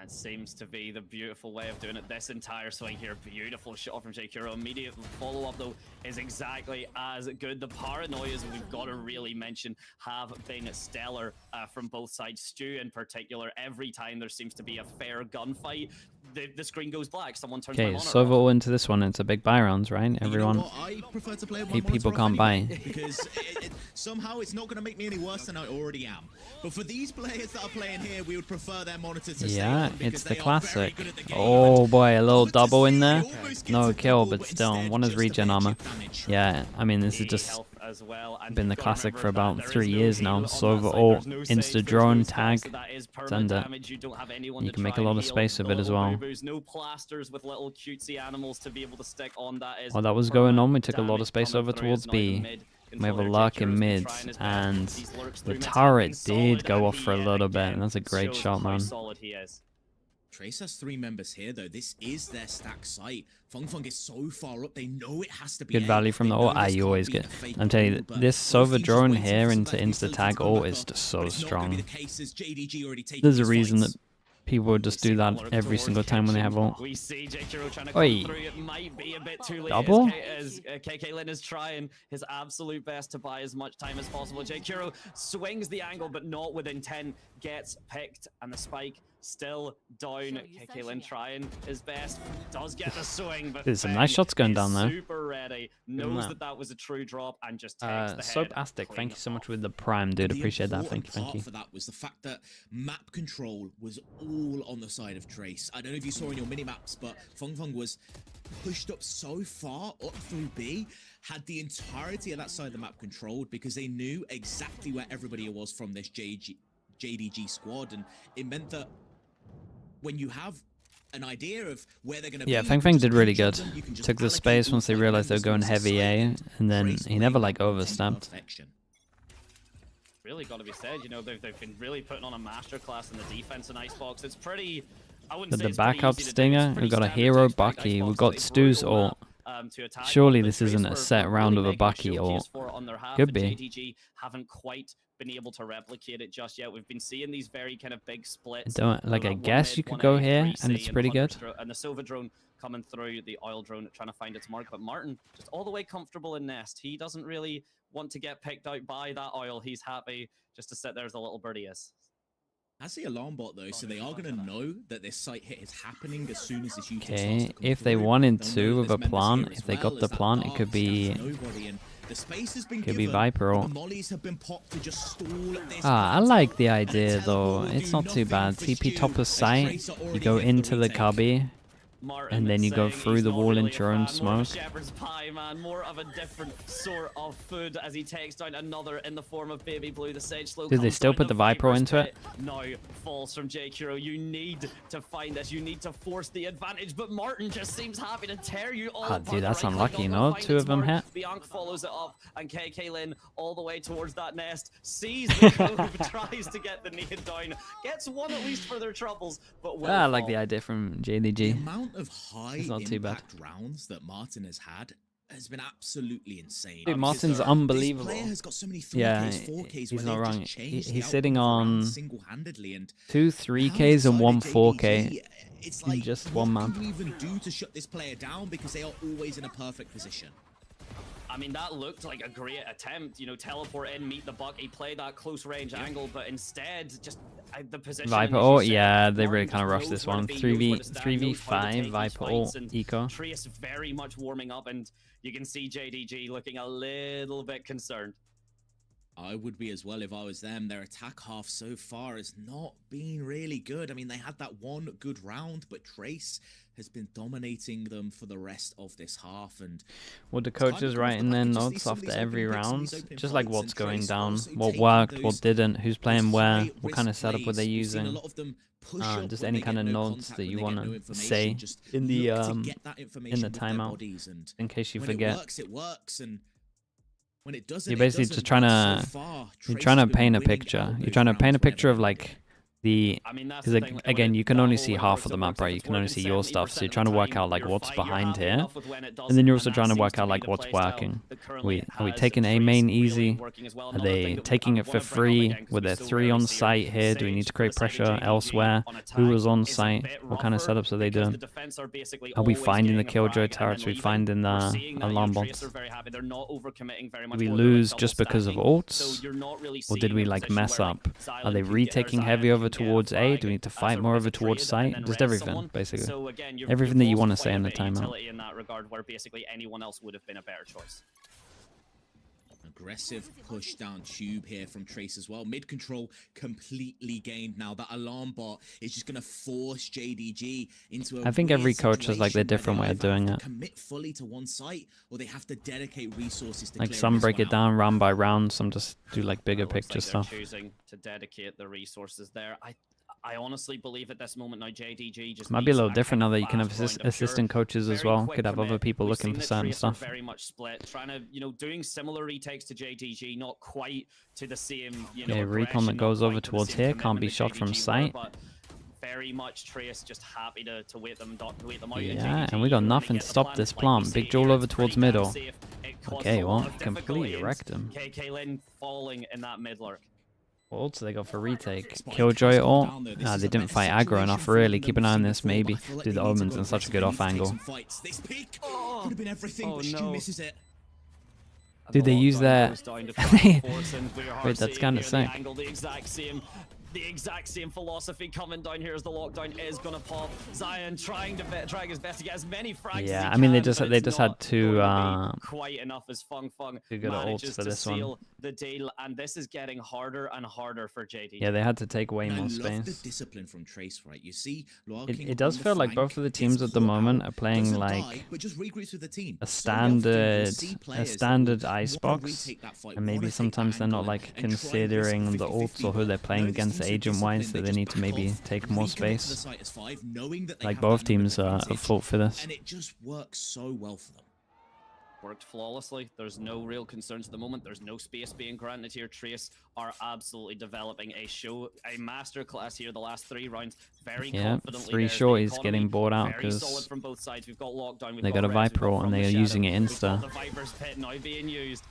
It seems to be the beautiful way of doing it. This entire swing here, beautiful shot from J.Kuro. Immediate follow-up, though, is exactly as good. The paranoias we've got to really mention have been stellar from both sides. Stu, in particular, every time there seems to be a fair gunfight, the screen goes black. Someone turns my monitor off. Sova into this one. It's a big buy rounds, right? Everyone. You know I prefer to play people can't buy. Because somehow it's not going to make me any worse than I already am. But for these players that are playing here, we would prefer their monitor to stay on it's the classic. Oh boy, a little double in there. No kill, but still, one is regen armor. Yeah, I mean, this is just been the classic for about 3 years now. Sova ult, insta drone, tag, send it. You can make a lot of space of it as well. No plasters with little cutesy animals to be able to stick on. That is while that was going on, we took a lot of space over towards B. We have a lurk in mid, and the turret did go off for a little bit, and that's a great shot, man. Trace has 3 members here, though. This is their stack site. Feng is so far up, they know it has to be Good value from the ult. You always get. I'm telling you, this Sova drone here into insta-tag ult is just so strong. There's a reason that people would just do that every single time when they have ult. We see JKiro trying to Oi. come through. It might be a bit too late. Double? As KK is trying his absolute best to buy as much time as possible. JKiro swings the angle, but not with intent. Gets picked, and the spike still down. KK trying his best. Does get the swing, but there's some nice shots going down there. Super ready. Knows that was a true drop and just takes the head. Soapastic, thank you so much with the prime, dude. Appreciate that. Thank you. For that was the fact that map control was all on the side of Trace. I don't know if you saw in your mini maps, but Feng was pushed up so far up through B, had the entirety of that side of the map controlled because they knew exactly where everybody was from this JDG squad, and it meant that when you have an idea of where they're going to be, Feng did really good. Took the space once they realized they were going heavy A, and then he never like overstepped. Really got to be said, you know, they've been really putting on a masterclass in the defense in Icebox. It's pretty. I wouldn't say The it's backup pretty easy to do. stinger, It's we've got a pretty hero standard to take Bucky, Icebox we've got through Stu's all ult. to attack, Surely but this Trace isn't a were set really round of a making Bucky shield ult. TS4 on their half, Could and be. JDG haven't quite been able to replicate it just yet. We've been seeing these very kind of big splits. I guess you could go here, and it's pretty good. And the Silver drone coming through, the oil drone trying to find its mark, but Martin just all the way comfortable in nest. He doesn't really want to get picked out by that oil. He's happy just to sit there as the little birdie is. Has the alarm bot though, so they are going to know that this site hit is happening as soon as this shooting starts Okay, to come if they through. wanted They'll to know with a there's members plant, here if as they well got as the that plant, it dark could be sits nobody, and the space has been Viper the ult. mollies have been popped to just stall at this I point. like the And idea a though. teleport will It's do not too nothing bad. for TP Stu, top of as sight, Trace are you already go in for into the retake. cubby, Martin and then you go saying through he's the not wall really into your a own fan, more of a smoke. shepherd's pie, man, more of a different sort of food as he takes down another in the form of Baby Blue. The Sage Slow Did they comes still down, put the Viper Viper's into it? pit now falls from JKiro. You need to find this. You need to force the advantage, but Martin just seems happy to tear you all apart. Dude, that's The right unlucky, click no? on find Two its of them mark. hit. Bianc follows it up, and KK Lin all the way towards that nest, sees the cove, tries to get the nade down, gets one at least for their troubles, but will I like fall. the idea from The JDG. amount of high It's not too bad. impact rounds that Martin has had has been absolutely insane. Dude, Martin's This unbelievable. player has got so many 3Ks, Yeah, 4Ks he's where not they've wrong. just changed the He's outcome sitting of the round on single-handedly, and 2 now 3Ks and 1 inside 4K. JDG, it's in like, just what one map. can you even do to shut this player down, because they are always in a perfect position. I mean, that looked like a great attempt, you know, teleport in, meet the Bucky, play that close range angle, but instead, just the position. Viper ult, yeah, they really kind of rushed this one. 3v5 Viper ult eco. Trace very much warming up, and you can see JDG looking a little bit concerned. I would be as well if I was them. Their attack half so far has not been really good. I mean, they had that one good round, but Trace has been dominating them for the rest of this half. And What the coaches writing their notes after every round, just like what's going down, what worked, what didn't, who's playing where, what kind of setup were they using. Just any kind of notes that you want to say in the timeout, in case you forget. It works, and when it doesn't, You're basically just trying to paint a picture. You're trying to paint a picture of like because again, you can only see half of the map, right? You can only see your stuff, so you're trying to work out like what's behind here, and then you're also trying to work out like what's working. Are we taking A main easy? Are they taking it for free? Were there 3 on site here? Do we need to create pressure elsewhere? Who was on site? What kind of setups are they doing? Are we finding the killjoy turrets? Are we finding the alarm bombs? Did we lose just because of ults? Or did we like mess up? Are they retaking heavy over towards A? Do we need to fight more over towards site? Just everything, basically. Everything that you want to say in the timeout. In that regard, where basically anyone else would have been a better choice. Aggressive push down tube here from Trace as well. Mid control completely gained now. That alarm bot is just going to force JDG into a I think every coach has like their different way of doing it. Commit fully to one site, or they have to dedicate resources to Like some break it down round by round, some just do like bigger picture stuff. Choosing to dedicate the resources there. I honestly believe at this moment now JDG just might be a little different now that you can have assistant assistant coaches as well. Could have other people looking for certain stuff. Very much split, trying to, you know, doing similar retakes to JDG, not quite to the same, you know, recon that goes over towards here can't be shot from sight. Very much Trace just happy to wait them out. Yeah, and we got nothing to stop this plant. Big Joel over towards middle. Okay, well, completely wrecked him. KK Lin falling in that mid lurk. What ult do they got for retake? Killjoy ult? Nah, they didn't fight aggro enough, really. Keep an eye on this, maybe. Dude, the Omen's in such a good off angle. Oh no. Dude, they use their... Wait, that's kind of sick. The exact same philosophy coming down here as the lockdown is gonna pop. Zion trying his best to get as many frags. Yeah, I mean they just had two quite enough as Fung two good ults for this one. The deal, and this is getting harder and harder for JD. Yeah, they had to take way more I space. love the discipline from Trace, right? You see, it does feel like both of the teams at the moment are playing like a standard icebox, and maybe sometimes they're not like considering the ults or who they're playing against agent-wise, that they need to maybe take more space. Like both teams are at fault for this. And it just works so well for them. Worked flawlessly. There's no real concerns at the moment. There's no space being granted here. Trace are absolutely developing a masterclass here the last 3 rounds. Very confidently. 3 shorties getting bought out because they got a Viper ult and they are using it insta. The Viper's pit now being used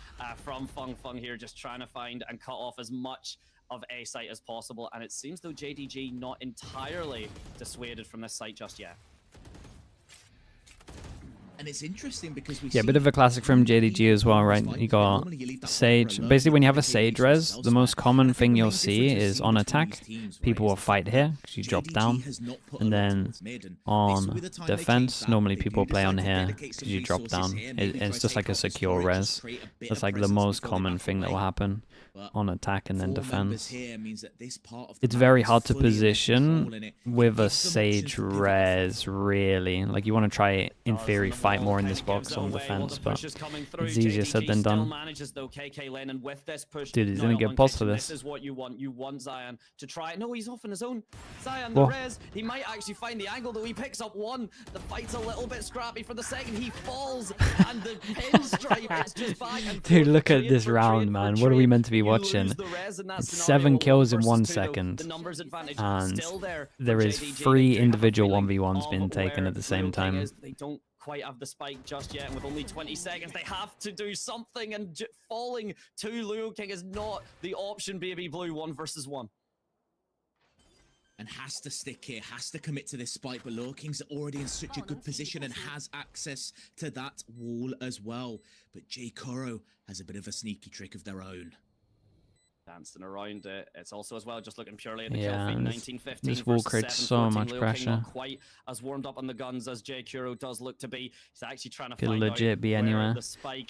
from Fung here, just trying to find and cut off as much of A site as possible, and it seems though JDG not entirely dissuaded from this site just yet. And it's interesting because we a bit of a classic from JDG as well, right? You got Sage. Basically, when you have a Sage res, the most common thing you'll see is on attack, people will fight here because you drop down, and then on defense, normally people play on here because you drop down. It's just like a secure res. That's like the most common thing that will happen on attack and then defense. It's very hard to position with a Sage res, really. Like you want to try, in theory, fight more in this box on defense, but it's easier said than done. Dude, he's gonna get pulse for this. This is what you want. You want Zion to try. No, he's off on his own. Zion, the res. He might actually find the angle, though. He picks up one. The fight's a little bit scrappy for the second. He falls, and the pinstripe is just back and Dude, look at this round, man. What are we meant to be watching? It's 7 kills in 1 second, and there is 3 individual 1v1s being taken at the same time. They don't quite have the spike just yet, and with only 20 seconds they have to do something, and falling to Luo King is not the option. Baby Blue 1 versus 1. And has to stick here, has to commit to this spike, but Luo King's already in such a good position and has access to that wall as well. But J Kuro has a bit of a sneaky trick of their own. Dancing around it. It's also as well just looking purely at the kill feed. 19-15 this wall creates so much pressure. Not quite as warmed up on the guns as J Kuro does look to be. He's actually trying to could find legit out be anywhere.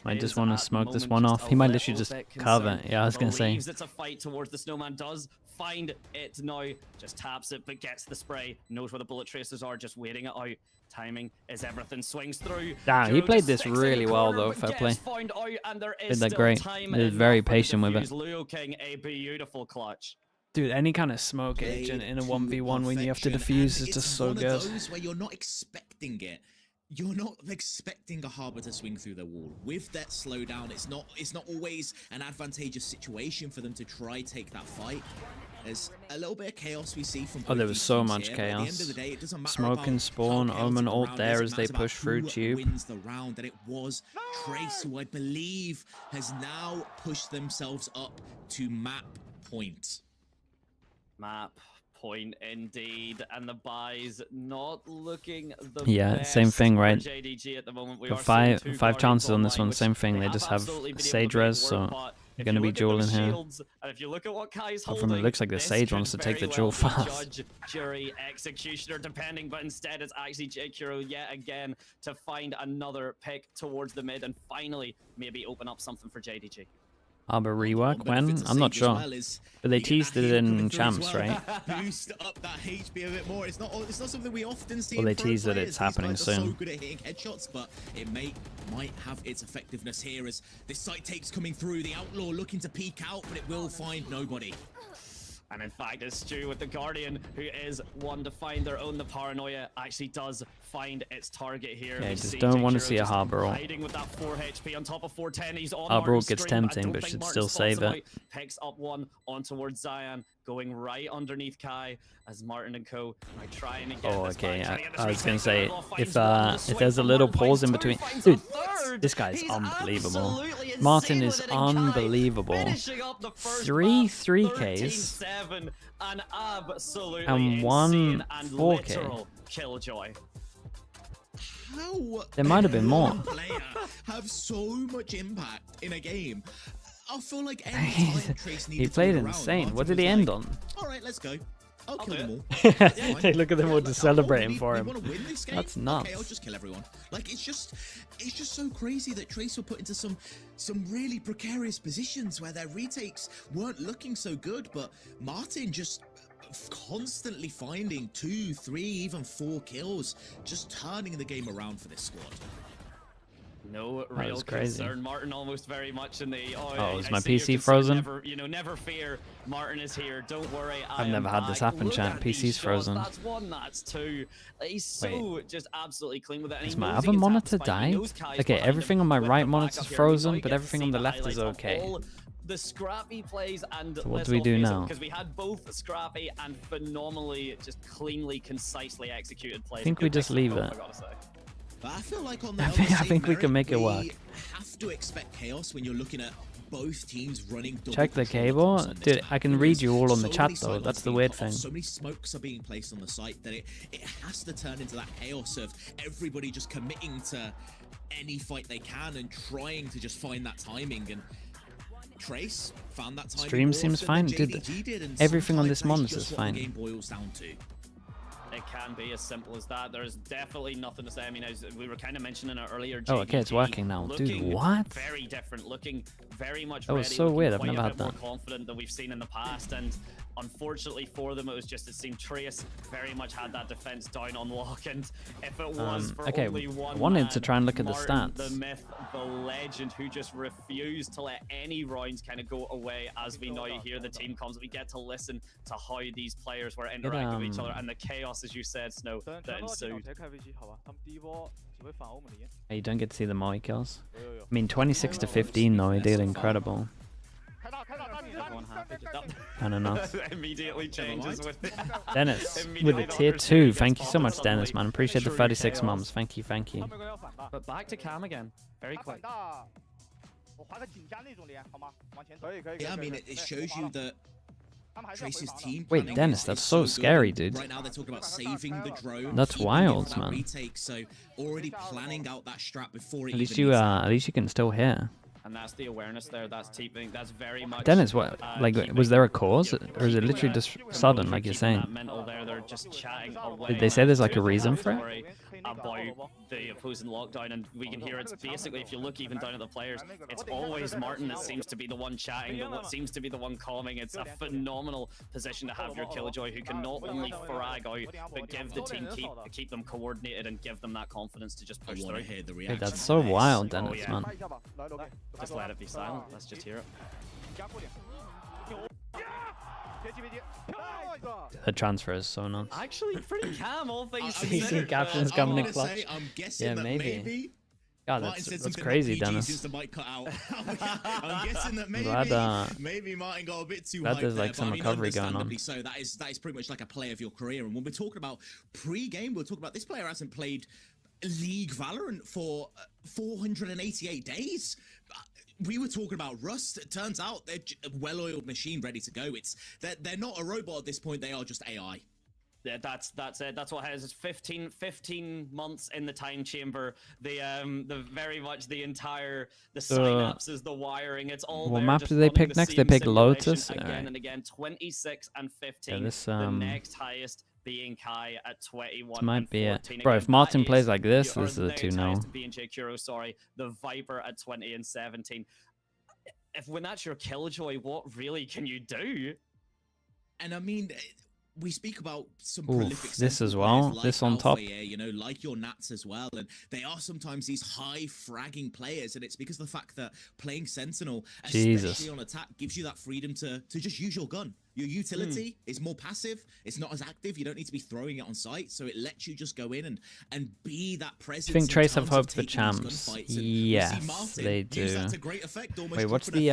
Might just want to smoke this one off. He might literally just cover. Yeah, I was gonna say. It's a fight towards the snowman. Does find it now. Just taps it, but gets the spray. Knows where the bullet tracers are. Just waiting it out. Timing is everything. Swings through. Damn, he played this really well though. Fair play. Did that great. He was very patient with it. Luo King, a beautiful clutch. Dude, any kind of smoke agent in a 1v1 when you have to defuse is just so good. It's one of those where you're not expecting it. You're not expecting a Harbor to swing through the wall. With that slowdown, it's not always an advantageous situation for them to try take that fight. There's a little bit of chaos we see from there was so much chaos. Smoke and spawn, Omen ult there as they push through tube. Wins the round, and it was Trace who I believe has now pushed themselves up to map point. Map point indeed, and the buys not looking the best same thing, right? JDG at the moment. We got are five chances on this one, same thing. They just have Sage res, so they're going to be dueling here. And if you look at what Kai's holding, it looks like the Sage wants to take the duel fast. Judge, jury, executioner, depending, but instead it's actually J Kuro yet again to find another pick towards the mid and finally maybe open up something for JDG. Arbor rework when? I'm not sure. But they teased it in champs, right? Boost up that HP a bit more. It's not something we often see. Well, they teased that it's happening soon. So good at hitting headshots, but it might have its effectiveness here as this site takes coming through. The Outlaw looking to peek out, but it will find nobody. And in fact, it's Stu with the Guardian, who is one to find their own. The Paranoia actually does find its target here. Yeah, just don't want to see a Harbor ult. Hiding with that 4 HP on top of 410. He's on Harbor ult Martin's gets screen, tempting, but should still save it. Picks up one on towards Zion, going right underneath Kai as Martin and co are trying to get this okay. back, I was going to say, if there's a little pause in between... Dude, this guy is unbelievable. Martin is unbelievable. 3 3Ks and 1 4K. Killjoy. How there might have been more. Player have so much impact in a game. I feel like any time Trace needed he played to go insane. around, What did he end on? All right, let's go. I'll kill them all. They look at them all just celebrating for him. That's nuts. Okay, I'll just kill everyone. Like it's just so crazy that Trace were put into some really precarious positions where their retakes weren't looking so good, but Martin just constantly finding 2, 3, even 4 kills, just turning the game around for this squad. No real concern. Martin almost very much in the is my PC frozen? Never fear. Martin is here. Don't worry. I've never had this happen, chat. PC's frozen. That's 1, that's 2. He's so just absolutely clean with it. Is my other monitor died? Okay, everything on my right monitor's frozen, but everything on the left is okay. The scrappy plays and so what do we do now? Because we had both scrappy and phenomenally, just cleanly, concisely executed plays. I think we just leave it. But I feel like on the I think we can make it work. Have to expect chaos when you're looking at both teams running. Check the cable, dude. I can read you all on the chat though. That's the weird thing. So many smokes are being placed on the site that it has to turn into that chaos of everybody just committing to any fight they can and trying to just find that timing. And Trace found that timing. Stream seems fine, dude. Everything on this monitor is fine. Game boils down to. It can be as simple as that. There's definitely nothing to say. I mean, as we were kind of mentioning it earlier. JDG, okay, it's working now. Dude, what? Very different. Looking very much that was ready, so weird. I've never had that. More confident than we've seen in the past, and unfortunately for them, it seemed Trace very much had that defense down on lock. And if it was for only one I wanted man, to try and look at Martin, the stats. The myth, the legend, who just refused to let any rounds kind of go away. As we now hear the team comms, we get to listen to how these players were interacting with each other and the chaos, as you said, Snow, that ensued. You don't get to see the Maui kills. I mean, 26 to 15 though, he did incredible. Kind of nuts. Immediately changes with Dennis with a tier 2. Thank you so much, Dennis, man. Appreciate the 36 mums. Thank you, thank you. But back to Cam again. Very quick. Yeah, I mean, it shows you that Trace's team. Wait, Dennis, that's so scary, dude. Right now they're talking about saving the drone. That's wild, man. Retake, so already planning out that strap before it at least you can still hear. And that's the awareness there. That's teeping. That's very much. Dennis, what? Like, was there a cause, or is it literally just sudden, like you're saying? They're just chatting away. Did they say there's like a reason for it? About the opposing lockdown, and we can hear it's basically, if you look even down at the players, it's always Martin that seems to be the one chatting, that seems to be the one calming. It's a phenomenal position to have your Killjoy, who can not only frag out, but give the team keep them coordinated and give them that confidence to just push through. Hey, that's so wild, Dennis, man. Just let it be silent. Let's just hear it. The transfer is so nuts. Actually, pretty calm, all things CC captions coming in clutch. Yeah, maybe. God, that's crazy, Dennis. I'm guessing that maybe Martin got a bit too hyped. There's like there, some recovery going on. So that is pretty much like a play of your career. And when we're talking about pre-game, we're talking about this player hasn't played League Valorant for 488 days. We were talking about Rust. It turns out they're a well-oiled machine ready to go. They're not a robot at this point. They are just AI. Yeah, that's it. That's what has 15 months in the time chamber. The very much the synapses, the wiring. It's all. What map do they pick next? They pick Lotus again and again. 26 and 15. Yeah, the next highest being Kai at 21. This might be it, bro. If Martin plays like this is the 2-0. BNJ Kuro, sorry, the Viper at 20 and 17. When that's your Killjoy, what really can you do? And I mean, we speak about some prolific this as well, like this on top. You know, like your Nats as well, and they are sometimes these high fragging players, and it's because of the fact that playing Sentinel, especially on attack, gives you that freedom to just use your gun. Your utility is more passive. It's not as active. You don't need to be throwing it on site, so it lets you just go in and be that presence. I think Trace have hope for champs. Yes, they do. Wait, what's the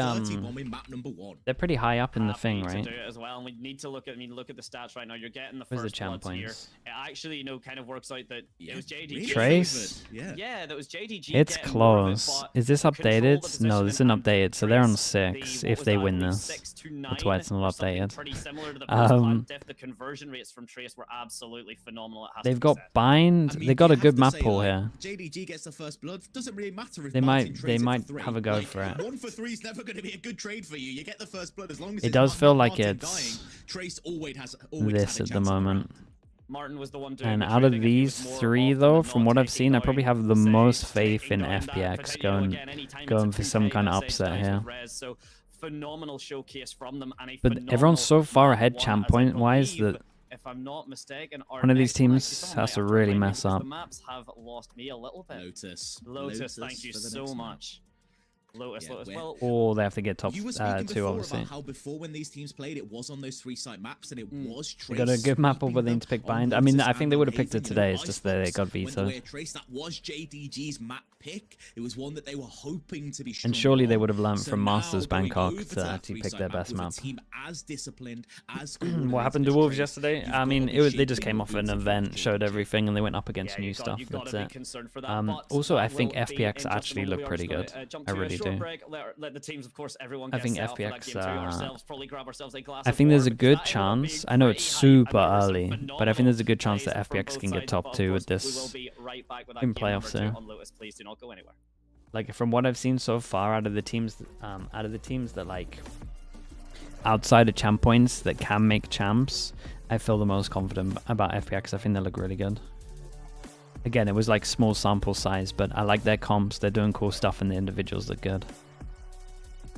They're pretty high up in the thing, right? To do it as well, and we need to look at. I mean, look at the stats right now. You're getting the Where's first the champ bloods here. points? It actually, you know, kind of works out that it was JDG. Trace? Yeah, that was JDG. It's close. Is this updated? No, this isn't updated. So they're on 6 if they win this. That's why it's not updated. Pretty similar to the first time. The conversion rates from Trace were absolutely phenomenal. They've got bind. They got a good map pool here. JDG gets the first blood. Doesn't really matter if they might have a go for it. 1 for 3 is never going to be a good trade for you. You get the first blood as long as it does feel like it's Trace always has this at the moment. Martin was the one doing and out of these 3, though, from what I've seen, I probably have the most faith in FPX going for some kind of upset here. Phenomenal showcase from them, and but everyone's so far ahead champ point wise that if I'm not mistaken, one of these teams has to really mess up. The maps have lost me a little bit. Lotus, thank you so much. Lotus. Well, or they have to get top 2, obviously. About how before when these teams played, it was on those 3 site maps, and it was Trace. They got a good map over the to pick bind. I mean, I think they would have picked it today. It's just that they got vetoed. Trace, that was JDG's map pick. It was one that they were hoping to be. And surely they would have learned from Masters Bangkok to actually pick their best map. Team as disciplined as. What happened to Wolves yesterday? I mean, they just came off an event, showed everything, and they went up against new stuff. That's it. Also, I think FPX actually look pretty good. I really do. Let the teams, of course, everyone. I think FPX. I think there's a good chance. I know it's super early, but I think there's a good chance that FPX can get top 2 with this in playoffs here. Like from what I've seen so far, out of the teams that like outside of champ points that can make champs, I feel the most confident about FPX. I think they look really good. Again, it was like small sample size, but I like their comps. They're doing cool stuff, and the individuals look good.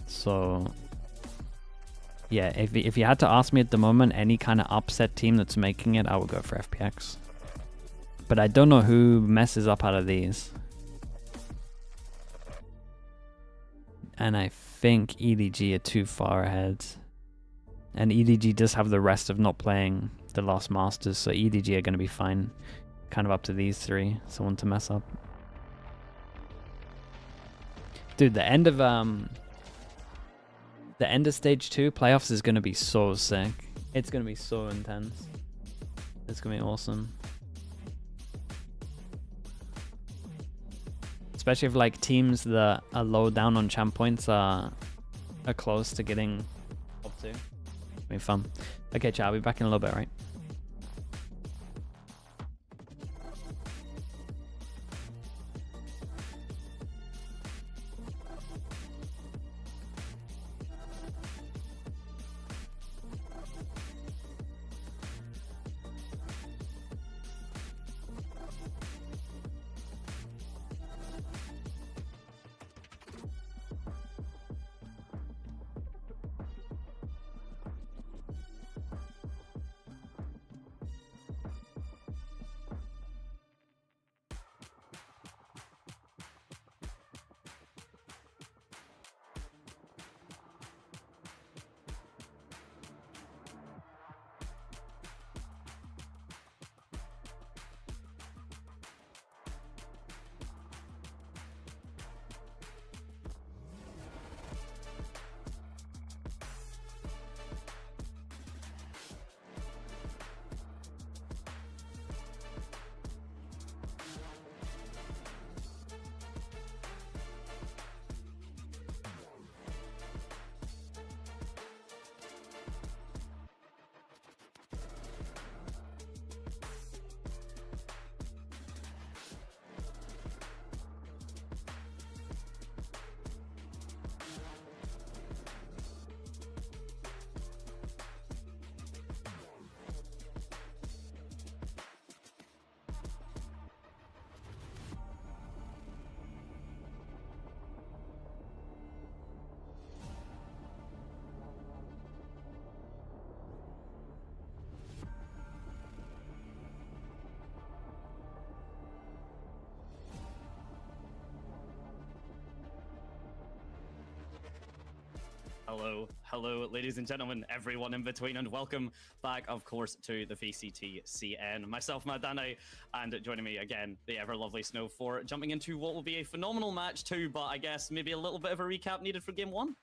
So, yeah, if you had to ask me at the moment, any kind of upset team that's making it, I would go for FPX. But I don't know who messes up out of these. And I think EDG are too far ahead. And EDG does have the rest of not playing the last Masters, so EDG are going to be fine. Kind of up to these 3, someone to mess up. Dude, the end of stage 2 playoffs is going to be so sick. It's going to be so intense. It's going to be awesome. Especially if like teams that are low down on champ points are close to getting top 2. It'll be fun. Okay, chat, I'll be back in a little bit, right? Hello, ladies and gentlemen, everyone in between, and welcome back, of course, to the VCT CN. Myself, Madane, and joining me again, the ever lovely Snow, for jumping into what will be a phenomenal match too, but I guess maybe a little bit of a recap needed for Game 1.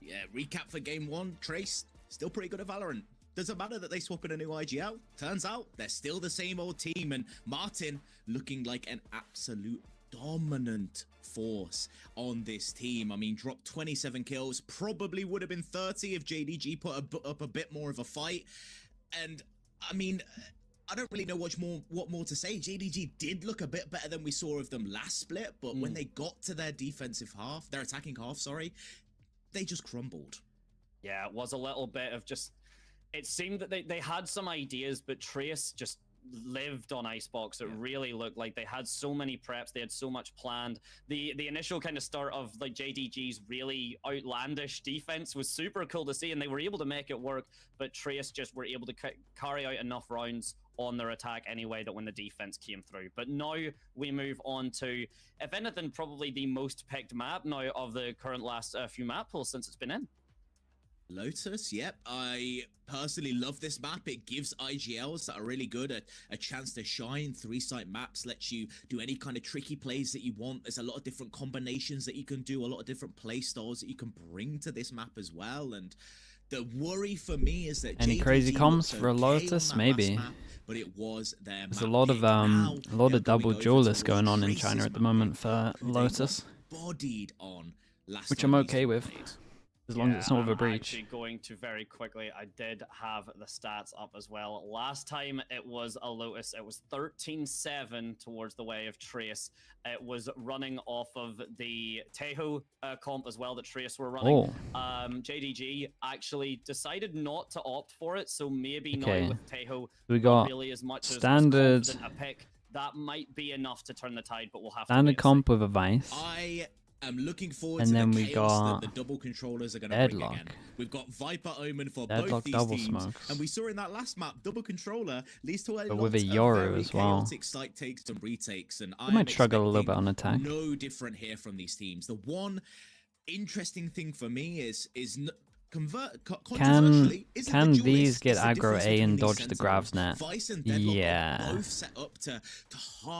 Yeah, recap for Game 1. Trace, still pretty good at Valorant. Doesn't matter that they swap in a new IG out. Turns out they're still the same old team, and Martin looking like an absolute dominant force on this team. I mean, dropped 27 kills, probably would have been 30 if JDG put up a bit more of a fight. And I mean, I don't really know what more to say. JDG did look a bit better than we saw of them last split, but when they got to their defensive half, their attacking half, sorry, they just crumbled. Yeah, it was a little bit of just, it seemed that they had some ideas, but Trace just lived on Icebox. It really looked like they had so many preps, they had so much planned. The initial kind of start of like JDG's really outlandish defense was super cool to see, and they were able to make it work, but Trace just were able to carry out enough rounds on their attack anyway that when the defense came through. But now we move on to, if anything, probably the most picked map now of the current last few map pools since it's been in. Lotus, yep. I personally love this map. It gives IGLs that are really good a chance to shine. 3-site maps lets you do any kind of tricky plays that you want. There's a lot of different combinations that you can do, a lot of different play styles that you can bring to this map as well. And the worry for me is that any crazy comms for a Lotus, maybe. Map, but it was their There's a lot of double duelists going on in China at the moment for Lotus, bodied on last which I'm okay with. As long as it's not with a breach. Actually going to very quickly, I did have the stats up as well. Last time it was a Lotus, it was 13-7 towards the way of Trace. It was running off of the Tejo comp as well that Trace were running. JDG actually decided not to opt for it, so maybe now with Tejo, we got really as much standard as a pick, that might be enough to turn the tide, but we'll have standard to comp with a Vice. I'm looking forward and to then the we chaos got that the double controllers are going to bring Deadlock. again. We've got Viper Omen for Deadlock both these double teams, smokes. and we saw in that last map, double controller leads to a lot with a of Yoru very as well. chaotic site takes and retakes, and I might struggle a little bit on attack. No different here from these teams. The one interesting thing for me is can these get aggro A and dodge the Grav's net? Yeah, both set up to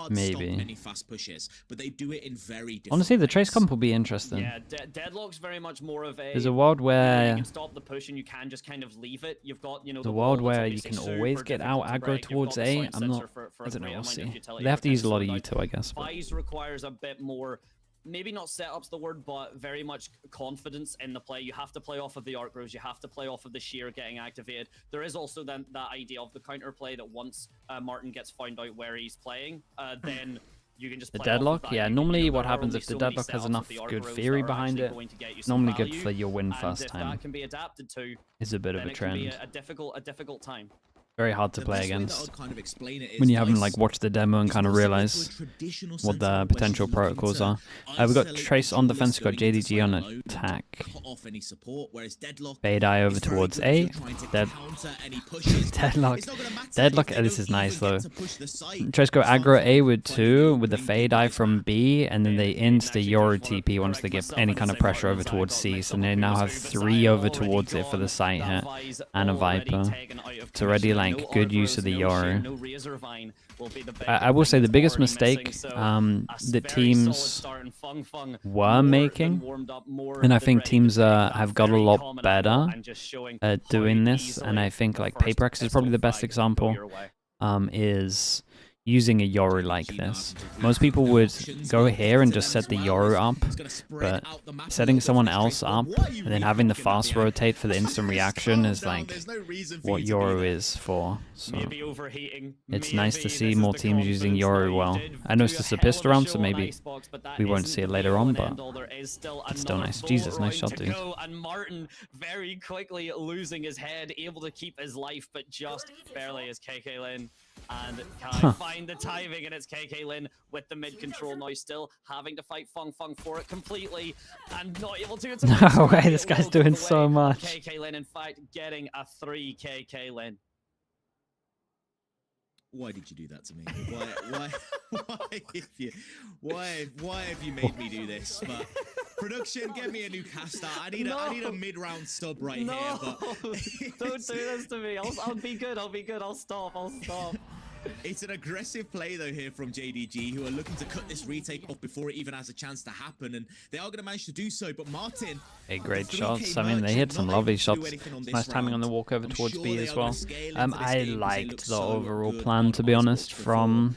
maybe. stop any fast pushes, but they do it in very different Honestly, the ways. Trace comp will be interesting. Yeah, Deadlock's very much more of a. There's a world where you can stop the push and you can just kind of leave it. You've got, the world where you can always get out aggro towards A. I don't know. We'll see. They have to use a lot of U2, I guess. Vice requires a bit more. Maybe not setup's the word, but very much confidence in the play. You have to play off of the arc rows. You have to play off of the shear getting activated. There is also then that idea of the counter play that once Martin gets found out where he's playing, then you can just the play Deadlock. off of Yeah, that. normally what happens if the Deadlock has enough good theory behind it, it's normally good for your win first time. That can be adapted to. It's a bit of a trend. It can be a difficult time. Very hard to play against Kind of when you haven't like watched the demo and kind of realize what the potential protocols are. We've got Trace on defense, we've got JDG on attack. Fade Eye over towards A. Deadlock. This is nice though. Trace go aggro A with 2 with the Fade Eye from B, and then they insta Yoru TP once they get any kind of pressure over towards C. So they now have 3 over towards it for the site hit and a Viper. It's already like good use of the Yoru. I will say the biggest mistake the teams were making, and I think teams have got a lot better at doing this, and I think like Paperex is probably the best example, is using a Yoru like this. Most people would go here and just set the Yoru up, but setting someone else up and then having the fast rotate for the instant reaction is like what Yoru is for. So it's nice to see more teams using Yoru well. I know it's just a pistol round, so maybe we won't see it later on, but it's still nice. Jesus, nice shot, dude. And Martin very quickly losing his head, able to keep his life, but just barely as KK Lin. And can find the timing, and it's KK Lin with the mid control now, still having to fight Fung for it completely, and not able to. No way, this guy's doing so much. KK Lin, in fact, getting a 3 KK Lin. Why did you do that to me? Why have you made me do this? But Production, get me a new caster. I need a mid-round sub right here. But don't do this to me. I'll be good. I'll stop. It's an aggressive play though here from JDG, who are looking to cut this retake off before it even has a chance to happen, and they are going to manage to do so. But Martin, hey, great shots. I mean, they hit some lovely shots. Nice timing on the walk over towards B as well. I liked the overall plan, to be honest, from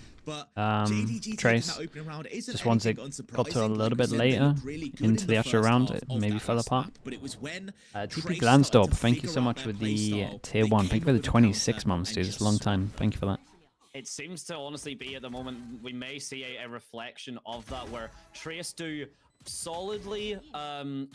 Trace. Just once it got to a little bit later into the actual round, it maybe fell apart. TP Glandstorp, thank you so much with the tier 1. Thank you for the 26 months, dude. It's a long time. Thank you for that. It seems to honestly be at the moment we may see a reflection of that, where Trace do solidly on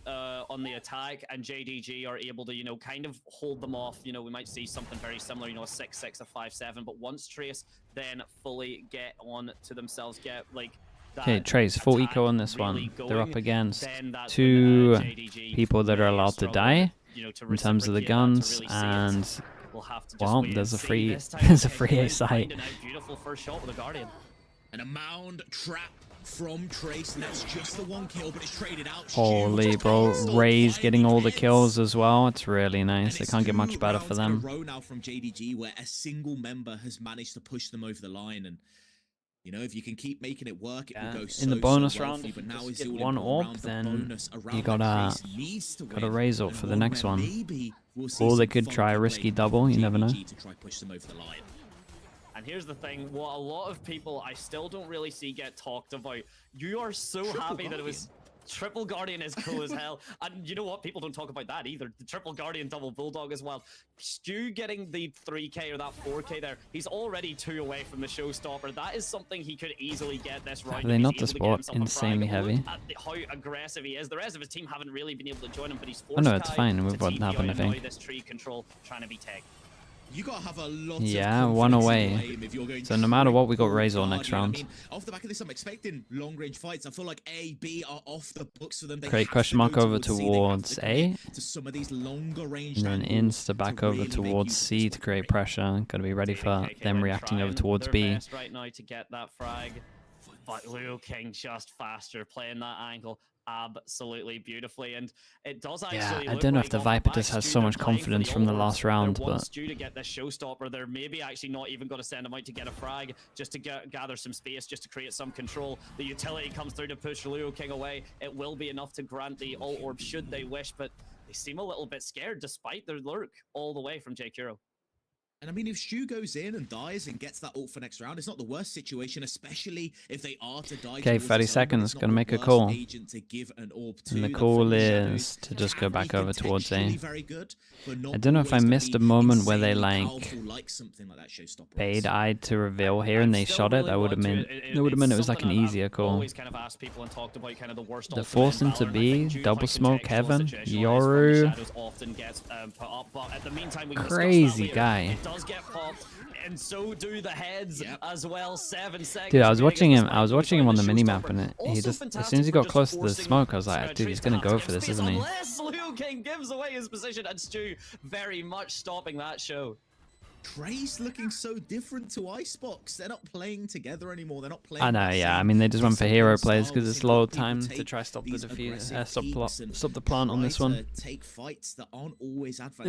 the attack, and JDG are able to kind of hold them off. We might see something very similar, a 6-6, a 5-7, but once Trace then fully get on to themselves, get like okay, Trace, full eco on this one. They're up against 2 people that are allowed to die in terms of the guns, and well, there's a free A site. Beautiful first shot with a Guardian. And a mound trap from Trace, and that's just the 1 kill, but it's traded out. Holy bro, Ray's getting all the kills as well. It's really nice. It can't get much better for them. Row now from JDG, where a single member has managed to push them over the line, and if you can keep making it work, it will go so, in the bonus so well round, you, but now just is get the one orb, then you gotta raise up for the next one. Or they could try a risky double, you never know. And here's the thing, what a lot of people I still don't really see get talked about. You are so happy that it was Triple Guardian is cool as hell. And you know what? People don't talk about that either. The Triple Guardian double Bulldog as well. Stu getting the 3k or that 4k there. He's already 2 away from the showstopper. That is something he could easily get this round. Are they not the spot insanely heavy? At how aggressive he is. The rest of his team haven't really been able to join him, but he's forced. Oh no, it's fine. We've got nothing, I think. This tree control trying to be tech. You gotta have a lot of 1 away. So no matter what, we got Razor next round. I mean, off the back of this, I'm expecting long-range fights. I feel like A, B are off the books for them. Great question mark over towards A. To some of these longer range, and then insta back over towards C to create pressure. Gotta be ready for them reacting over towards B. Right now to get that frag, but Leo King just faster playing that angle. Absolutely beautifully, and it does actually. Yeah, I don't know if the Viper just has so much confidence from the last round, but due to get this showstopper, they're maybe actually not even going to send him out to get a frag, just to gather some space, just to create some control. The utility comes through to push Leo King away. It will be enough to grant the ult orb should they wish, but they seem a little bit scared despite their lurk all the way from JKuro. And I mean, if Stu goes in and dies and gets that ult for next round, it's not the worst situation, especially if they are to die. Okay, 30 seconds. Gonna make a call. And the call is to just go back over towards A. I don't know if I missed a moment where they paid eyed to reveal here and they shot it. That would have meant it was like an easier call. The force into B, double smoke heaven, Yoru. Crazy guy. Get popped, and so do the heads as well. 7 seconds. Dude, I was watching him on the minimap, and he just, as soon as he got close to the smoke, I was like, dude, he's gonna go for this, isn't he? Unless Liu King gives away his position, and Stu very much stopping that show. Trace looking so different to Icebox. They're not playing together anymore. They're not playing. I know, yeah. I mean, they just went for hero players because it's low time to try stop the defeat, stop the plant on this one. They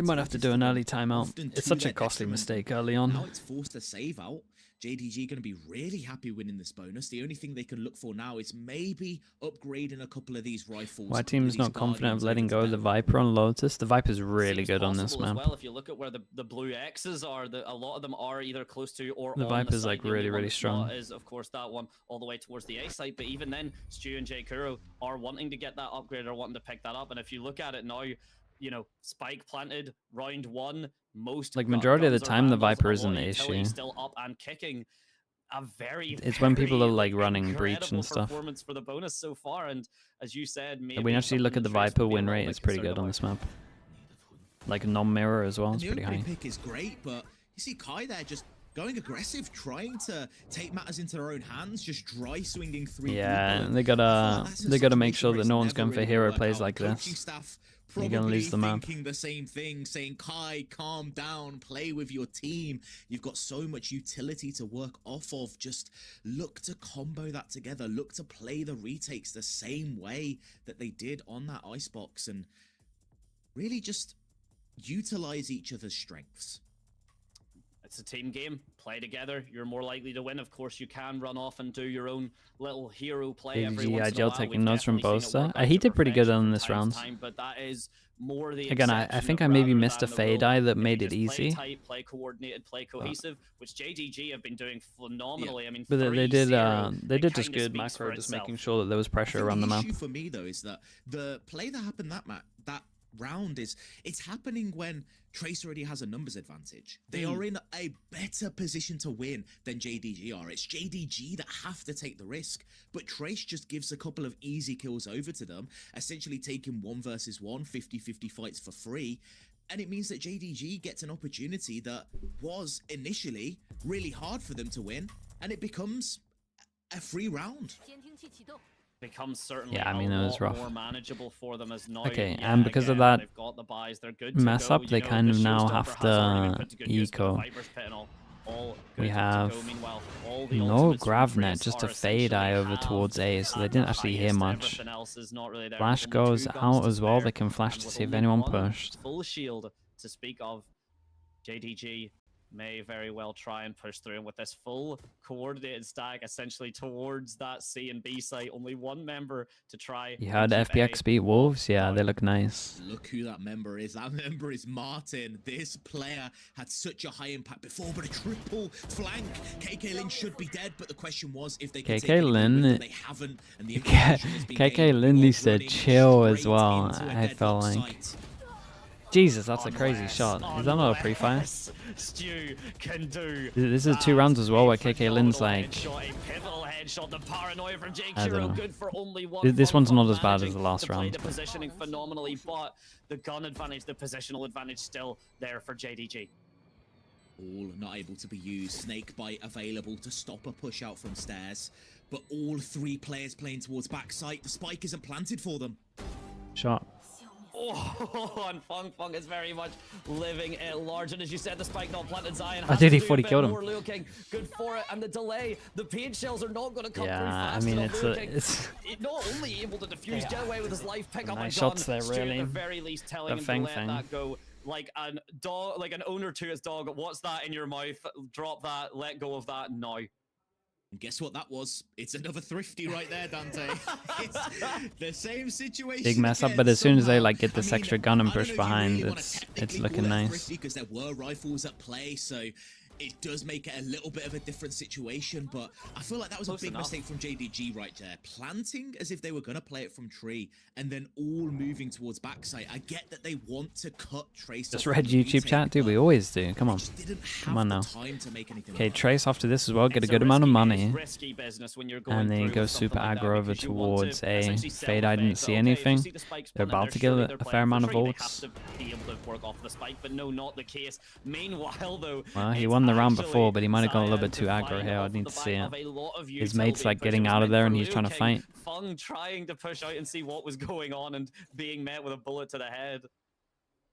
might have to do an early timeout. It's such a costly mistake early on. Now it's forced to save out. JDG going to be really happy winning this bonus. The only thing they can look for now is maybe upgrading a couple of these rifles. My team's not confident of letting go of the Viper on Lotus. The Viper's really good on this map. Well, if you look at where the blue X's are, a lot of them are either close to or the Viper's like really strong. Is of course that one all the way towards the A side, but even then, Stu and JKuro are wanting to get that upgrade or wanting to pick that up. And if you look at it now, spike planted round 1. Most like majority of the time, the Viper isn't the issue. Still up and kicking. It's when people are like running breach and stuff. Performance for the bonus so far, and as you said, maybe when you actually look at the Viper win rate, it's pretty good on this map. Like non-mirror as well, it's pretty high. Pick is great, but you see Kai there just going aggressive, trying to take matters into their own hands, just dry swinging through. Yeah, they gotta make sure that no one's going for hero plays like this. You're gonna lose the map. Thinking the same thing, saying, Kai, calm down, play with your team. You've got so much utility to work off of. Just look to combo that together. Look to play the retakes the same way that they did on that icebox, and really just utilize each other's strengths. It's a team game. Play together. You're more likely to win. Of course, you can run off and do your own little hero play every once in a while. Taking notes from Boaster. He did pretty good on this round. But that is more the Again, I think I maybe missed a fade eye that made it easy. Play tight, play coordinated, play cohesive, which JDG have been doing phenomenally. Yeah. I mean, but they did just good macro, just making sure that there was pressure around the map. The issue for me though is that the play that happened that round is it's happening when Trace already has a numbers advantage. They are in a better position to win than JDG are. It's JDG that have to take the risk, but Trace just gives a couple of easy kills over to them, essentially taking 1 versus 1 50-50 fights for free, and it means that JDG gets an opportunity that was initially really hard for them to win, and it becomes a free round. Becomes certainly I mean, it was rough. More manageable for them as now. Okay, and because of that got the buys, they're good mess up, they kind of now have to eco. We have no Gravnet, just a fade eye over towards A, so they didn't actually hear much. Flash goes out as well, they can flash to see if anyone pushed. Full shield to speak of. JDG may very well try and push through, and with this full coordinated stack essentially towards that C and B site, only one member to try. You heard FPX beat Wolves? Yeah, they look nice. Look who that member is. That member is Martin. This player had such a high impact before, but a triple flank. KK Lin should be dead, but the question was if they can KK Lin, they haven't, and the KK Lin needs to chill as well. I felt like. Jesus, that's a crazy shot. Is that not a pre-fire? Stu can do. This is 2 rounds as well where KK Lin's like... I don't know. This one's not as bad as the last round. The positioning phenomenally, but the gun advantage, the positional advantage still there for JDG. All not able to be used. Snakebite available to stop a push out from stairs, but all 3 players playing towards backside. The spike isn't planted for them. Shot. Oh, and Fung is very much living at large, and as you said, the spike not planted. Zion I did, he 40 killed him. Looking good for it, and the delay, the paint shells are not going to come through I fast mean, enough. it's not only able to defuse, get away with his life, pick up nice a gun. shots there, really. At the very least, telling him to let that go. Like an dog, like an owner to his dog. What's that in your mouth? Drop that. Let go of that now. And guess what that was? It's another thrifty right there, Dante. It's the same situation. Big mess up, but as soon as they like get this extra gun and push behind, it's looking nice. Because there were rifles at play, so it does make it a little bit of a different situation, but I feel like that was a big mistake from JDG right there. Planting as if they were going to play it from tree, and then all moving towards backside. I get that they want to cut Trace. Just read YouTube chat, dude. We always do. Come on. Come on now. Okay, Trace after this as well. Get a good amount of money. And then he goes super aggro over towards A. Fade, I didn't see anything. They're about to get a fair amount of ults. Well, he won the round before, but he might have gone a little bit too aggro here. I need to see it. His mate's like getting out of there and he's trying to fight. Fung trying to push out and see what was going on and being met with a bullet to the head.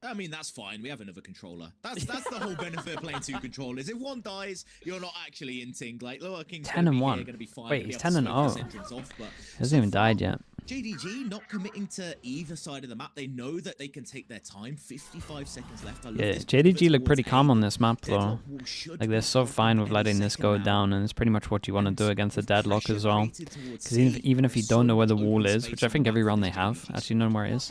I mean, that's fine. We have another controller. That's the whole benefit of playing 2 controllers. If one dies, you're not actually inting. Like, Lower King's 10-1. Wait, he's 10-0. Hasn't even died yet. JDG not committing to either side of the map. They know that they can take their time. 55 seconds left. Yeah, JDG look pretty calm on this map though. Like they're so fine with letting this go down, and it's pretty much what you want to do against the deadlock as well. Because even if you don't know where the wall is, which I think every round they have actually know where it is,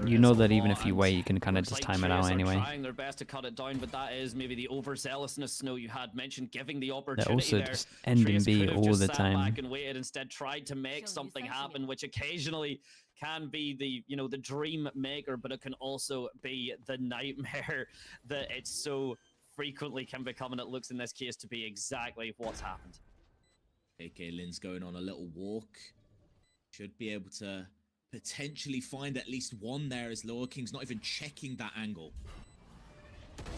you know that even if you wait, you can kind of just time it out anyway. Trying their best to cut it down, but that is maybe the overzealousness Snow you had mentioned, giving the opportunity. They're also just ending B all the time. Back and waited, instead tried to make something happen, which occasionally can be the the dream maker, but it can also be the nightmare that it so frequently can become, and it looks in this case to be exactly what's happened. KK Lin's going on a little walk. Should be able to potentially find at least one there as Lower King's not even checking that angle.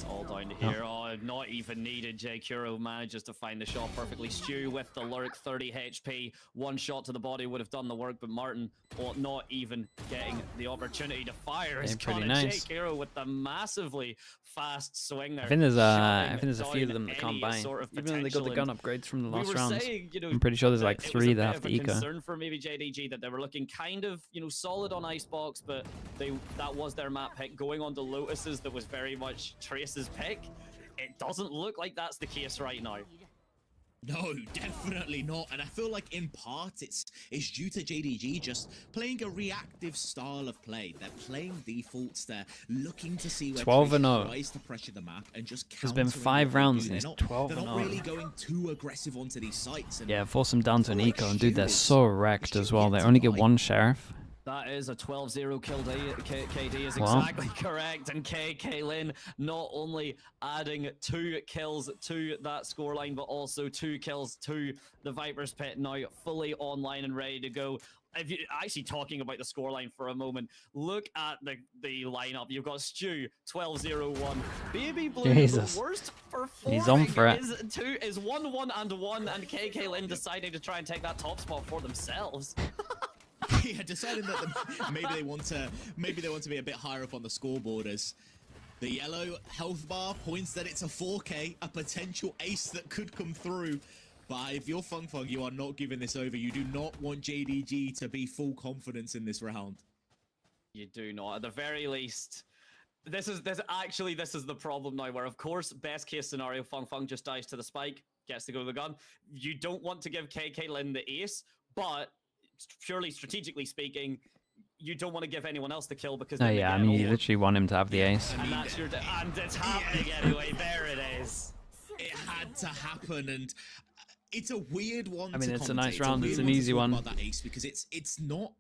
It's all down to here. Oh, not even needed. J Kuro manages to find the shot perfectly. Stu with the lurk, 30 HP. One shot to the body would have done the work, but Martin, not even getting the opportunity to fire. Is pretty J nice. Kuro with the massively fast swing there. I think there's a few of them that can't buy. Even though they got the gun upgrades from the last rounds. I'm pretty sure there's like 3 that have the eco. Concern for maybe JDG that they were looking kind of, solid on Icebox, but that was their map pick. Going on to Lotuses, that was very much Trace's pick. It doesn't look like that's the case right now. No, definitely not. And I feel like in part it's due to JDG just playing a reactive style of play. They're playing defaults. They're looking to see where 12-0 tries to pressure the map and just there's been 5 rounds and it's 12-0. They're not really going too aggressive onto these sites. And yeah, force them down to an eco, and dude, they're so wrecked as well. They only get 1 sheriff. That is a 12-0 kill day. KD is exactly correct. And Kaylin not only adding 2 kills to that scoreline, but also 2 kills to the Viper's Pit, now fully online and ready to go. If you actually talking about the scoreline for a moment, look at the lineup. You've got Stu 12-0-1. Baby Blue, Jesus. the worst performing He's on for it. is 1-1 and 1, and Kaylin deciding to try and take that top spot for themselves. Yeah, deciding that maybe they want to be a bit higher up on the scoreboard, as the yellow health bar points that it's a 4K, a potential ace that could come through. But if you're Fung Fung, you are not giving this over. You do not want JDG to be full confidence in this round. You do not. At the very least, this is the problem now, where of course, best case scenario, Fung Fung just dies to the spike, gets to go to the gun. You don't want to give Kaylin the ace, but purely strategically speaking, you don't want to give anyone else the kill because yeah, I mean, you literally want him to have the ace. And that's and it's happening anyway. There it is. It had to happen, and it's a weird one. I mean, to it's a commentate. nice round. It's an to easy talk one. about that ace, because it's not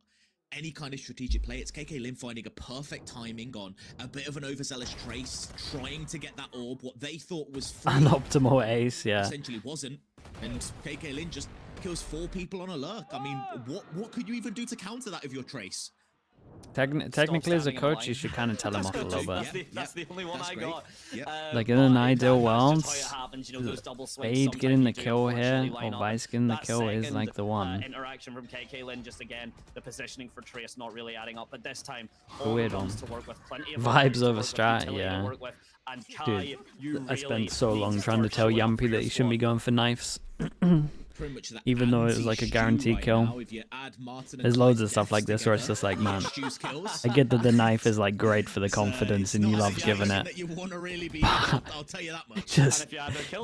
any kind of strategic play. It's Kaylin finding a perfect timing on a bit of an overzealous Trace, trying to get that orb. What they thought was free, An optimal ace, yeah. essentially wasn't, and Kaylin just kills 4 people on a lurk. I mean, what could you even do to counter that if you're Trace? Technically, as a coach, you should kind of tell him off a little bit. That's the only one I got. Like in an ideal world, Spade getting the kill here, or Vice getting the kill is like the one. Interaction from Kaylin, just again, the positioning for Trace not really adding up, but this time, Weird one. to work with plenty of Vibes over strat, yeah. And Kai, Dude, I spent so long trying to tell Yampy that he shouldn't be going for knives. Even though it was like a guaranteed kill. There's loads of stuff like this where it's just like, man, I get that the knife is like great for the confidence and you love giving it. Just,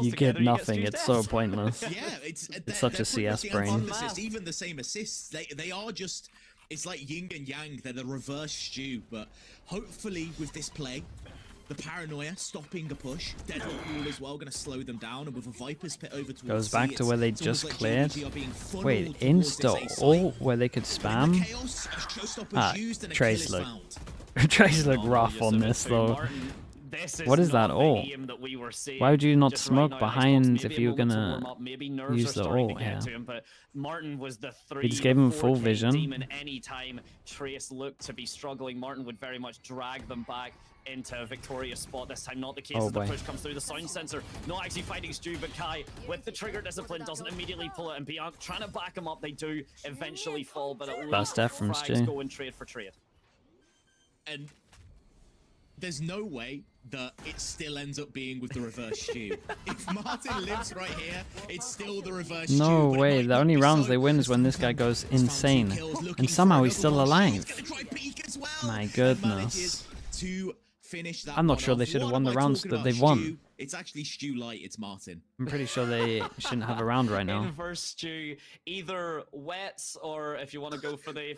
you get nothing, it's so pointless. It's such a CS brain. Even the same assists, they are just, it's like yin and yang, they're the reverse Stu, but hopefully with this play, the paranoia stopping a push, Deadlock Wall as well, going to slow them down, and with a Viper's Pit over towards Goes back to where they just like cleared. Wait, insta ult where they could spam? Trace look. Trace look rough on this though. What is that ult? Why would you not smoke behind if you were gonna use the ult? Yeah. Martin was the He just gave him full vision. Anytime Trace looked to be struggling, Martin would very much drag them back into a victorious spot. This time not the case, as the push comes through the sound sensor. Not actually fighting Stu, but Kai with the trigger discipline doesn't immediately pull it, and beyond trying to back him up, they do eventually fall, but at Best F from Stu. go and trade for trade. And there's no way that it still ends up being with the reverse Stu. If Martin lives right here, it's still the reverse Stu. No way, the only rounds they win is when this guy goes insane. And somehow he's still alive. My goodness. I'm not sure they should have won the rounds that they've won. It's actually Stu Light, it's Martin. I'm pretty sure they shouldn't have a round right now. Inverse Stu, either wets, or if you want to go for the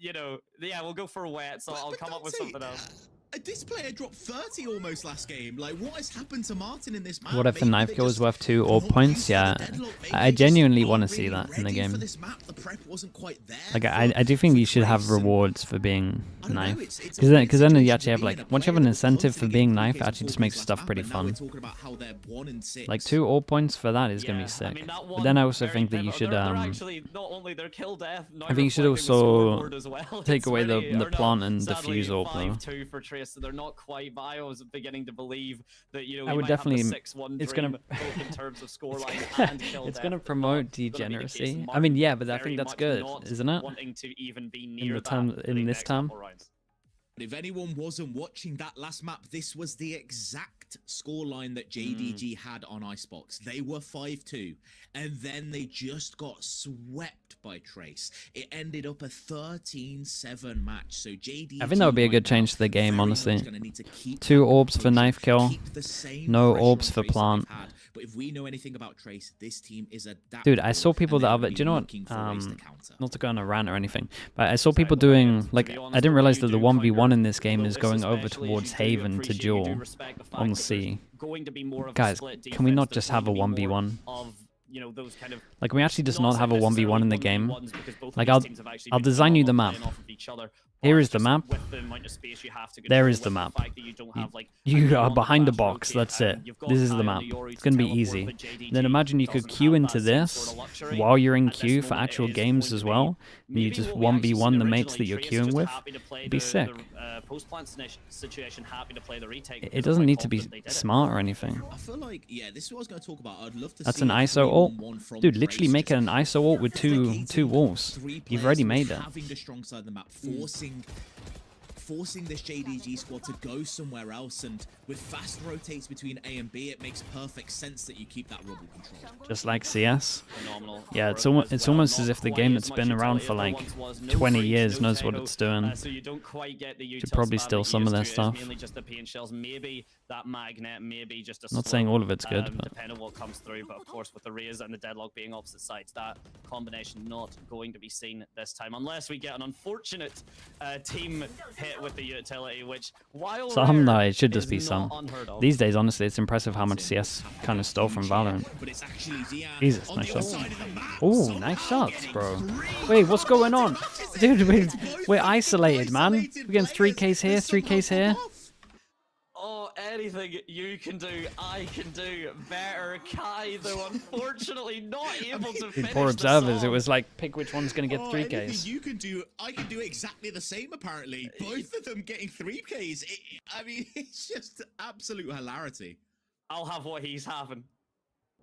yeah, we'll go for wets. So I'll come up with something else. This player dropped 30 almost last game. Like, what has happened to Martin in this match? What if the knife kill is worth 2 orb points? Yeah, I genuinely want to see that in the game. Like, I do think you should have rewards for being knife, because then you actually have like, once you have an incentive for being knife, it actually just makes stuff pretty fun. Like 2 orb points for that is gonna be sick. But then I also think that you should I think you should also take away the plant and defuse orb though. hilarious. They're not quite, but I was beginning to believe that, you know, I would definitely. It's going to both in terms of scoreline and kill it's death, going to promote degeneracy. I mean, yeah, but I think that's good, isn't it? Wanting to even be near in this time. If anyone wasn't watching that last map, this was the exact scoreline that JDG had on Icebox. They were 5-2, and then they just got swept by Trace. It ended up a 13-7 match. So JDG, I think that would be a good change to the game, honestly. 2 orbs for knife kill, no orbs for plant. But if we know anything about Trace, this team is adaptable. Dude, I saw people the other. Do you know what? Not to go on a rant or anything, but I saw people doing like. I didn't realize that the 1v1 in this game is going over towards Haven to Jewel on C. Guys, can we not just have a 1v1? Like, we actually just not have a 1v1 in the game. Like, I'll design you the map. Here is the map. There is the map. You are behind the box. That's it. This is the map. It's going to be easy. Then imagine you could queue into this while you're in queue for actual games as well. And you just 1v1 the mates that you're queuing with. It'd be sick. It doesn't need to be smart or anything. I feel like, yeah, this is what I was going to talk about. I'd love to That's an ISO ult. Dude, literally make it an ISO ult with two wolves. You've already made it. Having the strong side of the map, forcing this JDG squad to go somewhere else, and with fast rotates between A and B, it makes perfect sense that you keep that rubble control. Just like CS. Yeah, it's almost as if the game that's been around for like 20 years knows what it's doing. Should probably steal some of their stuff. Not saying all of it's good, but depending on what comes through, but of course with the Rays and the Deadlock being opposite sides, that combination not going to be seen this time, unless we get an unfortunate team hit with the utility, which while some, no, it should just be some. These days, honestly, it's impressive how much CS kind of stole from Valorant. Jesus, nice shots. Oh, nice shots, bro. Wait, what's going on? Dude, we're isolated, man. We're getting 3Ks here, 3Ks here. Oh, anything you can do, I can do better. Kai, though, unfortunately not able to finish poor observers, the it was like, pick which one's going to get 3Ks. Anything you can do, I can do exactly the same, apparently. Both of them getting 3Ks. I mean, it's just absolute hilarity. I'll have what he's having.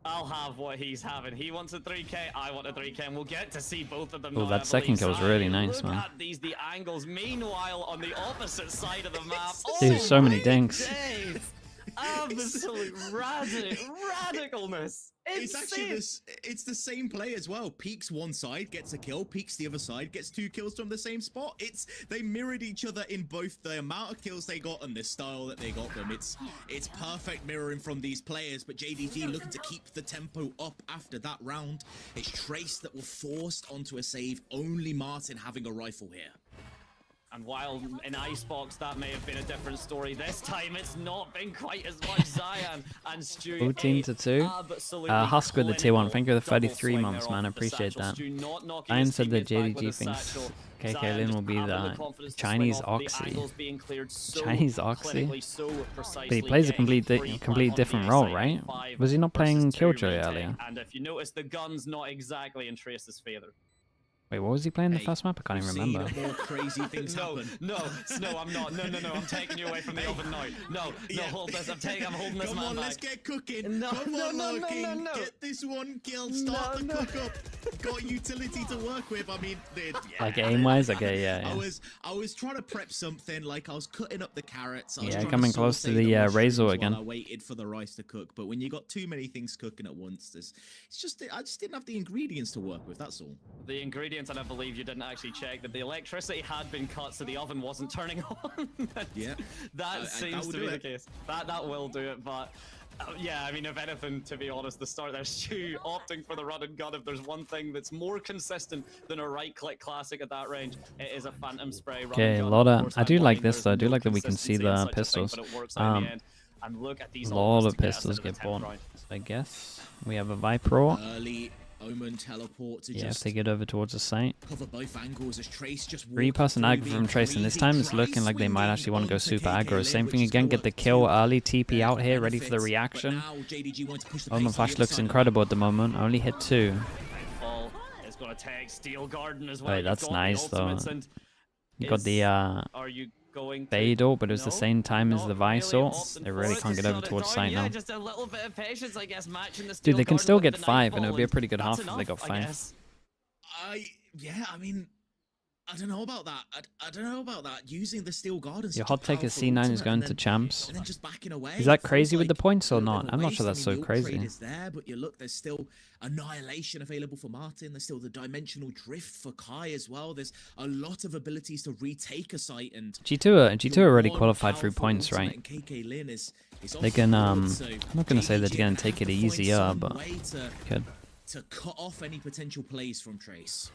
I'll have what he's having. He wants a 3K, I want a 3K, and we'll get to see both of them. Oh, that second kill was really nice, man. Look at the angles. Meanwhile, on the opposite side of the map, dude, so many dinks. Absolute radicalness. It's actually it's the same play as well. Peeks one side, gets a kill. Peeks the other side, gets 2 kills from the same spot. They mirrored each other in both the amount of kills they got and the style that they got them. It's perfect mirroring from these players, but JDG looking to keep the tempo up after that round. It's Trace that were forced onto a save, only Martin having a rifle here. And while in Icebox that may have been a different story, this time it's not been quite as much. Zion and Stu 14-2. Husk with the tier 1. Thank you for the 33 months, man. I appreciate that. Ian said that JDG thinks KK Lin will be the Chinese Oxy. Chinese Oxy? But he plays a complete different role, right? Was he not playing Killjoy earlier? And if you notice, the gun's not exactly in Trace's favor. Wait, what was he playing the first map? I can't even remember. More crazy things happen. No, I'm not. No, I'm taking you away from the oven now. No, hold this. I'm holding this man back. Come on, let's get cooking. No. Get this one kill. Start the cook up. Got utility to work with. I mean, like aim-wise? Okay, yeah. I was trying to prep something. Like I was cutting up the carrots. Coming close to the Razor again. I waited for the rice to cook, but when you got too many things cooking at once, I just didn't have the ingredients to work with. That's all. The ingredients. And I believe you didn't actually check that the electricity had been cut, so the oven wasn't turning on. That seems to be the case. That will do it, but yeah, I mean, if anything, to be honest, the start there, Stu opting for the run and gun. If there's one thing that's more consistent than a right-click classic at that range, it is a phantom spray. Okay, a lot of. I do like this though. I do like that we can see the pistols. And look at these. A lot of pistols get bought. So I guess we have a Viper. Early Omen teleport to if they get over towards the site. Cover both angles as Trace just 3-person aggro from Trace, and this time it's looking like they might actually want to go super aggro. Same thing again, get the kill early, TP out here, ready for the reaction. Omen Flash looks incredible at the moment, only hit 2. Wait, that's nice though. You got the going Fade but it was the same time as the Vice really ult. They really can't get over towards site now. Yeah, just a little bit of patience, I guess, matching the Dude, they can Steel still Garden get with the 5, and it Nightfall, would be a pretty good that's half if they got enough, 5. Yeah, I mean, I don't know about that. I don't know about that. Using the Steel Garden. Your hot take is C9 is going to champs. And then just backing away. Is that crazy with the points or not? I'm not sure that's so crazy. Is there, but you look, there's still Annihilation available for Martin. There's still the Dimensional Drift for Kai as well. There's a lot of abilities to retake a site, and G2 are already qualified through points, right? They can I'm not gonna say they're gonna take it easier, but good. To cut off any potential plays from Trace.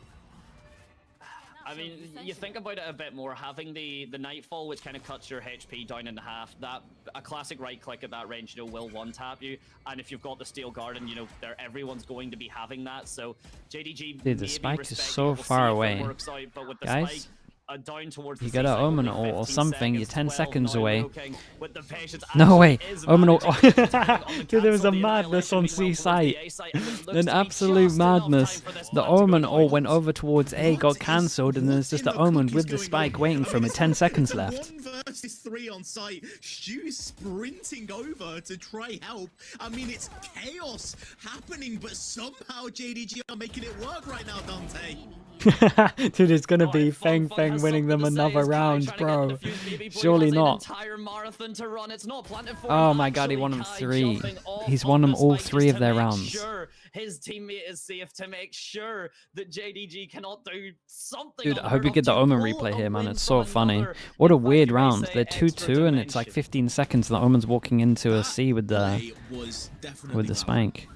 I mean, you think about it a bit more, having the Nightfall, which kind of cuts your HP down in half, that a classic right click at that range, you know, will one tap you, and if you've got the Steel Garden, you know, everyone's going to be having that, so JDG, dude, the spike is so far away. Guys, down towards you got an Omen or something, you're 10 seconds away. No No way, Omen ult. Dude, there was a madness on C site. An absolute madness. The Omen ult went over towards A, got cancelled, and there's just the Omen with the spike waiting for him with 10 seconds left. 1 versus 3 on site. Stu is sprinting over to try help. I mean, it's chaos happening, but somehow JDG are making it work right now, Dante. Dude, it's gonna be Feng winning them another round, bro. Surely not. Oh my god, he won them 3. He's won them all 3 of their rounds. His teammate is safe to make sure that JDG cannot do something. Dude, I hope you get the Omen replay here, man. It's so funny. What a weird round. They're 2-2 and it's like 15 seconds and the Omen's walking into a C with the spike.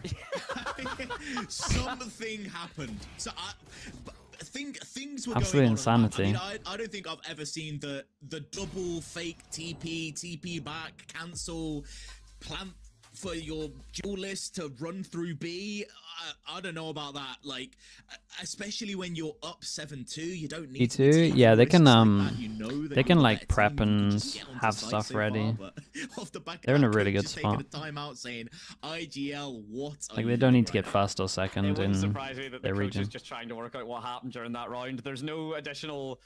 Something happened. So things were absolute going insanity. I mean, I don't think I've ever seen the double fake TP back, cancel, plant for your duelist to run through B. I don't know about that. Like, especially when you're up 7-2, you don't need E2, yeah, they can they can like prep and have stuff ready. They're in a really good spot. Like, they don't need to get first or second in their region. Just trying to work out what happened during that round. There's no additional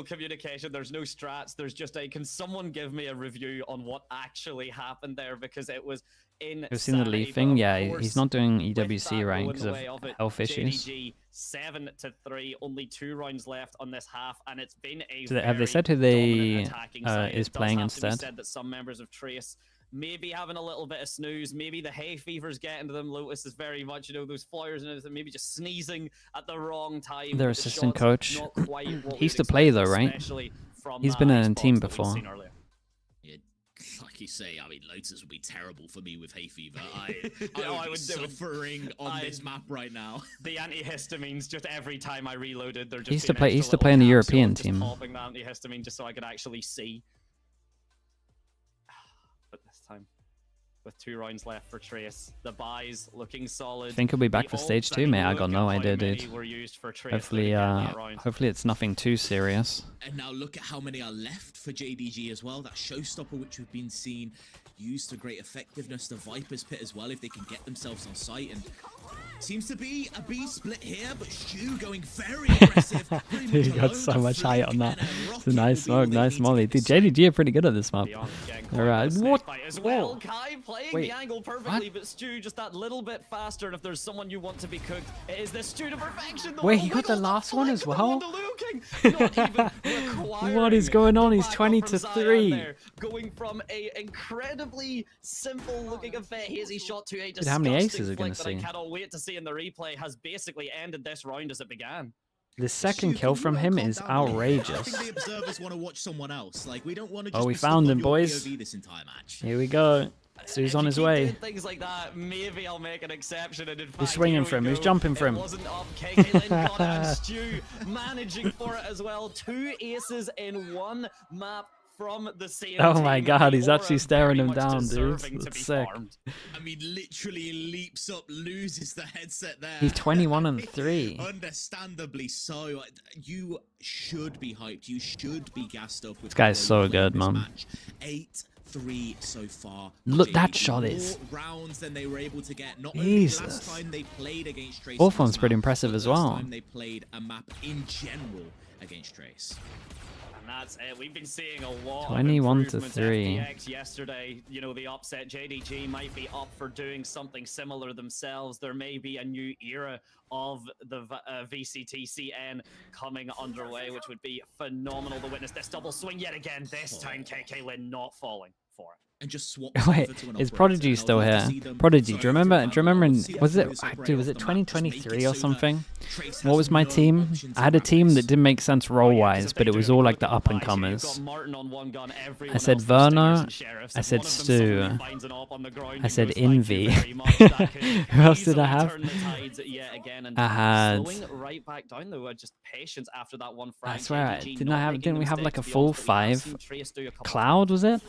communication, there's no strats, there's just a, can someone give me a review on what actually happened there, because it was insane. You've seen the leafing? Yeah, he's not doing EWC right because of health issues. JDG 7-3, only 2 rounds left on this half, and it's been a have they said who they is playing instead? instead? That some members of Trace maybe having a little bit of snooze, maybe the hay fever's getting to them. Lotus is very much, you know, those flyers and everything, maybe just sneezing at the wrong time. Their assistant coach. He used to play though, right? He's been in a team before. Yeah, like you say, I mean, Lotus would be terrible for me with hay fever. I would be suffering on this map right now. The antihistamines, just every time I reloaded, they're just he used to play in the European team. Popping the antihistamine just so I could actually see. But this time, with 2 rounds left for Trace, the buys looking solid. I think he'll be back for stage 2, mate. I got no idea, dude. Hopefully, hopefully it's nothing too serious. And now look at how many are left for JDG as well. That showstopper, which we've been seeing used to great effectiveness. The Viper's Pit as well, if they can get themselves on site. And seems to be a B split here, but Stu going very aggressive. He got so much height on that. It's a nice smoke, nice molly. Dude, JDG are pretty good at this map. Alright, what? Well, Kai playing the angle perfectly, but Stu just that little bit faster. And if there's someone you want to be cooked, it is this Stu to perfection. Wait, he got the last one as well? What is going on? He's 20-3. Going from a incredibly simple looking effect, hazy shot to a disgusting how many aces are going to see? I cannot wait to see in the replay has basically ended this round as it began. The second kill from him is outrageous. I think the observers want to watch someone else. Like, we don't want to just we found him, boys. this entire match. Here we go. Stu's on his way. Things like that, maybe I'll make an exception. And in fact, he's swinging for him. He's jumping for him. Wasn't up. KK got it, and Stu managing for it as well. 2 aces in 1 map from the same Oh my team. god, he's actually staring him down, dude. That's sick. I mean, literally leaps up, loses the headset there. He's 21-3. Understandably so. You should be hyped. You should be gassed up with this guy's so good, man. 8-3 so far. Look, that shot is. More rounds than they were able to get. Not Jesus. only last time they played against Trace. Hawthorne's pretty impressive as well. Time they played a map in general against Trace. And that's it. We've been seeing a lot 21 of to improvements. 3. FTX yesterday, you know, the upset. JDG might be up for doing something similar themselves. There may be a new era of the VCT CN coming underway, which would be phenomenal to witness this double swing yet again. This time, KK Lin not falling for it. And just swap. Wait, is Prodigy still here? Prodigy, do you remember? Was it 2023 or something? What was my team? I had a team that didn't make sense role-wise, but it was all like the up-and-comers. I said Verno. I said Stu. I said Envy. Who else did I have? I had. I swear, didn't we have like a full 5? Cloud, was it?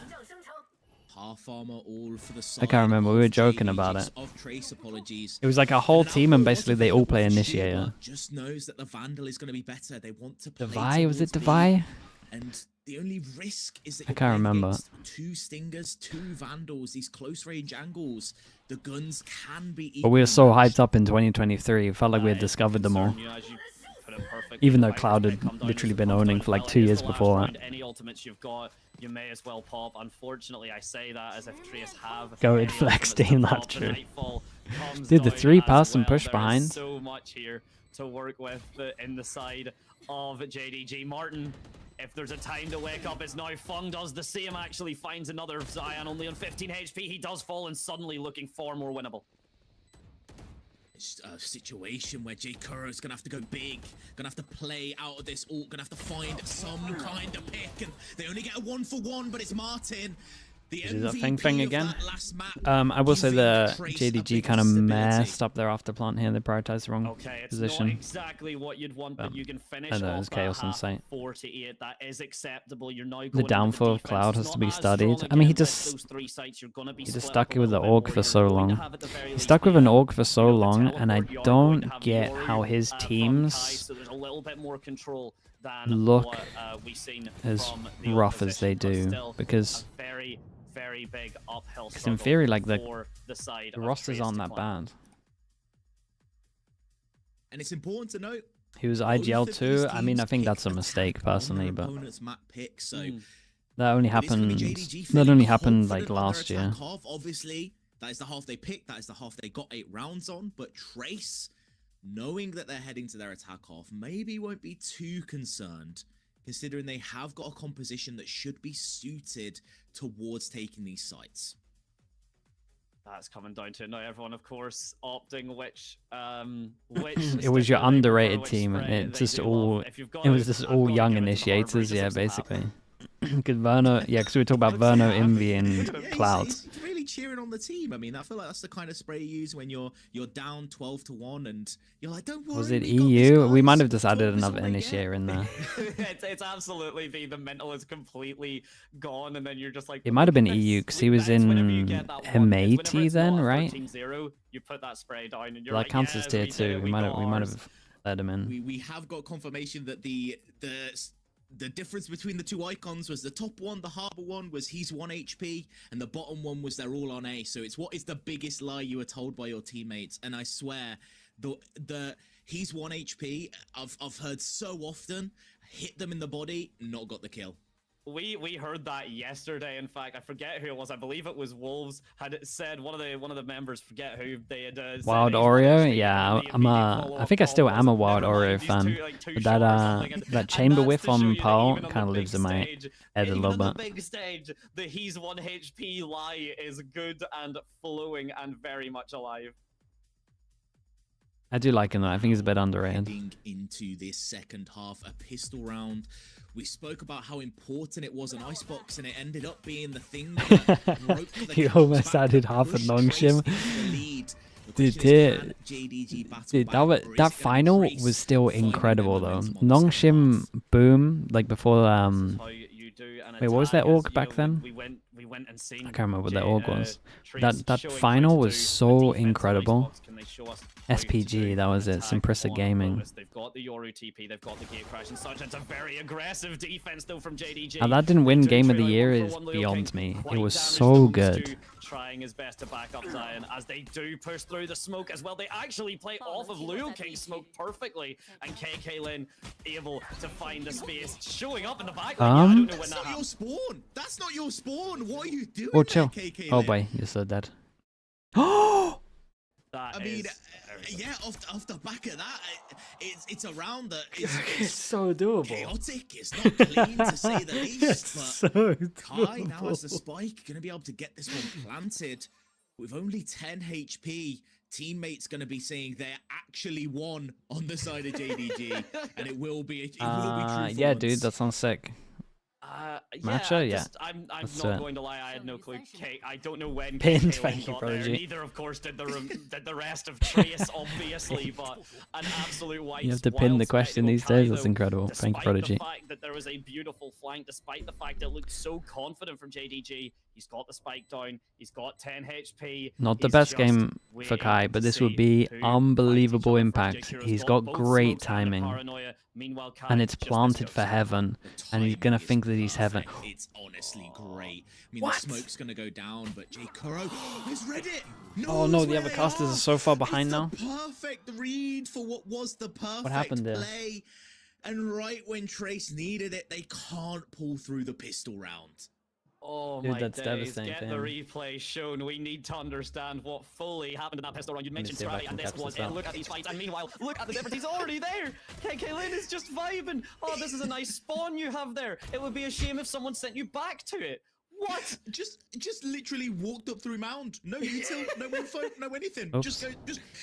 Half armor all for the I can't remember. We were joking about it. It was like a whole team, and basically they all play Initiator. Just knows that the Vandal is going to be better. They want to play. Devi, was it Devi? And the only risk is that I can't remember. 2 Stingers, 2 Vandals, these close range angles. The guns can be. But we were so hyped up in 2023. It felt like we had discovered them all. Even though Cloud had literally been owning for like 2 years before that. Any ultimates you've got, you may as well pop. Unfortunately, I say that as if Trius have. Go with flex team, that's true. Dude, the 3-person push behind. So much here to work with in the side of JDG. Martin, if there's a time to wake up, it's now. Fung does the same, actually finds another Zion only on 15 HP. He does fall and suddenly looking far more winnable. A situation where J Kuro's gonna have to go big, gonna have to play out of this ult, gonna have to find some kind of pick, and they only get a 1-for-1, but it's Martin. Is that thing again? I will say the JDG kind of messed up their afterplant here. They prioritized the wrong position. Not exactly what you'd want, but you can finish I know, it's chaos in sight. 48. That is acceptable. You're now the downfall of Cloud has to be studied. I mean, he just stuck with the Org for so long. He stuck with an Org for so long, and I don't get how his teams look as rough as they do, because very big uphill in theory, like the rosters aren't that bad. And it's important to note he was IGL too. I mean, I think that's a mistake personally, but that only happened like last year. Obviously, that is the half they picked. That is the half they got 8 rounds on. But Trace, knowing that they're heading to their attack half, maybe won't be too concerned, considering they have got a composition that should be suited towards taking these sites. That's coming down to now. Everyone, of course, opting which. It was your underrated team. It was just all young initiators. Yeah, basically. Because Verno, because we were talking about Verno, Envy, and Cloud. Really cheering on the team. I mean, I feel like that's the kind of spray you use when you're down 12-1, and you're like, don't worry. Was it EU? We might have just added another initiator in there. It's absolutely the mental is completely gone, and then you're just like. It might have been EU because he was in MAT then, right? You put that spray down, and you're that like, counts as tier 2. We might have let him in. We have got confirmation that the difference between the 2 icons was the top one, the Harbor one, was he's 1 HP, and the bottom one was they're all on A. So it's what is the biggest lie you were told by your teammates? And I swear, the he's 1 HP, I've heard so often, hit them in the body, not got the kill. We heard that yesterday. In fact, I forget who it was. I believe it was Wolves had said one of the members. Forget who they had. Wild Oreo, yeah. I think I still am a Wild Oreo fan. But that chamber whiff on Pearl kind of lives in my head a little bit. The big stage, the he's 1 HP lie is good and flowing and very much alive. I do like him though. I think he's a bit underrated. Heading into this second half, a pistol round. We spoke about how important it was an icebox, and it ended up being the thing that broke the He almost added half a Nongshim. Dude, that final was still incredible though. Nongshim boom, like before wait, what was their org back then? I can't remember what their org was. That final was so incredible. SPG, that was it. Simprissa Gaming. They've got the Yoru TP, they've got the gate crash and such. It's a very aggressive defense though from JDG. Now that didn't win Game of the Year is beyond me. It was so good. trying his best to back up Zion as they do push through the smoke as well. They actually play off of Luo King's smoke perfectly, and KK Lin able to find the space, showing up in the back. I don't know when that's not your spawn. That's not your spawn. What are you doing? Oh, chill. KK Oh, Lin? boy, you're so dead. Oh! I mean, yeah, off the back of that, it's a round that is so doable. Chaotic. It's not clean to say the least. But so Kai now has the spike, going to be able to get this one planted with only 10 HP. Teammates going to be saying they're actually won on the side of JDG, and it will be true. Yeah, dude, that sounds sick. Matcha, yeah. I'm not going to lie, I had no clue. I don't know when Pinned, thank you, Prodigy. Neither, of course, did the rest of Trace, obviously, but an absolute wild. You have to pin the question these days. That's incredible. Thank you, Prodigy. Despite the fact that there was a beautiful flank, despite the fact that it looked so confident from JDG, he's got the spike down. He's got 10 HP. Not the best game for Kai, but this would be unbelievable impact. He's got great timing. And it's planted for heaven, and he's gonna think that he's heaven. It's honestly great. I mean, the smoke's gonna go down, but J Kuro has read it. Oh no, the other casters are so far behind now. Perfect read for what was the perfect what happened there? play, and right when Trace needed it, they can't pull through the pistol round. Oh Dude, my that's days, get the replay shown. We need to understand what fully happened in that pistol round. You mentioned Sliggy, and this was it. Look at these fights, and meanwhile, look at the difference. He's already there. KK Lin is just vibing. Oh, this is a nice spawn you have there. It would be a shame if someone sent you back to it. What? Just literally walked up through mound. No util, no info, no anything. Oops. Just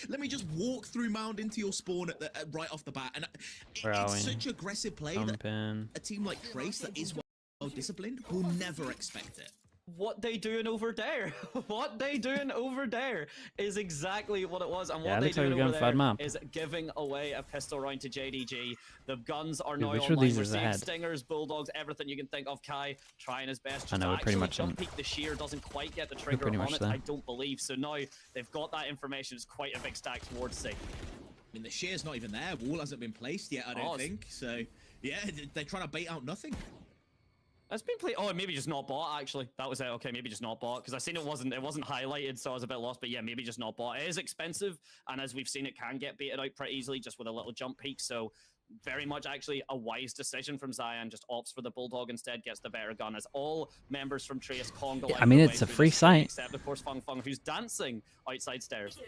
let me just walk through mound into your spawn at the right off the bat. And it's such aggressive play that a team like Trace that is well disciplined will never expect it. What they doing over there? What they doing over there is exactly what it was, and what they looks like doing we're over going there fad is giving away a pistol round to JDG. The guns are now which of online. these We're is seeing ahead? Stingers, Bulldogs, everything you can think of. Kai trying his best. I know, we're pretty much jump peek the shear doesn't quite get the trigger pretty on much it. there. I don't believe so. Now they've got that information. It's quite a big stack towards C. I mean, the shear's not even there. Wall hasn't been placed yet, I don't think. So yeah, they're trying to bait out nothing. It's been played. Oh, maybe just not bought. Actually, that was it. Okay, maybe just not bought because I seen it wasn't highlighted, so I was a bit lost. But yeah, maybe just not bought. It is expensive, and as we've seen, it can get baited out pretty easily just with a little jump peak. So very much actually a wise decision from Zion. Just opts for the Bulldog instead, gets the better gun. As all members from Trace Congo. Yeah, I mean, it's a free site. Except of course Fung Fung, who's dancing outside stairs.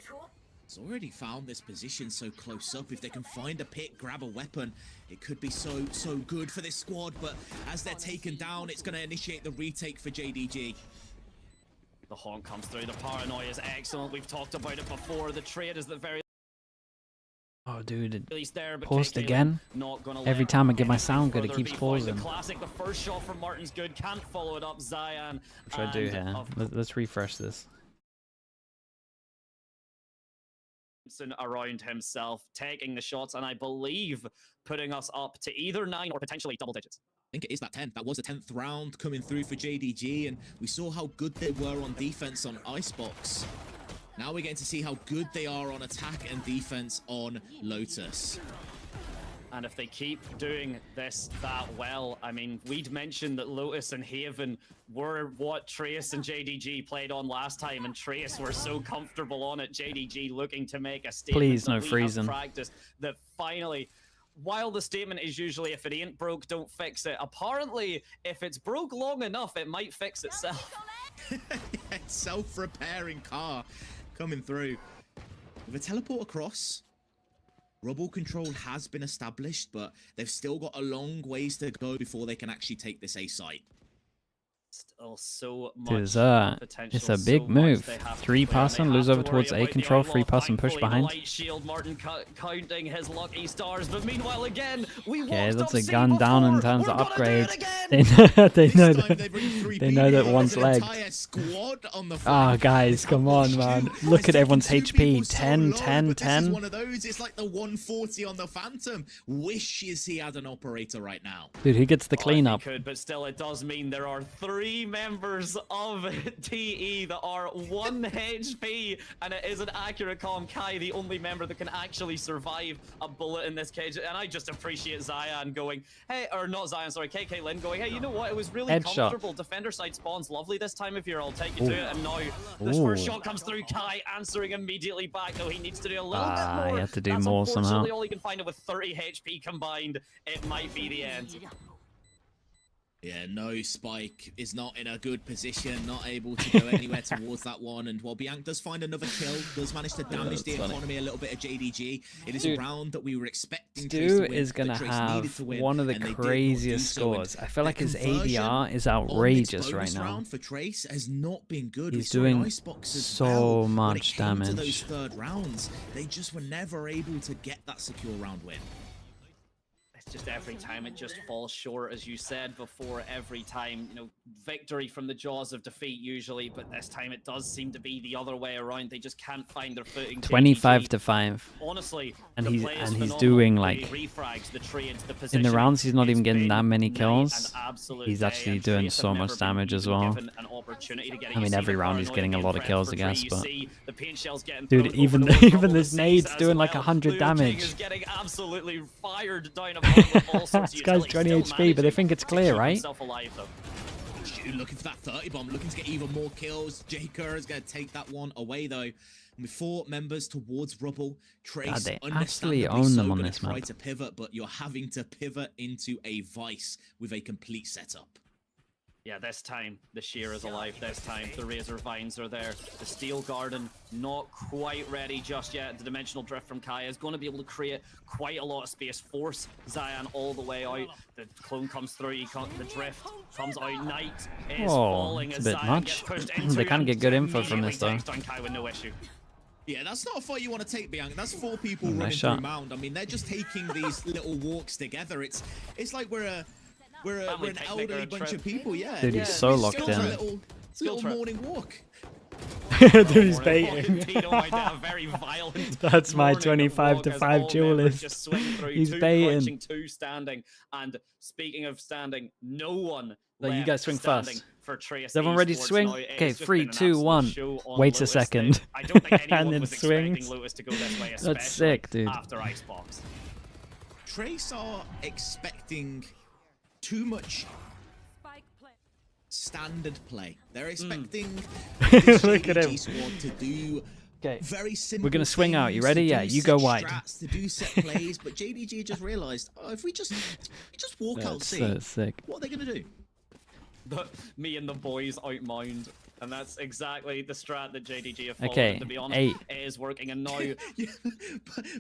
It's already found this position so close up. If they can find a pit, grab a weapon, it could be so good for this squad. But as they're taken down, it's going to initiate the retake for JDG. The honk comes through. The paranoia is excellent. We've talked about it before. The trade is the very Oh, dude, least there, but paused again. Every time I get my sound good, it keeps pausing. The classic, the first shot from Martin's good. Can't follow it up. Zion. What should I do here? Let's refresh this. Around himself, taking the shots, and I believe putting us up to either 9 or potentially double digits. I think it is that 10. That was the 10th round coming through for JDG, and we saw how good they were on defense on Icebox. Now we're getting to see how good they are on attack and defense on Lotus. And if they keep doing this that well, I mean, we'd mentioned that Lotus and Haven were what Trace and JDG played on last time, and Trace were so comfortable on it. JDG looking to make a statement. Please, no that freezing. Practice that finally, while the statement is usually if it ain't broke, don't fix it. Apparently, if it's broke long enough, it might fix itself. Yeah, self-repairing car coming through. With a teleport across, rubble control has been established, but they've still got a long ways to go before they can actually take this A site. Still so much potential. It's a big move. 3 lose over towards A control, 3 push behind. Light shield, Martin counting his lucky stars, but meanwhile again, okay, that's a gun down in terms of upgrades. They know that one's leg. Ah, guys, come on, man. Look at everyone's HP. 10, 10, 10. This is one of those. It's like the 140 on the Phantom. Wishes he had an operator right now. Dude, who gets the cleanup? Could, but still, it does mean there are 3 members of TE that are 1 HP, and it is an accurate comm. Kai, the only member that can actually survive a bullet in this cage, and I just appreciate Zion going, hey, or not Zion, sorry, KK Lin going, hey, you know what? It was really comfortable. Defender side spawns lovely this time of year. I'll take you to it. And now this first shot comes through. Kai answering immediately back. No, he needs to do a little bit more. You have to do more somehow. All he can find it with 30 HP combined. It might be the end. Yeah, no, Spike is not in a good position, not able to go anywhere towards that one. And while Bianc does find another kill, does manage to damage the economy a little bit of JDG. It is a round that we were expecting. Stu is going to have one of the craziest scores. I feel like his ADR is outrageous right now. Round for Trace has not been good. He's doing so much damage. To those third rounds, they just were never able to get that secure round win. Just every time it just falls short, as you said before. Every time, you know, victory from the jaws of defeat usually, but this time it does seem to be the other way around. They just can't find their footing. 25-5. Honestly, and he's doing like refrags, the trades, the in the rounds he's not even getting that many kills. He's actually doing so much damage as well. I mean, every round he's getting a lot of kills, I guess, but dude, even this nade's doing like 100 damage. Absolutely fired down. This guy's 20 HP, but they think it's clear, right? Looking for that 30 bomb, looking to get even more kills. Jaker is going to take that one away, though. And with 4 members towards Rubble, Trace they actually own them on this map. Try to pivot, but you're having to pivot into a Vice with a complete setup. Yeah, this time the Sheer is alive. This time the Razor Vines are there. The Steel Garden not quite ready just yet. The Dimensional Drift from Kaya is going to be able to create quite a lot of space. Force Zion all the way out. The clone comes through. The Drift comes out. Knight is falling as Zion gets pushed into. They kind of get good info from this though. Kai with no issue. Yeah, that's not a fight you want to take, Bianc. That's 4 people running through Mound. I mean, they're just taking these little walks together. It's like we're an elderly bunch of people, yeah. Dude, he's so locked in. A little morning walk. Dude, he's baiting. That's my 25-5 duelist. He's baiting. 2 standing, and speaking of standing, no one. No, you guys swing first. Is everyone ready to swing? Okay, 3, 2, 1. Wait a second. And then swings. That's sick, dude. After Icebox. Trace are expecting too much standard play. They're expecting look at him. Squad to do very simple. We're gonna swing out. You ready? Yeah, you go wide. To do set plays, but JDG just realized, if we just walk out C, what are they gonna do? Me and the boys outmound. And that's exactly the strat that JDG have followed. To be honest, it is working. And now,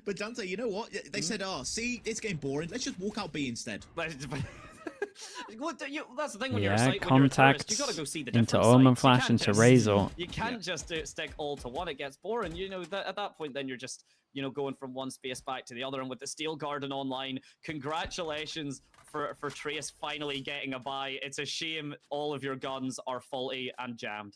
but Dante, you know what? They said, C, it's getting boring. Let's just walk out B instead. That's the thing when you're a site, contacts you gotta go see the into Omen Flash into Razor. You can't just stick all to one. It gets boring. You know, at that point, then you're just, you know, going from one space back to the other. And with the Steel Garden online, congratulations for Trace finally getting a buy. It's a shame all of your guns are faulty and jammed.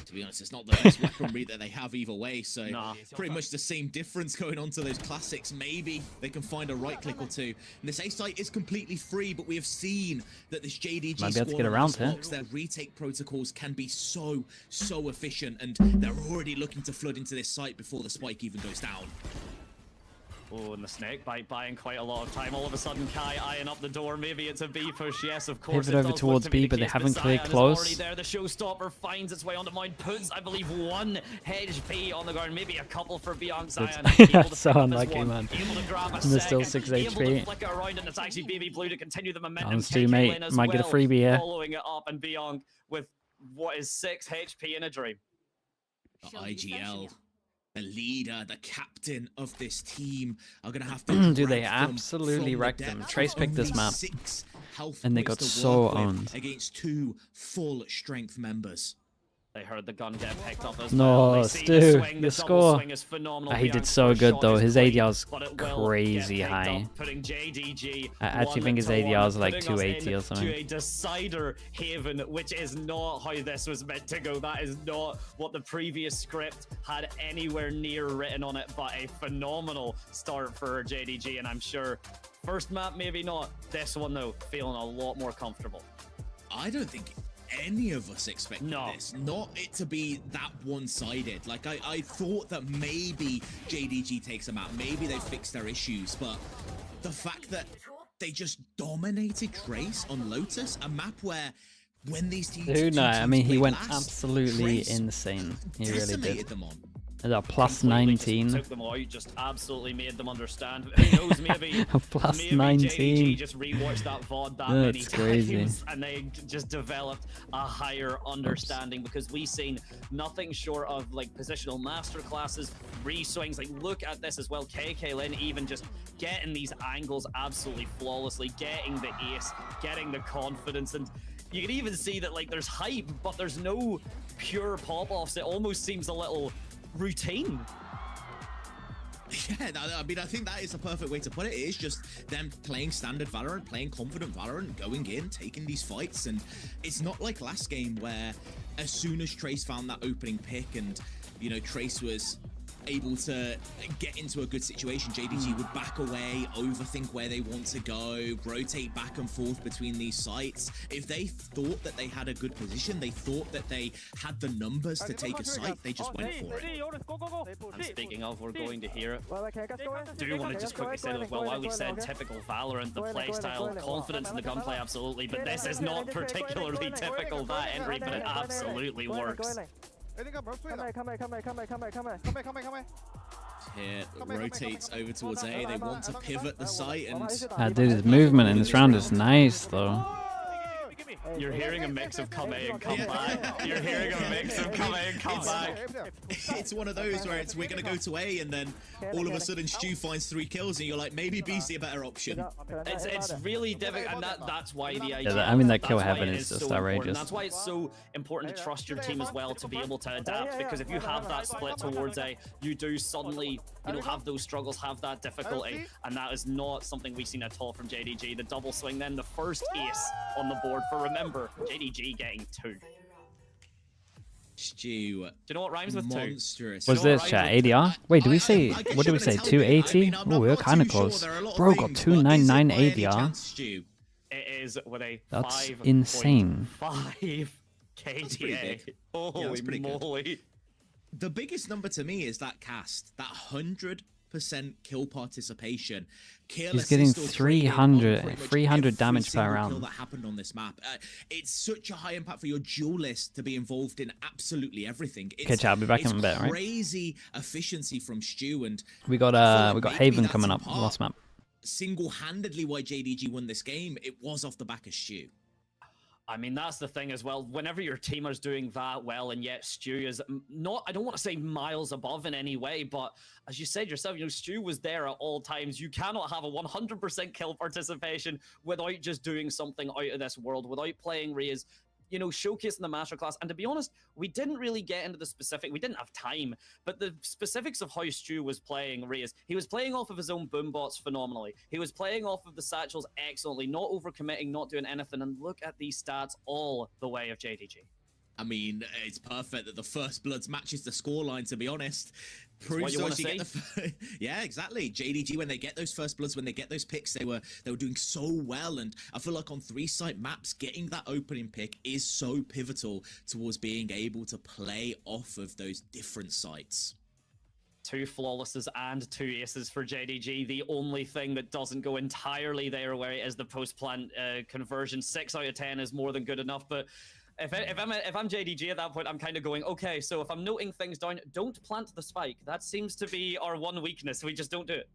To be honest, it's not the best weaponry that they have either way, so pretty much the same difference going on to those classics. Maybe they can find a right click or two. And this A site is completely free, but we have seen that this JDG might be able to get around here. Their retake protocols can be so efficient, and they're already looking to flood into this site before the spike even goes down. Oh, and the snake bite buying quite a lot of time. All of a sudden, Kai eyeing up the door. Maybe it's a B push. Yes, of course. Pivot over towards B, but they haven't cleared close. There. The showstopper finds its way onto mine. Puts, I believe, 1 HP on the ground. Maybe a couple for Bianc Zion. That's so unlucky, man. And there's still 6 HP. Able to flick it around, and it's actually BB Blue to continue the momentum. Downs 2, mate. Might get a freebie here. Following it up, and Bianc with what is 6 HP in a dream. The IGL. The leader, the captain of this team are going to have to dude, they absolutely wrecked them. Trace picked this map, and they got so owned. Against 2 full strength members. They heard the gun get picked up as well. No, Stu, the score. He did so good though. His ADR is crazy high. I actually think his ADR is like 280 or something. To a decider haven, which is not how this was meant to go. That is not what the previous script had anywhere near written on it, but a phenomenal start for JDG, and I'm sure first map maybe not. This one though, feeling a lot more comfortable. I don't think any of us expected this. Not it to be that one-sided. Like, I thought that maybe JDG takes them out. Maybe they fixed their issues. But the fact that they just dominated Trace on Lotus, a map where when these teams... Dude, no, I mean, he went absolutely insane. He really did. Them on. Plus 19. Took them out, just absolutely made them understand. Who knows, maybe plus maybe 19. JDG just rewatched that VOD that many times, crazy. And they just developed a higher understanding because we've seen nothing short of like positional masterclasses, re-swings. Like, look at this as well. KK Lin even just getting these angles absolutely flawlessly, getting the ace, getting the confidence, and you can even see that like there's hype, but there's no pure pop-offs. It almost seems a little routine. Yeah, I mean, I think that is a perfect way to put it. It is just them playing standard Valorant, playing confident Valorant, going in, taking these fights. And it's not like last game where as soon as Trace found that opening pick and, you know, Trace was able to get into a good situation, JDG would back away, overthink where they want to go, rotate back and forth between these sites. If they thought that they had a good position, they thought that they had the numbers to take a site, they just went for it. And speaking of, we're going to hear it. Do you want to just quickly say that, well, while we said typical Valorant, the playstyle, confidence in the gunplay, absolutely, but this is not particularly typical that entry, but it absolutely works. Here, rotates over towards A. They want to pivot the site, and dude, his movement in this round is nice though. You're hearing a mix of come A and come back. You're hearing a mix of come A and come back. It's one of those where it's we're gonna go to A, and then all of a sudden Stu finds 3 kills, and you're like, maybe B's the better option. It's really difficult, and that's why the idea. Yeah, I mean, that kill heaven is just so outrageous. That's why it's so important to trust your team as well to be able to adapt. Because if you have that split towards A, you do suddenly, you know, have those struggles, have that difficulty, and that is not something we've seen at all from JDG. The double swing, then the first ace on the board for, remember, JDG getting 2. Stu, do you know what rhymes with monstrous. 2? What's this, chat? ADR? Wait, did we say, what did we say, 280? Oh, we were kind of close. Bro got 299 ADR. It is with a That's 5. insane. 5 KDA. Holy moly. The biggest number to me is that cast, that 100% kill participation. He's getting 300 damage per round. That happened on this map. It's such a high impact for your duelist to be involved in absolutely everything. Okay, chat, I'll be back in a bit, right? Crazy efficiency from Stu, and we got Haven coming up last map. Single-handedly, why JDG won this game, it was off the back of Stu. I mean, that's the thing as well. Whenever your team is doing that well, and yet Stu is not, I don't want to say miles above in any way, but as you said yourself, you know, Stu was there at all times. You cannot have a 100% kill participation without just doing something out of this world, without playing Raze, you know, showcasing the masterclass. And to be honest, we didn't really get into the specific, we didn't have time, but the specifics of how Stu was playing Raze, he was playing off of his own boom bots phenomenally. He was playing off of the satchels excellently, not overcommitting, not doing anything. And look at these stats all the way of JDG. I mean, it's perfect that the First Bloods matches the scoreline, to be honest. Proves what you get yeah, exactly. JDG, when they get those First Bloods, when they get those picks, they were doing so well. And I feel like on 3-site maps, getting that opening pick is so pivotal towards being able to play off of those different sites. 2 flawlesses and 2 aces for JDG. The only thing that doesn't go entirely their way is the post-plant conversion. 6 out of 10 is more than good enough, but if I'm JDG at that point, I'm kind of going, okay, so if I'm noting things down, don't plant the spike. That seems to be our one weakness. We just don't do it.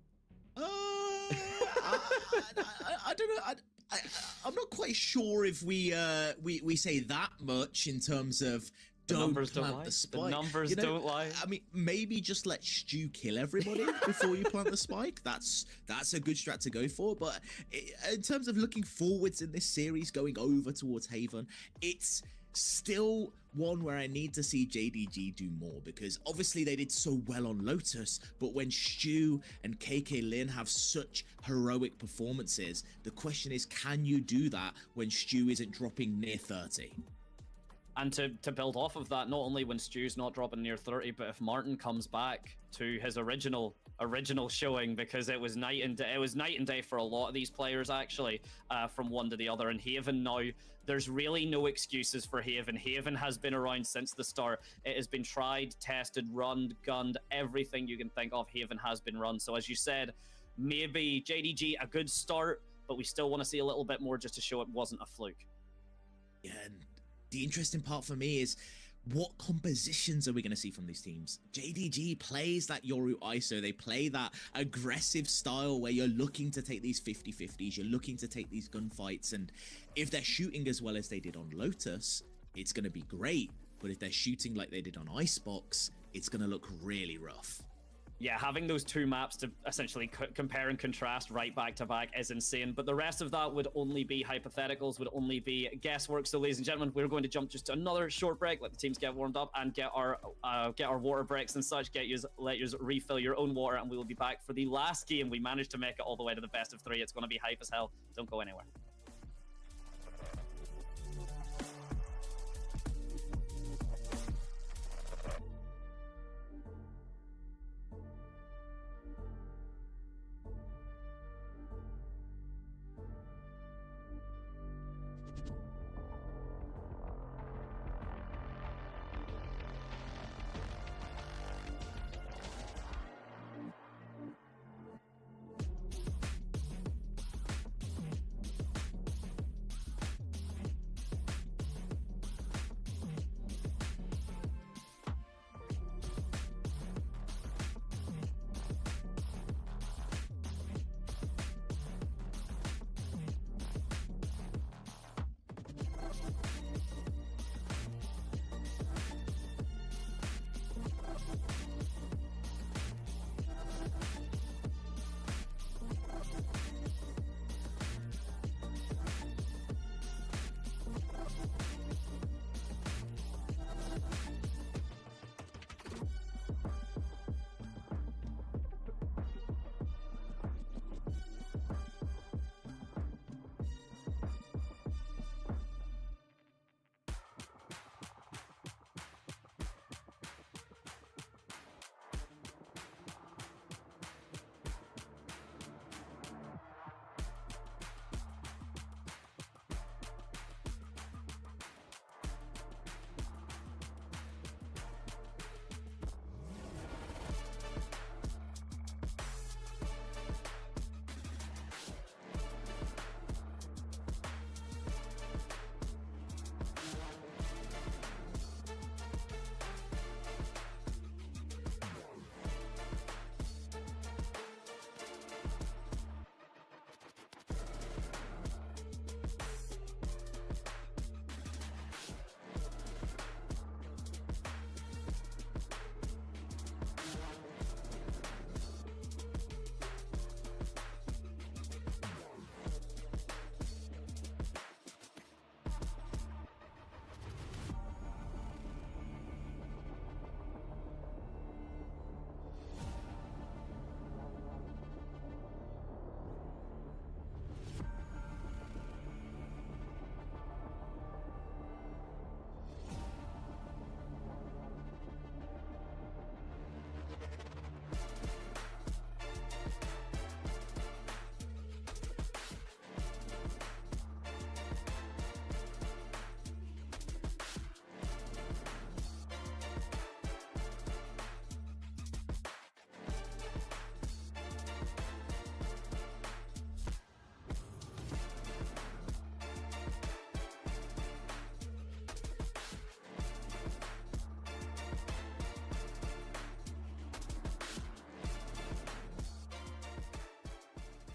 I don't know. I'm not quite sure if we say that much in terms of don't plant the spike. The numbers don't lie. I mean, maybe just let Stu kill everybody before you plant the spike. That's a good strat to go for. But in terms of looking forwards in this series, going over towards Haven, it's still one where I need to see JDG do more, because obviously they did so well on Lotus, but when Stu and KK Lin have such heroic performances, the question is, can you do that when Stu isn't dropping near 30? And to build off of that, not only when Stu's not dropping near 30, but if Martin comes back to his original original showing, because it was night and day. It was night and day for a lot of these players, actually, from one to the other. And Haven now, there's really no excuses for Haven. Haven has been around since the start. It has been tried, tested, run, gunned, everything you can think of. Haven has been run. So as you said, maybe JDG a good start, but we still want to see a little bit more just to show it wasn't a fluke. Yeah, and the interesting part for me is, what compositions are we going to see from these teams? JDG plays that Yoru ISO. They play that aggressive style where you're looking to take these 50-50s, you're looking to take these gunfights, and if they're shooting as well as they did on Lotus, it's going to be great. But if they're shooting like they did on Icebox, it's going to look really rough. Yeah, having those two maps to essentially compare and contrast right back to back is insane. But the rest of that would only be hypotheticals, would only be guesswork. So, ladies and gentlemen, we're going to jump just to another short break, let the teams get warmed up and get our water breaks and such. Let you refill your own water, and we will be back for the last game. We managed to make it all the way to the best of 3. It's going to be hype as hell. Don't go anywhere.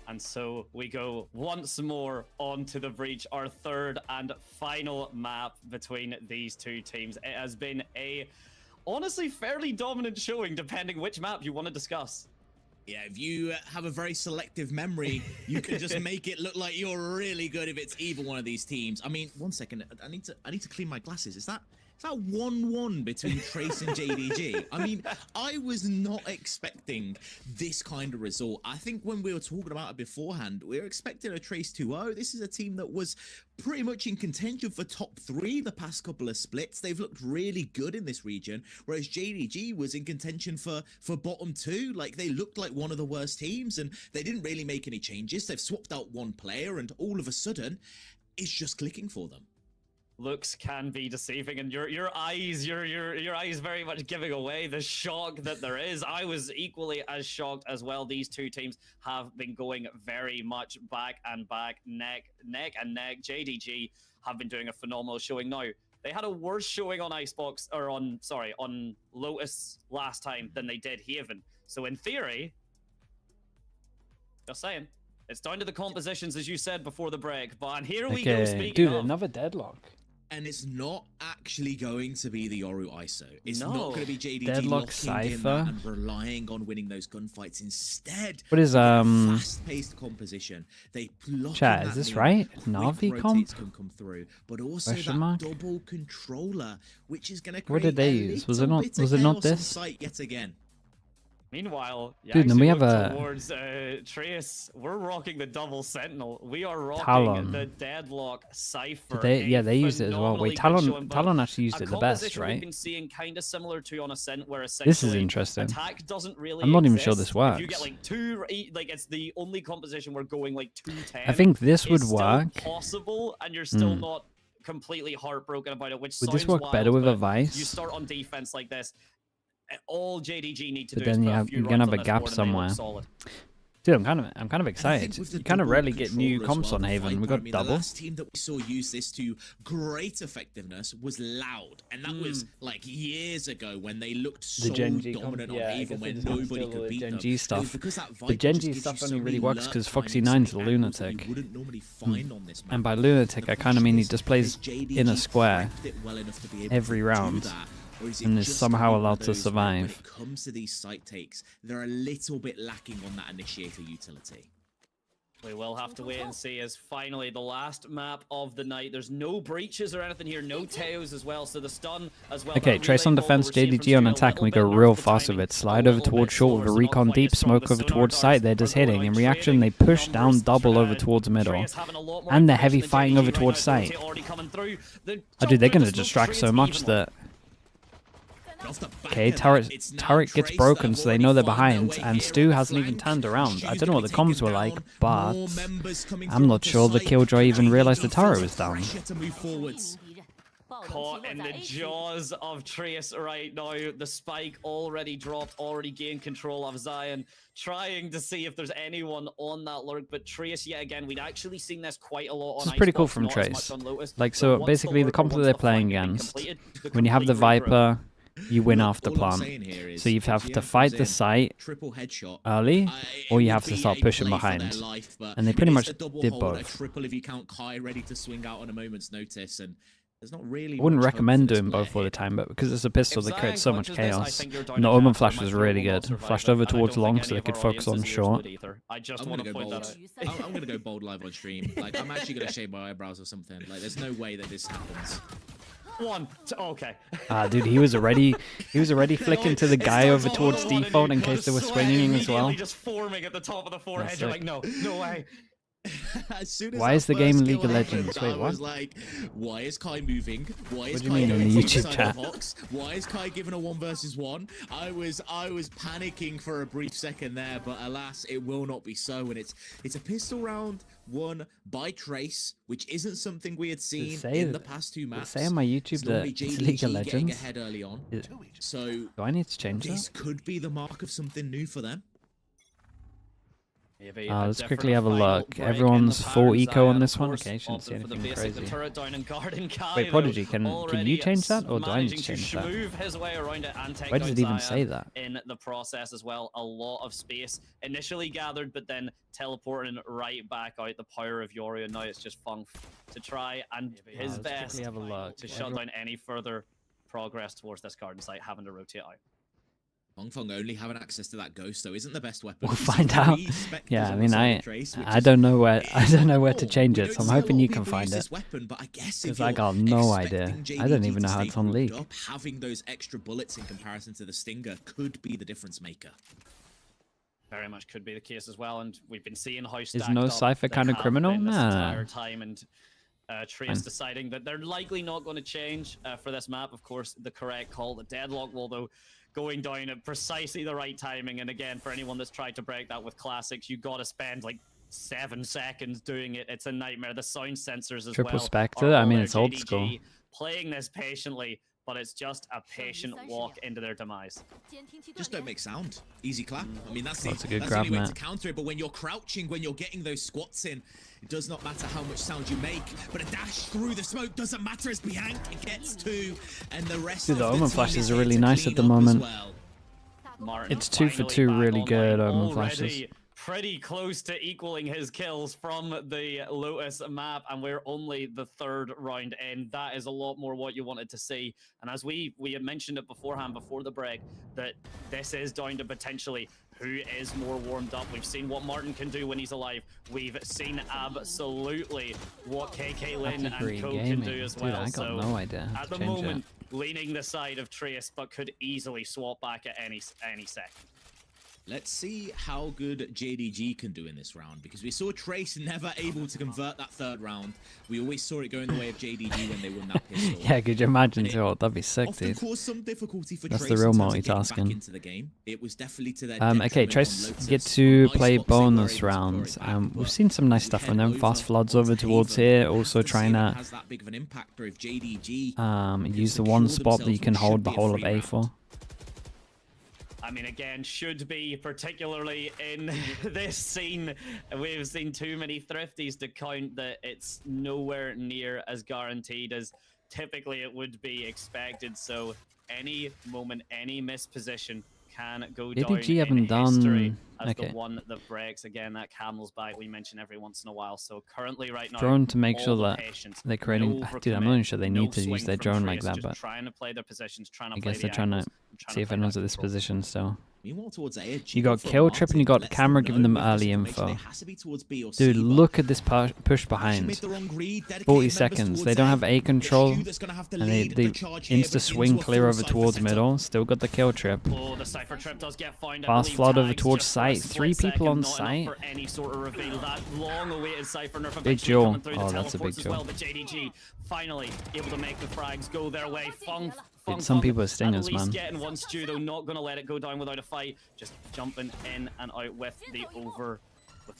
And so we go once more onto the Breach, our third and final map between these two teams. It has been a, honestly, fairly dominant showing, depending which map you want to discuss. Yeah, if you have a very selective memory, you can just make it look like you're really good if it's either one of these teams. I mean, one second, I need to clean my glasses. Is that It's like 1-1 between Trace and JDG. I mean, I was not expecting this kind of result. I think when we were talking about it beforehand, we were expecting a Trace 2-0. This is a team that was pretty much in contention for top 3 the past couple of splits. They've looked really good in this region, whereas JDG was in contention for bottom 2. Like, they looked like one of the worst teams, and they didn't really make any changes. They've swapped out one player, and all of a sudden, it's just clicking for them. Looks can be deceiving, and your eyes very much giving away the shock that there is. I was equally as shocked as well. These two teams have been going very much back and back, neck and neck. JDG have been doing a phenomenal showing. Now, they had a worse showing on Icebox, or on Lotus last time than they did Haven. So in theory, just saying, it's down to the compositions, as you said before the break. But here we go. Speaking of another deadlock. And it's not actually going to be the Yoru ISO. It's not going to be JDG Deadlock locking Cypher in that and relying on winning those gunfights. Instead, what is fast-paced composition. They chat, is this right? Navi comp? Can come through, but also that double controller, which is going to create what did they use? Was it not this? Site yet again. Meanwhile, dude, then we have towards Trace. We're rocking the double Sentinel. We are rocking the Deadlock Cypher. They used it as well. Wait, Talon actually used it the best, right? We've been seeing kind of similar to on Ascent, where this is interesting. Attack doesn't really I'm not even exist. sure this works. If you get like 2, like it's the only composition we're going like 210. I think this would work. Possible, and you're still not completely heartbroken about it. Which would sounds this work wild, better with a Vice? You start on defense like this. All JDG need to do then is you're gonna have a gap somewhere. Dude, I'm kind of excited. You kind of rarely get new comps on Haven. We got double. The last team that we saw use this to great effectiveness was Loud, and that was like years ago when they looked so dominant on Haven, when nobody could beat them. Gen G stuff. The Gen G stuff only really works because Foxy9's a lunatic. And by lunatic, I kind of mean he just plays in a square every round and is somehow allowed to survive. When it comes to these site takes, they're a little bit lacking on that initiator utility. We will have to wait and see as finally the last map of the night. There's no breaches or anything here, no Teos as well, so the stun as well. Okay, Trace on defense, JDG on attack, and we go real fast with it. Slide over towards short with a recon deep, smoke over towards site, they're just hitting. In reaction, they push down double over towards middle. And they're heavy fighting over towards site. Oh dude, they're going to distract so much that... Okay, turret gets broken, so they know they're behind, and Stu hasn't even turned around. I don't know what the comms were like, but I'm not sure the Killjoy even realized the turret was down. Caught in the jaws of Trace right now. The spike already dropped, already gained control of Zion, trying to see if there's anyone on that lurk, but Trace, yet again, we'd actually seen this quite a lot on This is pretty cool from Trace. Like, so basically the comp that they're playing against, when you have the Viper, you win after plant. So you have to fight the site early, or you have to start pushing behind. And they pretty much did both. Triple if you count Kai ready to swing out on a moment's notice, and there's not really. I wouldn't recommend doing both all the time, but because it's a pistol that creates so much chaos. And the Omen flash was really good. Flashed over towards long so they could focus on short. I just want to point that out. I'm gonna go bold live on stream. Like, I'm actually gonna shave my eyebrows or something. Like, there's no way that this happens. Okay. Dude, he was already flicking to the guy over towards default in case they were swinging as well. Just forming at the top of the forehead. You're like, no way. As soon as why is the game League of Legends? Wait, I was like, why is Kai moving? Why is what do you Kai mean in the YouTube chat? Why is Kai given a 1 versus 1? I was panicking for a brief second there, but alas, it will not be so. And it's a pistol round won by Trace, which isn't something we had seen in the past 2 maps. Say on my YouTube that it's League of Legends. Ahead early on. So do I need to change this could be the mark of something new for them. Let's quickly have a look. Everyone's full eco on this one. Okay, shouldn't see anything crazy. Wait, Prodigy, can you change that, or do I need to change that? Why does it even say that? In the process as well, a lot of space initially gathered, but then teleporting right back out. The power of Yoru, and now it's just Funk to try and his best to shut down any further progress towards this garden site, having to rotate out. Feng only having access to that ghost, though, isn't the best weapon. We'll find out. Yeah, I mean, I don't know where to change it, so I'm hoping you can find it. Because I got no idea. I don't even know how it's on League. Having those extra bullets in comparison to the Stinger could be the difference maker. Very much could be the case as well, and we've been seeing how is no Cypher kind of criminal? Nah. Time, and Trius deciding that they're likely not going to change for this map. Of course, the correct call, the deadlock, although going down at precisely the right timing. And again, for anyone that's tried to break that with classics, you got to spend like 7 seconds doing it. It's a nightmare. The sound sensors as Triple well. Spectre. I mean, it's old JDG school. Playing this patiently, but it's just a patient walk into their demise. Just don't make sound. Easy clap. I mean, that's a good the grab, only way to counter it. But when you're crouching, when you're getting those squats in, it does not matter how much sound you make. But a dash through the smoke doesn't matter as Bianca gets 2, and the rest of the the Omen team flashes is are here really to nice clean at the up as moment. well. It's 2 for 2 really good Omen flashes. Pretty close to equaling his kills from the Lotus map, and we're only the 3rd round in. That is a lot more what you wanted to see. And as we had mentioned it beforehand, before the break, that this is down to potentially who is more warmed up. We've seen what Martin can do when he's alive. We've seen absolutely what KK Lin and Co can do as well. I got no idea. At the moment, leaning the side of Trius, but could easily swap back at any sec. Let's see how good JDG can do in this round, because we saw Trace never able to convert that 3rd round. We always saw it go in the way of JDG when they won that pistol. Yeah, could you imagine? Oh, that'd be sick, dude. Some difficulty for That's Trace the real in terms of getting back multitasking. into the game. It was definitely to their Okay, Trace get to play bonus rounds. We've seen some nice stuff from them. Fast floods over towards here, also trying to use the one spot that you can hold the whole of A for. I mean, again, should be, particularly in this scene, we've seen too many thrifties to count that it's nowhere near as guaranteed as typically it would be expected. So any moment, any missed position can go down JDG haven't in done history as the one that breaks. Again, that camel's back we mention every once in a while. So currently, right now, drone to make sure the that patience, they're creating. Dude, I'm not even sure they need to use their drone like that, but trying to play their positions, I guess they're trying to see if anyone's at this position still. Meanwhile, towards A, You got kill trip and you got camera giving them early info. Dude, look at this push behind. 40 seconds. They don't have A control, and they insta swing clear over towards middle. Still got the kill trip. Oh, the Cypher trip does get found. Fast flood over towards site. 3 people on site. For any sort of reveal. That long-awaited Cypher nerf Big jewel. Oh, that's a big jewel. Well, but JDG finally able to make the frags go their way. Some people are stingers, man. Getting one stew, though, not going to let it go down without a fight. Just jumping in and out with the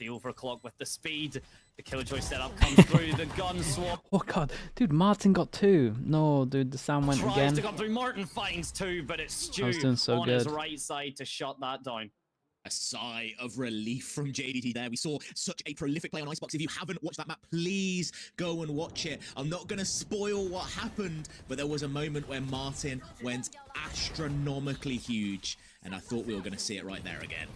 overclock, with the speed. The Killjoy setup comes through. The gun swap. Oh god, dude, Martin got 2. No, dude, the sound went Tries again. to come through. Martin finds 2, but it's Stu on his right side to shut that down. A sigh of relief from JDG there. We saw such a prolific play on Icebox. If you haven't watched that map, please go and watch it. I'm not going to spoil what happened, but there was a moment where Martin went astronomically huge, and I thought we were going to see it right there again.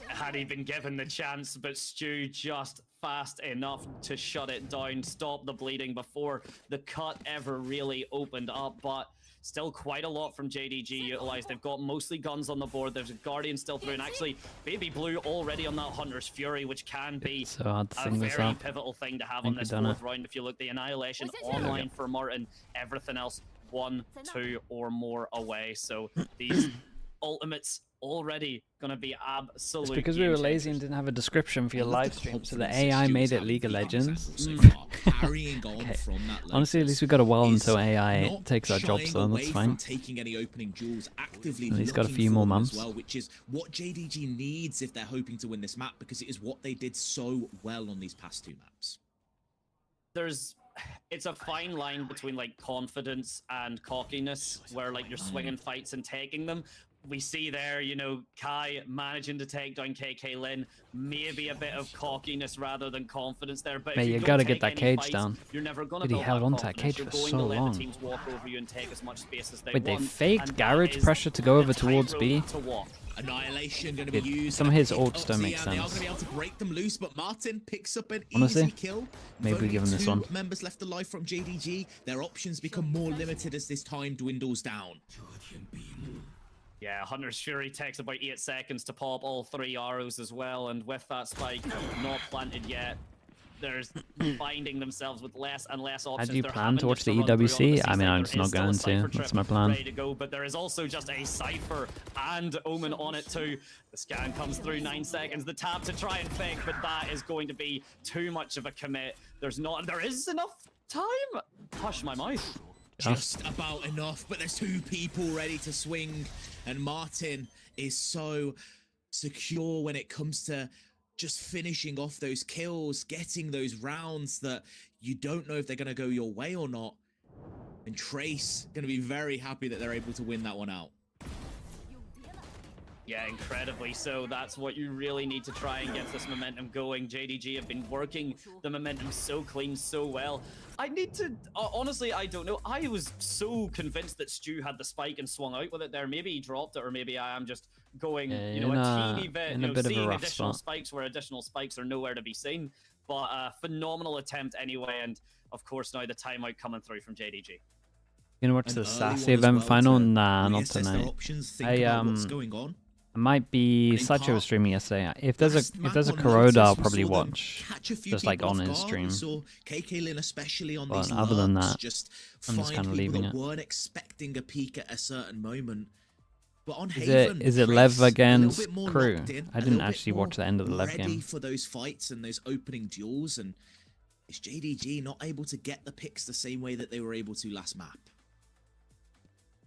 Had he been given the chance, but Stu just fast enough to shut it down, stop the bleeding before the cut ever really opened up. But still quite a lot from JDG utilized. They've got mostly guns on the board. There's a Guardian still through, and actually Baby Blue already on that Hunter's Fury, which can be a very pivotal thing to have on this 4th round. If you look, the Annihilation online for Martin, everything else 1, 2 or more away. So these ultimates already gonna be absolutely. It's because we were lazy and didn't have a description for your live stream, so the AI made it League of Legends. Okay. Honestly, at least we got a while until AI takes our jobs, so that's fine. At least got a few more months. Which is what JDG needs if they're hoping to win this map, because it is what they did so well on these past 2 maps. It's a fine line between like confidence and cockiness, where like you're swinging fights and taking them. We see there, you know, Kai managing to take down KK Lin, maybe a bit of cockiness rather than confidence there. But you gotta get that cage down. You're never gonna Dude, he held onto that cage for so long. Wait, they faked garage pressure to go over towards B. Annihilation going to be used. Some of his ults don't make sense. They're not going to be able to break them loose, but Martin picks up an Honestly, easy kill. maybe give him this one. Members left alive from JDG. Their options become more limited as this time dwindles down. Yeah, Hunter's Fury takes about 8 seconds to pop all 3 arrows as well, and with that spike not planted yet, there's finding themselves with less and less options. How do you plan to watch the EWC? I mean, I'm just not going to. That's my plan. Ready to go, but there is also just a Cypher and Omen on it too. The scan comes through, 9 seconds. The tap to try and fake, but that is going to be too much of a commit. There is enough time. Hush my mouth. Just about enough, but there's 2 people ready to swing, and Martin is so secure when it comes to just finishing off those kills, getting those rounds that you don't know if they're going to go your way or not. And Trace going to be very happy that they're able to win that one out. Yeah, incredibly so. That's what you really need to try and get this momentum going. JDG have been working the momentum so clean, so well. I need to... honestly, I don't know. I was so convinced that Stu had the spike and swung out with it there. Maybe he dropped it, or maybe I am just going, you know, a teeny bit, you know, seeing additional spikes where additional spikes are nowhere to be seen. But phenomenal attempt anyway, and of course now the timeout coming through from JDG. You know what's the Sassy event final? Nah, not tonight. I might be... Sacho was streaming yesterday. If there's a Kuroda, I'll probably watch. Just like on his stream. But other than that, I'm just kind of leaving it. Weren't expecting a peak at a certain moment. But on is it Lev against Crew? I didn't actually watch the end of the Lev game. For those fights and those opening duels, and is JDG not able to get the picks the same way that they were able to last map?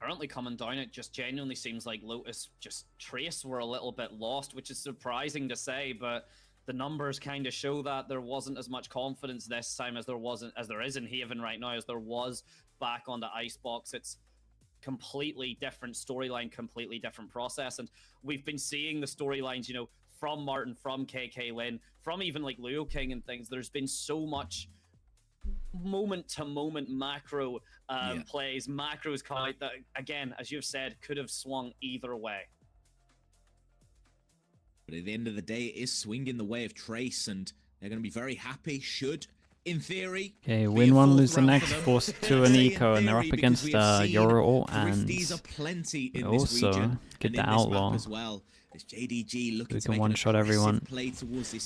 Currently coming down, it just genuinely seems like Lotus, just Trace were a little bit lost, which is surprising to say, but the numbers kind of show that there wasn't as much confidence this time as there is in Haven right now, as there was back on the Icebox. It's completely different storyline, completely different process, and we've been seeing the storylines, you know, from Martin, from KK Lin, from even like Leo King and things. There's been so much moment-to-moment macro plays, macros come out that, again, as you've said, could have swung either way. But at the end of the day, it is swinging the way of Trace, and they're going to be very happy, should, in theory... Okay, win one, lose the next, force to an eco, and they're up against Yoro, and also get the Outlaw. JDG we can one-shot everyone.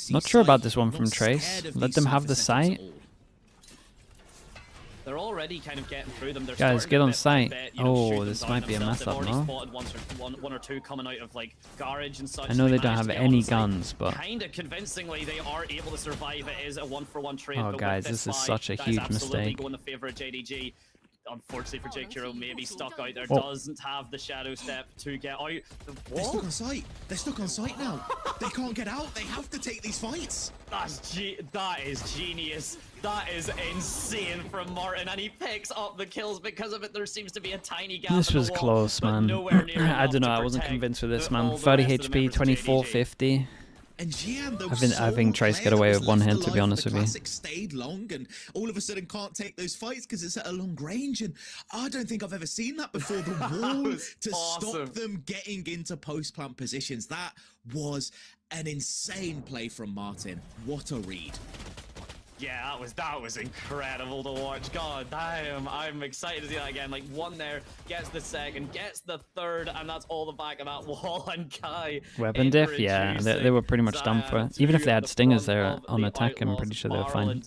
Not sure about this one from Trace. Let them have the site. They're already kind of getting through them. They're Guys, get on site. You know, oh, this might be a mess up, no? One or two coming out of like garage and such. I know they don't have any guns, but kind of convincingly they are able to survive. It is a 1-for-1 trade. Oh, guys, this is such a huge mistake. Going in favor of JDG. Unfortunately for Jake Hero, maybe stuck out there. Doesn't have the shadow step to get out. They're stuck on site. They're stuck on site now. They can't get out. They have to take these fights. That is genius. That is insane from Martin, and he picks up the kills because of it. There seems to be a tiny gap. This was close, man. I don't know. I wasn't convinced with this, man. 30 HP, 2450. And I think Trace get away with one hit, to be honest with you. Stayed long, and all of a sudden can't take those fights because it's at a long range, and I don't think I've ever seen that before. The wall to stop them getting into post-plant positions. That was an insane play from Martin. What a read. Yeah, that was incredible to watch. God damn, I'm excited to see that again. Like, one there, gets the second, gets the third, and that's all the back of that wall. And Kai, weapon diff, yeah, they were pretty much done for it. Even if they had stingers there on attack, I'm pretty sure they were fine.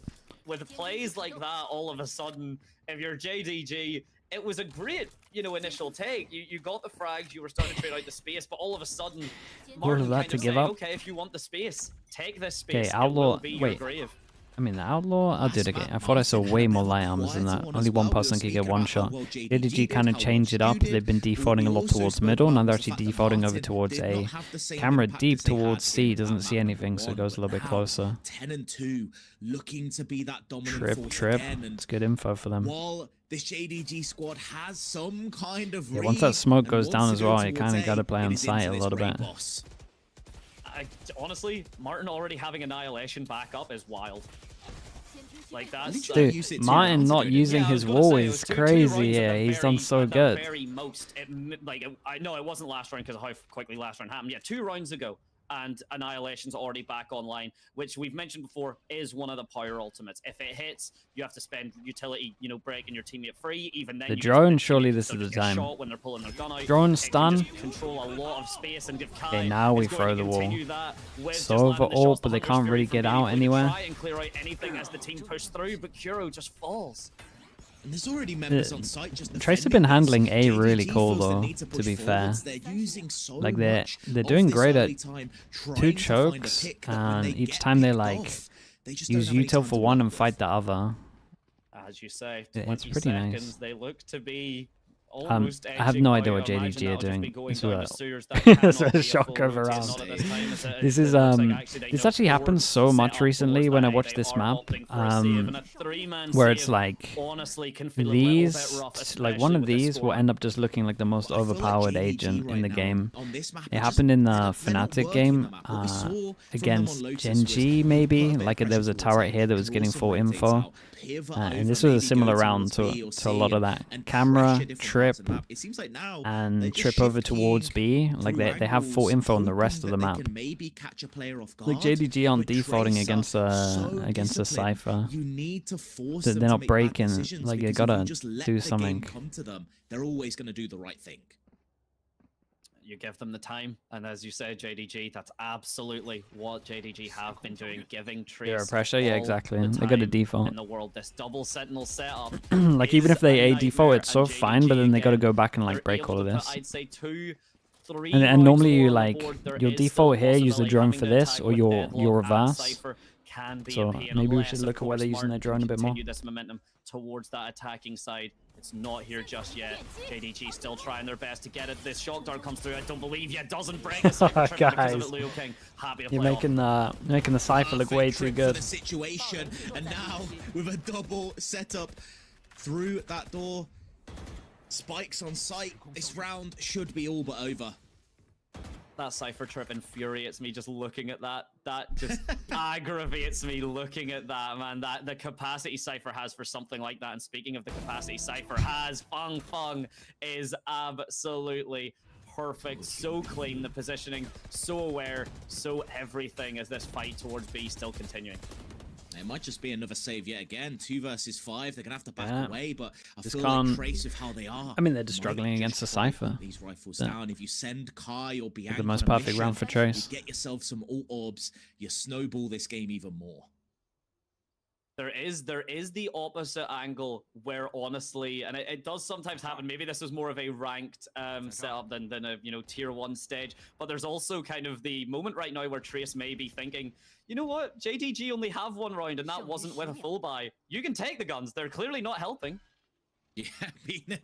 With plays like that, all of a sudden, if you're JDG, it was a great, you know, initial take. You got the frags, you were starting to trade out the space, but all of a sudden, Martin kind of saying, okay, if you want the space, take this space. Okay, Outlaw, it will be your grave. I mean, the Outlaw, I'll do it again. I thought I saw way more light armors than that. Only one person could get one shot. JDG kind of changed it up. They've been defaulting a lot towards middle. Now they're actually defaulting over towards A. Camera deep towards C. Doesn't see anything, so it goes a little bit closer. 10-2, looking to be that dominant Trip. It's good info for them. While this JDG squad has some kind of read, once that smoke goes down as well, you kind of got to play on site a little bit. Honestly, Martin already having Annihilation back up is wild. Like, that's... Dude, Martin not using his wall is crazy here. He's done so good. I know it wasn't last round because of how quickly last round happened. Yeah, 2 rounds ago, and Annihilation's already back online, which we've mentioned before is one of the power ultimates. If it hits, you have to spend utility, you know, breaking your teammate free. Even then, the drone, surely this is the time. When they're pulling their gun out. Drone stun. Control a lot of space and give Kai Okay, now we throw the wall. Sova ult, but they can't really get out anywhere. Try and clear out anything as the team push through, but Kuro just falls. And there's already members on site. Just Trace have been handling A really cool though, to be fair. Like they're doing great at 2 chokes, and each time they like use util for one and fight the other. As you say, it's pretty nice. They look to be I have no idea what JDG are doing. This is a shock over round. This is this actually happens so much recently when I watch this map, where it's like these, like one of these will end up just looking like the most overpowered agent in the game. It happened in the Fnatic game against Genji, maybe. Like there was a turret here that was getting full info. And this was a similar round to a lot of that. Camera, trip, and trip over towards B. Like they have full info on the rest of the map. Like JDG on defaulting against a Cypher. They're not breaking. Like they gotta do something. They're always gonna do the right thing. You give them the time, and as you said, JDG, that's absolutely what JDG have been doing, giving Trace zero pressure, yeah, exactly. They got a default. In the world, this double Sentinel setup. Like even if they A default, it's so fine, but then they got to go back and like break all of this. I'd say 2, 3. And normally you like your default here, use the drone for this, or your reverse. So maybe we should look at where they're using their drone a bit more. This momentum towards that attacking side. It's not here just yet. JDG still trying their best to get it. This shock dart comes through. I don't believe yet. Doesn't break. Guys, you're making the Cypher look way too good. The situation, and now with a double setup through that door, spikes on site. This round should be all but over. That Cypher trip infuriates me just looking at that. That just aggravates me looking at that, man. That the capacity Cypher has for something like that. And speaking of the capacity Cypher has, Feng is absolutely perfect. So clean, the positioning, so aware, so everything as this fight towards B still continuing. It might just be another save yet again. 2 versus 5. They're gonna have to back away, but I feel like Trace of how they are. I mean, they're just struggling against the Cypher. These rifles down. If you send Kai or Bianca, the most perfect round for Trace. You get yourself some ult orbs. You snowball this game even more. There is the opposite angle where honestly, and it does sometimes happen. Maybe this is more of a ranked setup than a tier 1 stage. But there's also kind of the moment right now where Trace may be thinking, you know what, JDG only have 1 round and that wasn't with a full buy. You can take the guns. They're clearly not helping. Yeah, I mean,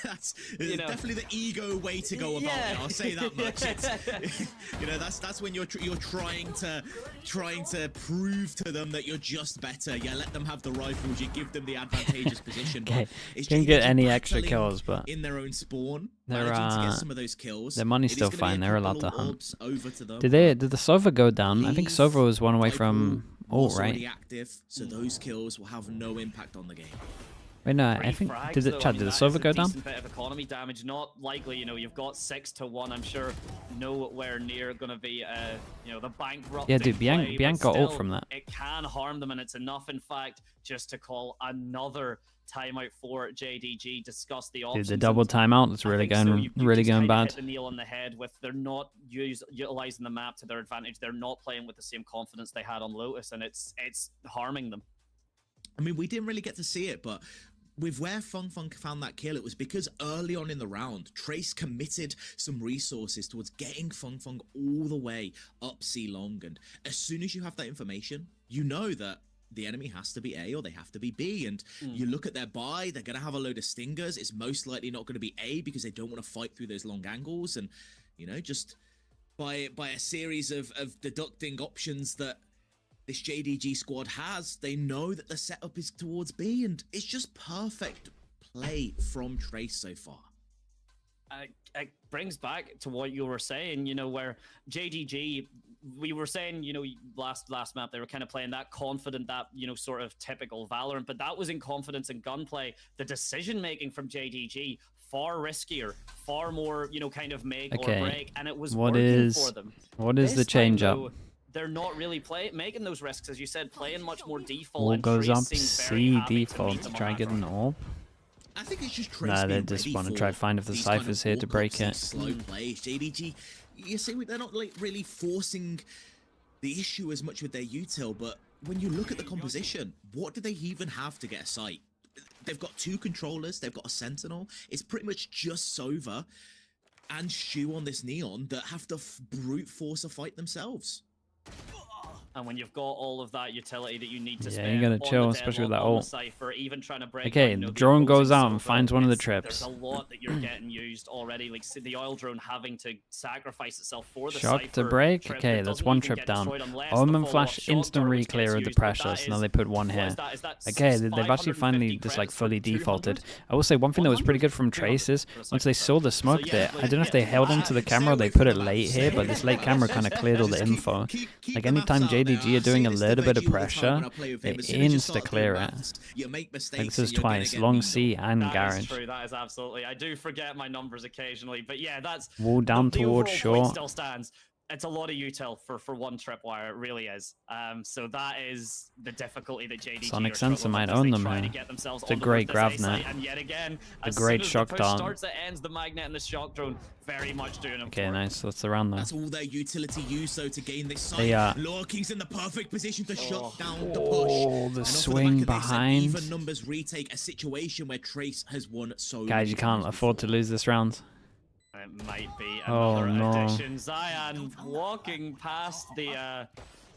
that's definitely the ego way to go about it. I'll say that much. It's, that's when you're trying to prove to them that you're just better. You let them have the rifles. You give them the advantageous position. Okay, didn't get any extra kills, but in their own spawn, they're managing to get some of those kills. Their money's still fine. They're allowed to hunt. Over to them. Did the Sova go down? I think Sova was 1 away from ult, right? Active, so those kills will have no impact on the game. Wait, no, I think did the Sova go down? Bit of economy damage, not likely. You've got 6 to 1. I'm sure nowhere near gonna be the bankrupt. Yeah, dude, Bianca got ult from that. It can harm them, and it's enough, in fact, just to call another timeout for JDG. Discuss the options. Dude, the double timeout is really going bad. Hit the nail on the head with they're not utilizing the map to their advantage. They're not playing with the same confidence they had on Lotus, and it's harming them. I mean, we didn't really get to see it, but with where Feng found that kill, it was because early on in the round, Trace committed some resources towards getting Feng all the way up C long. And as soon as you have that information, you know that the enemy has to be A or they have to be B. And you look at their buy, they're going to have a load of stingers. It's most likely not going to be A because they don't want to fight through those long angles. And, just by a series of deducting options that this JDG squad has, they know that the setup is towards B, and it's just perfect play from Trace so far. It brings back to what you were saying, where JDG, we were saying, last map, they were kind of playing that confident, that, sort of typical Valorant, but that was in confidence and gunplay. The decision-making from JDG far riskier, far more, you know, kind of make or break, and it was what working is for them. What is the change up? They're not really making those risks, as you said, playing much more default. All and goes up C default to try and get an orb. I think it's just Nah, they just want to try to find if the Cypher's here to break it. Slow plays. JDG, you see, they're not like really forcing the issue as much with their util, but when you look at the composition, what do they even have to get a sight? They've got 2 controllers, they've got a Sentinel. It's pretty much just Sova and Shu on this Neon that have to brute force a fight themselves. And when you've got all of that utility that you need to spend, you gotta chill, especially with that ult. Cypher, even trying to break okay, the drone goes out and finds one of the trips. There's a lot that you're getting used already, like the oil drone having to sacrifice itself for the Shock Cypher to break. trip. Okay, that's one trip down. Omen flash, instant re-clear of the pressure, so now they put one here. Okay, they've actually finally just like fully defaulted. I will say one thing that was pretty good from Trace is once they saw the smoke there, I don't know if they held onto the camera or they put it late here, but this late camera kind of cleared all the info. Like anytime JDG are doing a little bit of pressure, they insta-clear it. Like this is twice, long C and garage. True, that is absolutely. I do forget my numbers occasionally, but yeah, that's... Wall down towards short. Still stands. It's a lot of util for one tripwire, it really is. So that is the difficulty that JDG Sonic Sensor might own them here. It's a great grab net. And yet again, a great shock dart. Starts, it ends, the magnet and the shock drone very much doing them. Okay, nice. That's around there. That's all their utility used though to gain this side. Lord King's in the perfect position to shut down the push. Oh, the swing behind. Even numbers retake a situation where Trace has won so. Guys, you can't afford to lose this round. It might be another addition. Zion walking past the,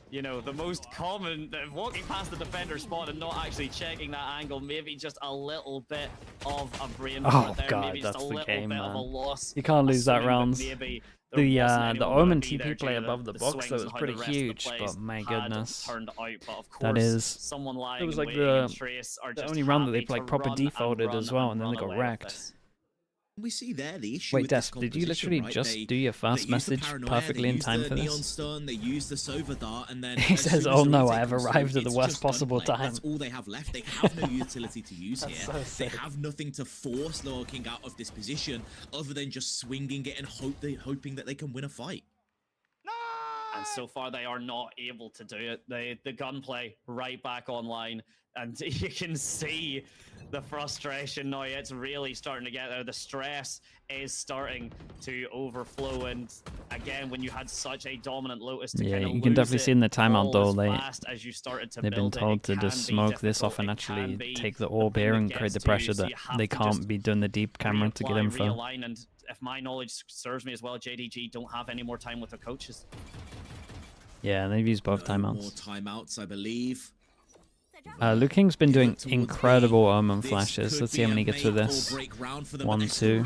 you know, the most common, walking past the defender spot and not actually checking that angle. Maybe just a little bit of a brain fart there. God, maybe just that's a the little game, bit man. of a loss. You can't lose that round. The Omen TP play there above the box, that was pretty huge, but my goodness. Turned out, but of course, that is, someone lying it was like the only round that they like proper defaulted as well, and then they got wrecked. We see there the issue. Wait, Desk, did you literally just do your first message perfectly in time for this? Neon Stun, they use the Sova Dart, and then he says, "Oh no, I have arrived at the worst possible time." That's all they have left. They have no utility to use here. They have nothing to force Lord King out of this position other than just swinging it and hoping that they can win a fight. And so far, they are not able to do it. The gunplay right back online, and you can see the frustration now. It's really starting to get there. The stress is starting to overflow, and again, when you had such a dominant Lotus to kind of you can definitely see in the timeout though they've been told to just smoke this off and actually take the orb here and create the pressure that they can't be doing the deep camera to get info. And if my knowledge serves me as well, JDG don't have any more time with the coaches. Yeah, they've used both timeouts. More timeouts, I believe. Luke King's been doing incredible Omen flashes. Let's see how many he gets with this. 1, 2.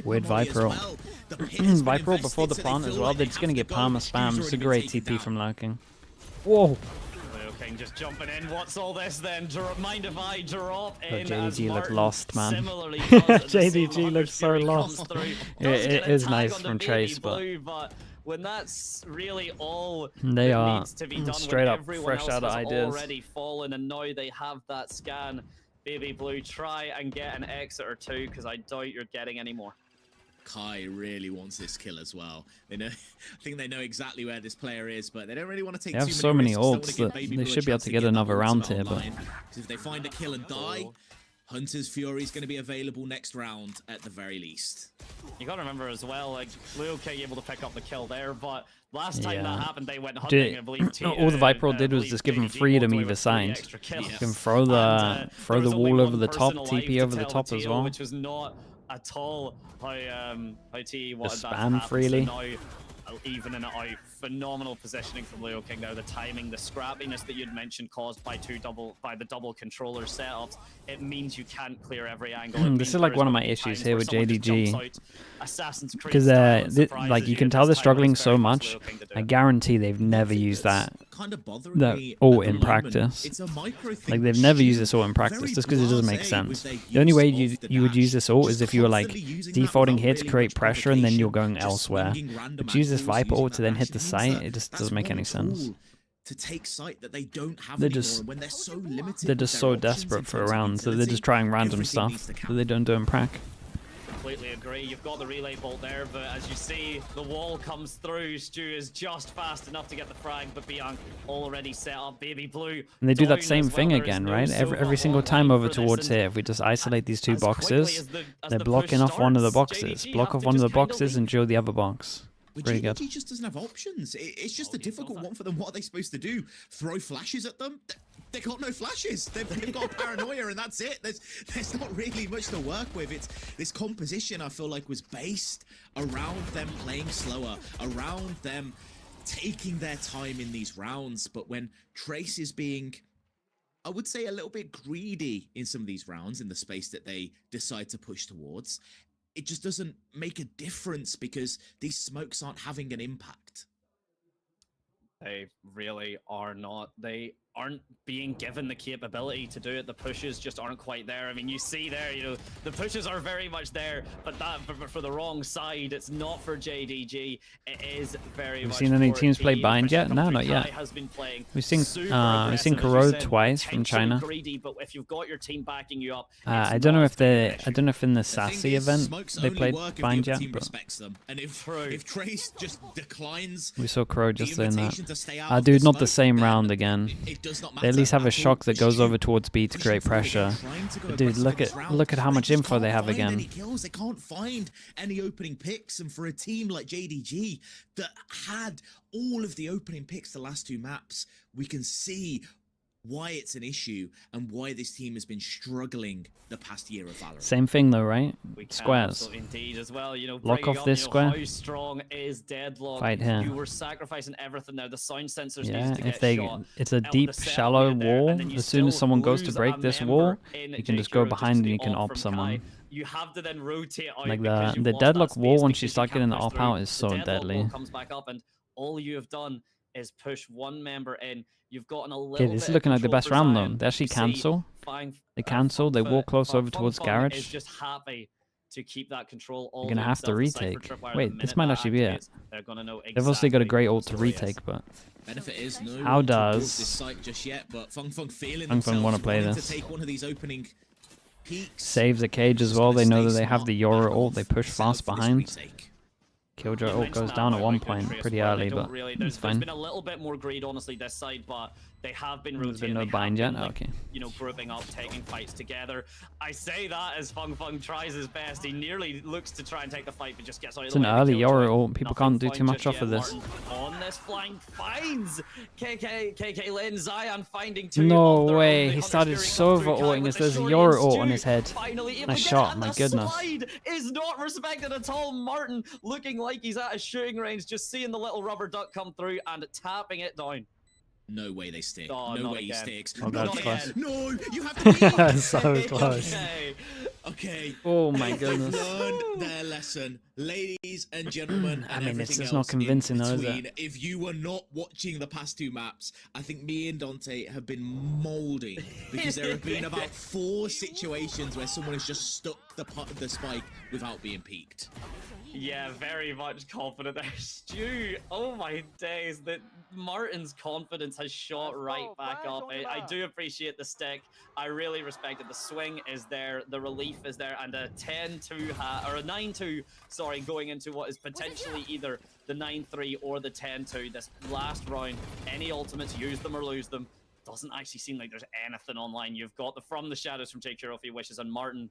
Weird Viper ult. Viper ult before the plant as well. They're just going to get Palmer spam. It's a great TP from Luke King. Whoa! Luke just jumping in. What's all this then? Mind if I drop in? JDG looked lost, man. JDG looks so lost. It is nice from Trace, but when that's really all they are needs to be done, straight up everyone fresh else out of has ideas. Already fallen, and now they have that scan. Baby Blue, try and get an exit or two, because I doubt you're getting any more. Kai really wants this kill as well. They know, I think they know exactly where this player is, but they don't really want to take. They have so many ults that they should be able to get another round here, but if they find a kill and die, Hunter's Fury is going to be available next round at the very least. You got to remember as well, like Leo K able to pick up the kill there, but last time that happened, they went hunting. I believe all the Viper ult did was just give him freedom either side. You can throw the wall over the top, TP over the top as well. Which was not at all how TE wanted just that spam to happen. freely. So now, evening it out. Phenomenal positioning from Leo King there. The timing, the scrappiness that you'd mentioned caused by the double controller setups. It means you can't clear every angle. This is like one of my issues here with JDG. Because like you can tell they're struggling so much. I guarantee they've never used that ult in practice. Like they've never used this ult in practice just because it doesn't make sense. The only way you would use this ult is if you were like defaulting here to create pressure and then you're going elsewhere. But to use this Viper ult to then hit the site, it just doesn't make any sense. to take sight that they don't have anymore, and when they're so limited. They're just so desperate for a round, so they're just trying random stuff that they don't do in prac. Completely agree. You've got the relay bolt there, but as you see, the wall comes through. Stu is just fast enough to get the frag, but Bianc already set up. Baby Blue. And they do that same thing again, right? Every single time over towards here, if we just isolate these two boxes, they're blocking off one of the boxes. Block off one of the boxes and drill the other box. But Pretty good. JDG just doesn't have options. It's just a difficult one for them. What are they supposed to do? Throw flashes at them? They got no flashes. They've got paranoia, and that's it. There's not really much to work with. It's this composition, I feel like, was based around them playing slower, around them taking their time in these rounds. But when Trace is being, I would say, a little bit greedy in some of these rounds in the space that they decide to push towards, it just doesn't make a difference because these smokes aren't having an impact. They really are not. They aren't being given the capability to do it. The pushes just aren't quite there. I mean, you see there, you know, the pushes are very much there, but that for the wrong side. It's not for JDG. It is very much. Have you seen any teams play bind yet? No, not yet. We've seen Corrode twice from China. Greedy, but if you've got your team backing you up, I don't know if in the Sassy event they played bind yet, but and if Trace just declines, we saw Corode just doing that. Dude, not the same round again. They at least have a shock that goes over towards B to create pressure. But dude, look at how much info they have again. They can't find any opening picks, and for a team like JDG that had all of the opening picks the last two maps, we can see why it's an issue and why this team has been struggling the past year of VALORANT. Same thing though, right? Squares. Indeed, as well. You know, block off this square. How strong is Deadlock? Fight here. You were sacrificing everything there. The sound sensors yeah, to if they, shot. It's a deep, shallow wall. As soon as someone goes to break this wall, you can just go behind and you can op someone. You have to then rotate out. Like the Deadlock wall, once you start getting the op out, is so deadly. Comes back up, and all you have done is push one member in. You've gotten a little okay, this is looking like the best round though. They actually cancel. They cancel. They walk close over towards garage. Is just happy to keep that control. You're gonna have to retake. Wait, this might actually be it. They've obviously got a great ult to retake, but benefit is no how does this site just yet? But Fung want to play this? To take one of these opening peaks. Saves the cage as well. They know that they have the Yoru ult. They push fast behind. Killjoy ult goes down at one point pretty early, but it's fine. There's been a little bit more greed, honestly, this side, but they have been rotating. No bind yet? Okay. You know, grouping up, taking fights together. I say that as Fung tries his best. He nearly looks to try and take the fight, but just gets out of the way. It's an early Yoru ult. People can't do too much off of this. On this flying finds KK Lin, Zion finding two. No way. He started Sova ulting as there's a Yoru ult on his head. Nice shot. My goodness. Is not respected at all. Martin looking like he's at a shooting range, just seeing the little rubber duck come through and tapping it down. No way they stick. Oh, no way he sticks. Oh, that's close. No, you have to be so close. Okay. Oh my goodness. They've learned their lesson, ladies and gentlemen. I and mean, it's everything just else not convincing, though, is between. it? If you were not watching the past two maps, I think me and Dante have been molding because there have been about 4 situations where someone has just stuck the spike without being peeked. Yeah, very much confident there. Stu, oh my days, that Martin's confidence has shot right back up. I do appreciate the stick. I really respect it. The swing is there, the relief is there, and a 10-2 or a 9-2, sorry, going into what is potentially either the 9-3 or the 10-2. This last round, any ultimates, use them or lose them. Doesn't actually seem like there's anything online. You've got the From the Shadows from Jake Hero if he wishes, and Martin,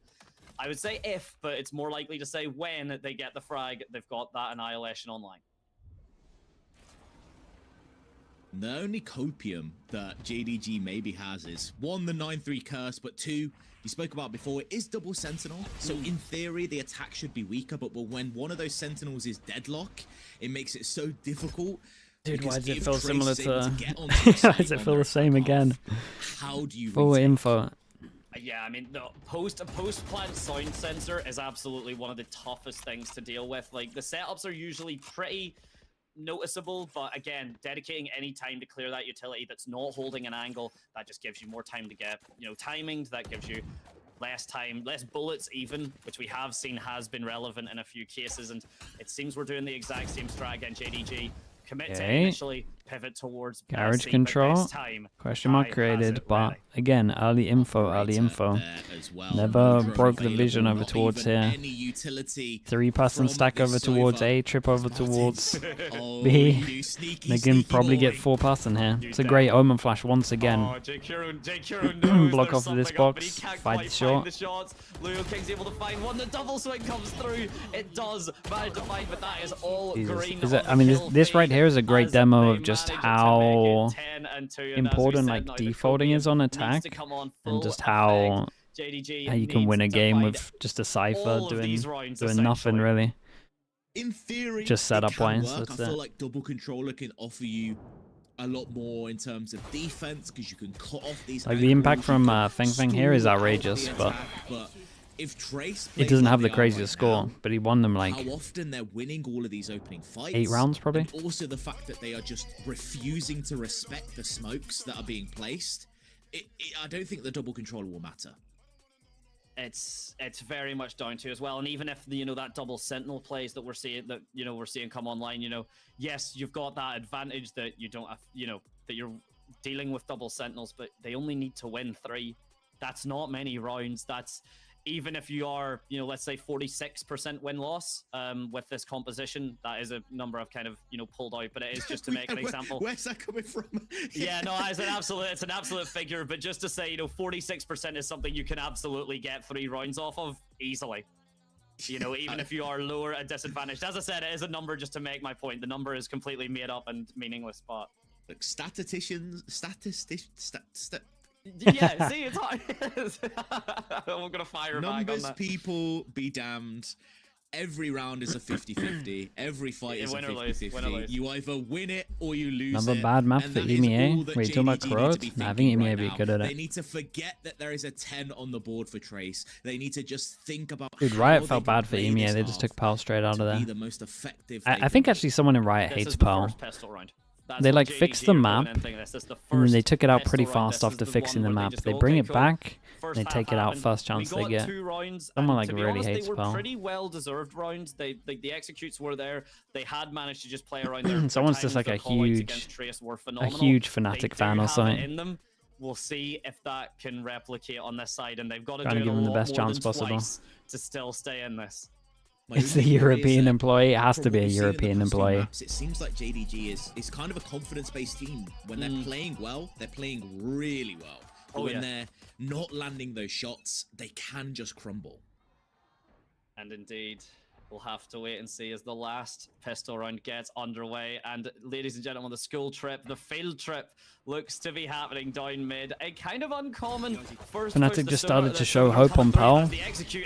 I would say if, but it's more likely to say when they get the frag, they've got that Annihilation online. The only copium that JDG maybe has is 1, the 9-3 curse, but 2, you spoke about before, it is double Sentinel. So in theory, the attack should be weaker, but when one of those Sentinels is Deadlock, it makes it so difficult. Dude, why does it feel similar to... Why does it feel the same again? How do you full info? Yeah, I mean, the post-plant sound sensor is absolutely one of the toughest things to deal with. Like, the setups are usually pretty noticeable, but again, dedicating any time to clear that utility that's not holding an angle, that just gives you more time to get, you know, timing. That gives you less time, less bullets even, which we have seen has been relevant in a few cases, and it seems we're doing the exact same strat again. JDG commit to initially, pivot towards garage C, control. time, Question mark created, but again, early info. Never broke the vision over towards here. 3-person stack over towards A, trip over towards B. They can probably get 4-person here. It's a great omen flash once again. Block off this box, fight the shot. Leo King's able to find one. The double swing comes through. It does manage to find, but that is all green. I mean, this right here is a great demo of just how important like defaulting is on attack, and just how you can win a game with just a Cypher doing nothing really. In theory, just setup wise. I feel like double controller can offer you a lot more in terms of defense because you can cut off these. Like the impact from Feng here is outrageous, but if Trace it doesn't have the craziest score, but he won them like how often they're winning all of these opening fights, 8 rounds probably. And also the fact that they are just refusing to respect the smokes that are being placed. I don't think the double controller will matter. It's very much down to as well, and even if that double sentinel plays that we're seeing come online, yes, you've got that advantage that you don't have, that you're dealing with double sentinels, but they only need to win 3. That's not many rounds. That's even if you are, let's say 46% win-loss with this composition. That is a number I've kind of, pulled out, but it is just to make an example. Where's that coming from? Yeah, no, it's an absolute figure, but just to say, 46% is something you can absolutely get 3 rounds off of easily. Even if you are lower at disadvantaged. As I said, it is a number just to make my point. The number is completely made up and meaningless, but... Look, statisticians... Yeah, see, it's hard. I'm gonna fire back on Numbers, that. people, be damned. Every round is a 50-50. Every fight is a 50-50. You either win it or you lose it. Another bad map for EMEA. Wait, you talking about Corot? I think EMEA be good at it. They need to forget that there is a 10 on the board for Trace. They need to just think about. Dude, Riot felt bad for EMEA. They just took Pearl straight out of there. The most effective. I think actually someone in Riot hates Pearl. They like fixed the map, and then they took it out pretty fast after fixing the map. They bring it back, they take it out first chance they get. Someone like really hates Pearl. They were pretty well-deserved rounds. The executes were there. They had managed to just play around there. Someone's just like a huge Fnatic fan or something. We'll see if that can replicate on this side, and they've got to give them the best chance possible to still stay in this. It's a European employee. It has to be a European employee. Maps, it seems like JDG is kind of a confidence-based team. When they're playing well, they're playing really well. But when they're not landing those shots, they can just crumble. And indeed, we'll have to wait and see as the last pistol round gets underway. And ladies and gentlemen, the school trip, the field trip, looks to be happening down mid. A kind of uncommon first. Fnatic just started to show hope on Pearl.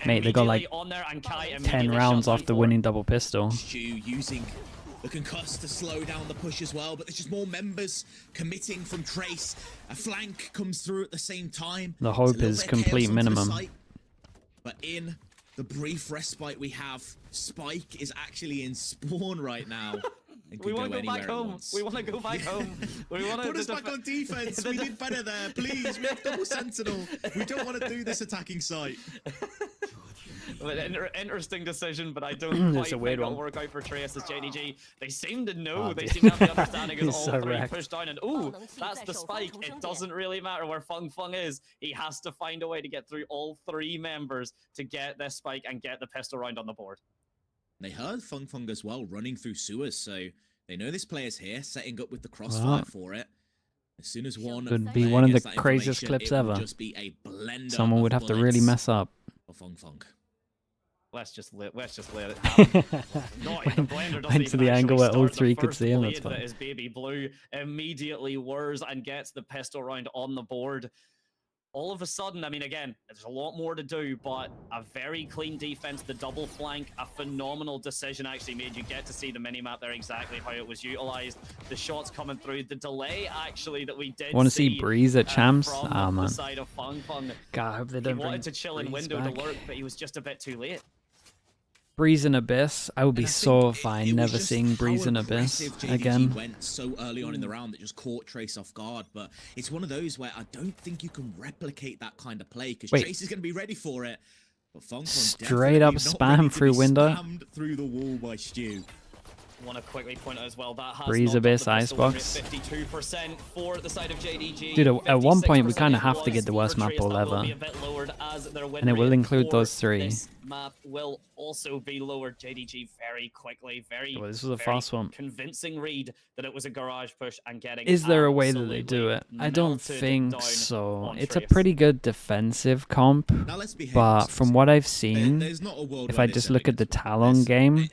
Mate, they got like 10 rounds after winning double pistol. Using the concuss to slow down the push as well, but there's just more members committing from Trace. A flank comes through at the same time. The hope is complete minimum. But in the brief respite we have, Spike is actually in spawn right now. We want to go back home. We want to go back home. We want to put us back on defense. We did better there. Please, we have double sentinel. We don't want to do this attacking site. Interesting decision, but I don't quite think it'll work out for Trace as JDG. They seem to know. They seem to have the understanding as all three push down. And that's the spike. It doesn't really matter where Feng is. He has to find a way to get through all 3 members to get this spike and get the pistol round on the board. They heard Feng as well running through sewers, so they know this player's here, setting up with the crossfire for it. As soon as one could be one of the craziest clips ever. Someone would have to really mess up. Let's just let it happen. Went to the angle where all 3 could see him. That's fine. Is Baby Blue immediately whirs and gets the pistol round on the board. All of a sudden, I mean, again, there's a lot more to do, but a very clean defense, the double flank, a phenomenal decision actually made. You get to see the minimap there exactly how it was utilized. The shots coming through, the delay actually that we did. Want to see Breeze at Champs? Oh man. The side of Feng. God, I hope they don't. He wanted to chill in window to lurk, but he was just a bit too late. Breeze in Abyss. I would be so fine never seeing Breeze in Abyss again. Went so early on in the round that just caught Trace off guard, but it's one of those where I don't think you can replicate that kind of play because Trace is going to be ready for it. But straight up spam through window. Through the wall by Stu. want to quickly point out as well that has Breeze Abyss, Icebox. 52% for the side of JDG. Dude, at one point we kind of have to get the worst map all ever, and it will include those 3. This map will also be lowered. JDG very quickly, well, this was a fast one. Convincing read that it was a garage push and getting. Is there a way that they do it? I don't think so. It's a pretty good defensive comp, but from what I've seen, if I just look at the Talon game,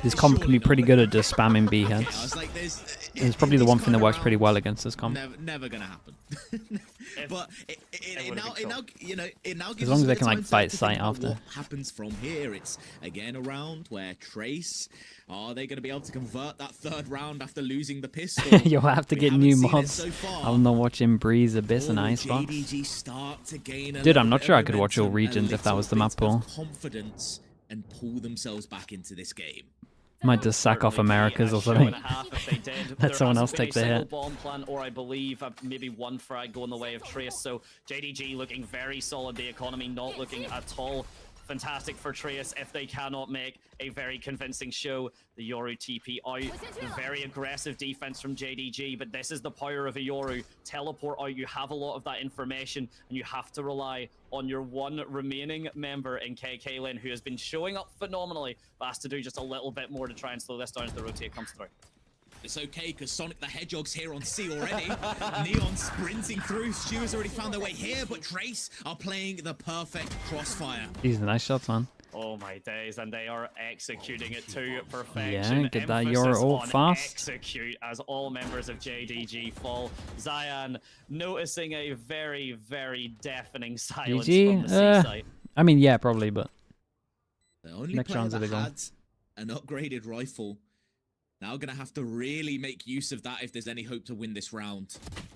this comp can be pretty good at just spamming B heads. It's probably the one thing that works pretty well against this comp. Never gonna happen. But it now gives as long as they can time like fight to sight think about after. what happens from here. It's again a round where Trace, are they going to be able to convert that 3rd round after losing the pistol? You'll have to get new mobs. So I'm not watching Breeze, Abyss, and Icebox. Dude, I'm not sure I could watch all regions if that was the map pool. Confidence and pull themselves back into this game. Might just sack off Americas or something. Let someone else take the hit. Bomb plan, or I believe maybe 1 frag going the way of Trace. So JDG looking very solid. The economy not looking at all fantastic for Trace if they cannot make a very convincing show. The Yoru TP out. Very aggressive defense from JDG, but this is the power of a Yoru. Teleport out, you have a lot of that information, and you have to rely on your one remaining member in KK Lane, who has been showing up phenomenally, but has to do just a little bit more to try and slow this down as the rotate comes through. It's okay, because Sonic the Hedgehog's here on C already. Neon sprinting through. Stu has already found their way here, but Trace are playing the perfect crossfire. These are nice shots, man. Oh my days, and they are executing it to perfection. Yeah, get that Yoru ult fast. Execute as all members of JDG fall. Zion noticing a very, very deafening silence from the C site. I mean, yeah, probably, but the only next round's player that had an upgraded rifle now gonna have to really make use of that if there's any hope to win this round.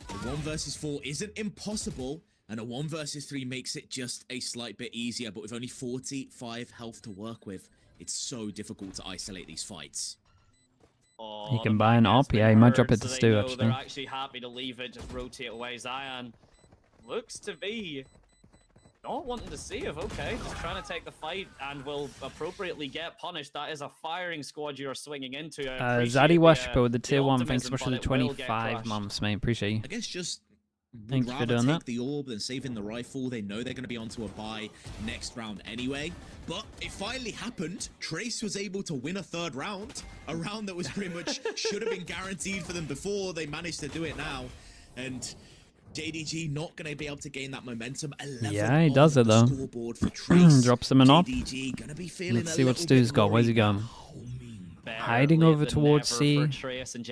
A 1 versus 4 isn't impossible, and a 1 versus 3 makes it just a slight bit easier, but with only 45 health to work with, it's so difficult to isolate these fights. Oh, you can buy an op, yeah, he might drop it to Stu, actually. They're actually happy to leave it, just rotate away. Zion looks to be not wanting to save, okay, just trying to take the fight and will appropriately get punished. That is a firing squad you're swinging into. Zaddy Washpo with the tier 1, thanks so much for the 25 months, mate, appreciate you. I guess just thank you for doing that. The orb than saving the rifle. They know they're going to be onto a bye next round anyway. But it finally happened. Trace was able to win a 3rd round, a round that was pretty much should have been guaranteed for them before. They managed to do it now, and JDG not going to be able to gain that momentum. Yeah, he does it though. Drops them an op. Let's see what Stu's got. Where's he going? Hiding over towards C.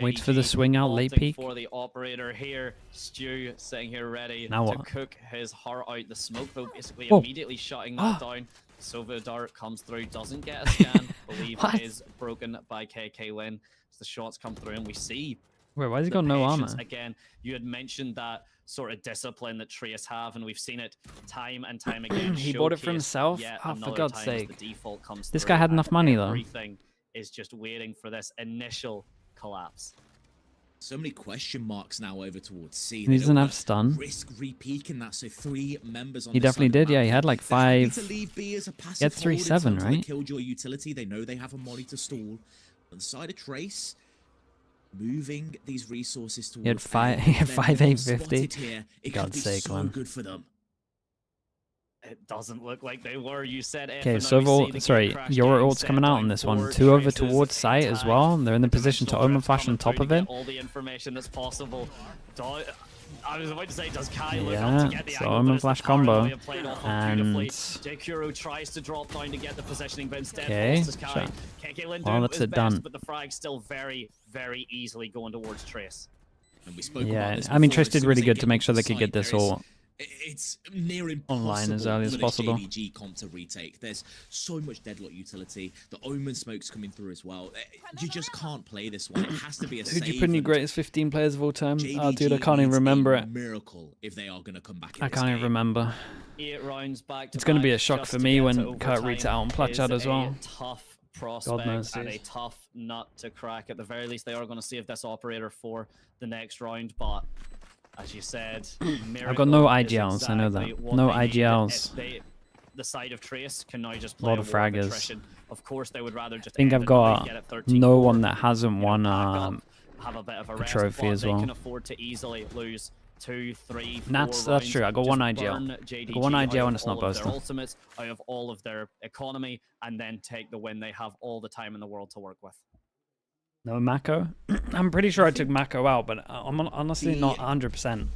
Waits for the swing out late peak. For the operator here, Stu sitting here ready now to cook his heart out. The smoke though basically immediately shutting that down. Sova Dart comes through, doesn't get a scan. Believe it is broken by KK Lin. As the shots come through and we see. Wait, why has he got no armor? Again, you had mentioned that sort of discipline that Trace have, and we've seen it time and time again. He bought it for himself? Oh, for God's sake. This guy had enough money though. Everything is just waiting for this initial collapse. So many question marks now over towards C. He doesn't have stun. Risk re-peeking that, so 3 members on he definitely did, yeah. He had like 5. He had 3-7, right? Killjoy utility. They know they have a molly to stall. On the side of Trace, moving these resources towards. He had 5-850. God's sake, man. Good for them. It doesn't look like they were. You said okay, so Yoru ult's coming out on this one. 2 over towards site as well. They're in the position to Omen Flash on top of it. All the information that's possible. I was about to say, does Kai look up to get the so Omen Flash combo. And Jakuro tries to drop down to get the positioning, but instead okay, Kai. Well, that's it done. But the frag's still very, very easily going towards Trace. And we spoke yeah, I mean, Trace did really good to make sure they could get this all it's near impossible online as early as possible. JDG comp to retake. There's so much deadlock utility. The Omen smoke's coming through as well. You just can't play this one. It has to be a save. Who'd you put in your greatest 15 players of all time? Oh, dude, I can't even remember it. Miracle if they are going to come back. I can't even remember. 8 rounds back to it's going to be a shock for me when Kurt reads it out on Platch out as well. Tough prospect and a tough nut to crack. At the very least, they are going to save this operator for the next round, but as you said, I've got no IGLs, I know that. No IGLs. the side of Trace can now just A play lot of fraggers. attrition. Of course, they would rather just. I think I've got no one that hasn't won have a bit of a trophy as well. They can afford to easily lose 2, 3, 4 That's true. I got one IGL. I got one IGL and it's not boasting. Ultimates out of all of their economy, and then take the win. They have all the time in the world to work with. No Mako? I'm pretty sure I took Mako out, but I'm honestly not 100%.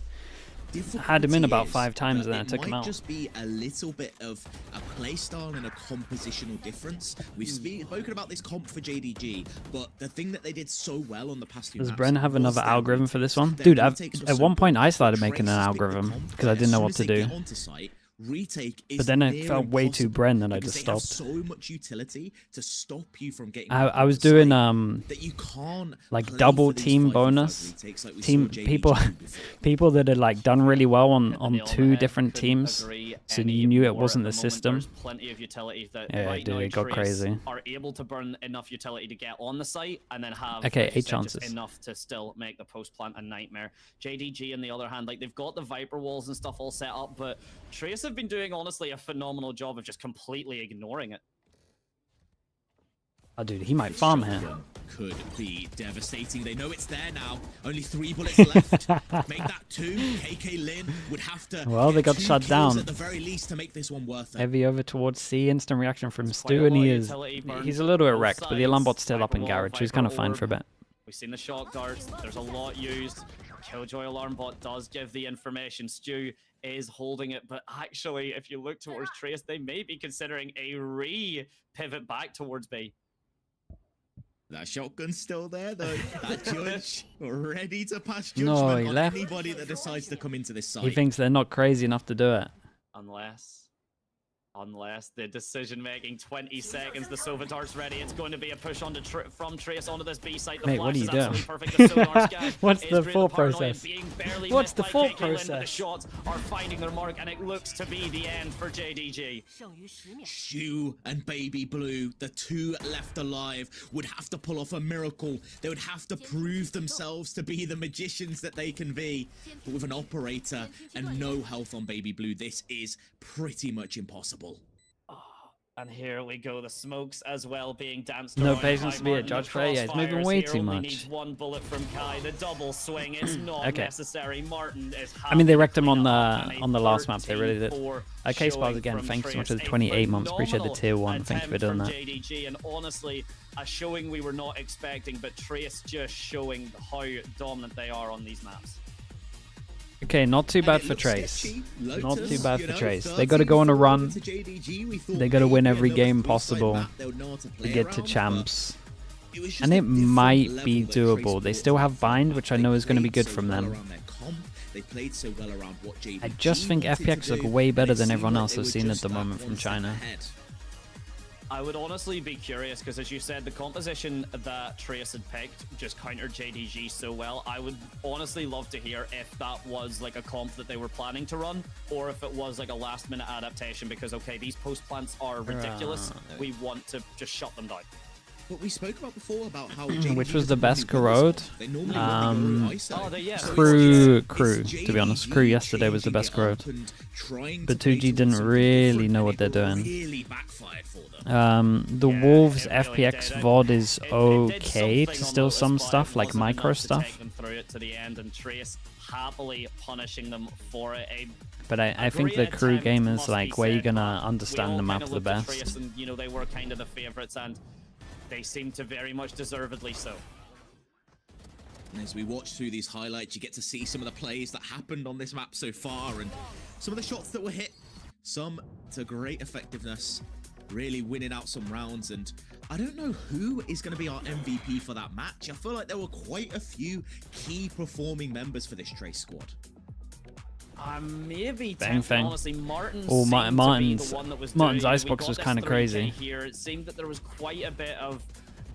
I had him in about 5 times and then I took him out. It might just be a little bit of a playstyle and a compositional difference. We've spoken about this comp for JDG, but the thing that they did so well on the past few Does maps Bren have was another their algorithm retakes. for this one? Their Dude, retakes were at so one point good. I started making Trace an has picked the algorithm comp. because I didn't know what to As soon as do. they get onto site, retake is But then it near felt way too impossible Bren that I because just they have stopped. so much utility to stop you from getting I was onto the doing site that you can't like play double for these team 5v5 bonus. retakes like we Team saw JDG people do before. people that had like done really well on Nail 2 on the different head. Couldn't teams, agree so any you knew it more. wasn't At the moment, system. There's plenty of utility that Yeah, right dude, now it got Trace crazy. are able to burn enough utility to get on the site, and then have Okay, like you 8 said, just chances. enough to still make the post plant a nightmare. JDG on the other hand, like they've got the Viper walls and stuff all set up, but Trace have been doing honestly a phenomenal job of just completely ignoring it. Oh, dude, he might farm here. Could be devastating. They know it's there now. Only 3 bullets left. Make that 2. KK Lin would have to. Well, they get got 2 shut kills down. at the very least to make this one worth it. Heavy over towards C, instant reaction from quite Stu, a and lot he of is utility burn he's a little bit both wrecked, but the sides. alarm bot's still up Viper in wall, garage, so he's Viper kind of fine orb. for a bit. We've seen the shock darts. There's a lot used. Killjoy alarm bot does give the information. Stu is holding it, but actually, if you look towards Trace, they may be considering a re-pivot back towards B. That shotgun's still there, though. That judge ready to pass No, judgment he on left. anybody that decides to come into this site. He thinks they're not crazy enough to do it. Unless the decision making 20 seconds, the Sova dart's ready. It's going to be a push on from Trace onto this B site. The Mate, flash what are you is doing? absolutely perfect. The sonar scan What's is the great. full Paranoia process? being barely What's missed the by full KK Lin, but the process? shots are finding their mark, and it looks to be the end for JDG. Shu and Baby Blue, the 2 left alive, would have to pull off a miracle. They would have to prove themselves to be the magicians that they can be. But with an operator and no health on Baby Blue, this is pretty much impossible. And here we go, the smokes as well being danced No around patience by to be a Martin. judge The player. Yeah, he's moving crossfires way here too only much. needs 1 bullet from Kai. The double swing, it's not Okay. necessary. Martin is I mean, they wrecked him happy on to the clean up on the last map. They really did. 13-4 Okay, Spars showing again. from Thanks so much for the Trace. A 28 months. Appreciate the tier 1. Thank you for doing attempt that. from JDG, and honestly, a showing we were not expecting, but Trace just showing how dominant they are on these maps. Okay, not too bad for Trace. Not too bad for Trace. They got to go on a run. They got to win every game possible to get to champs. And it might be doable. They still have bind, which I know is going to be good from them. I just think FPX look way better than everyone else I've seen at the moment from China. I would honestly be curious, because as you said, the composition that Trace had picked just countered JDG so well. I would honestly love to hear if that was like a comp that they were planning to run, or if it was like a last minute adaptation, because okay, these post plants are ridiculous. We want to just shut them down. But we spoke about before about how Which was the best Corrode? Crew, to be honest. Crew yesterday was the best Corrode. But 2G didn't really know what they're doing. The Wolves FPX VOD is okay to still some stuff, like micro stuff. But I think the Crew game is like where you're gonna understand the map the best. You know, they were kind of the favorites, and they seem to very much deservedly so. And as we watch through these highlights, you get to see some of the plays that happened on this map so far, and some of the shots that were hit, some to great effectiveness, really winning out some rounds. And I don't know who is going to be our MVP for that match. I feel like there were quite a few key performing members for this Trace squad. Maybe Bang, bang. honestly, Martin's Martin's icebox was kind of crazy. Here, it seemed that there was quite a bit of,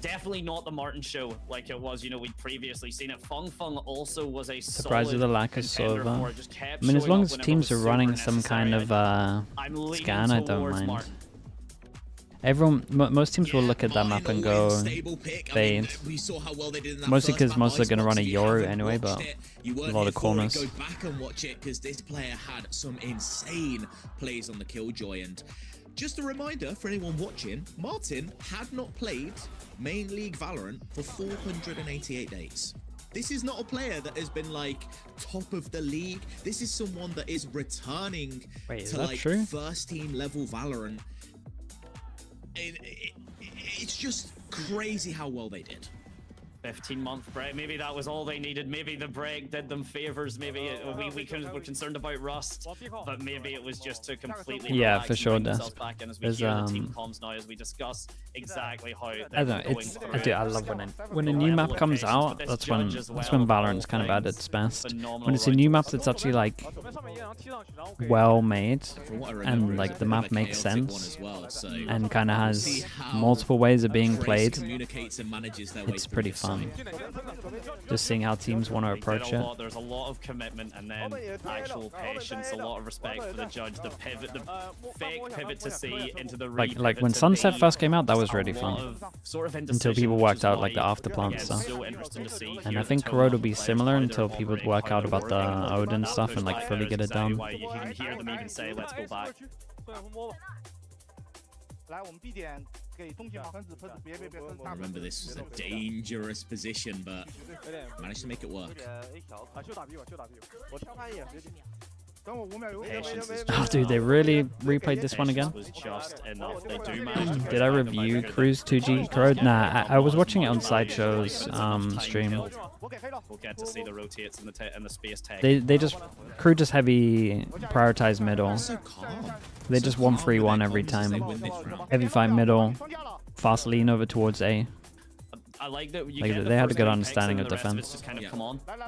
definitely not the Martin show like it was, you know, we'd previously seen it. Feng Feng also was a Surprised with the lack of contender Sova. for it, just kept I mean, as showing long up as whenever teams it was are running super some kind necessary. of I'm leaning scan, I don't towards mind. Martin. Most teams will look at that map and go fade. Mostly because most are going to run a Yoru anyway, but a lot of corners. Go back and watch it, because this player had some insane plays on the Killjoy, and Just a reminder for anyone watching, Martin had not played main league Valorant for 488 days. This is not a player that has been like top of the league. This is someone that is returning to like first team level Valorant. It's just crazy how well they did. 15-month break. Maybe that was all they needed. Maybe the break did them favors. Maybe we're concerned about rust, but maybe it was just to completely for sure. Back in as we hear the team comms now as we discuss exactly how I don't know. I love when a new map comes out. That's when Valorant's kind of at its best. When it's a new map that's actually like well made and like the map makes sense and kind of has multiple ways of being played. It's pretty fun. Just seeing how teams want to approach it. There's a lot of commitment and then actual patience, a lot of respect for the judge, the pivot, the fake pivot to C into the like when Sunset first came out, that was really fun. Until people worked out like the afterplant stuff. And I think Corrode will be similar until people work out about the Odin stuff and like fully get it done. You can hear them even say, let's go back. Remember, this was a dangerous position, but managed to make it work. Oh, dude, they really replayed this one again. Did I review Cruise 2G Corrode? Nah, I was watching it on Sideshow's stream. We'll get to see the rotates and the space tag. They just crew just heavy prioritize middle. They just 1-3-1 every time. Heavy fight middle, fast lean over towards A. I like that they had a good understanding of defense.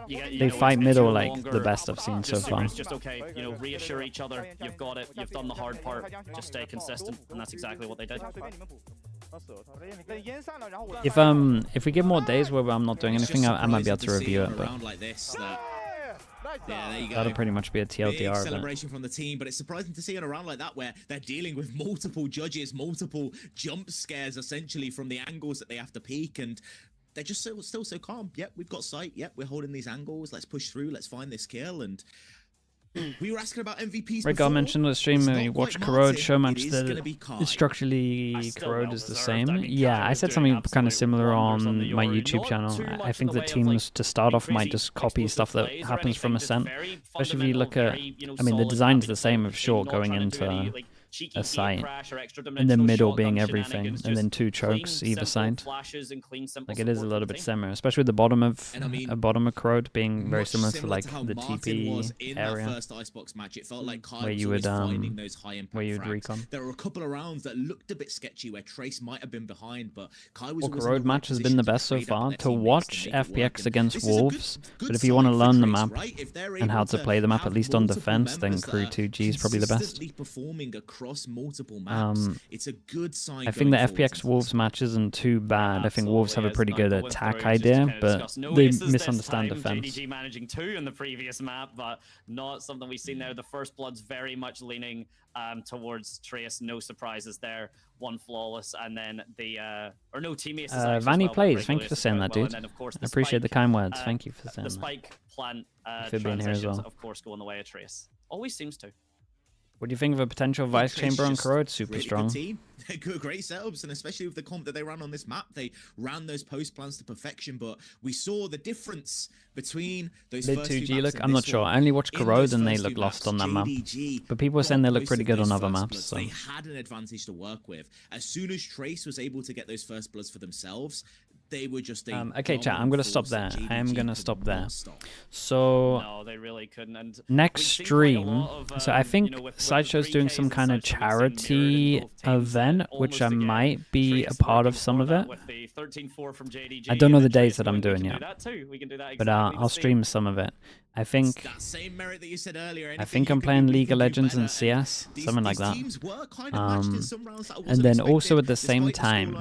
They fight middle like the best I've seen so far. Just okay, you know, reassure each other. You've got it. You've done the hard part. Just stay consistent, and that's exactly what they did. If we get more days where I'm not doing anything, I might be able to review it. But yeah, there you go. That'll pretty much be a TLDR. Big celebration from the team, but it's surprising to see on a round like that where they're dealing with multiple judges, multiple jump scares essentially from the angles that they have to peek, and they're just still so calm. Yep, we've got sight. Yep, we're holding these angles. Let's push through. Let's find this kill. And we were asking about MVPs. Rick mentioned on the stream when you watch Corrode show match that structurally Corrode is the same. Yeah, I said something kind of similar on my YouTube channel. I think the teams to start off might just copy stuff that happens from Ascent. Especially if you look at, I mean, the design's the same of short going into a site, and then middle being everything, and then 2 chokes either side. Like it is a little bit similar, especially with the bottom of Corrode being very similar to like the TP area, where you would recon. There were a couple of rounds that looked a bit sketchy where Trace might have been behind, but Kai was. Corrode match has been the best so far to watch FPX against Wolves, but if you want to learn the map and how to play the map at least on defense, then Crew 2G is probably the best. Multiple maps. It's a good sign. I think the FPX Wolves match isn't too bad. I think Wolves have a pretty good attack idea, but they misunderstand defense. JDG managing 2 in the previous map, but not something we've seen there. The First Blood's very much leaning towards Trace. No surprises there. 1 flawless, and then the or no teammates. Vanny plays. Thank you for saying that, dude. I appreciate the kind words. Thank you for saying that. The spike plant being here as well. Of course, go in the way of Trace. Always seems to. What do you think of a potential Vice Chamber on Corrode? Super strong. Great setups, and especially with the comp that they ran on this map, they ran those post plans to perfection. But we saw the difference between those mid 2G look. I'm not sure. I only watched Corrode and they look lost on that map. But people were saying they look pretty good on other maps. So. They had an advantage to work with. As soon as Trace was able to get those first bloods for themselves, they were just okay, chat, I'm going to stop there. I am going to stop there. So, no, they really couldn't. And next stream, so I think Sideshow's doing some kind of charity event, which I might be a part of some of it. I don't know the days that I'm doing yet, but I'll stream some of it. I think I'm playing League of Legends and CS, something like that. And then also at the same time,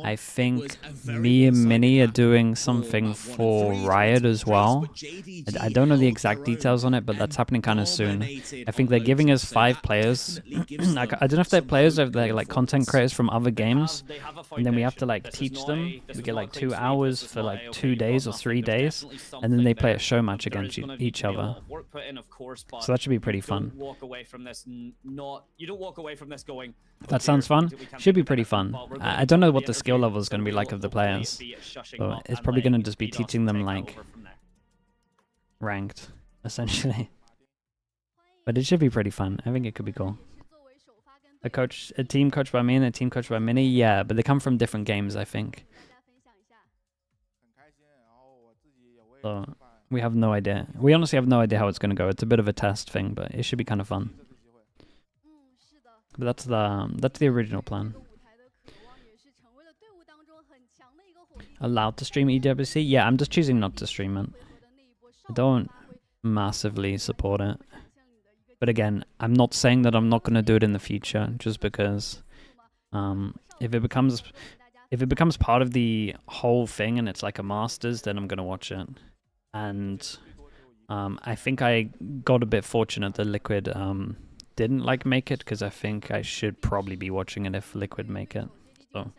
I think Me and Mini are doing something for Riot as well. I don't know the exact details on it, but that's happening kind of soon. I think they're giving us 5 players. I don't know if they're players or if they're like content creators from other games, and then we have to like teach them. We get like 2 hours for like 2 days or 3 days, and then they play a show match against each other. So that should be pretty fun. You don't walk away from this going, that sounds fun. Should be pretty fun. I don't know what the skill level is going to be like of the players. So it's probably going to just be teaching them like ranked, essentially. But it should be pretty fun. I think it could be cool. A team coached by me and a team coached by Mini. Yeah, but they come from different games, I think. So we have no idea. We honestly have no idea how it's going to go. It's a bit of a test thing, but it should be kind of fun. But that's the original plan. Allowed to stream EWC? Yeah, I'm just choosing not to stream it. I don't massively support it. But again, I'm not saying that I'm not going to do it in the future, just because if it becomes part of the whole thing and it's like a Masters, then I'm going to watch it. And I think I got a bit fortunate that Liquid didn't like make it, because I think I should probably be watching it if Liquid make it. So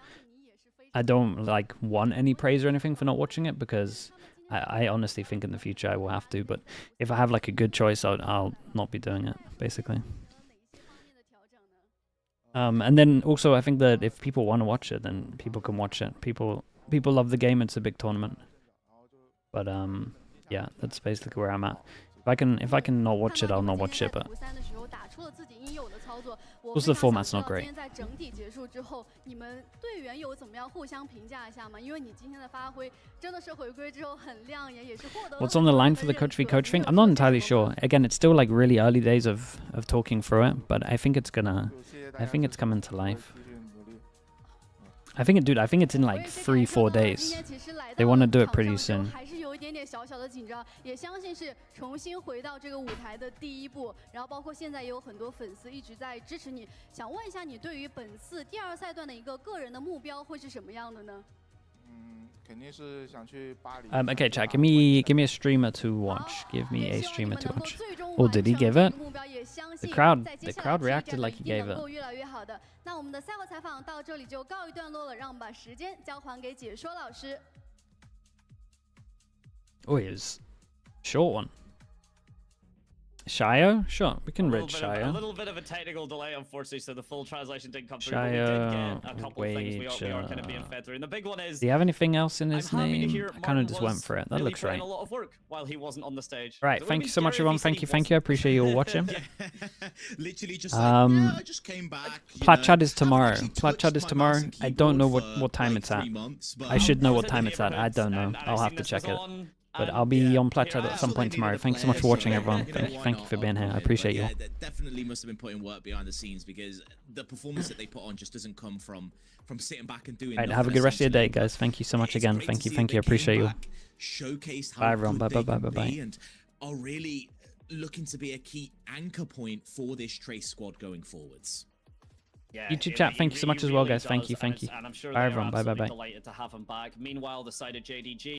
I don't like want any praise or anything for not watching it, because I honestly think in the future I will have to. But if I have like a good choice, I'll not be doing it, basically. And then also I think that if people want to watch it, then people can watch it. People love the game. It's a big tournament. But yeah, that's basically where I'm at. If I can not watch it, I'll not watch it. But also the format's not great. What's on the line for the coach v coach thing? I'm not entirely sure. Again, it's still like really early days of talking through it, but I think it's coming to life. I think it's in like 3-4 days. They want to do it pretty soon. 一点点小小的紧张，也相信是重新回到这个舞台的第一步。然后包括现在也有很多粉丝一直在支持你，想问一下你对于本次第2赛段的一个个人的目标会是什么样的呢？ Okay, chat. Give me a streamer to watch. Give me a streamer to watch. Oh, did he give it? The crowd reacted like he gave it. 那我们的赛后采访到这里就告一段落了，让我们把时间交还给解说老师。 Oh, it was a short one. Shio? Sure, we can read Shio. A little bit of a technical delay, unfortunately, so the full translation didn't come through. Shio, we did get a couple of things we are kind of being fed through. And the big one is... Do you have anything else in his name? I kind of just went for it. That looks right. A lot of work while he wasn't on the stage. Right, thank you so much, everyone. Thank you. I appreciate you all watching. Literally just I just came back. Platchad is tomorrow. Platchad is tomorrow. I don't know what time it's at. I should know what time it's at. I don't know. I'll have to check it. But I'll be on Platchad at some point tomorrow. Thanks so much for watching, everyone. Thank you for being here. I appreciate you all. Definitely must have been putting work behind the scenes, because the performance that they put on just doesn't come from sitting back and doing. Right, have a good rest of your day, guys. Thank you so much again. Thank you. I appreciate you. Showcased how bye, everyone. Bye. And are really looking to be a key anchor point for this Trace squad going forwards. Yeah, YouTube chat, thank you so much as well, guys. Thank you. And I'm sure Bye, everyone. Bye. Delighted to have him back. Meanwhile, the side of JDG.